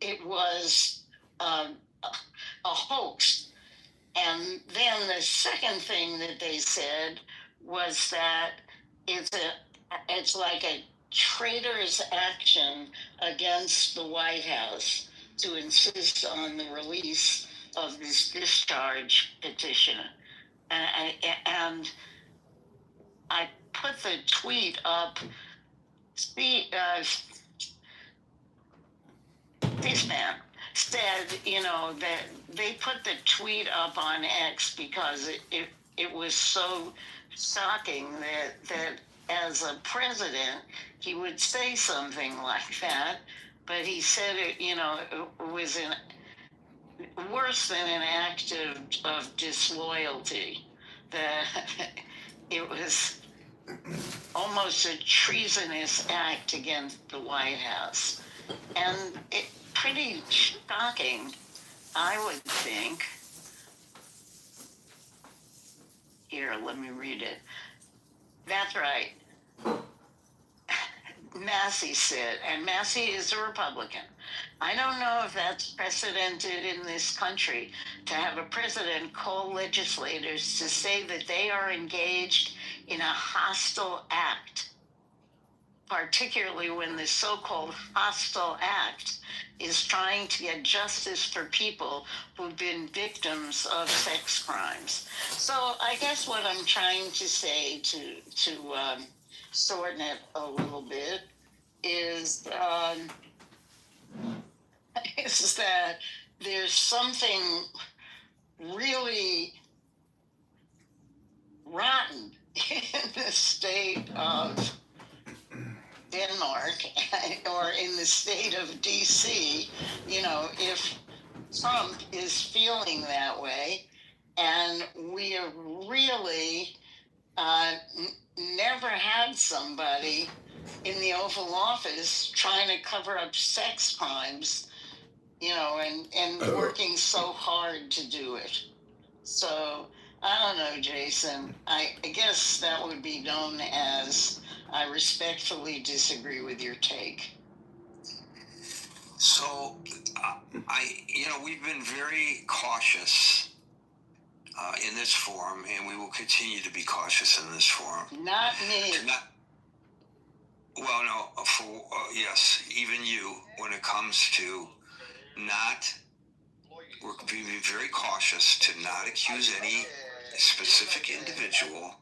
it was a hoax. And then the second thing that they said was that it's like a traitor's action against the White House to insist on the release of this discharge petition. And I put the tweet up. This man said, that they put the tweet up on X because it was so shocking that as a president, he would say something like that. But he said it was worse than an act of disloyalty. That it was almost a treasonous act against the White House. And it pretty shocking, I would think. Here, let me read it. That's right. Massey said, and Massey is a Republican. I don't know if that's precedented in this country to have a president call legislators to say that they are engaged in a hostile act, particularly when the so-called hostile act is trying to get justice for people who've been victims of sex crimes. So I guess what I'm trying to say to shorten it a little bit is that there's something really rotten in the state of Denmark or in the state of DC, if Trump is feeling that way. And we have really never had somebody in the Oval Office trying to cover up sex crimes, and working so hard to do it. So I don't know, Jason. I guess that would be known as I respectfully disagree with your take. So we've been very cautious in this forum, and we will continue to be cautious in this forum. Not me. Well, no, yes, even you, when it comes to we're being very cautious to not accuse any specific individual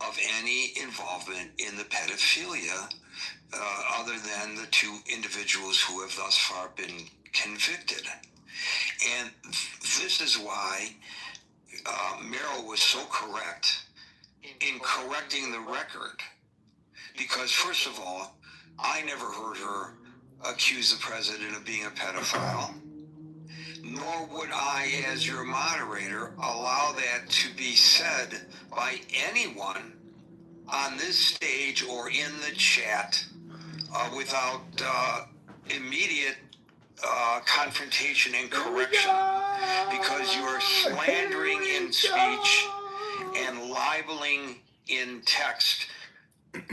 of any involvement in the pedophilia other than the two individuals who have thus far been convicted. And this is why Meryl was so correct in correcting the record. Because, first of all, I never heard her accuse the president of being a pedophile, nor would I, as your moderator, allow that to be said by anyone on this stage or in the chat without immediate confrontation and correction, because you are slandering in speech and libeling in text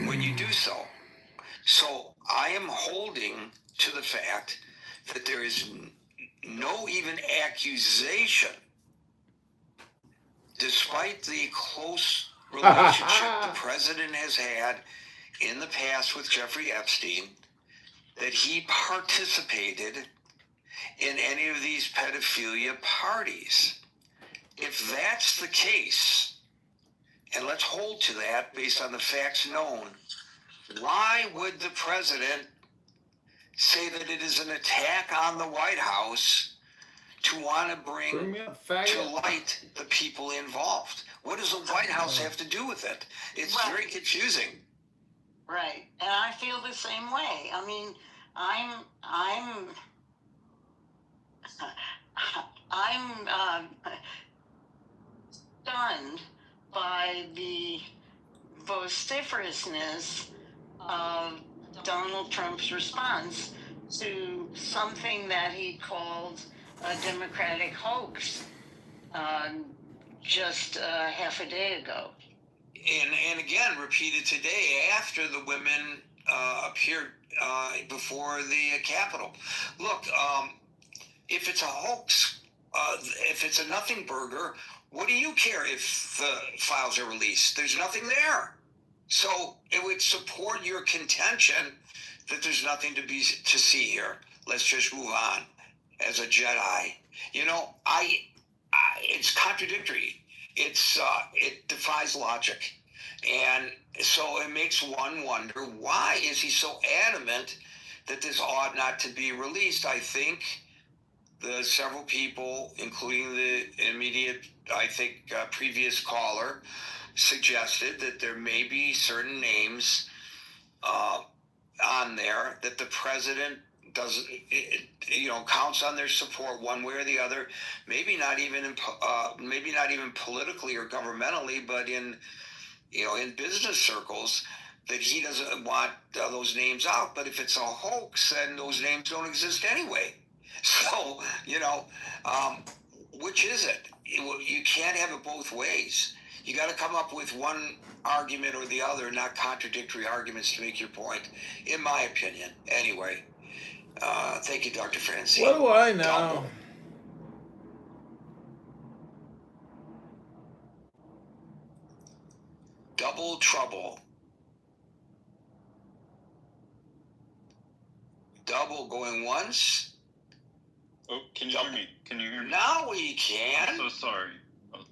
when you do so. So I am holding to the fact that there is no even accusation, despite the close relationship the president has had in the past with Jeffrey Epstein, that he participated in any of these pedophilia parties. If that's the case, and let's hold to that based on the facts known, why would the president say that it is an attack on the White House to want to bring to light the people involved? What does the White House have to do with it? It's very confusing. Right, and I feel the same way. I mean, I'm stunned by the vociferousness of Donald Trump's response to something that he called a Democratic hoax just half a day ago. And again, repeated today after the women appeared before the Capitol. Look, if it's a hoax, if it's a nothing burger, what do you care if the files are released? There's nothing there. So it would support your contention that there's nothing to see here. Let's just move on as a Jedi. It's contradictory. It defies logic. And so it makes one wonder, why is he so adamant that this ought not to be released? I think the several people, including the immediate, previous caller, suggested that there may be certain names on there that the president doesn't, counts on their support one way or the other. Maybe not even politically or governmentally, but in business circles, that he doesn't want those names out. But if it's a hoax, then those names don't exist anyway. So, which is it? You can't have it both ways. You got to come up with one argument or the other, not contradictory arguments to make your point, in my opinion. Anyway, thank you, Dr. Francine. What do I know? Double trouble. Double going once. Oh, can you hear me? Can you hear me? Now we can. I'm so sorry.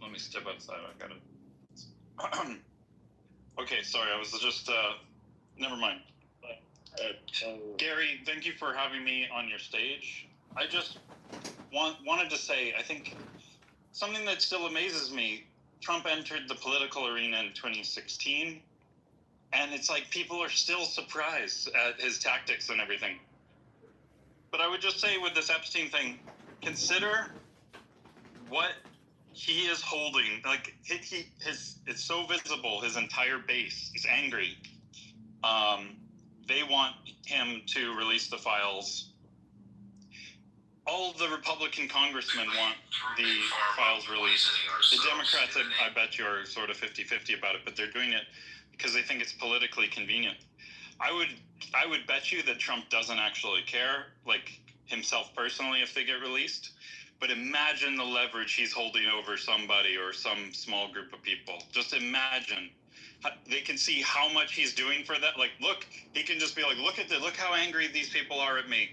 Let me step outside. I gotta. Okay, sorry. I was just. Never mind. Gary, thank you for having me on your stage. I just wanted to say, I think something that still amazes me. Trump entered the political arena in 2016, and it's like people are still surprised at his tactics and everything. But I would just say with this Epstein thing, consider what he is holding. Like it's so visible. His entire base is angry. They want him to release the files. All the Republican congressmen want the files released. The Democrats, I bet you, are sort of 50-50 about it, but they're doing it because they think it's politically convenient. I would bet you that Trump doesn't actually care. Like, himself personally if they get released. But imagine the leverage he's holding over somebody or some small group of people. Just imagine. They can see how much he's doing for that. Like, look, he can just be like, look how angry these people are at me.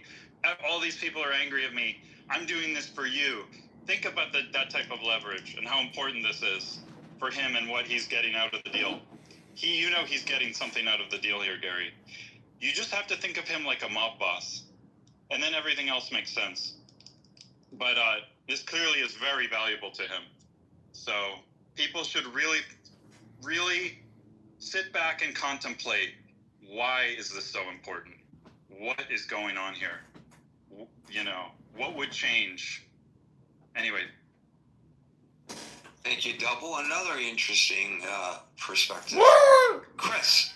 All these people are angry at me. I'm doing this for you. Think about that type of leverage and how important this is for him and what he's getting out of the deal. He's getting something out of the deal here, Gary. You just have to think of him like a mob boss. And then everything else makes sense. But this clearly is very valuable to him. So people should really, really sit back and contemplate, why is this so important? What is going on here? What would change? Anyway. Thank you, Double. Another interesting perspective. Chris.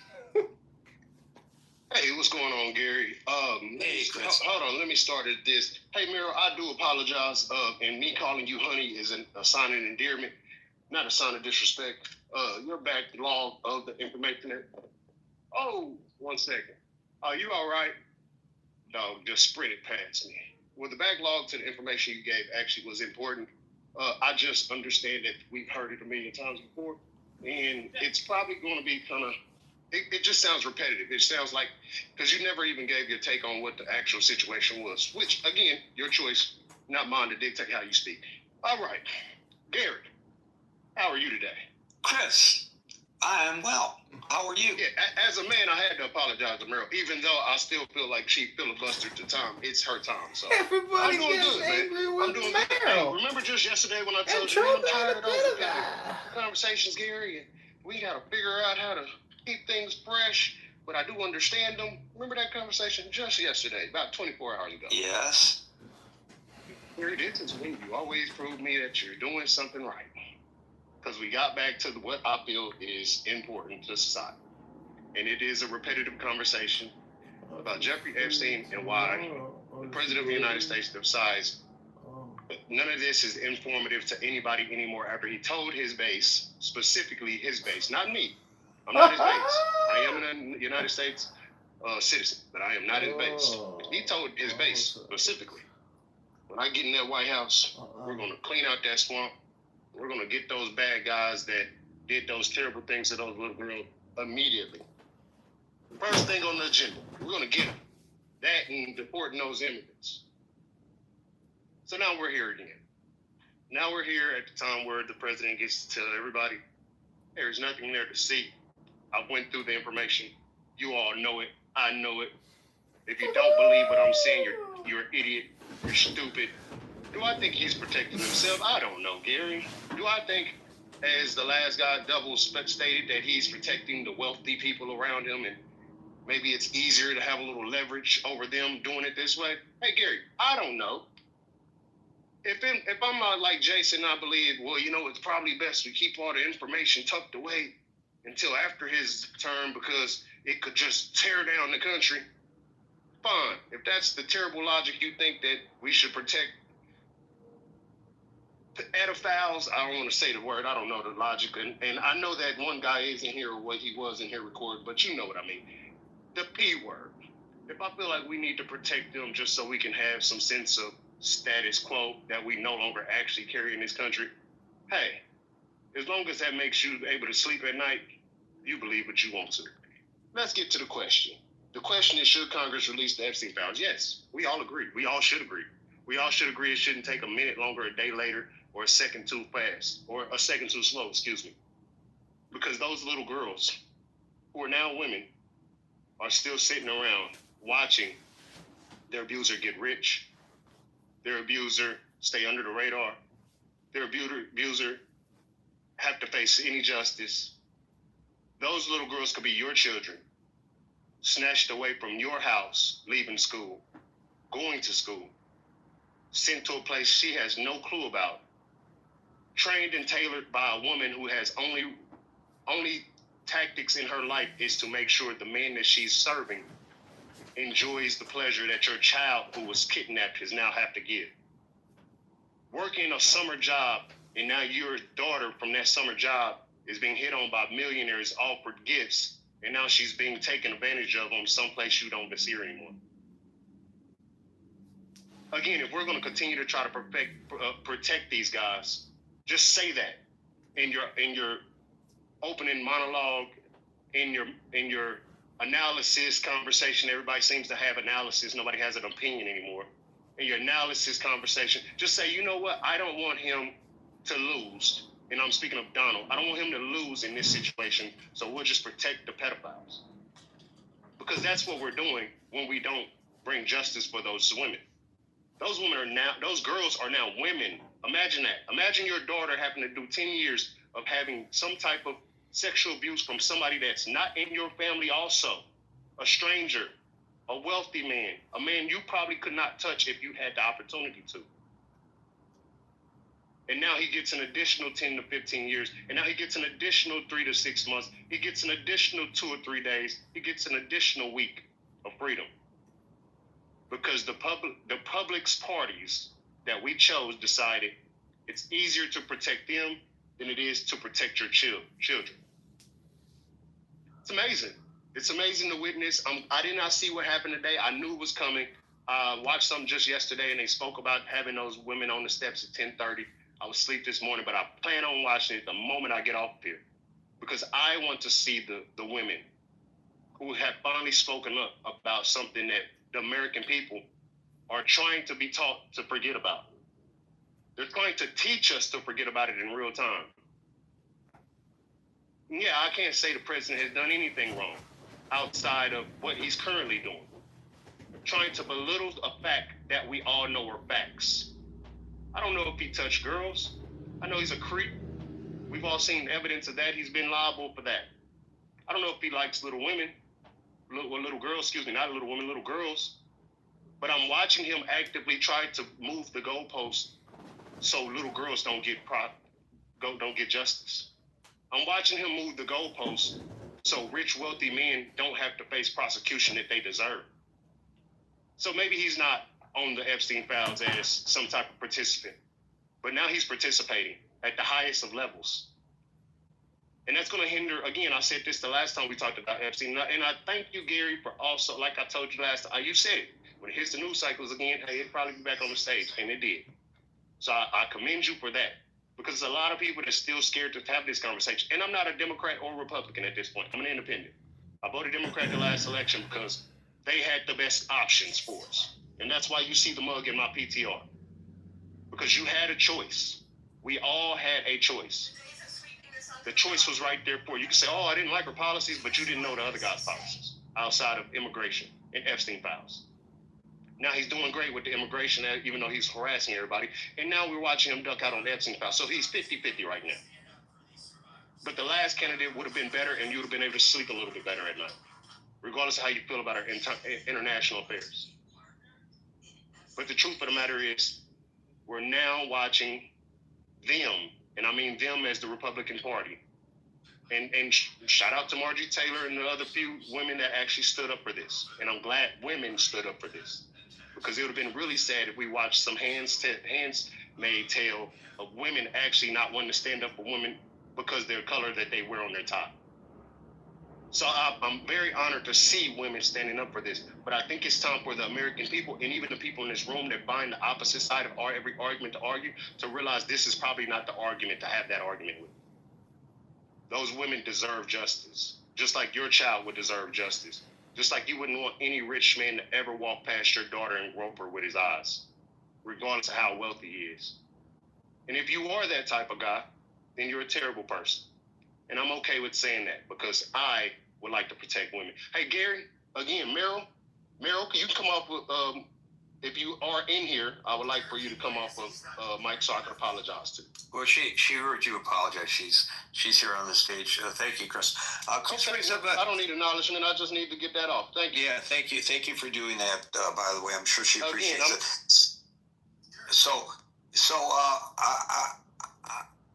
Hey, what's going on, Gary? Hey, Chris. Hold on, let me start at this. Hey, Miro, I do apologize. And me calling you honey is a sign of endearment, not a sign of disrespect. Your backlog of the information. Oh, 1 second. Are you all right? Dog, just sprinted past me. Well, the backlog to the information you gave actually was important. I just understand that we've heard it a million times before, and it's probably going to be kind of, it just sounds repetitive. It sounds like, because you never even gave your take on what the actual situation was, which, again, your choice, not mine to dictate how you speak. All right. Gary, how are you today? Chris, I am well. How are you? Yeah, as a man, I had to apologize to Meryl, even though I still feel like she filibustered the time. It's her time, so Everybody I'm doing gets good, angry man. with I'm doing Meryl. good. Hey, remember just yesterday when I told you I'm tired of those conversations, Gary, and we got to figure out how to keep things fresh, but I do understand them. Remember that conversation just yesterday, about 24 hours ago? Yes. Gary, this is when you always prove me that you're doing something right. Because we got back to what I feel is important to society. And it is a repetitive conversation about Jeffrey Epstein and why the President of the United States decides none of this is informative to anybody anymore after he told his base, specifically his base, not me. I'm not his base. I am a United States citizen, but I am not his base. He told his base specifically, when I get in that White House, we're going to clean out that swamp. We're going to get those bad guys that did those terrible things to those little girls immediately. First thing on the agenda, we're going to get them. That and deporting those immigrants. So now we're here again. Now we're here at the time where the president gets to tell everybody, there's nothing there to see. I went through the information. You all know it. I know it. If you don't believe what I'm saying, you're an idiot. You're stupid. Do I think he's protecting himself? I don't know, Gary. Do I think, as the last guy Double stated, that he's protecting the wealthy people around him and maybe it's easier to have a little leverage over them doing it this way? Hey, Gary, I don't know. If I'm not like Jason, I believe, well, it's probably best to keep all the information tucked away until after his term because it could just tear down the country. Fine. If that's the terrible logic you think that we should protect pedophiles, I don't want to say the word, I don't know the logic, and I know that one guy is in here or what he was in here recording, but you know what I mean. The P word. If I feel like we need to protect them just so we can have some sense of status quo that we no longer actually carry in this country, hey, as long as that makes you able to sleep at night, you believe what you want to. Let's get to the question. The question is, should Congress release the Epstein files? Yes, we all agree. We all should agree. We all should agree it shouldn't take a minute longer, a day later, or a second too fast, or a second too slow, because those little girls, who are now women, are still sitting around watching their abuser get rich, their abuser stay under the radar, their abuser have to face any justice. Those little girls could be your children, snatched away from your house, leaving school, going to school, sent to a place she has no clue about, trained and tailored by a woman who has only tactics in her life is to make sure the man that she's serving enjoys the pleasure that your child who was kidnapped has now have to give. Working a summer job, and now your daughter from that summer job is being hit on by millionaires, offered gifts, and now she's being taken advantage of on someplace you don't see her anymore. again, if we're going to continue to try to protect these guys, just say that in your opening monologue, in your analysis conversation. Everybody seems to have analysis. Nobody has an opinion anymore. In your analysis conversation, just say, you know what? I don't want him to lose. And I'm speaking of Donald. I don't want him to lose in this situation. So we'll just protect the pedophiles. Because that's what we're doing when we don't bring justice for those women. Those girls are now women. Imagine that. Imagine your daughter having to do 10 years of having some type of sexual abuse from somebody that's not in your family also. A stranger, a wealthy man, a man you probably could not touch if you had the opportunity to. And now he gets an additional 10 to 15 years. And now he gets an additional 3 to 6 months. He gets an additional 2 or 3 days. He gets an additional week of freedom. Because the public's parties that we chose decided it's easier to protect them than it is to protect your children. It's amazing. It's amazing to witness. I did not see what happened today. I knew it was coming. I watched something just yesterday, and they spoke about having those women on the steps at 10:30. I was asleep this morning, but I plan on watching it the moment I get off here. Because I want to see the women who have finally spoken up about something that the American people are trying to be taught to forget about. They're trying to teach us to forget about it in real time. Yeah, I can't say the president has done anything wrong outside of what he's currently doing. Trying to belittle a fact that we all know are facts. I don't know if he touched girls. I know he's a creep. We've all seen evidence of that. He's been liable for that. I don't know if he likes little women. Little girls, not little women, little girls. But I'm watching him actively try to move the goalposts so little girls don't get justice. I'm watching him move the goalposts so rich, wealthy men don't have to face prosecution that they deserve. So maybe he's not on the Epstein files as some type of participant, but now he's participating at the highest of levels. And that's going to hinder, again, I said this the last time we talked about Epstein, and I thank you, Gary, for also, like I told you last time, you said it, when it hits the news cycles again, hey, it'll probably be back on the stage, and it did. So I commend you for that, because there's a lot of people that's still scared to have this conversation. And I'm not a Democrat or Republican at this point. I'm an independent. I voted Democrat the last election because they had the best options for us. And that's why you see the mug in my PTR. Because you had a choice. We all had a choice. The choice was right there for you. You can say, oh, I didn't like her policies, but you didn't know the other guy's policies outside of immigration and Epstein files. Now he's doing great with the immigration, even though he's harassing everybody. And now we're watching him duck out on the Epstein files. So he's 50-50 right now. But the last candidate would have been better, and you would have been able to sleep a little bit better at night, regardless of how you feel about our international affairs. But the truth of the matter is, we're now watching them, and I mean them as the Republican Party. And shout out to Marjorie Taylor and the other few women that actually stood up for this. And I'm glad women stood up for this. Because it would have been really sad if we watched some hands-made tale of women actually not wanting to stand up for women because their color that they wear on their top. So I'm very honored to see women standing up for this. But I think it's time for the American people, and even the people in this room that find the opposite side of every argument to argue, to realize this is probably not the argument to have that argument with. Those women deserve justice, just like your child would deserve justice. Just like you wouldn't want any rich man to ever walk past your daughter and grope her with his eyes, regardless of how wealthy he is. And if you are that type of guy, then you're a terrible person. And I'm okay with saying that because I would like to protect women. Hey, Gary, again, Meryl, can you come off with, if you are in here, I would like for you to come off of mic so I can apologize to. Well, she heard you apologize. She's here on the stage. Thank you, Chris. Chris brings up I don't need acknowledgement. I just need to get that off. Thank you. Yeah, thank you. Thank you for doing that, by the way. I'm sure she appreciates it.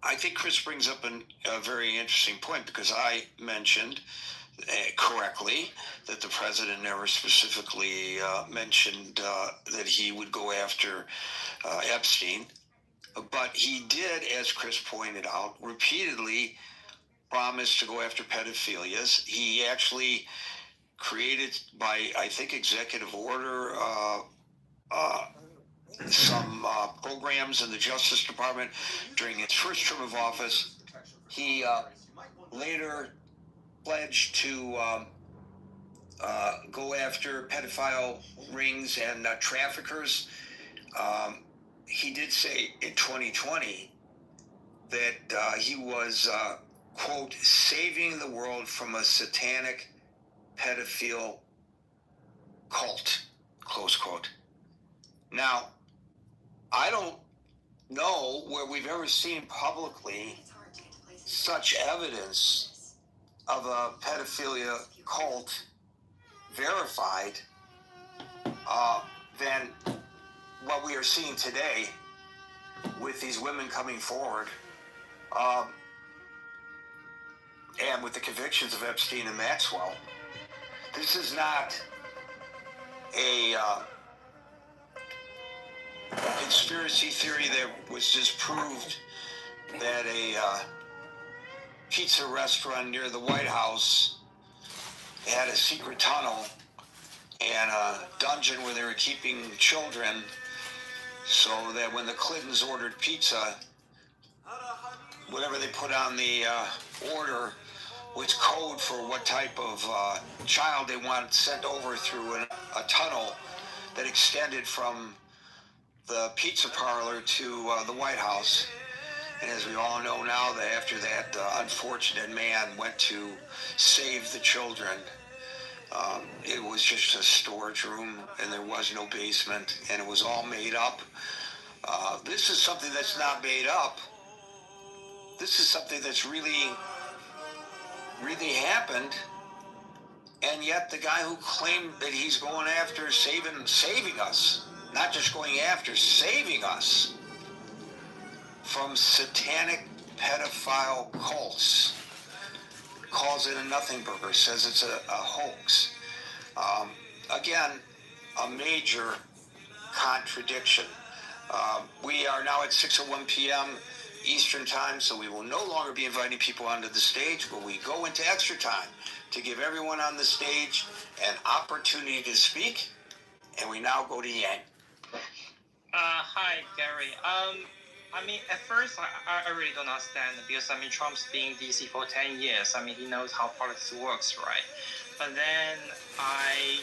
I think Chris brings up a very interesting point because I mentioned correctly that the president never specifically mentioned that he would go after Epstein. But he did, as Chris pointed out, repeatedly promise to go after pedophilias. He actually created, by, I think, executive order, programs in the Justice Department during his first term of office. He later pledged to go after pedophile rings and traffickers. He did say in 2020 that he was, quote, saving the world from a satanic pedophile cult, close quote. Now, I don't know where we've ever seen publicly such evidence of a pedophilia cult verified than what we are seeing today with these women coming forward and with the convictions of Epstein and Maxwell. This is not a conspiracy theory that was disproved that a pizza restaurant near the White House had a secret tunnel and a dungeon where they were keeping children, so that when the Clintons ordered pizza, whatever they put on the order was code for what type of child they wanted sent over through a tunnel that extended from the pizza parlor to the White House. And as we all know now, that after that unfortunate man went to save the children, it was just a storage room and there was no basement and it was all made up. This is something that's not made up. This is something that's really happened. And yet the guy who claimed that he's going after saving us, not just going after, saving us from satanic pedophile cults, calls it a nothing burger, says it's a hoax. Again, a major contradiction. We are now at 6:01 p.m. Eastern Time, so we will no longer be inviting people onto the stage, but we go into extra time to give everyone on the stage an opportunity to speak, and we now go to Yang. Hi, Gary. I mean, at first, I really don't understand, because, I mean, Trump's been in DC for 10 years. I mean, he knows how politics works, right? But then I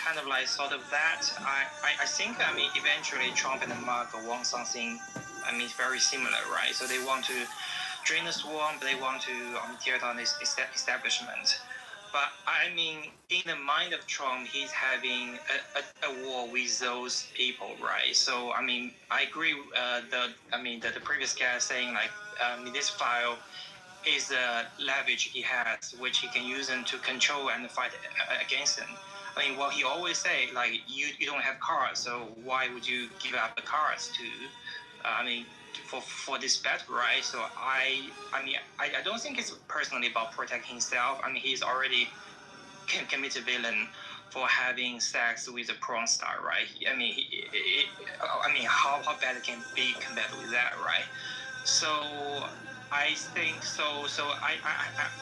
kind of like thought of that. I think, I mean, eventually Trump and Mark want something, I mean, very similar, right? So they want to drain the swamp, they want to tear down this establishment. But I mean, in the mind of Trump, he's having a war with those people, right? So I mean, I agree. The previous guy saying like, this file is the leverage he has, which he can use them to control and fight against them. I mean, what he always say, like, you don't have cars, so why would you give up the cars to? For this battle, right? So I don't think it's personally about protecting himself. I mean, he's already committed villain for having sex with a porn star, right? I mean, how bad it can be compared with that, right? So I think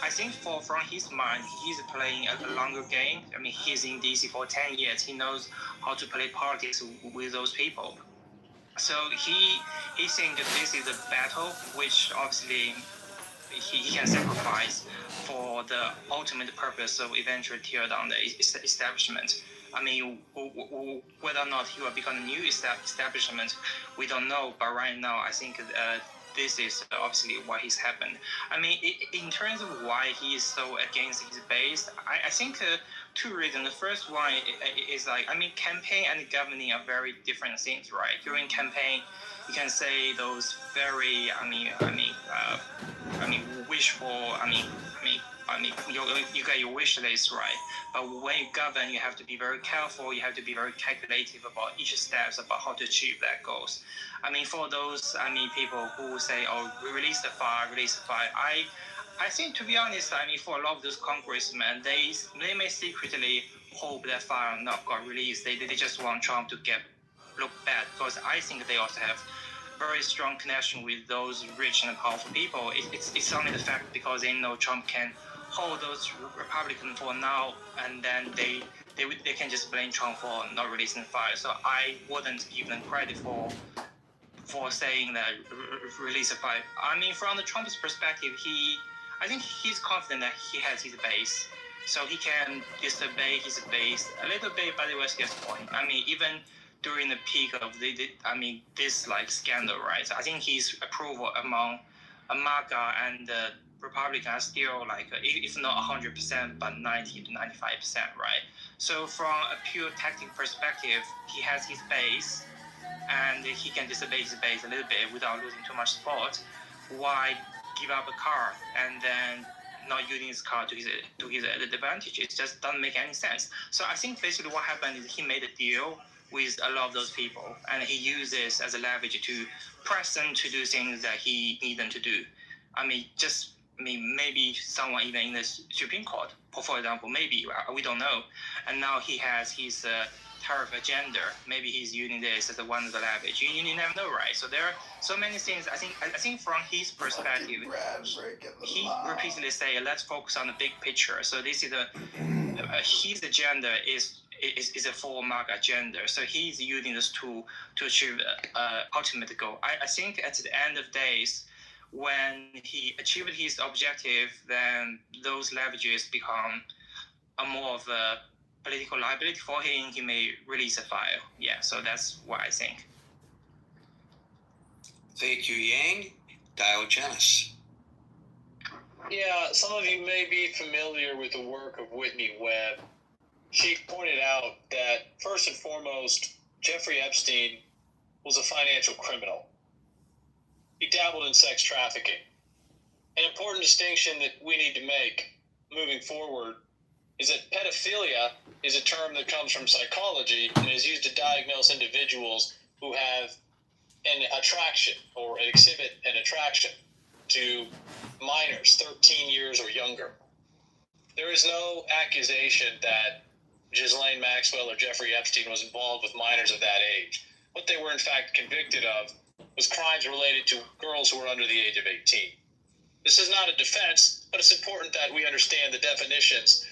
I think from his mind, he's playing a longer game. I mean, he's in DC for 10 years. He knows how to play politics with those people. So he thinks that this is a battle which obviously he can sacrifice for the ultimate purpose of eventually tear down the establishment. I mean, whether or not he will become a new establishment, we don't know. But right now, I think this is obviously what has happened. I mean, in terms of why he is so against his base, I think two reasons. The first one is like, I mean, campaign and governing are very different things, right? During campaign, you can say those very, wishful, you got your wish list, right? But when you govern, you have to be very careful. You have to be very calculative about each steps about how to achieve that goals. I mean, for those, people who say, oh, release the file. I think, to be honest, for a lot of those congressmen, they may secretly hope that file not got released. They just want Trump to look bad, because I think they also have very strong connection with those rich and powerful people. It's only the fact because they know Trump can hold those Republicans for now, and then they can just blame Trump for not releasing the file. So I wouldn't give them credit for for saying that release a five. I mean, from the Trump's perspective, I think he's confident that he has his base, so he can disobey his base a little bit, but it was his point. I mean, even during the peak of this like scandal, right? So I think his approval among MAGA and Republicans still like, if not 100%, but 90 to 95%, right? So from a pure tactic perspective, he has his base, and he can disobey his base a little bit without losing too much support. Why give up a car and then not using his car to his advantage? It just doesn't make any sense. So I think basically what happened is he made a deal with a lot of those people, and he used this as a leverage to press them to do things that he needs them to do. Maybe someone even in the Supreme Court, for example, maybe, we don't know. And now he has his tariff agenda. Maybe he's using this as one of the leverage. You never know, right? So there are so many things. I think from his perspective, he repeatedly say, let's focus on the big picture. So this is his agenda is a full MAGA agenda. So he's using this tool to achieve ultimate goal. I think at the end of days, when he achieved his objective, then those leverages become a more of a political liability for him. He may release a file. Yeah, so that's what I think. Thank you, Yang. Diogenes. Yeah, some of you may be familiar with the work of Whitney Webb. She pointed out that, first and foremost, Jeffrey Epstein was a financial criminal. He dabbled in sex trafficking. An important distinction that we need to make moving forward is that pedophilia is a term that comes from psychology and is used to diagnose individuals who have an attraction or exhibit an attraction to minors 13 years or younger. There is no accusation that Ghislaine Maxwell or Jeffrey Epstein was involved with minors of that age. What they were in fact convicted of was crimes related to girls who were under the age of 18. This is not a defense, but it's important that we understand the definitions.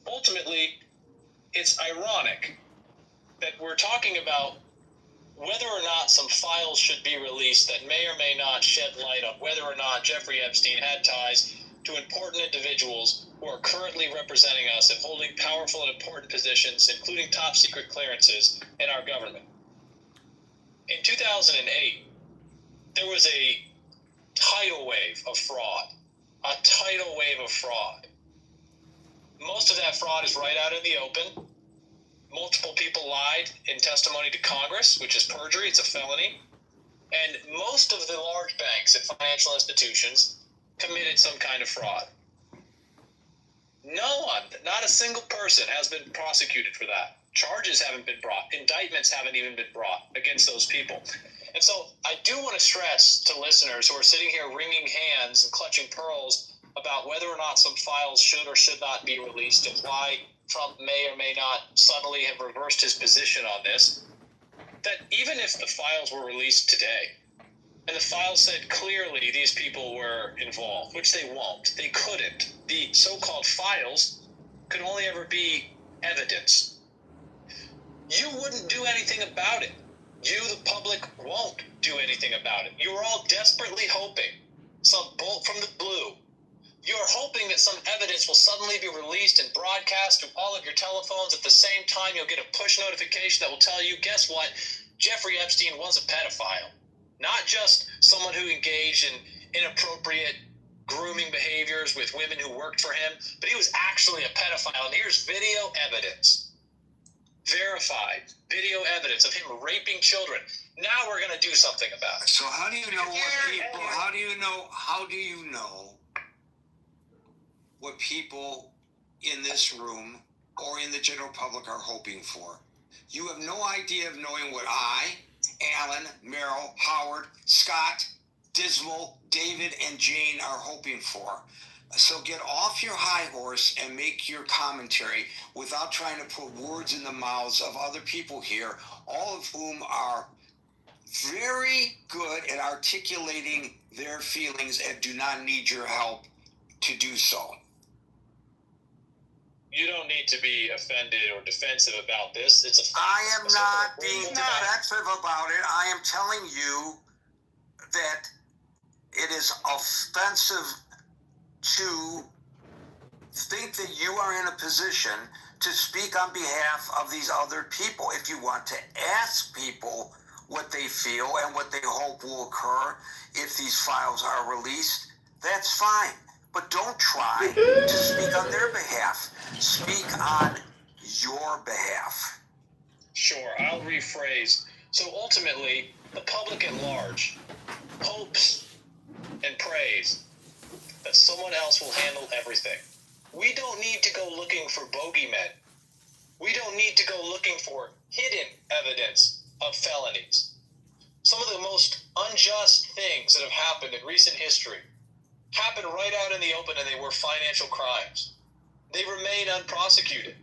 Ultimately, it's ironic that we're talking about whether or not some files should be released that may or may not shed light on whether or not Jeffrey Epstein had ties to important individuals who are currently representing us and holding powerful and important positions, including top secret clearances in our government. In 2008, there was a tidal wave of fraud. A tidal wave of fraud. Most of that fraud is right out in the open. Multiple people lied in testimony to Congress, which is perjury, it's a felony. And most of the large banks and financial institutions committed some kind of fraud. No one, not a single person has been prosecuted for that. Charges haven't been brought. Indictments haven't even been brought against those people. And so I do want to stress to listeners who are sitting here wringing hands and clutching pearls about whether or not some files should or should not be released and why Trump may or may not suddenly have reversed his position on this, that even if the files were released today, and the files said clearly these people were involved, which they won't, they couldn't. The so-called files could only ever be evidence. You wouldn't do anything about it. You, the public, won't do anything about it. You're all desperately hoping, some bolt from the blue, you're hoping that some evidence will suddenly be released and broadcast to all of your telephones. At the same time, you'll get a push notification that will tell you, guess what? Jeffrey Epstein was a pedophile. Not just someone who engaged in inappropriate grooming behaviors with women who worked for him, but he was actually a pedophile. And here's video evidence, verified video evidence of him raping children. Now we're going to do something about it. So how do you know what people, how do you know what people in this room or in the general public are hoping for? You have no idea of knowing what I, Alan, Merrill, Howard, Scott, Dismal, David, and Jane are hoping for. So get off your high horse and make your commentary without trying to put words in the mouths of other people here, all of whom are very good at articulating their feelings and do not need your help to do so. You don't need to be offended or defensive about this. It's a fact. I am not being defensive about it. I am telling you that it is offensive to think that you are in a position to speak on behalf of these other people. If you want to ask people what they feel and what they hope will occur if these files are released, that's fine. But don't try to speak on their behalf. Speak on your behalf. Sure, I'll rephrase. So ultimately, the public at large hopes and prays that someone else will handle everything. We don't need to go looking for bogeymen. We don't need to go looking for hidden evidence of felonies. Some of the most unjust things that have happened in recent history happened right out in the open, and they were financial crimes. They remain unprosecuted.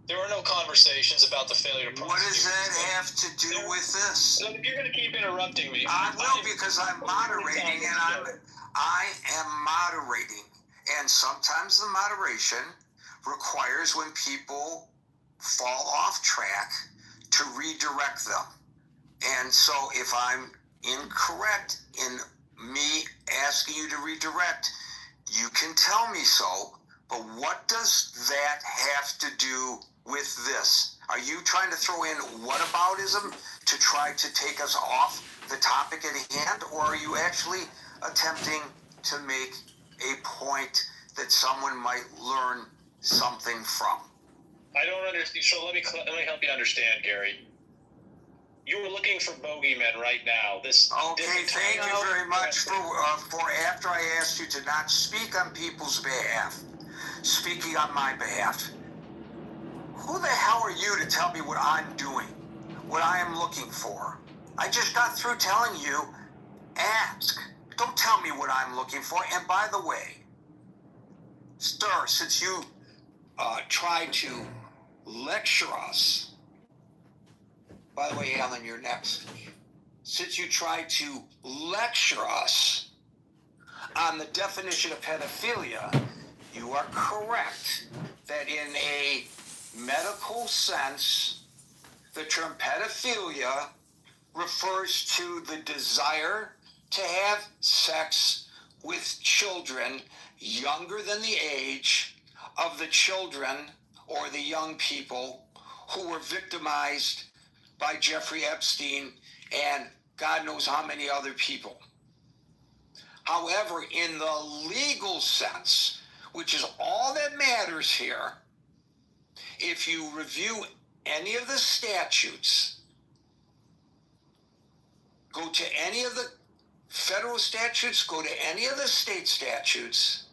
There are no conversations about the failure to prosecute. What does that have to do with this? Look, if you're going to keep interrupting me, I will, because I'm moderating, and I am moderating. And sometimes the moderation requires, when people fall off track, to redirect them. And so if I'm incorrect in me asking you to redirect, you can tell me so. But what does that have to do with this? Are you trying to throw in whataboutism to try to take us off the topic at hand? Or are you actually attempting to make a point that someone might learn something from? I don't understand. So let me help you understand, Gary. You were looking for bogeymen right now. Okay, thank you very much for after I asked you to not speak on people's behalf, speaking on my behalf. Who the hell are you to tell me what I'm doing, what I am looking for? I just got through telling you, ask. Don't tell me what I'm looking for. And by the way, sir, since you tried to lecture us, by the way, Alan, you're next. Since you tried to lecture us on the definition of pedophilia, you are correct that in a medical sense, the term pedophilia refers to the desire to have sex with children younger than the age of the children or the young people who were victimized by Jeffrey Epstein and God knows how many other people. However, in the legal sense, which is all that matters here, if you review any of the statutes, go to any of the federal statutes, go to any of the state statutes,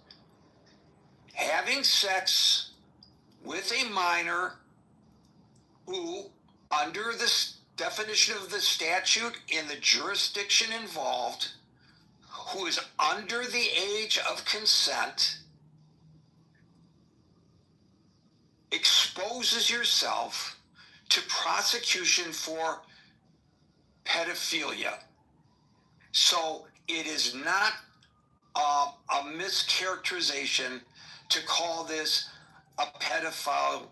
having sex with a minor who, under the definition of the statute in the jurisdiction involved, who is under the age of consent, exposes yourself to prosecution for pedophilia. So it is not a mischaracterization to call this a pedophile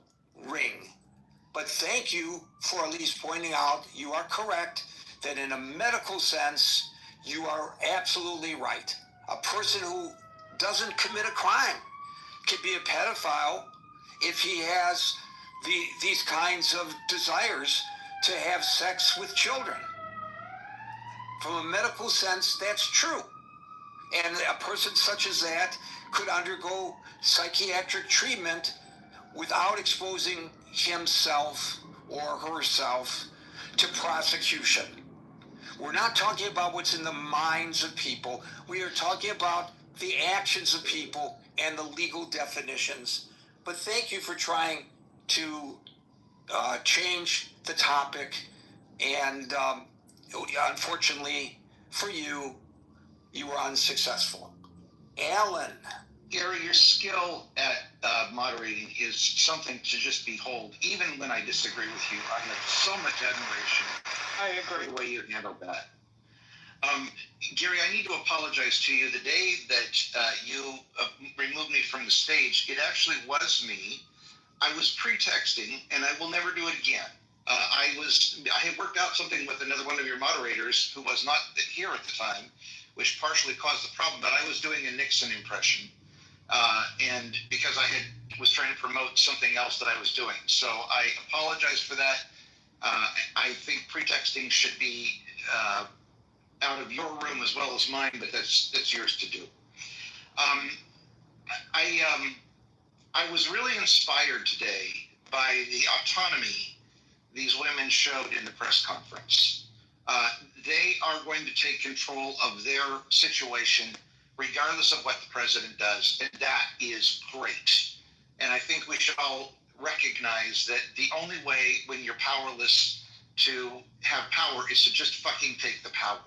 ring. But thank you for at least pointing out you are correct that in a medical sense, you are absolutely right. A person who doesn't commit a crime can be a pedophile if he has these kinds of desires to have sex with children. From a medical sense, that's true. And a person such as that could undergo psychiatric treatment without exposing himself or herself to prosecution. We're not talking about what's in the minds of people. We are talking about the actions of people and the legal definitions. But thank you for trying to change the topic. And unfortunately for you, you were unsuccessful. Alan. Gary, your skill at moderating is something to just behold. Even when I disagree with you, I have so much admiration. I agree. The way you handled that. Gary, I need to apologize to you. The day that you removed me from the stage, it actually was me I was pretexting, and I will never do it again. I had worked out something with another one of your moderators who was not here at the time, which partially caused the problem, but I was doing a Nixon impression. And because I was trying to promote something else that I was doing. So I apologize for that. I think pretexting should be out of your room as well as mine, but that's yours to do. I was really inspired today by the autonomy these women showed in the press conference. They are going to take control of their situation regardless of what the president does, and that is great. And I think we should all recognize that the only way when you're powerless to have power is to just fucking take the power.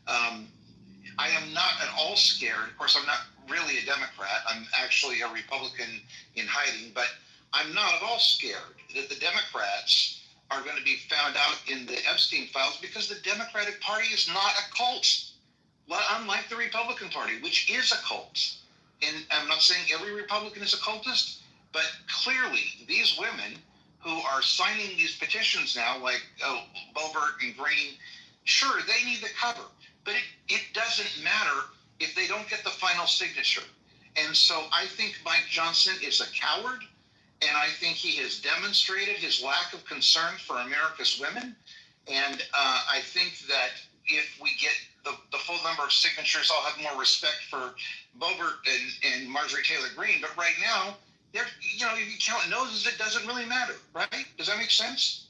I am not at all scared. Of course, I'm not really a Democrat. I'm actually a Republican in hiding, but I'm not at all scared that the Democrats are going to be found out in the Epstein files, because the Democratic Party is not a cult, unlike the Republican Party, which is a cult. And I'm not saying every Republican is a cultist, but clearly these women who are signing these petitions now, like Boebert and Green, sure, they need the cover, but it doesn't matter if they don't get the final signature. And so I think Mike Johnson is a coward, and I think he has demonstrated his lack of concern for America's women. And I think that if we get the full number of signatures, I'll have more respect for Boebert and Marjorie Taylor Greene. But right now, if you count noses, it doesn't really matter, right? Does that make sense?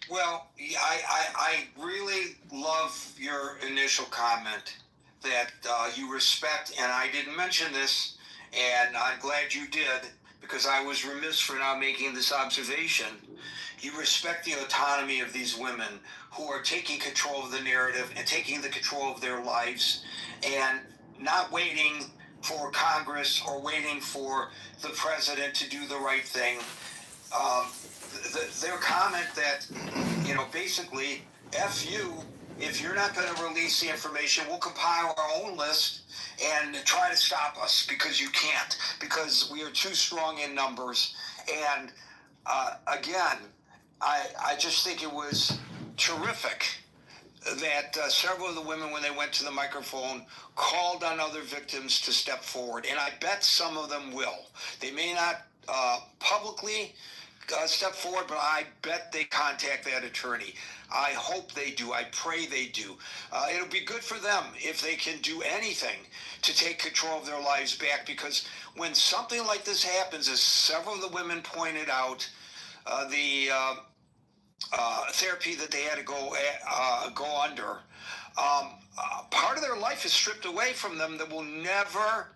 Well, I really love your initial comment that you respect, and I didn't mention this, and I'm glad you did, because I was remiss for not making this observation. You respect the autonomy of these women who are taking control of the narrative and taking the control of their lives, and not waiting for Congress or waiting for the president to do the right thing. Their comment that, basically, F you, if you're not going to release the information, we'll compile our own list and try to stop us, because you can't, because we are too strong in numbers. And again, I just think it was terrific that several of the women, when they went to the microphone, called on other victims to step forward. And I bet some of them will. They may not publicly step forward, but I bet they contact that attorney. I hope they do. I pray they do. It'll be good for them if they can do anything to take control of their lives back, because when something like this happens, as several of the women pointed out, the therapy that they had to go under, part of their life is stripped away from them that will never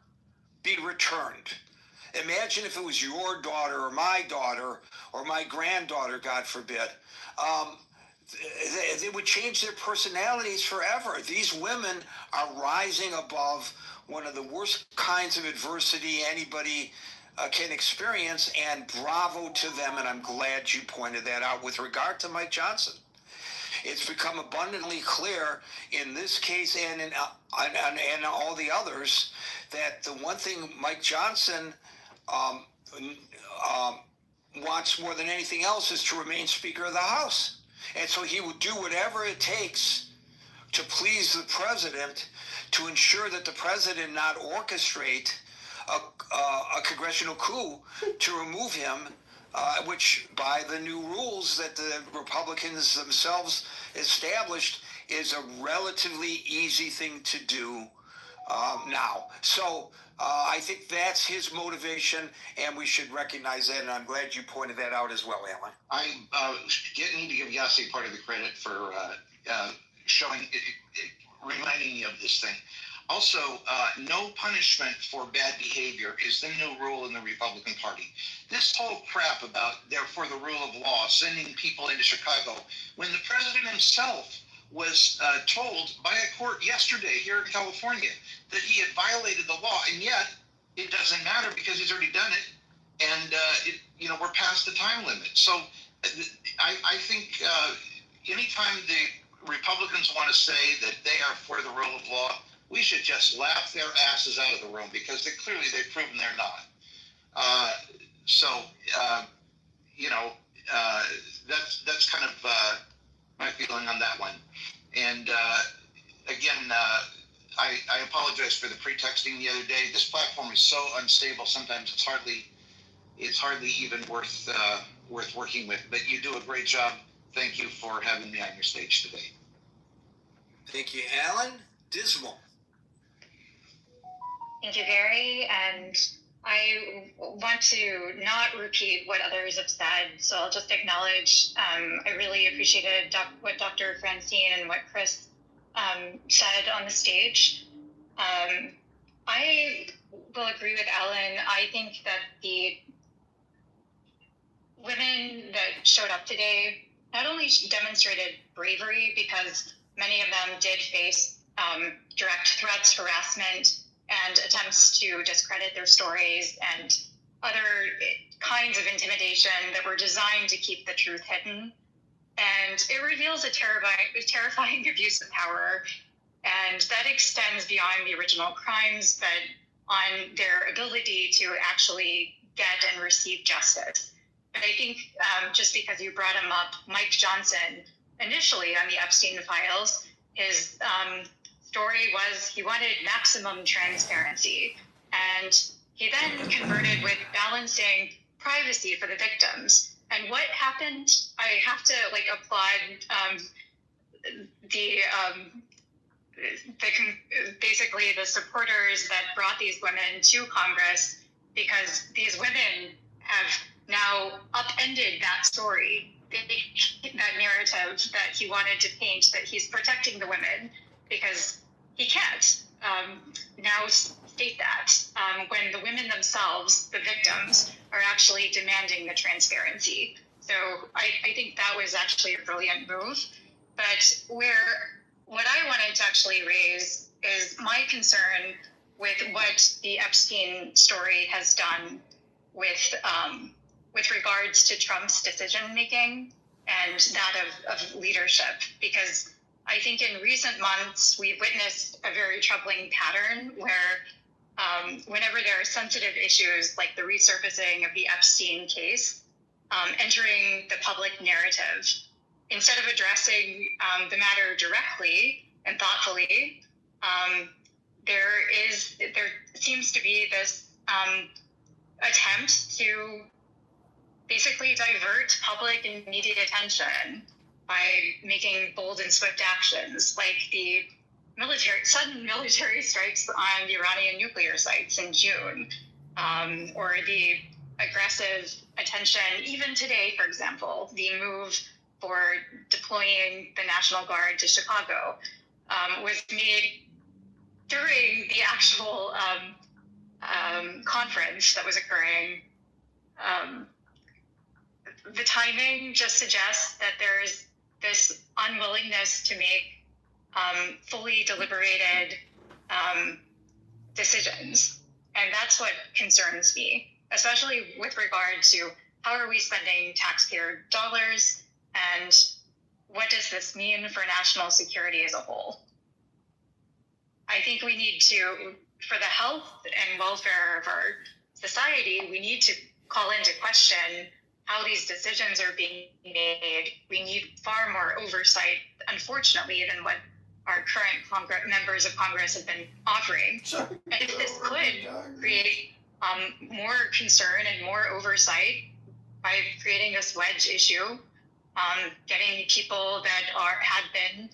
be returned. Imagine if it was your daughter or my granddaughter, God forbid. They would change their personalities forever. These women are rising above one of the worst kinds of adversity anybody can experience, and bravo to them, and I'm glad you pointed that out. With regard to Mike Johnson, it's become abundantly clear in this case and in all the others that the one thing Mike Johnson wants more than anything else is to remain Speaker of the House. And so he would do whatever it takes to please the president, to ensure that the president not orchestrate a congressional coup to remove him, which by the new rules that the Republicans themselves established is a relatively easy thing to do now. So I think that's his motivation, and we should recognize that, and I'm glad you pointed that out as well, Alan. I need to give Yossi part of the credit for reminding me of this thing. Also, no punishment for bad behavior is the new rule in the Republican Party. This whole crap about therefore the rule of law, sending people into Chicago, when the president himself was told by a court yesterday here in California that he had violated the law, and yet it doesn't matter because he's already done it, and we're past the time limit. So I think anytime the Republicans want to say that they are for the rule of law, we should just laugh their asses out of the room, because they've proven they're not. That's kind of my feeling on that one. And again, I apologize for the pretexting the other day. This platform is so unstable. Sometimes it's hardly even worth working with. But you do a great job. Thank you for having me on your stage today. Thank you, Alan. Dismal. Thank you, Gary. And I want to not repeat what others have said, so I'll just acknowledge I really appreciated what Dr. Francine and what Chris said on the stage. I will agree with Alan. I think that the women that showed up today not only demonstrated bravery, because many of them did face direct threats, harassment, and attempts to discredit their stories and other kinds of intimidation that were designed to keep the truth hidden. And it reveals a terrifying abuse of power, and that extends beyond the original crimes, but on their ability to actually get and receive justice. But I think just because you brought him up, Mike Johnson, initially on the Epstein files, his story was he wanted maximum transparency. And he then converted with balancing privacy for the victims. And what happened, I have to applaud basically the supporters that brought these women to Congress, because these women have now upended that story, that narrative that he wanted to paint, that he's protecting the women, because he can't now state that when the women themselves, the victims, are actually demanding the transparency. So I think that was actually a brilliant move. But what I wanted to actually raise is my concern with what the Epstein story has done with regards to Trump's decision making and that of leadership, because I think in recent months we've witnessed a very troubling pattern where whenever there are sensitive issues like the resurfacing of the Epstein case entering the public narrative, instead of addressing the matter directly and thoughtfully, there seems to be this attempt to basically divert public and media attention by making bold and swift actions, like the sudden military strikes on the Iranian nuclear sites in June, or the aggressive attention, even today, for example, the move for deploying the National Guard to Chicago was made during the actual conference that was occurring. The timing just suggests that there's this unwillingness to make fully deliberated decisions. And that's what concerns me, especially with regard to how are we spending taxpayer dollars and what does this mean for national security as a whole? I think we need to, for the health and welfare of our society, we need to call into question how these decisions are being made. We need far more oversight, unfortunately, than what our current members of Congress have been offering. And if this could create more concern and more oversight by creating this wedge issue, getting people that have been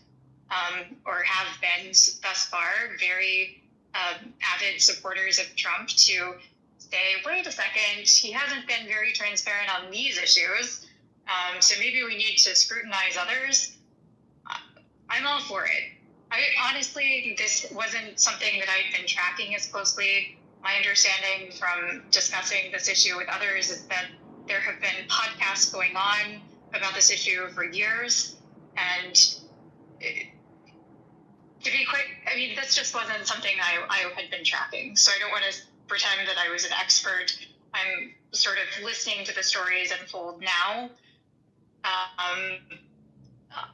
thus far very avid supporters of Trump to say, wait a second, he hasn't been very transparent on these issues, so maybe we need to scrutinize others. I'm all for it. I honestly, this wasn't something that I'd been tracking as closely. My understanding from discussing this issue with others is that there have been podcasts going on about this issue for years, and to be quick, I mean, this just wasn't something I had been tracking, so I don't want to pretend that I was an expert. I'm sort of listening to the stories unfold now.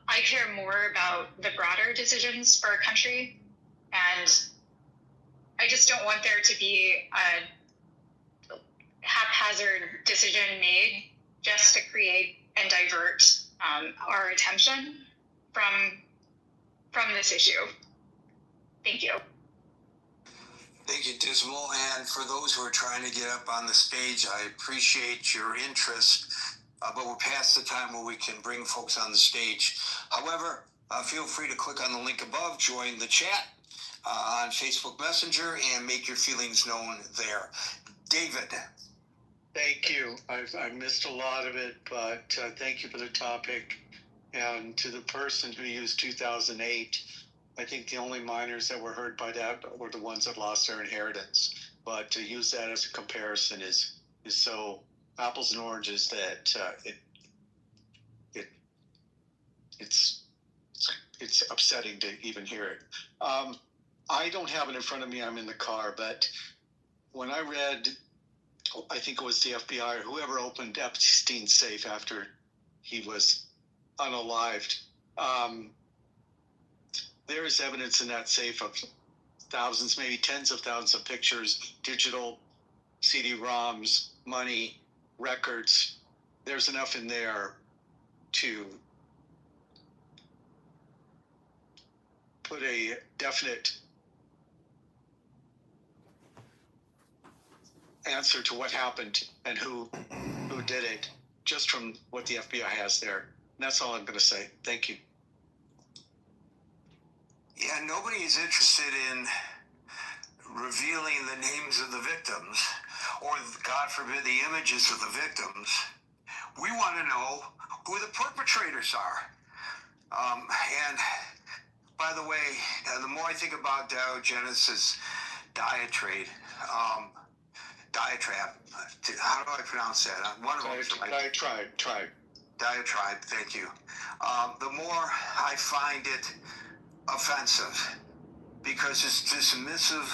I care more about the broader decisions for our country, and I just don't want there to be a haphazard decision made just to create and divert our attention from this issue. Thank you. Thank you, Dismal. And for those who are trying to get up on the stage, I appreciate your interest, but we're past the time where we can bring folks on the stage. However, feel free to click on the link above, join the chat on Facebook Messenger, and make your feelings known there. David. Thank you. I missed a lot of it, but thank you for the topic. And to the person who used 2008, I think the only minors that were hurt by that were the ones that lost their inheritance. But to use that as a comparison is so apples and oranges that it's upsetting to even hear it. I don't have it in front of me. I'm in the car, but when I read, I think it was the FBI or whoever opened Epstein's safe after he was unalived. There is evidence in that safe of thousands, maybe tens of thousands of pictures, digital CD-ROMs, money, records. There's enough in there to put a definite answer to what happened and who did it, just from what the FBI has there. And that's all I'm going to say. Thank you. Yeah, nobody is interested in revealing the names of the victims or, God forbid, the images of the victims. We want to know who the perpetrators are. And by the way, the more I think about Diogenes' diatribe, how do I pronounce that? One of them is right. Diatribe, thank you. The more I find it offensive because it's dismissive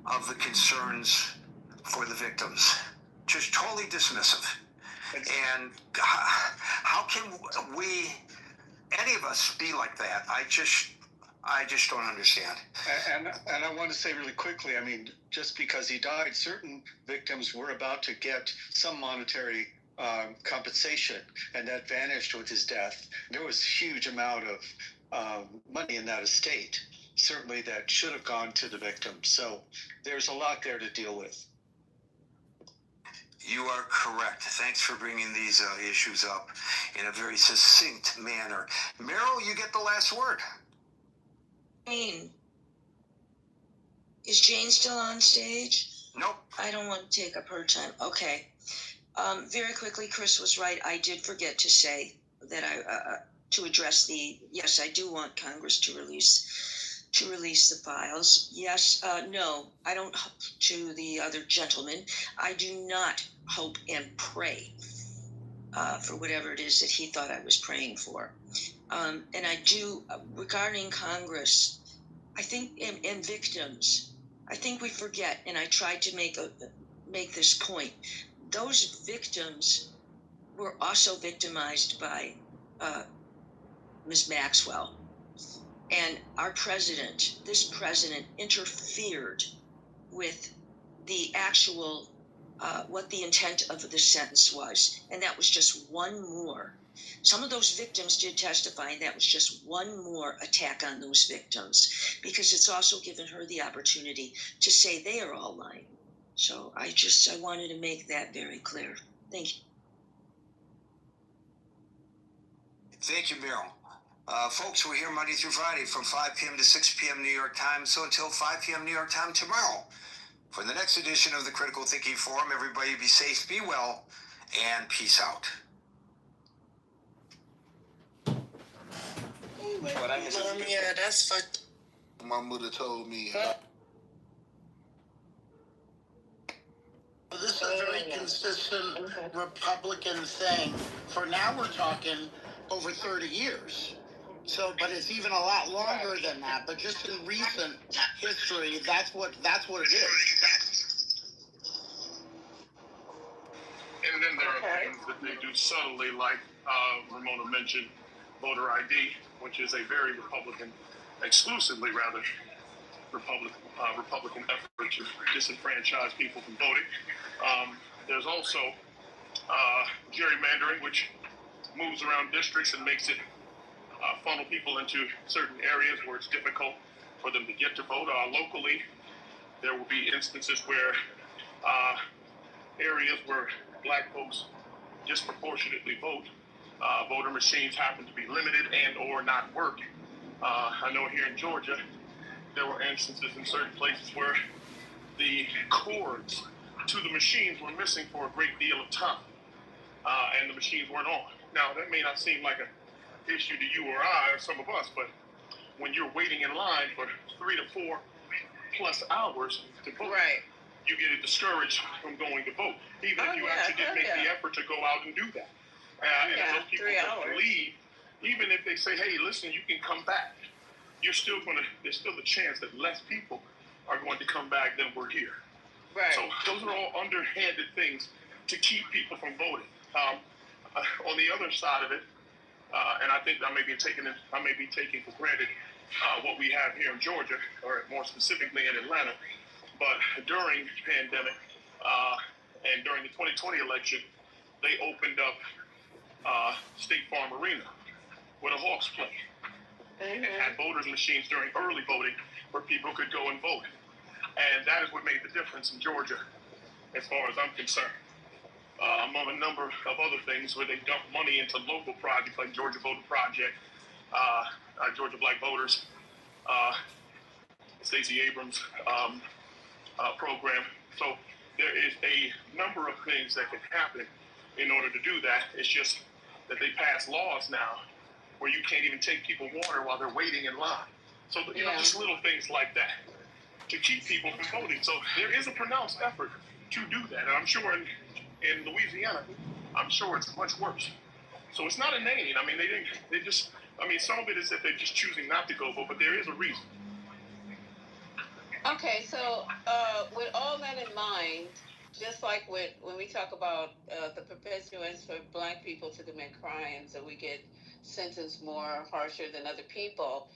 of the concerns for the victims. Just totally dismissive. And how can we, any of us, be like that? I just don't understand. And I want to say really quickly, I mean, just because he died, certain victims were about to get some monetary compensation, and that vanished with his death. There was a huge amount of money in that estate, certainly that should have gone to the victim. So there's a lot there to deal with. You are correct. Thanks for bringing these issues up in a very succinct manner. Meryl, you get the last word. Jane. Is Jane still on stage? Nope. I don't want to take up her time. Okay. Very quickly, Chris was right. I did forget to say that to address yes, I do want Congress to release the files. Yes, no, I don't, to the other gentleman, I do not hope and pray for whatever it is that he thought I was praying for. And I do, regarding Congress, I think, and victims, I think we forget, and I tried to make this point, those victims were also victimized by Ms. Maxwell. And our president, this president, interfered with the actual, what the intent of the sentence was. And that was just one more. Some of those victims did testify, and that was just one more attack on those victims, because it's also given her the opportunity to say they are all lying. So I wanted to make that very clear. Thank you. Thank you, Meryl. Folks, we're here Monday through Friday from 5 p.m. to 6 p.m. New York time, so until 5 p.m. New York time tomorrow. For the next edition of the Critical Thinking Forum, everybody be safe, be well, and peace out. Yeah, that's fucked. My mother told me. This is a very consistent Republican thing. For now, we're talking over 30 years. So, but it's even a lot longer than that. But just in recent history, that's what it is. And then there are things that they do subtly, like Ramona mentioned, voter ID, which is a very Republican, exclusively rather Republican effort to disenfranchise people from voting. There's also gerrymandering, which moves around districts and makes it funnel people into certain areas where it's difficult for them to get to vote. Locally, there will be instances where areas where black folks disproportionately vote, voter machines happen to be limited and or not work. I know here in Georgia, there were instances in certain places where the cords to the machines were missing for a great deal of time, and the machines weren't on. Now, that may not seem like an issue to you or I or some of us, but when you're waiting in line for 3 to 4 plus hours to vote, you get discouraged from going to vote, even if you actually did make the effort to go out and do that. And if those people don't leave, even if they say, hey, listen, you can come back, there's still the chance that less people are going to come back than were here. Right. So those are all underhanded things to keep people from voting. On the other side of it, and I think I may be taking for granted what we have here in Georgia, or more specifically in Atlanta, but during the pandemic and during the 2020 election, they opened up State Farm Arena where the Hawks play. And had voters machines during early voting where people could go and vote. And that is what made the difference in Georgia, as far as I'm concerned. Among a number of other things where they dump money into local projects like Georgia Voter Project, Georgia Black Voters, Stacey Abrams program. So there is a number of things that can happen in order to do that. It's just that they pass laws now where you can't even take people water while they're waiting in line. So, you know, just little things like that to keep people from voting. So there is a pronounced effort to do that. And I'm sure in Louisiana, I'm sure it's much worse. So it's not inane. I mean, some of it is that they're just choosing not to go vote, but there is a reason. Okay, so with all that in mind, just like when we talk about the perpetuance for black people to commit crimes, and we get sentenced more harsher than other people,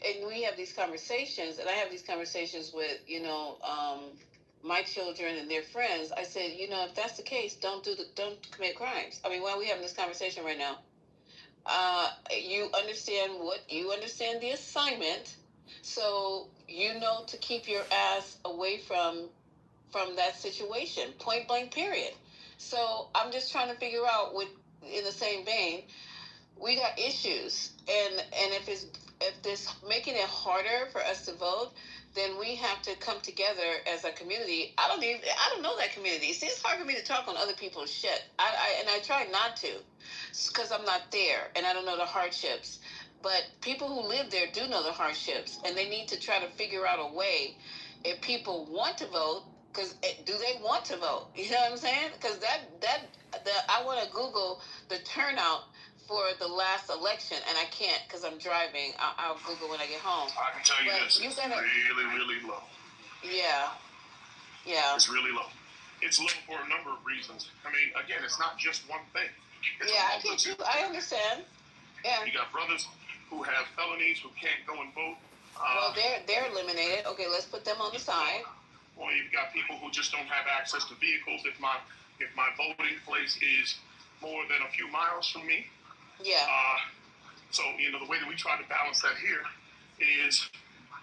and we have these conversations, and I have these conversations with, my children and their friends. I said, if that's the case, don't commit crimes. I mean, why are we having this conversation right now? You understand the assignment, so to keep your ass away from that situation, point blank, period. So I'm just trying to figure out, in the same vein, we got issues, and if this making it harder for us to vote, then we have to come together as a community. I don't know that community. See, it's hard for me to talk on other people's shit. I try not to, because I'm not there and I don't know the hardships. But people who live there do know the hardships, and they need to try to figure out a way. If people want to vote, because do they want to vote? You know what I'm saying? Because I want to Google the turnout for the last election, and I can't because I'm driving. I'll Google when I get home. I can tell you this, it's really, really low. Yeah. It's really low. It's low for a number of reasons. I mean, again, it's not just one thing. I get you. I understand. Yeah. You got brothers who have felonies who can't go and vote. Well, they're eliminated. Okay, let's put them on the side. Well, you've got people who just don't have access to vehicles. If my voting place is more than a few miles from me. Yeah. So, the way that we try to balance that here is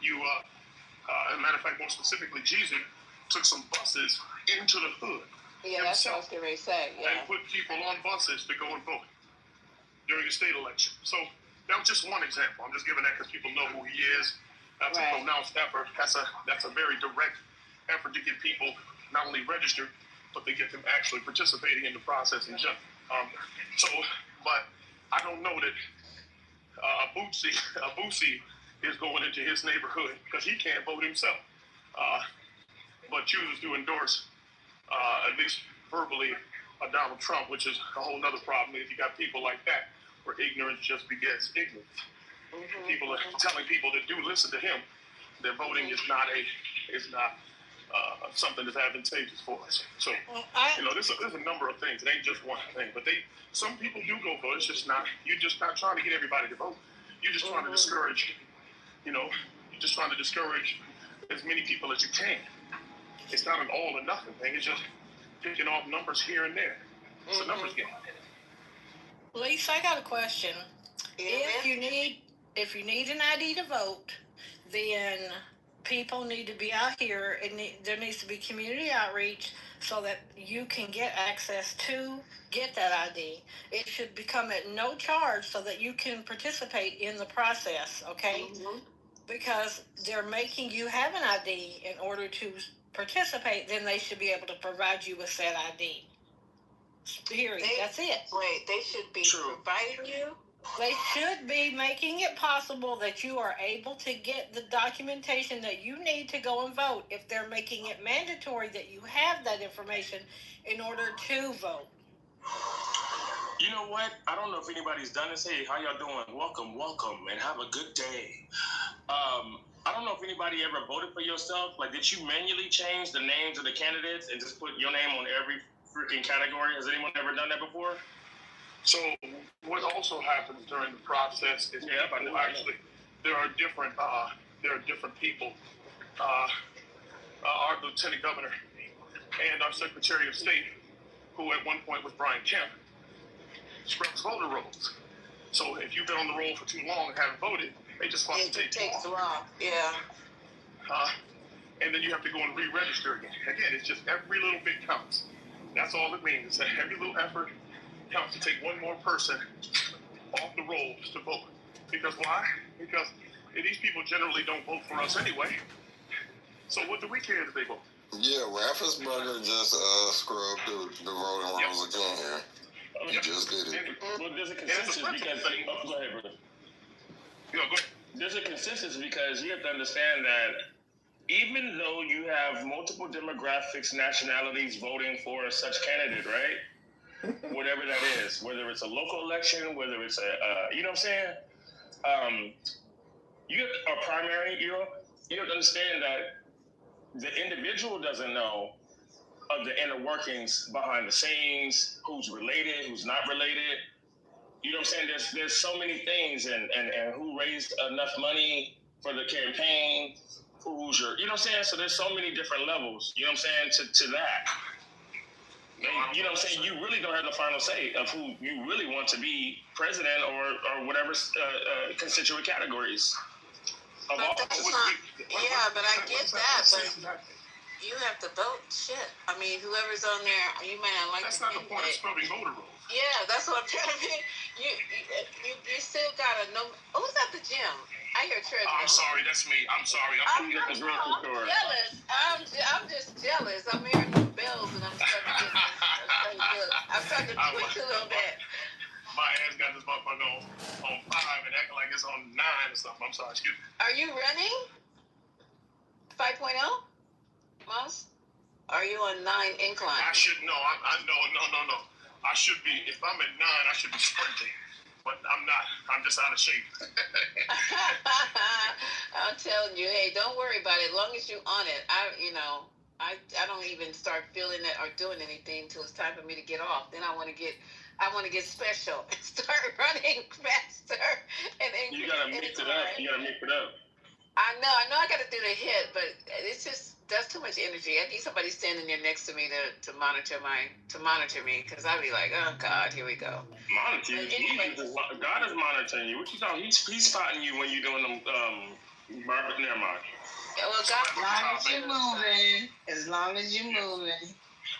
as a matter of fact, more specifically, Jeezy took some buses into the hood. Yeah, that's what I was going to say. Yeah. And put people on buses to go and vote during the state election. So that was just one example. I'm just giving that because people know who he is. That's a pronounced effort. That's a very direct effort to get people not only registered, but they get them actually participating in the process in general. But I don't know that Boosie is going into his neighborhood because he can't vote himself, but chooses to endorse, at least verbally, Donald Trump, which is a whole other problem. If you got people like that, where ignorance just begets ignorance. Mm-hmm. People are telling people that do listen to him, their voting is not something that's advantageous for us. So, there's a number of things. It ain't just one thing, but some people do go vote. It's just not, you're just not trying to get everybody to vote. You're just trying to discourage, as many people as you can. It's not an all or nothing thing. It's just picking off numbers here and there. It's a numbers game. Lisa, I got a question. If you need an ID to vote, then people need to be out here, and there needs to be community outreach so that you can get access to get that ID. It should become at no charge so that you can participate in the process, okay? Mm-hmm. Because they're making you have an ID in order to participate, then they should be able to provide you with said ID. Period. That's it. Wait, they should be providing you? They should be making it possible that you are able to get the documentation that you need to go and vote if they're making it mandatory that you have that information in order to vote. You know what? I don't know if anybody's done this. Hey, how y'all doing? Welcome, and have a good day. I don't know if anybody ever voted for yourself. Like, did you manually change the names of the candidates and just put your name on every freaking category? Has anyone ever done that before? So what also happens during the process is actually there are different people. Our Lieutenant Governor and our Secretary of State, who at one point was Brian Kemp, scrubs voter rolls. So if you've been on the roll for too long and haven't voted, they just fucking take you off. Yeah. And then you have to go and re-register again. Again, it's just every little bit counts. That's all it means. It's that every little effort counts to take one more person off the rolls to vote. Because why? Because these people generally don't vote for us anyway. So what do we care if they vote? Yeah, Raffensperger just scrubbed the voting rolls again here. He just did it. Well, there's a consensus because... go ahead, brother. Go ahead. There's a consensus because you have to understand that even though you have multiple demographics, nationalities voting for such candidate, right? Whatever that is, whether it's a local election, whether it's a, you know what I'm saying? You have a primary, you have to understand that the individual doesn't know of the inner workings behind the scenes, who's related, who's not related. You know what I'm saying? There's so many things and who raised enough money for the campaign, who's your, you know what I'm saying? So there's so many different levels, you know what I'm saying, to that. You know what I'm saying? You really don't have the final say of who you really want to be president or whatever constituent categories of office. Yeah, but I get that, but you have to vote. Shit. I mean, whoever's on there, you may not like. That's not the point of scrubbing voter rolls. Yeah, that's what I'm trying to be. You still gotta know. Who's at the gym? I hear treadmill. I'm sorry, that's me. I'm sorry. I'm jealous. I'm just jealous. I'm hearing the bells and I'm starting to get. I'm starting to twitch a little bit. My ass got this motherfucker on 5 and acting like it's on 9 or something. I'm sorry, excuse me. Are you running 5.0 miles? Are you on 9 incline? I should know. No. I should be. If I'm at 9, I should be sprinting. But I'm not. I'm just out of shape. I'm telling you, hey, don't worry about it. As long as you're on it, I don't even start feeling it or doing anything until it's time for me to get off. Then I want to get special and start running faster. You gotta mix it up. I know. I got to do the hit, but it's just that's too much energy. I need somebody standing there next to me to monitor me, because I'd be like, oh God, here we go. Monitor you? God is monitoring you. What you talking? He's spotting you when you're doing them. Never mind. Yeah, well, God, as long as you're moving.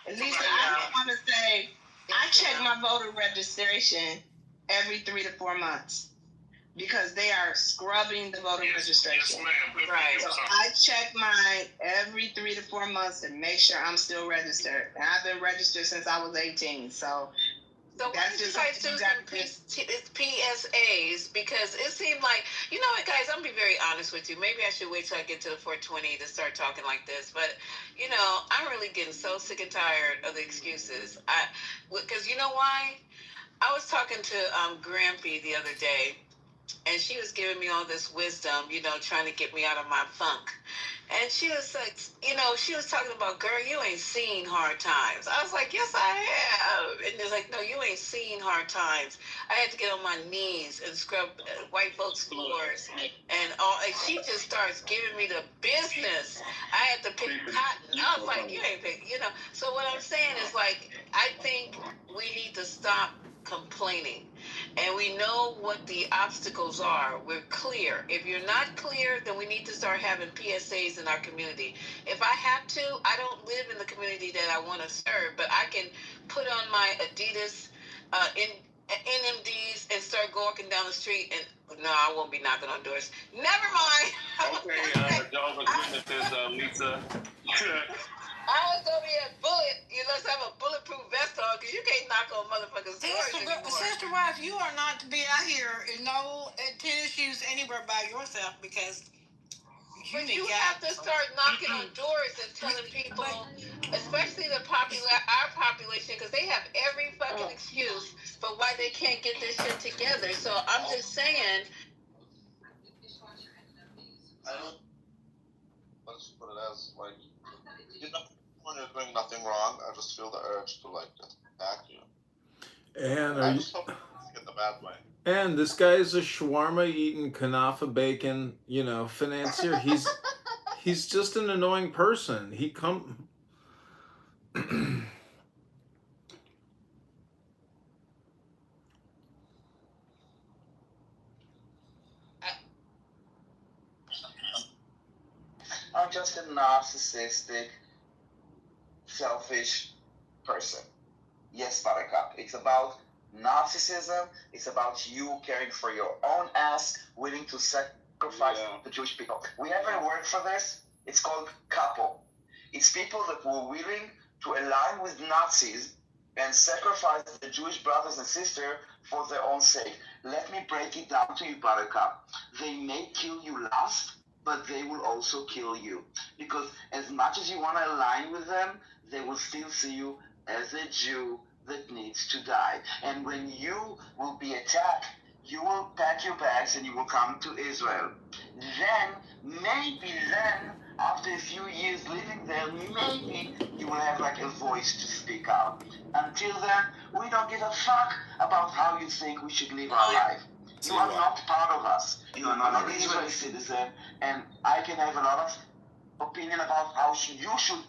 At least I just want to say, I check my voter registration every 3 to 4 months. Because they are scrubbing the voter registration. Yes, ma'am. Right. So I check mine every 3 to 4 months to make sure I'm still registered. And I've been registered since I was 18. So that's just try to do some PSAs, because it seemed like, you know what, guys, I'm going to be very honest with you. Maybe I should wait till I get to the 420 to start talking like this. But, I'm really getting so sick and tired of the excuses. Because you know why? I was talking to Grampy the other day. and she was giving me all this wisdom, trying to get me out of my funk. And she was like, she was talking about, girl, you ain't seen hard times. I was like, yes, I have. And they're like, no, you ain't seen hard times. I had to get on my knees and scrub white folks' floors and all. And she just starts giving me the business. I had to pick cotton. I was like, you ain't pick, So what I'm saying is, like, I think we need to stop complaining, and we know what the obstacles are. We're clear. If you're not clear, then we need to start having PSAs in our community. If I have to, I don't live in the community that I want to serve, but I can put on my Adidas NMDs and start walking down the street, and no, I won't be knocking on doors. Never mind. Okay, Jehovah's Witnesses, Lisa. I was gonna be a bullet. You must have a bulletproof vest on, because you can't knock on motherfuckers' doors anymore. Sister Wife, you are not to be out here in no tennis shoes anywhere by yourself, because you have to start knocking on doors and telling people, especially our population, because they have every fucking excuse for why they can't get this shit together. So I'm just saying. Let's put it as, like, when you're doing nothing wrong, I just feel the urge to, like, attack you. And I just hope it's in the bad way. And this guy is a shawarma eating kanafa bacon, financier. He's just an annoying person. I'm just a narcissistic, selfish person. Yes, Buttercup. It's about narcissism. It's about you caring for your own ass, willing to sacrifice the Jewish people. We have a word for this. It's called couple. It's people that were willing to align with Nazis and sacrifice the Jewish brothers and sisters for their own sake. Let me break it down to you, Buttercup. They may kill you last, but they will also kill you. Because as much as you want to align with them, they will still see you as a Jew that needs to die. And when you will be attacked, you will pack your bags and you will come to Israel. Maybe after a few years living there, maybe you will have like a voice to speak out. Until then, we don't give a fuck about how you think we should live our life. You are not part of us. You are not an Israeli citizen, and I can have a lot of opinion about how you should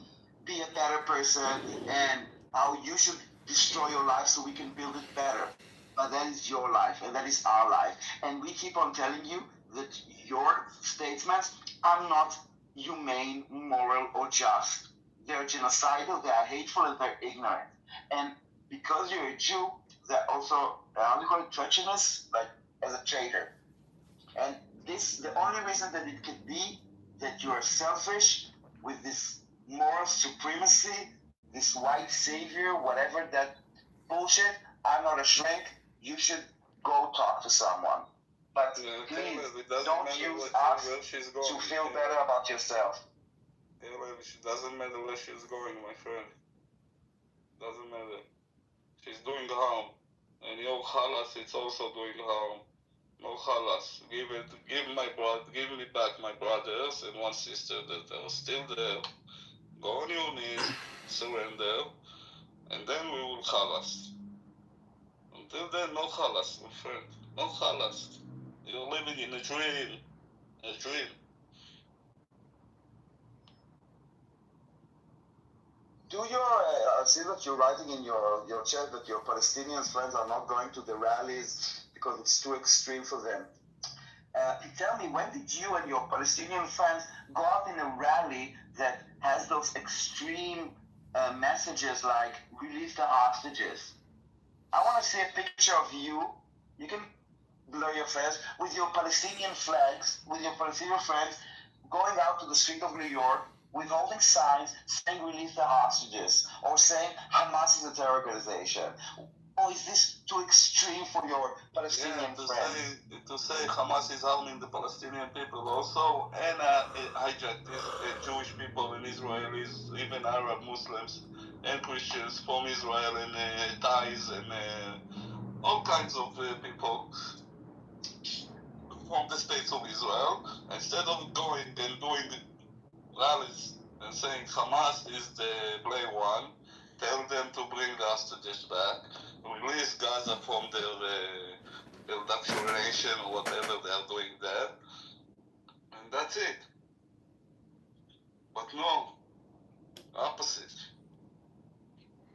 be a better person and how you should destroy your life so we can build it better. But that is your life, and that is our life. And we keep on telling you that your statements are not humane, moral, or just. They're genocidal, they are hateful, and they're ignorant. And because you're a Jew, they're also, how do you call it, treacherous? Like, as a traitor. And this, the only reason that it could be that you are selfish with this moral supremacy, this white savior, whatever that bullshit. I'm not a shrink. You should go talk to someone. But please, don't use us to feel better about yourself. It doesn't matter where she's going, my friend. Doesn't matter. She's doing harm. And your halas, it's also doing harm. No halas. Give me back my brothers and one sister that are still there. Go on your knees, surrender, and then we will halas. Until then, no halas, my friend. No halas. You're living in a dream. A dream. Do your, I see that you're writing in your chat that your Palestinian friends are not going to the rallies because it's too extreme for them. Tell me, when did you and your Palestinian friends go out in a rally that has those extreme messages like release the hostages? I want to see a picture of you. You can blur your face with your Palestinian flags, with your Palestinian friends going out to the street of New York with holding signs saying release the hostages, or saying Hamas is a terror organization. Or is this too extreme for your Palestinian friends? To say Hamas is harming the Palestinian people also, and hijack Jewish people and Israelis, even Arab Muslims and Christians from Israel, and Thais and all kinds of people. from the states of Israel, instead of going and doing rallies and saying Hamas is the blame one, tell them to bring the hostages back, release Gaza from their indoctrination or whatever they are doing there, and that's it. But no, opposite.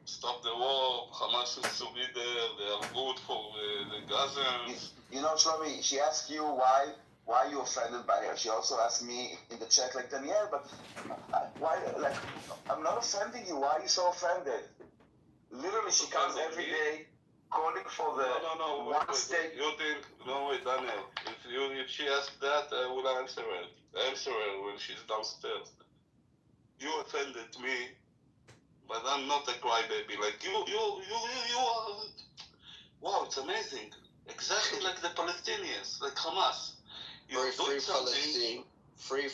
Stop the war, Hamas is to be there, they are good for the Gazans. You know, Shlomi, she asked you why you offended by her. She also asked me in the chat, like, Danielle, but why, like, I'm not offending you. Why are you so offended? Literally, she comes every day calling for the one state. You think, no, wait, Daniel, if she asks that, I will answer her when she's downstairs. You offended me, but I'm not a crybaby. Like, you are, wow, it's amazing. Exactly like the Palestinians, like Hamas. Free Palestine. Free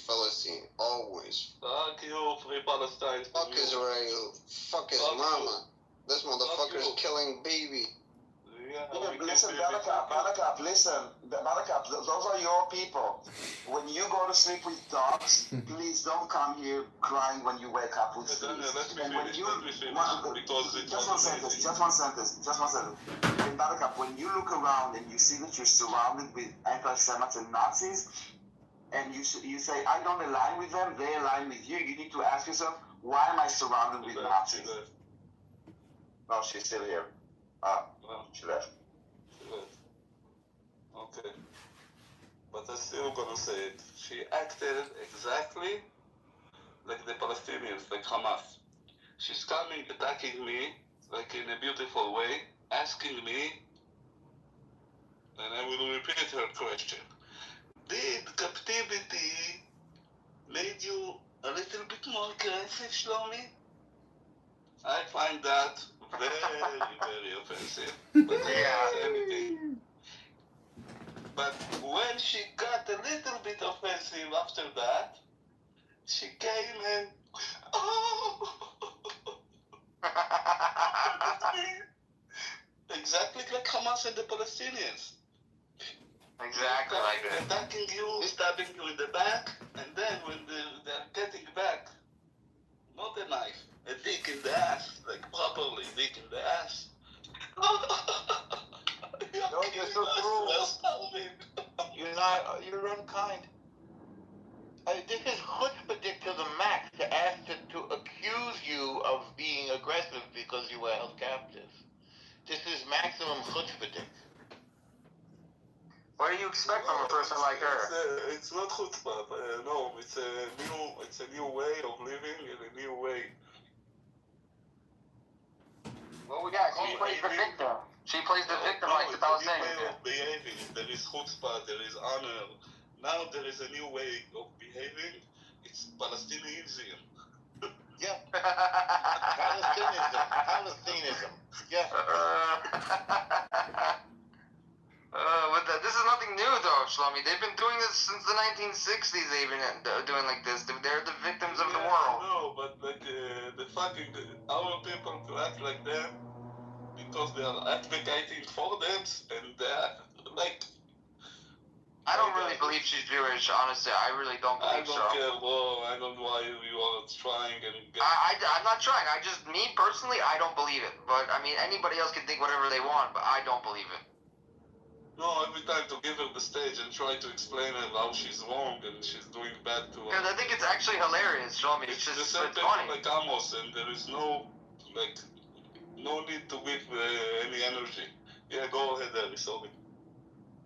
Palestine. Always. Fuck you, free Palestine. Fuck Israel. Fuck his mama. This motherfucker's killing baby. Listen, Barakat, listen. Barakat, those are your people. When you go to sleep with dogs, please don't come here crying when you wake up with fleas. And when you... Just one sentence. And Barakat, when you look around and you see that you're surrounded with anti-Semites and Nazis, and you say, I don't align with them, they align with you, you need to ask yourself, why am I surrounded with Nazis? No, she's still here. She left. Okay. But I'm still gonna say it. She acted exactly like the Palestinians, like Hamas. She's coming, attacking me, like in a beautiful way, asking me, and I will repeat her question. Did captivity made you a little bit more aggressive, Shlomi? I find that very offensive. But anything. But when she got a little bit offensive after that, she came and exactly like Hamas and the Palestinians. Exactly like that. Attacking you, stabbing you in the back, and then when they're getting back, not a knife, a dick in the ass, like properly dick in the ass. You're so cruel. You're unkind. This is chutzpah to the max to ask to accuse you of being aggressive because you were held captive. This is maximum chutzpah. What do you expect from a person like her? It's not chutzpah. No, it's a new way of living and a new way. Well, she plays the victim. She plays the victim, like I was saying. It's a new way of behaving. There is chutzpah, there is honor. Now there is a new way of behaving. It's Palestinianism. Yeah. Palestinism. Yeah. This is nothing new, though, Shlomi. They've been doing this since the 1960s. They've been doing like this. They're the victims of the world. No, but like our people to act like them because they are advocating for them, and like. I don't really believe she's Jewish, honestly. I really don't believe so. I don't care, bro. I don't know why you are trying and... I'm not trying. Me personally, I don't believe it. But, I mean, anybody else can think whatever they want, but I don't believe it. No, every time to give her the stage and try to explain her how she's wrong and she's doing bad to her. Because I think it's actually hilarious, show me. It's just the same thing funny. like Amos, and there is no need to give any energy. Yeah, go ahead, Ellie, sorry.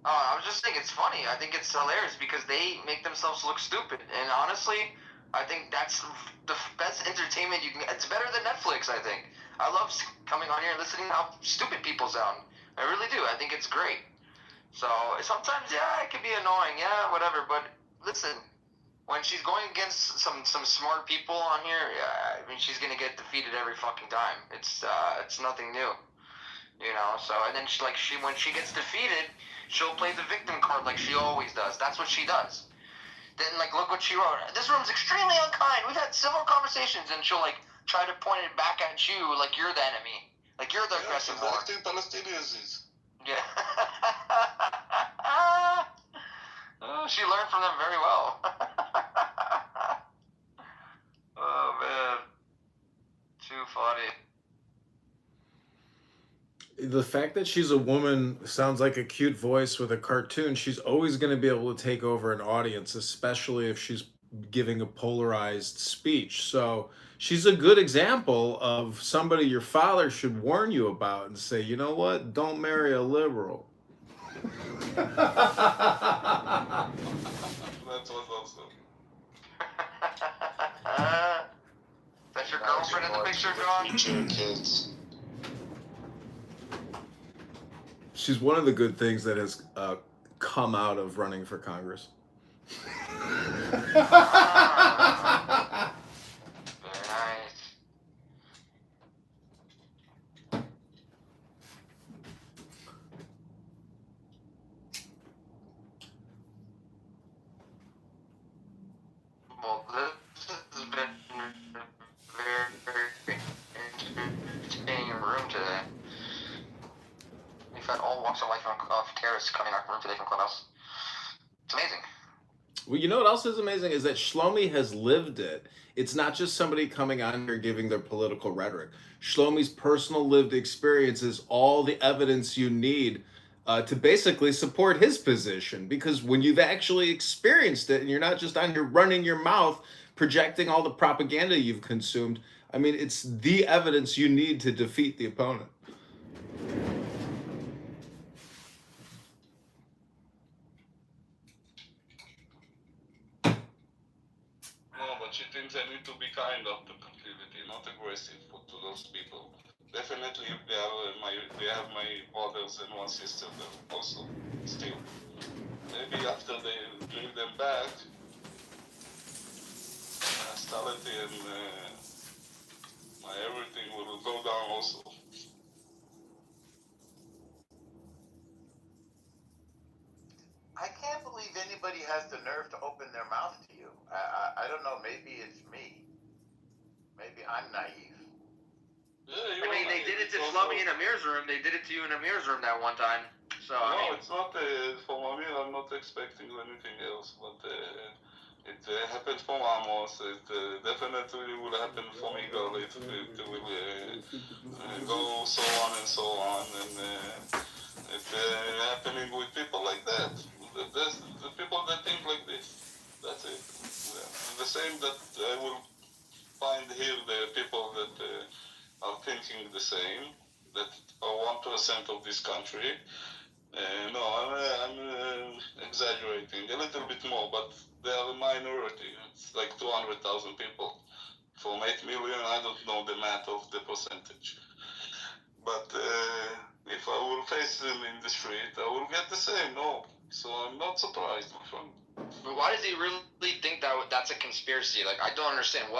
I was just saying it's funny. I think it's hilarious because they make themselves look stupid. And honestly, I think that's the best entertainment you can get. It's better than Netflix, I think. I love coming on here and listening to how stupid people sound. I really do. I think it's great. So sometimes, yeah, it can be annoying. Yeah, whatever. But listen, when she's going against some smart people on here, yeah, I mean, she's going to get defeated every fucking time. It's nothing new. You know, so, and then when she gets defeated, she'll play the victim card like she always does. That's what she does. Then, look what she wrote. This room's extremely unkind. We've had several conversations, and she'll, try to point it back at you like you're the enemy. Like you're the aggressive one. Palestinians is. Yeah. learn from them very well. Oh man, too funny. The fact that she's a woman sounds like a cute voice with a cartoon. She's always going to be able to take over an audience, especially if she's giving a polarized speech. So she's a good example of somebody your father should warn you about and say, you know what? Don't marry a liberal. That was awesome. That's your girlfriend in the picture, John? Kids. She's one of the good things that has come out of running for Congress. Very nice. Well, this has been a very entertaining room today. We've had all walks of life of terrorists coming in our room today from Clubhouse. It's amazing. Well, you know what else is amazing is that Shlomi has lived it. It's not just somebody coming on here giving their political rhetoric. Shlomi's personal lived experience is all the evidence you need to basically support his position. Because when you've actually experienced it and you're not just on here running your mouth, projecting all the propaganda you've consumed, I mean, it's the evidence you need to defeat the opponent. No, but she thinks I need to be kind of the proclivity, not aggressive to those people. Definitely, if they have my brothers and one sister there also, still. Maybe after they bring them back, my hostility and my everything will go down also. I can't believe anybody has the nerve to open their mouth to you. I don't know. Maybe it's me. Maybe I'm naive. Yeah, I mean, they did it to Shlomi in Amir's room. They did it to you in Amir's room that one time. So, no, I mean, it's not for Amir. I'm not expecting anything else, but it happened for Amos. It definitely will happen for Igal. It will go so on and so on, and it's happening with people like that. There's the people that think like this. That's it. The same that I will find here the people that are thinking the same, that are 1% of this country. No, I'm exaggerating a little bit more, but they are a minority. It's like 200,000 people. From 8 million, I don't know the math of the percentage. But if I will face them in the street, I will get the same, no. So I'm not surprised, my friend. but why does he really think that that's a conspiracy? Like, I don't understand.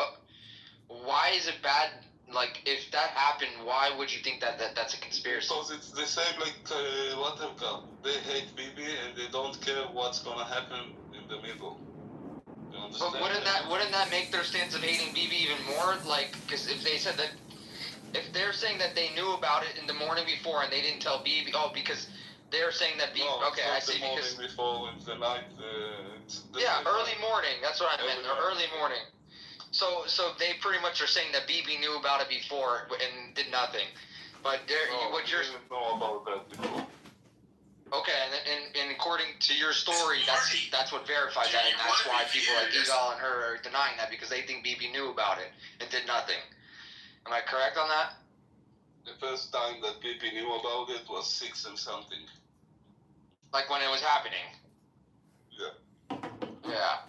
Why is it bad? Like, if that happened, why would you think that that's a conspiracy? Because it's the same like Watercup. They hate Bibi and they don't care what's gonna happen in the middle. You understand? But wouldn't that make their stance of hating Bibi even more? Like, because if they said that, if they're saying that they knew about it in the morning before and they didn't tell Bibi, because they're saying that Bibi. No, okay, I see. The morning before, it's the night. Early morning. That's what I meant. Early morning. So they pretty much are saying that Bibi knew about it before and did nothing. But what you're didn't know about that before. Okay, and according to your story, that's what verifies that, and that's why people like Igal and her are denying that, because they think Bibi knew about it and did nothing. Am I correct on that? The first time that Bibi knew about it was 6 and something. Like when it was happening. Yeah. Yeah.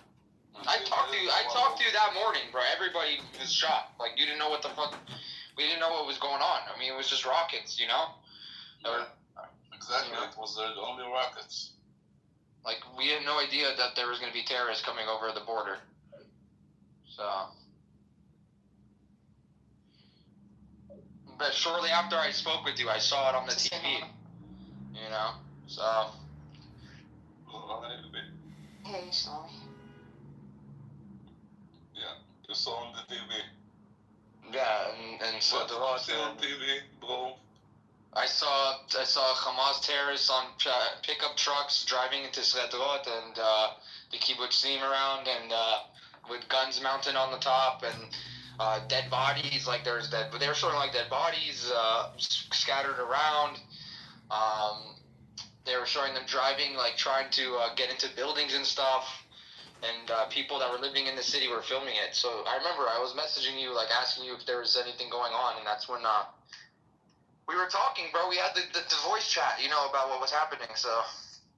I talked to you that morning, bro. Everybody was shocked. Like, you didn't know what the fuck. We didn't know what was going on. I mean, it was just rockets, you know. Exactly. You know? It was the only rockets. Like, we had no idea that there was going to be terrorists coming over the border. So. But shortly after I spoke with you, I saw it on the TV. You know? So. Hey, Shlomi. Yeah, you saw on the TV. Yeah, and so watch it on TV, bro. I saw Hamas terrorists on pickup trucks driving into Sderot and the kibbutzim around, and with guns mounted on the top, and dead bodies. Like there's dead, but they were showing like dead bodies scattered around. They were showing them driving, like trying to get into buildings and stuff. And people that were living in the city were filming it. So I remember I was messaging you, like asking you if there was anything going on, and that's when we were talking, bro. We had the voice chat, you know, about what was happening. So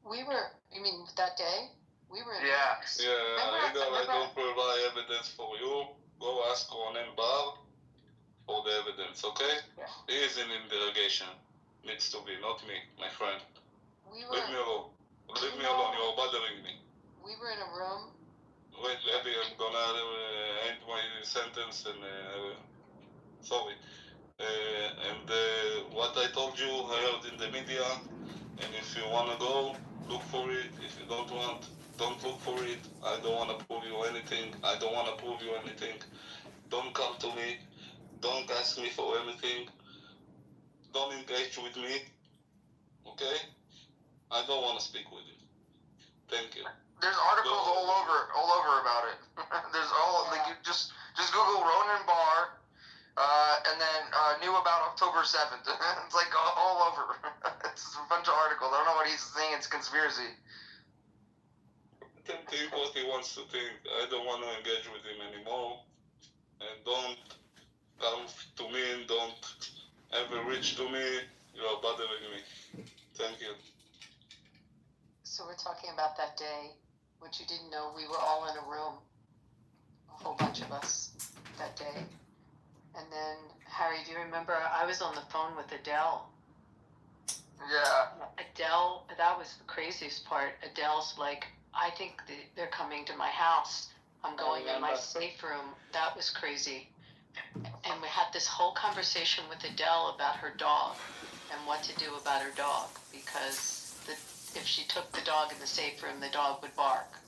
we were. You mean that day? We were. Yeah. Yeah, I don't provide evidence for you. Go ask Ronen Bar for the evidence, okay? Yeah. He is in interrogation. Needs to be, not me, my friend. We were. Leave me alone. Leave me alone. You're bothering me. We were in a room. Wait, Abby, I'm gonna end my sentence and sorry. And what I told you, I heard in the media. And if you wanna go, look for it. If you don't want, don't look for it. I don't wanna prove you anything. I don't wanna prove you anything. Don't come to me. Don't ask me for anything. Don't engage with me. Okay? I don't wanna speak with you. Thank you. There's articles all over about it. There's all like you just Google Ronen Bar, and then knew about October 7th. It's like all over. It's a bunch of articles. I don't know what he's saying. It's conspiracy. Let him think what he wants to think. I don't want to engage with him anymore. And don't come to me and don't ever reach to me. You are bothering me. Thank you. So we're talking about that day. What you didn't know, we were all in a room, a whole bunch of us that day. And then, Harry, do you remember, I was on the phone with Adele. Yeah. Adele, that was the craziest part. Adele's like, I think they're coming to my house. I'm going in my safe room. That was crazy. And we had this whole conversation with Adele about her dog and what to do about her dog, because if she took the dog in the safe room, the dog would bark.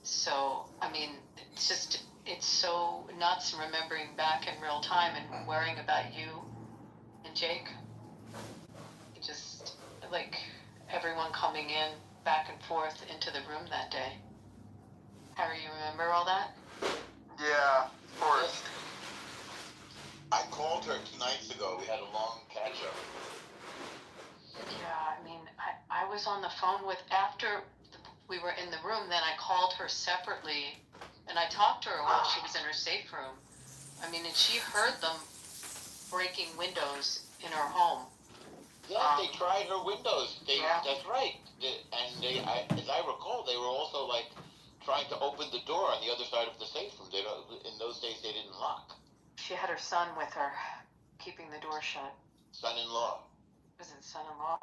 So, I mean, it's so nuts remembering back in real time and worrying about you and Jake. It just, like, everyone coming in back and forth into the room that day. Harry, you remember all that? Yeah, of course. I called her 2 nights ago. We had a long catch-up. Yeah, I mean, I was on the phone with, after we were in the room, then I called her separately, and I talked to her while she was in her safe room. I mean, and she heard them breaking windows in her home. Yeah, they tried her windows. That's right. As I recall, they were also, like, trying to open the door on the other side of the safe room. In those days, they didn't lock. She had her son with her, keeping the door shut. Son-in-law. Was it son-in-law?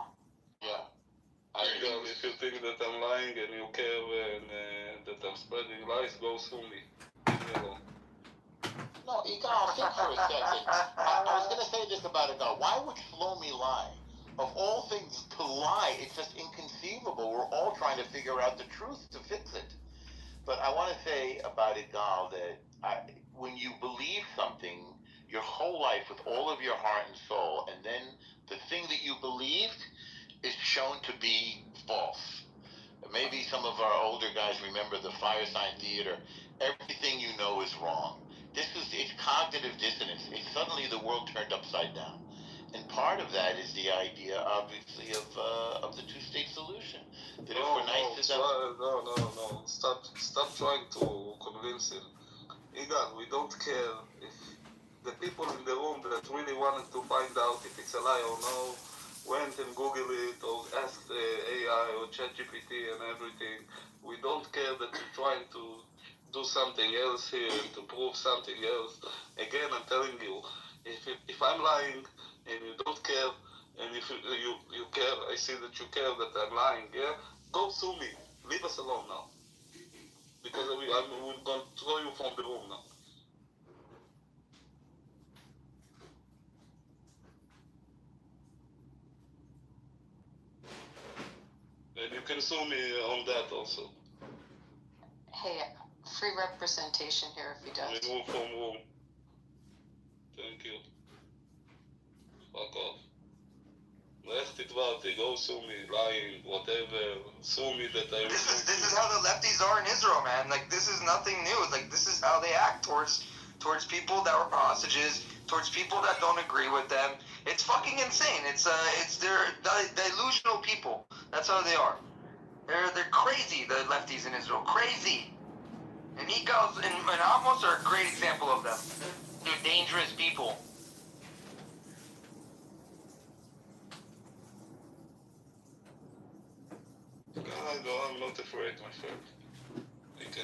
Yeah. If you think that I'm lying and you care and that I'm spreading lies, go sue me. Leave me alone. No, Igal, think for a second. I was going to say this about Igal. Why would Shlomi lie? Of all things to lie, it's just inconceivable. We're all trying to figure out the truth to fix it. But I want to say about Igal that when you believe something your whole life with all of your heart and soul, and then the thing that you believed is shown to be false. Maybe some of our older guys remember the Firesign Theater. Everything you know is wrong. It's cognitive dissonance. It's suddenly the world turned upside down. And part of that is the idea, obviously, of the two-state solution. That No. Stop trying to convince him. Igal, we don't care if the people in the room that really wanted to find out if it's a lie or no went and Googled it or asked AI or ChatGPT and everything. We don't care that you're trying to do something else here to prove something else. Again, I'm telling you, if I'm lying and you don't care, and if you care, I see that you care that I'm lying, yeah? Go sue me. Leave us alone now. Because we're going to throw you from the room now. And you can sue me on that also. Hey, free representation here if he does. Remove from room. Thank you. Fuck off. לך תתבעתי, go sue me, lying, whatever, sue me that I... This is how the lefties are in Israel, man. Like, this is nothing new. Like, this is how they act towards people that were hostages, towards people that don't agree with them. It's fucking insane. They're delusional people. That's how they are. They're crazy, the lefties in Israel. Crazy. And Nikos and Amos are a great example of them. They're dangerous people. I'm not afraid, my friend.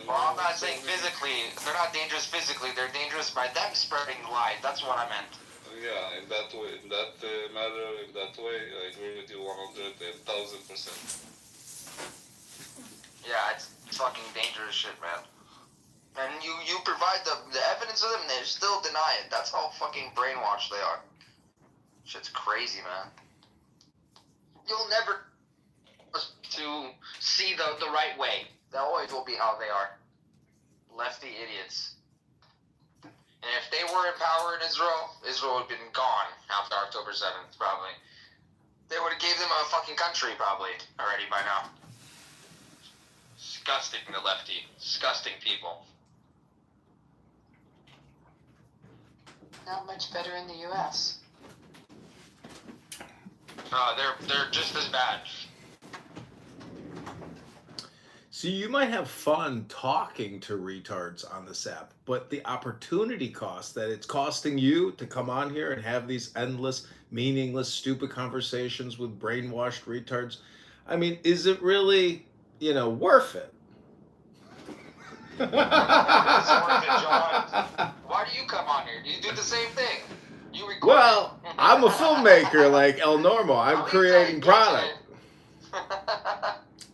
Well, I'm not saying physically. They're not dangerous physically. They're dangerous by them spreading lies. That's what I meant. Yeah, in that way, in that matter, in that way, I agree with you 1,000%. Yeah, it's fucking dangerous shit, man. And you provide the evidence of them, and they still deny it. That's how fucking brainwashed they are. Shit's crazy, man. You'll never to see the right way. That always will be how they are. Lefty idiots. And if they were in power in Israel, Israel would have been gone after October 7th, probably. They would have gave them a fucking country, probably, already by now. Disgusting, the lefty. Disgusting people. Not much better in the U.S. They're just as bad. See, you might have fun talking to retards on this app, but the opportunity cost that it's costing you to come on here and have these endless, meaningless, stupid conversations with brainwashed retards, I mean, is it really, worth it? It's worth it, John. Why do you come on here? You do the same thing. You record. Well, I'm a filmmaker like El Normo. I'm creating product.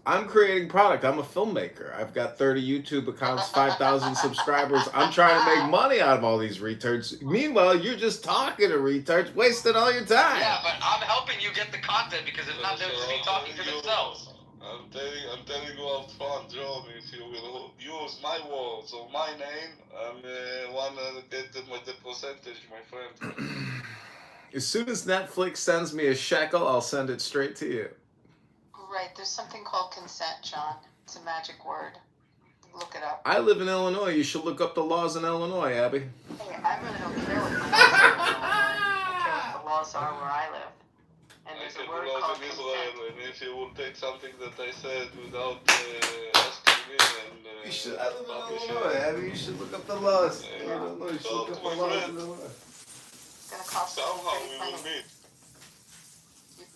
I'm creating product. I'm a filmmaker. I've got 30 YouTube accounts, 5,000 subscribers. I'm trying to make money out of all these retards. Meanwhile, you're just talking to retards, wasting all your time. Yeah, but I'm helping you get the content because if not, they'll just be talking to themselves. I'm telling you up front, John, if you will use my words or my name, I'm one get the percentage, my friend. As soon as Netflix sends me a shekel, I'll send it straight to you. Right, there's something called consent, John. It's a magic word. Look it up. I live in Illinois. You should look up the laws in Illinois, Abby. Hey, I really don't care what the laws are in Illinois. I care what the laws are where I live. And there's a word called consent. And if you will take something that I said without asking me and you should. I live in Illinois, Abby. You should look up the laws in Illinois. You should look up the laws in Illinois. It's gonna cost you pretty money.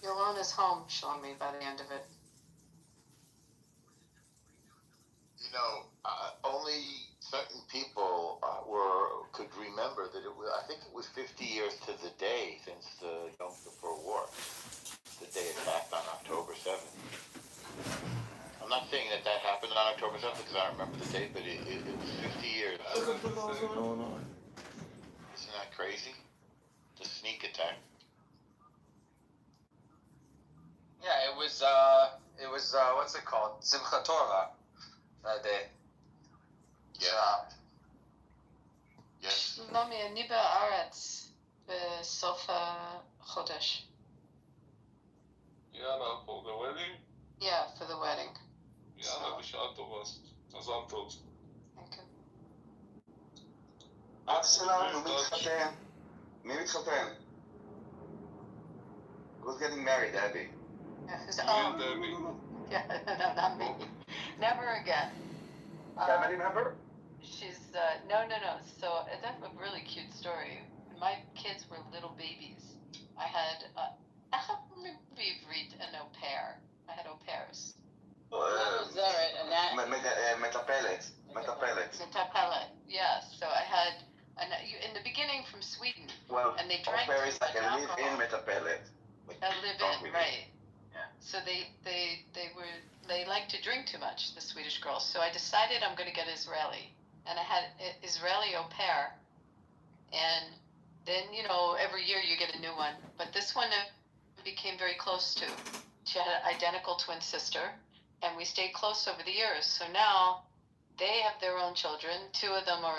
You'll own his home, Shlomi, by the end of it. Only certain people could remember that it was. I think it was 50 years to the day since the Yom Kippur War, the day attacked on October 7th. I'm not saying that happened on October 7th because I don't remember the date, but it was 50 years. Isn't that crazy? The sneak attack. Yeah, it was what's it called? Simchat Torah that day. Yeah. Yes. Shlomi, אני בארץ בסוף החודש. Yalla, for the wedding? Yeah, for the wedding. Yalla, בשעה טובה. מזל טוב. Thank you. אח שלנו, מי מתחתן? מי מתחתן? Who's getting married, Abby? Yeah, no, not me. Never again. Family member? She's, no. So, that's a really cute story. My kids were little babies. I had, בעברית, an au pair. I had au pairs. מטפלת. Metapellet, yeah. So I had, in the beginning from Sweden. Well, and they drank au pair is like a alcohol. live-in metapellet. A live-in, right. Yeah. So they like to drink too much, the Swedish girls. So I decided I'm going to get Israeli. And I had an Israeli au pair. And then, every year you get a new one. But this one I became very close to. She had an identical twin sister. And we stayed close over the years. So now they have their own children. Two of them are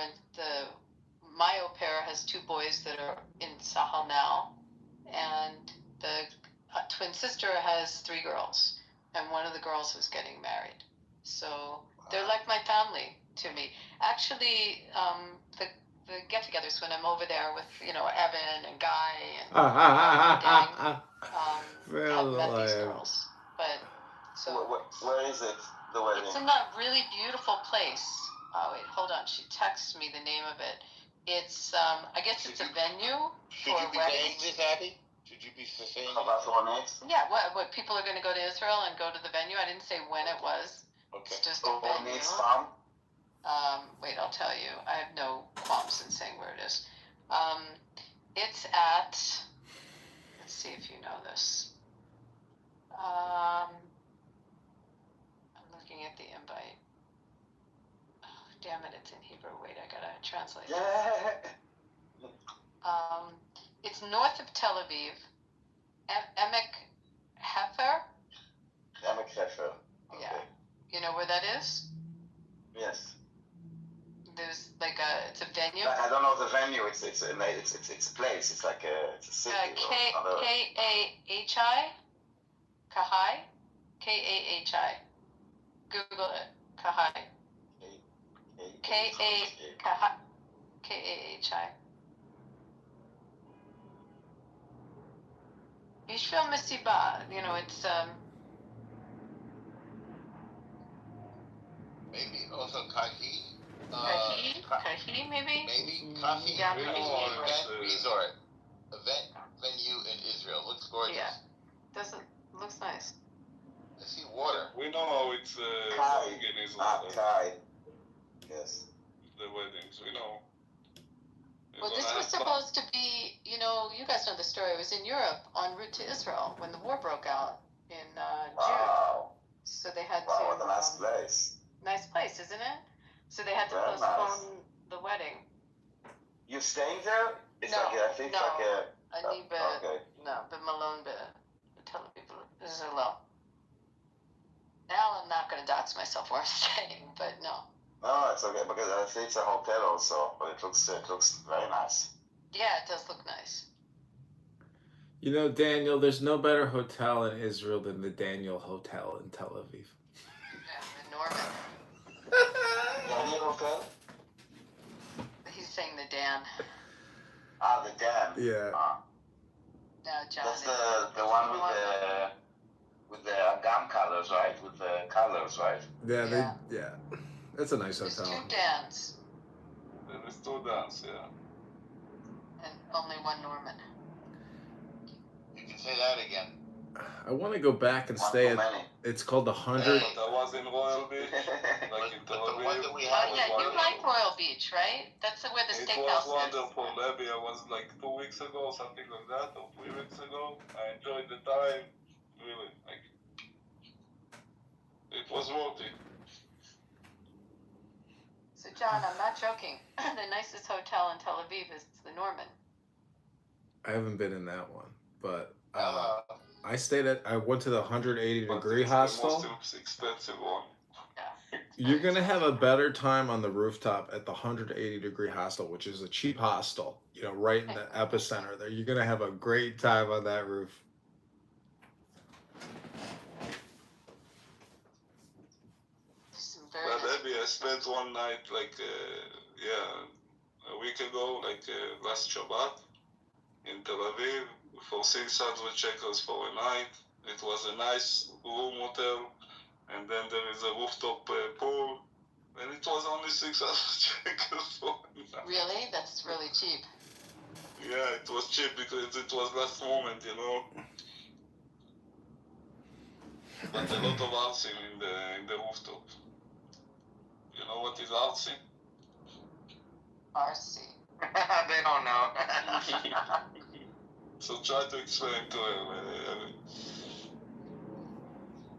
my au pair has two boys that are in Sahel now. And the twin sister has 3 girls, and one of the girls is getting married. So they're like my family to me. Actually, the get-togethers when I'm over there with Evan and Guy and I've met these girls. But so where is it? The wedding? it's in that really beautiful place. Oh wait, hold on. She texted me the name of it. It's I guess it's a venue for weddings. Should you be saying this, Abby? Should you be saying this? Yeah, what people are going to go to Israel and go to the venue. I didn't say when it was. Okay. It's just a venue. Wait, I'll tell you. I have no qualms in saying where it is. It's at. Let's see if you know this. I'm looking at the invite. Oh, damn it! It's in Hebrew. Wait, I gotta translate. It's north of Tel Aviv. Emek Hefer. Emek Hefer. Okay. Yeah. You know where that is? Yes. There's it's a venue. I don't know the venue. It's a place. It's like it's a city. K-A-H-I. Kahai. K-A-H-I. Google it. Kahai. K-A-H-I. Yishvil Mesiba. It's maybe also Kahi. Kahi, maybe? Maybe Kahi Yeah, Resort. Event venue in Israel. Looks gorgeous. Yeah. Looks nice. I see water. We know it's Kai. in Israel. Kai. Yes. The weddings, we know. Well, this was supposed to be, you guys know the story. It was in Europe en route to Israel when the war broke out in June. So they had to. Wow, what a nice place. Nice place, isn't it? So they had to postpone the wedding. You staying there? It's no, like I think no. like a. אני במלון בתל אביב. זה לא. Now I'm not going to dox myself where I'm staying, but no. No, it's okay because I think it's a hotel also, but it looks very nice. Yeah, it does look nice. Daniel, there's no better hotel in Israel than the Daniel Hotel in Tel Aviv. Yeah, the Norman. Daniel Hotel? He's saying the Dan. The Dan. Yeah. No, John. That's the one with the agam colors, right? With the colors, right? Yeah. That's a nice hotel. There's 2 Dans. There is 2 Dans, yeah. And only 1 Norman. You can say that again. I want to go back and stay at. It's called the 100. Yeah, but I was in Royal Beach, like in Tel Aviv. You like Royal Beach, right? That's where the steakhouse is. It was wonderful, Abby. I was like 2 weeks ago, something like that, or 3 weeks ago. I enjoyed the time, really. It was worth it. So, John, I'm not joking. The nicest hotel in Tel Aviv is the Norman. I haven't been in that one, but I went to the 180-degree hostel. The most expensive one. You're going to have a better time on the rooftop at the 180-degree hostel, which is a cheap hostel, right in the epicenter there. You're going to have a great time on that roof. But maybe I spent one night, a week ago, last Shabbat, in Tel Aviv, for 600 shekels for a night. It was a nice room hotel, and then there is a rooftop pool, and it was only 600 shekels for a night. Really? That's really cheap. Yeah, it was cheap because it was last moment, But a lot of housing in the rooftop. You know what is RC? RC. They don't know. So try to explain to her.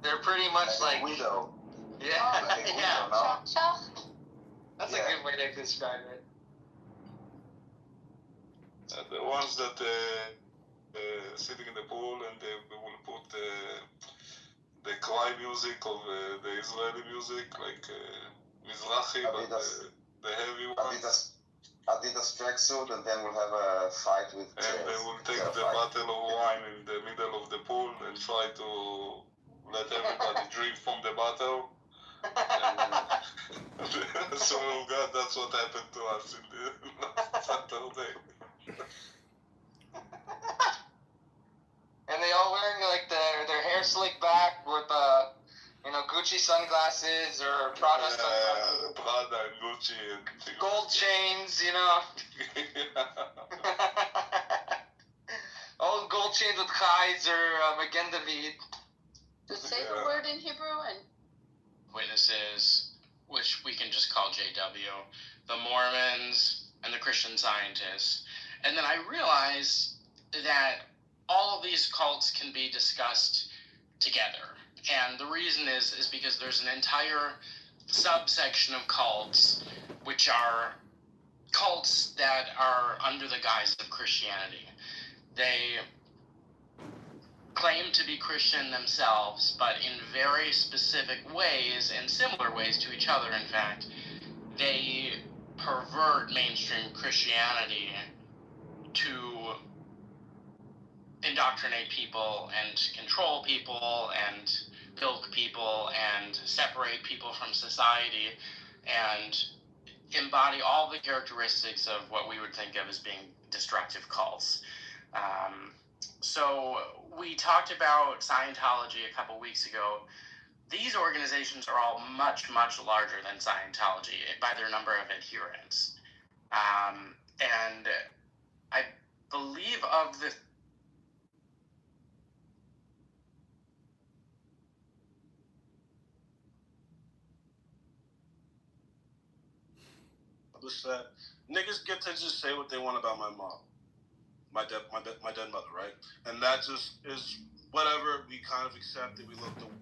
They're pretty much like widow. Yeah, yeah. That's a Yeah. good way to describe it. The ones that sitting in the pool and they will put the cry music of the Israeli music, like Mizrahi, but the heavy ones. Adidas tracksuit, and then we'll have a fight with And chairs. then we'll take the bottle of wine in the middle of the pool and try to let everybody drink from the bottle. And so, oh God, that's what happened to us in the last Saturday. And they all wearing like their hair slicked back with Gucci sunglasses or Prada sunglasses. Prada and Gucci and gold chains, all gold chains with Chais or Magen David. Just say the word in Hebrew and witnesses, which we can just call JW, the Mormons, and the Christian Scientists. And then I realized that all of these cults can be discussed together. And the reason is because there's an entire subsection of cults which are cults that are under the guise of Christianity. They claim to be Christian themselves, but in very specific ways, and similar ways to each other, in fact, they pervert mainstream Christianity to indoctrinate people and control people and bilk people and separate people from society and embody all the characteristics of what we would think of as being destructive cults. So we talked about Scientology a couple weeks ago. These organizations are all much, much larger than Scientology by their number of adherents. And I believe of the that niggas get to just say what they want about my mom, my dead mother, right? And that just is whatever. We kind of accept it. We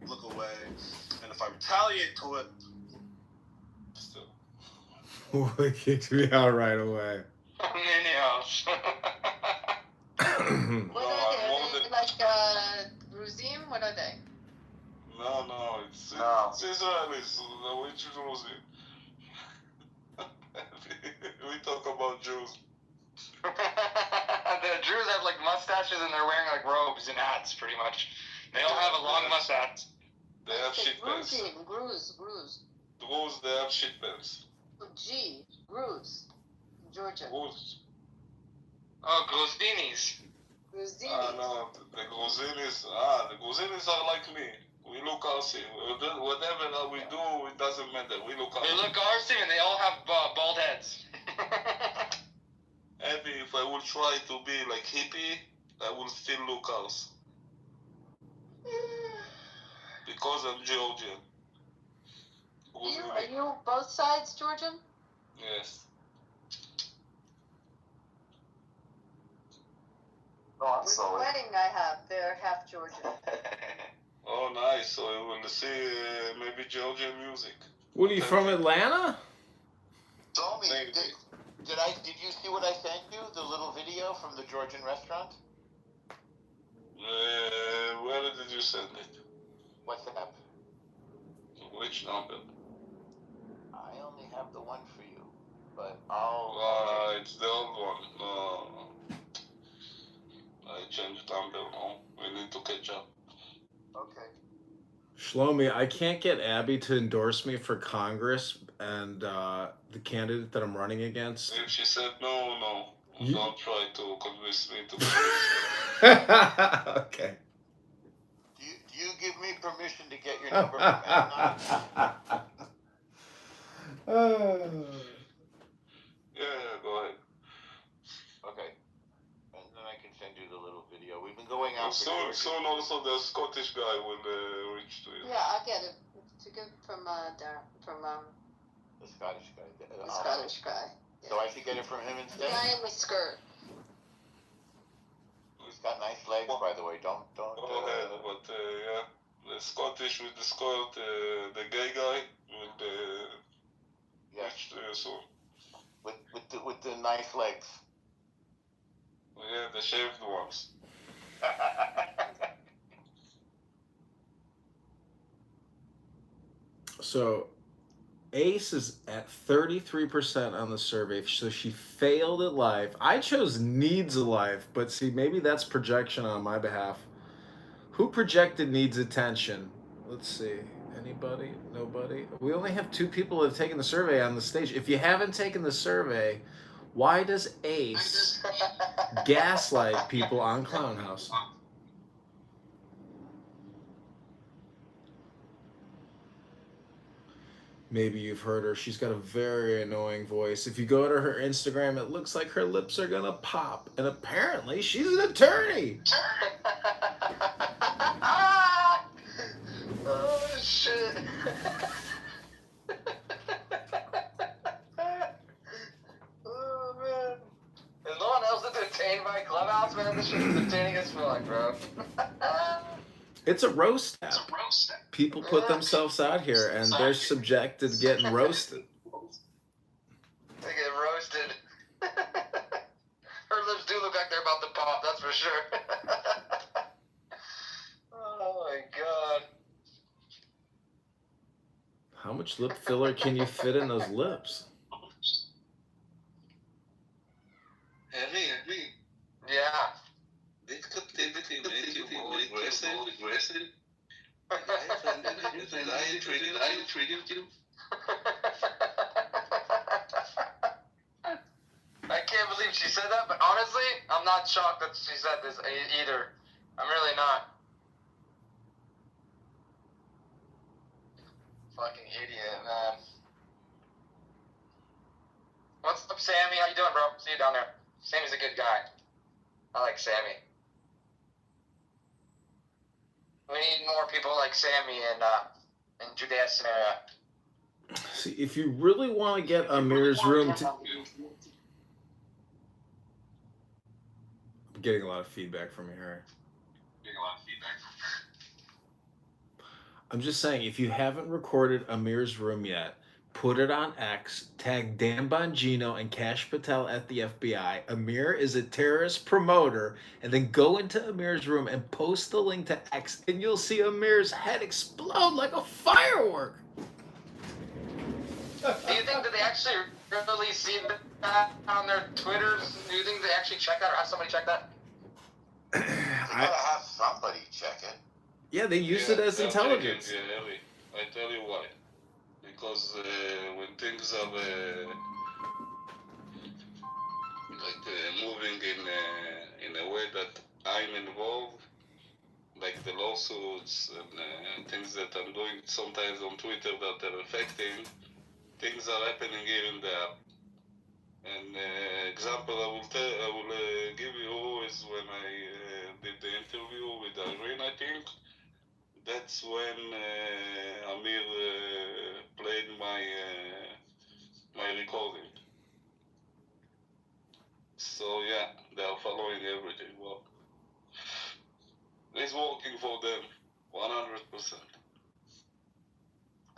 look away, and if I retaliate to it, It kicked me out right away. what are they? Like Gruzim? What are they? No, it's Israelis. Which Druzi? We talk about Jews. The Jews have like mustaches and they're wearing like robes and hats, pretty much. They all have a long mustache. They have shit pants. Gruz. Druze, they have shit pants. G, Gruz, Georgia. Druze. Oh, Gruzinis. No, the Gruzinis are like me. We look artsy. Whatever we do, it doesn't matter. We look artsy. They look artsy and they all have bald heads. Maybe if I would try to be like hippie, I would still look artsy. Because I'm Georgian. Are you both sides Georgian? Yes. Oh, I'm With sorry. the wedding I have, they're half Georgian. Oh, nice. So you will see maybe Georgian music. What are you from, Atlanta? Tommy, did you see what I sent you? The little video from the Georgian restaurant? Where did you send it? WhatsApp. Which number? I only have the one for you, but I'll... It's the old one. No. I changed number now. We need to catch up. Okay. Shlomi, I can't get Abby to endorse me for Congress and the candidate that I'm running against. If she said no, don't try to convince me to Okay. Do you give me permission to get your number from Amnon? Yeah, go ahead. Okay. And then I can send you the little video. We've been going out Soon also the Scottish guy will reach to you. Yeah, I'll get it. To get from the Scottish guy. the Scottish guy. So I should get it from him The instead? guy in the skirt. He's got nice legs, by the way. Don't. Go ahead, but yeah, the Scottish with the skirt, the gay guy will reach to you soon. With the nice legs. Yeah, the shaved ones. So, Ace is at 33% on the survey, so she failed at life. I chose needs a life, but see, maybe that's projection on my behalf. Who projected needs attention? Let's see. Anybody? Nobody? We only have 2 people that have taken the survey on the stage. If you haven't taken the survey, why does Ace gaslight people on Clown House? Maybe you've heard her. She's got a very annoying voice. If you go to her Instagram, it looks like her lips are gonna pop. And apparently, she's an attorney. Oh, shit. Oh, man. Is no one else entertained by Clubhouse, man? This shit is entertaining as fuck, bro. It's a roast app. People put themselves out here, and they're subjected to getting roasted. They get roasted. Her lips do look like they're about to pop, that's for sure. Oh, my God. How much lip filler can you fit in those lips? Yeah. This captivity makes you more aggressive. I treated you. I can't believe she said that, but honestly, I'm not shocked that she said this either. I'm really not. Fucking idiot, man. What's up, Sammy? How you doing, bro? See you down there. Sammy's a good guy. I like Sammy. We need more people like Sammy in Judea's scenario. See, if you really want to get Amir's room to... I'm getting a lot of feedback from you, Harry. I'm just saying, if you haven't recorded Amir's room yet, put it on X, tag Dan Bongino and Kash Patel at the FBI. Amir is a terrorist promoter, and then go into Amir's room and post the link to X, and you'll see Amir's head explode like a firework. Do you think that they actually really see that on their Twitters? Do you think they actually check that or have somebody check that? You gotta have somebody check it. Yeah, they use it as intelligence. I tell you why. Because when things are moving in a way that I'm involved, like the lawsuits and things that I'm doing sometimes on Twitter that are affecting, things are happening here and there. An example I will give you is when I did the interview with Irene, I think. That's when Amir played my recording. So yeah, they are following everything. Well, he's working for them, 100%.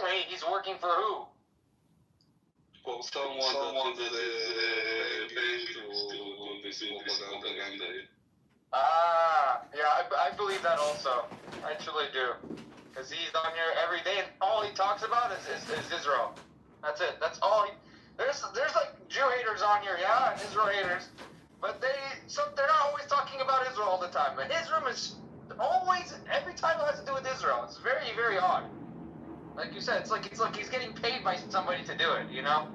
Wait, he's working for who? For someone that is paid to do this propaganda. Yeah, I believe that also. I truly do. Because he's on here every day, and all he talks about is Israel. That's it. That's all he... There's like Jew haters on here, yeah, and Israel haters. But they're not always talking about Israel all the time. But his room is always, every time it has to do with Israel. It's very, very odd. Like you said, it's like he's getting paid by somebody to do it, you know?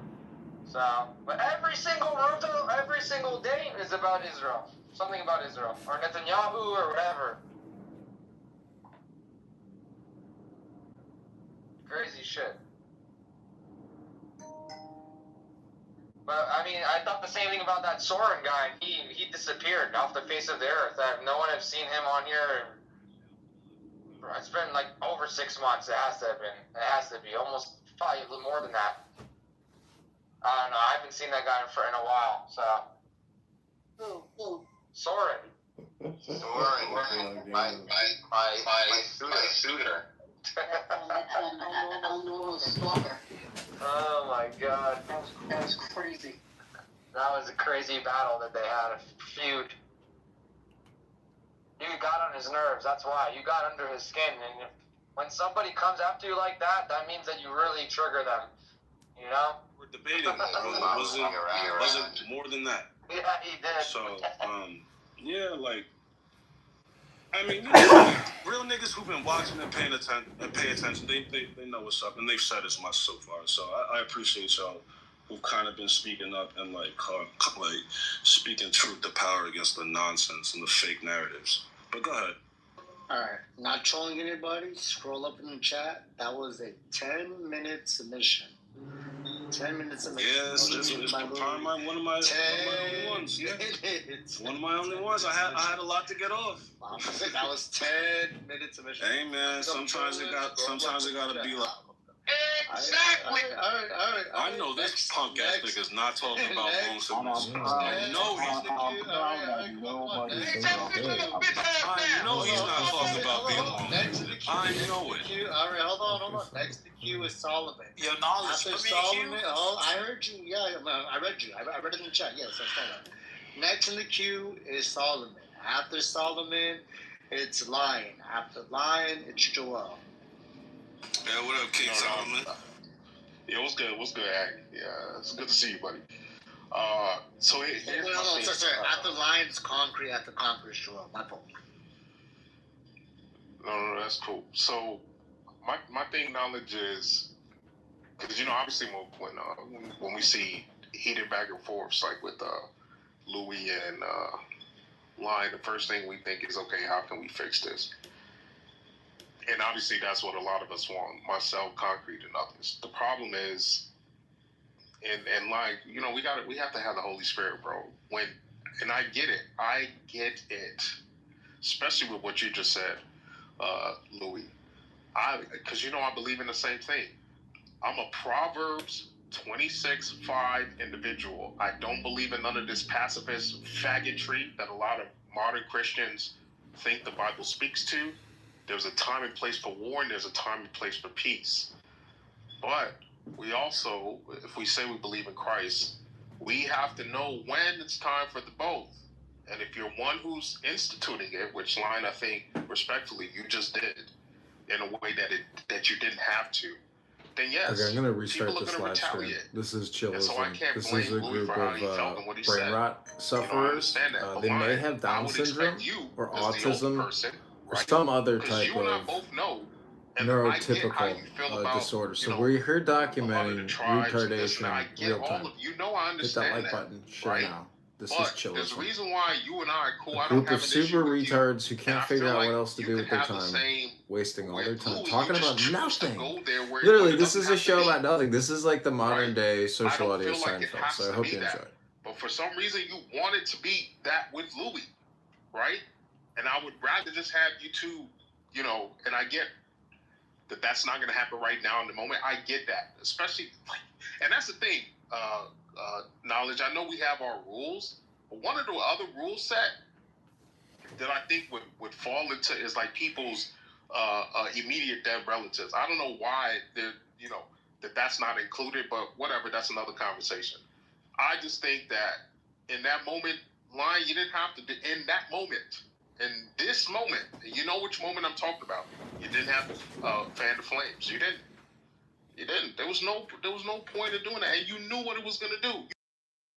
So, but every single room, every single day is about Israel. Something about Israel. Or Netanyahu or whatever. Crazy shit. But, I mean, I thought the same thing about that Soren guy. He disappeared off the face of the earth. No one has seen him on here. It's been like over 6 months. It has to have been. It has to be. Almost probably a little more than that. I don't know. I haven't seen that guy in a while, so. Soren. My suitor. Oh my God. That was crazy. That was a crazy battle that they had, a feud. You got on his nerves, that's why. You got under his skin, and when somebody comes after you like that, that means that you really trigger them. You know? We're debating. It wasn't more than that. Yeah, he did. So, yeah, like, I mean, real niggas who've been watching and paying attention, they know what's up, and they've said as much so far. So I appreciate y'all who've kind of been speaking up and like speaking truth to power against the nonsense and the fake narratives. But go ahead. All right, not trolling anybody. Scroll up in the chat. That was a 10-minute submission. 10 minutes submission. Yes, it's probably one of my only ones. Yeah, one of my only ones. I had a lot to get off. That was 10-minute submission. Hey man, sometimes it gotta be like. Exactly. All right. I know this punk ass nigga's not talking about long submissions. I know he's not talking about being long. I know it. All right, hold on. Next in queue is Solomon. Yo, knowledge. After Solomon, I heard you. Yeah, I read you. I read it in the chat. Yes, I saw that. Next in the queue is Solomon. After Solomon, it's Lion. After Lion, it's Joel. Yeah, what up, King Solomon? Yeah, what's good? Hank? Yeah, it's good to see you, buddy. So here's my thing. After Lion, it's Concrete. After Concrete, it's Joel. My fault. No, that's cool. So my thing, knowledge, is because obviously when we see heated back and forths like with Louis and Lion, the first thing we think is, okay, how can we fix this? And obviously that's what a lot of us want, myself, Concrete, and others. The problem is, and like, we have to have the Holy Spirit, bro. And I get it, especially with what you just said, Louis. Because I believe in the same thing. I'm a Proverbs 26:5 individual. I don't believe in none of this pacifist faggotry that a lot of modern Christians think the Bible speaks to. There's a time and place for war, and there's a time and place for peace. But we also, if we say we believe in Christ, we have to know when it's time for the both. And if you're one who's instituting it, which Lion, I think, respectfully, you just did, in a way that you didn't have to, then yes, okay, I'm going to restart this live stream. This is Chillism. This is a group of brain rot sufferers. They may have Down syndrome or autism or some other type of neurotypical disorder. So we're here documenting retardation in real time. Hit that like button, share now. This is Chillism. There's a reason why you and I are cool. A group of super retards who can't figure out what else to do with their time, wasting all their time talking about nothing. Literally, this is a show about nothing. This is like the modern day social audio Seinfeld. So I hope you enjoy. But for some reason, you wanted to be that with Louis, right? And I would rather just have you two, and I get that that's not going to happen right now in the moment. I get that, especially, and that's the thing, Knowledge. I know we have our rules, but one of the other rule set that I think would fall into is like people's immediate dead relatives. I don't know why that's not included, but whatever, that's another conversation. I just think that in that moment, Lion, you didn't have to, in that moment, in this moment, and you know which moment I'm talking about, you didn't have to fan the flames. You didn't. There was no point in doing that, and you knew what it was going to do.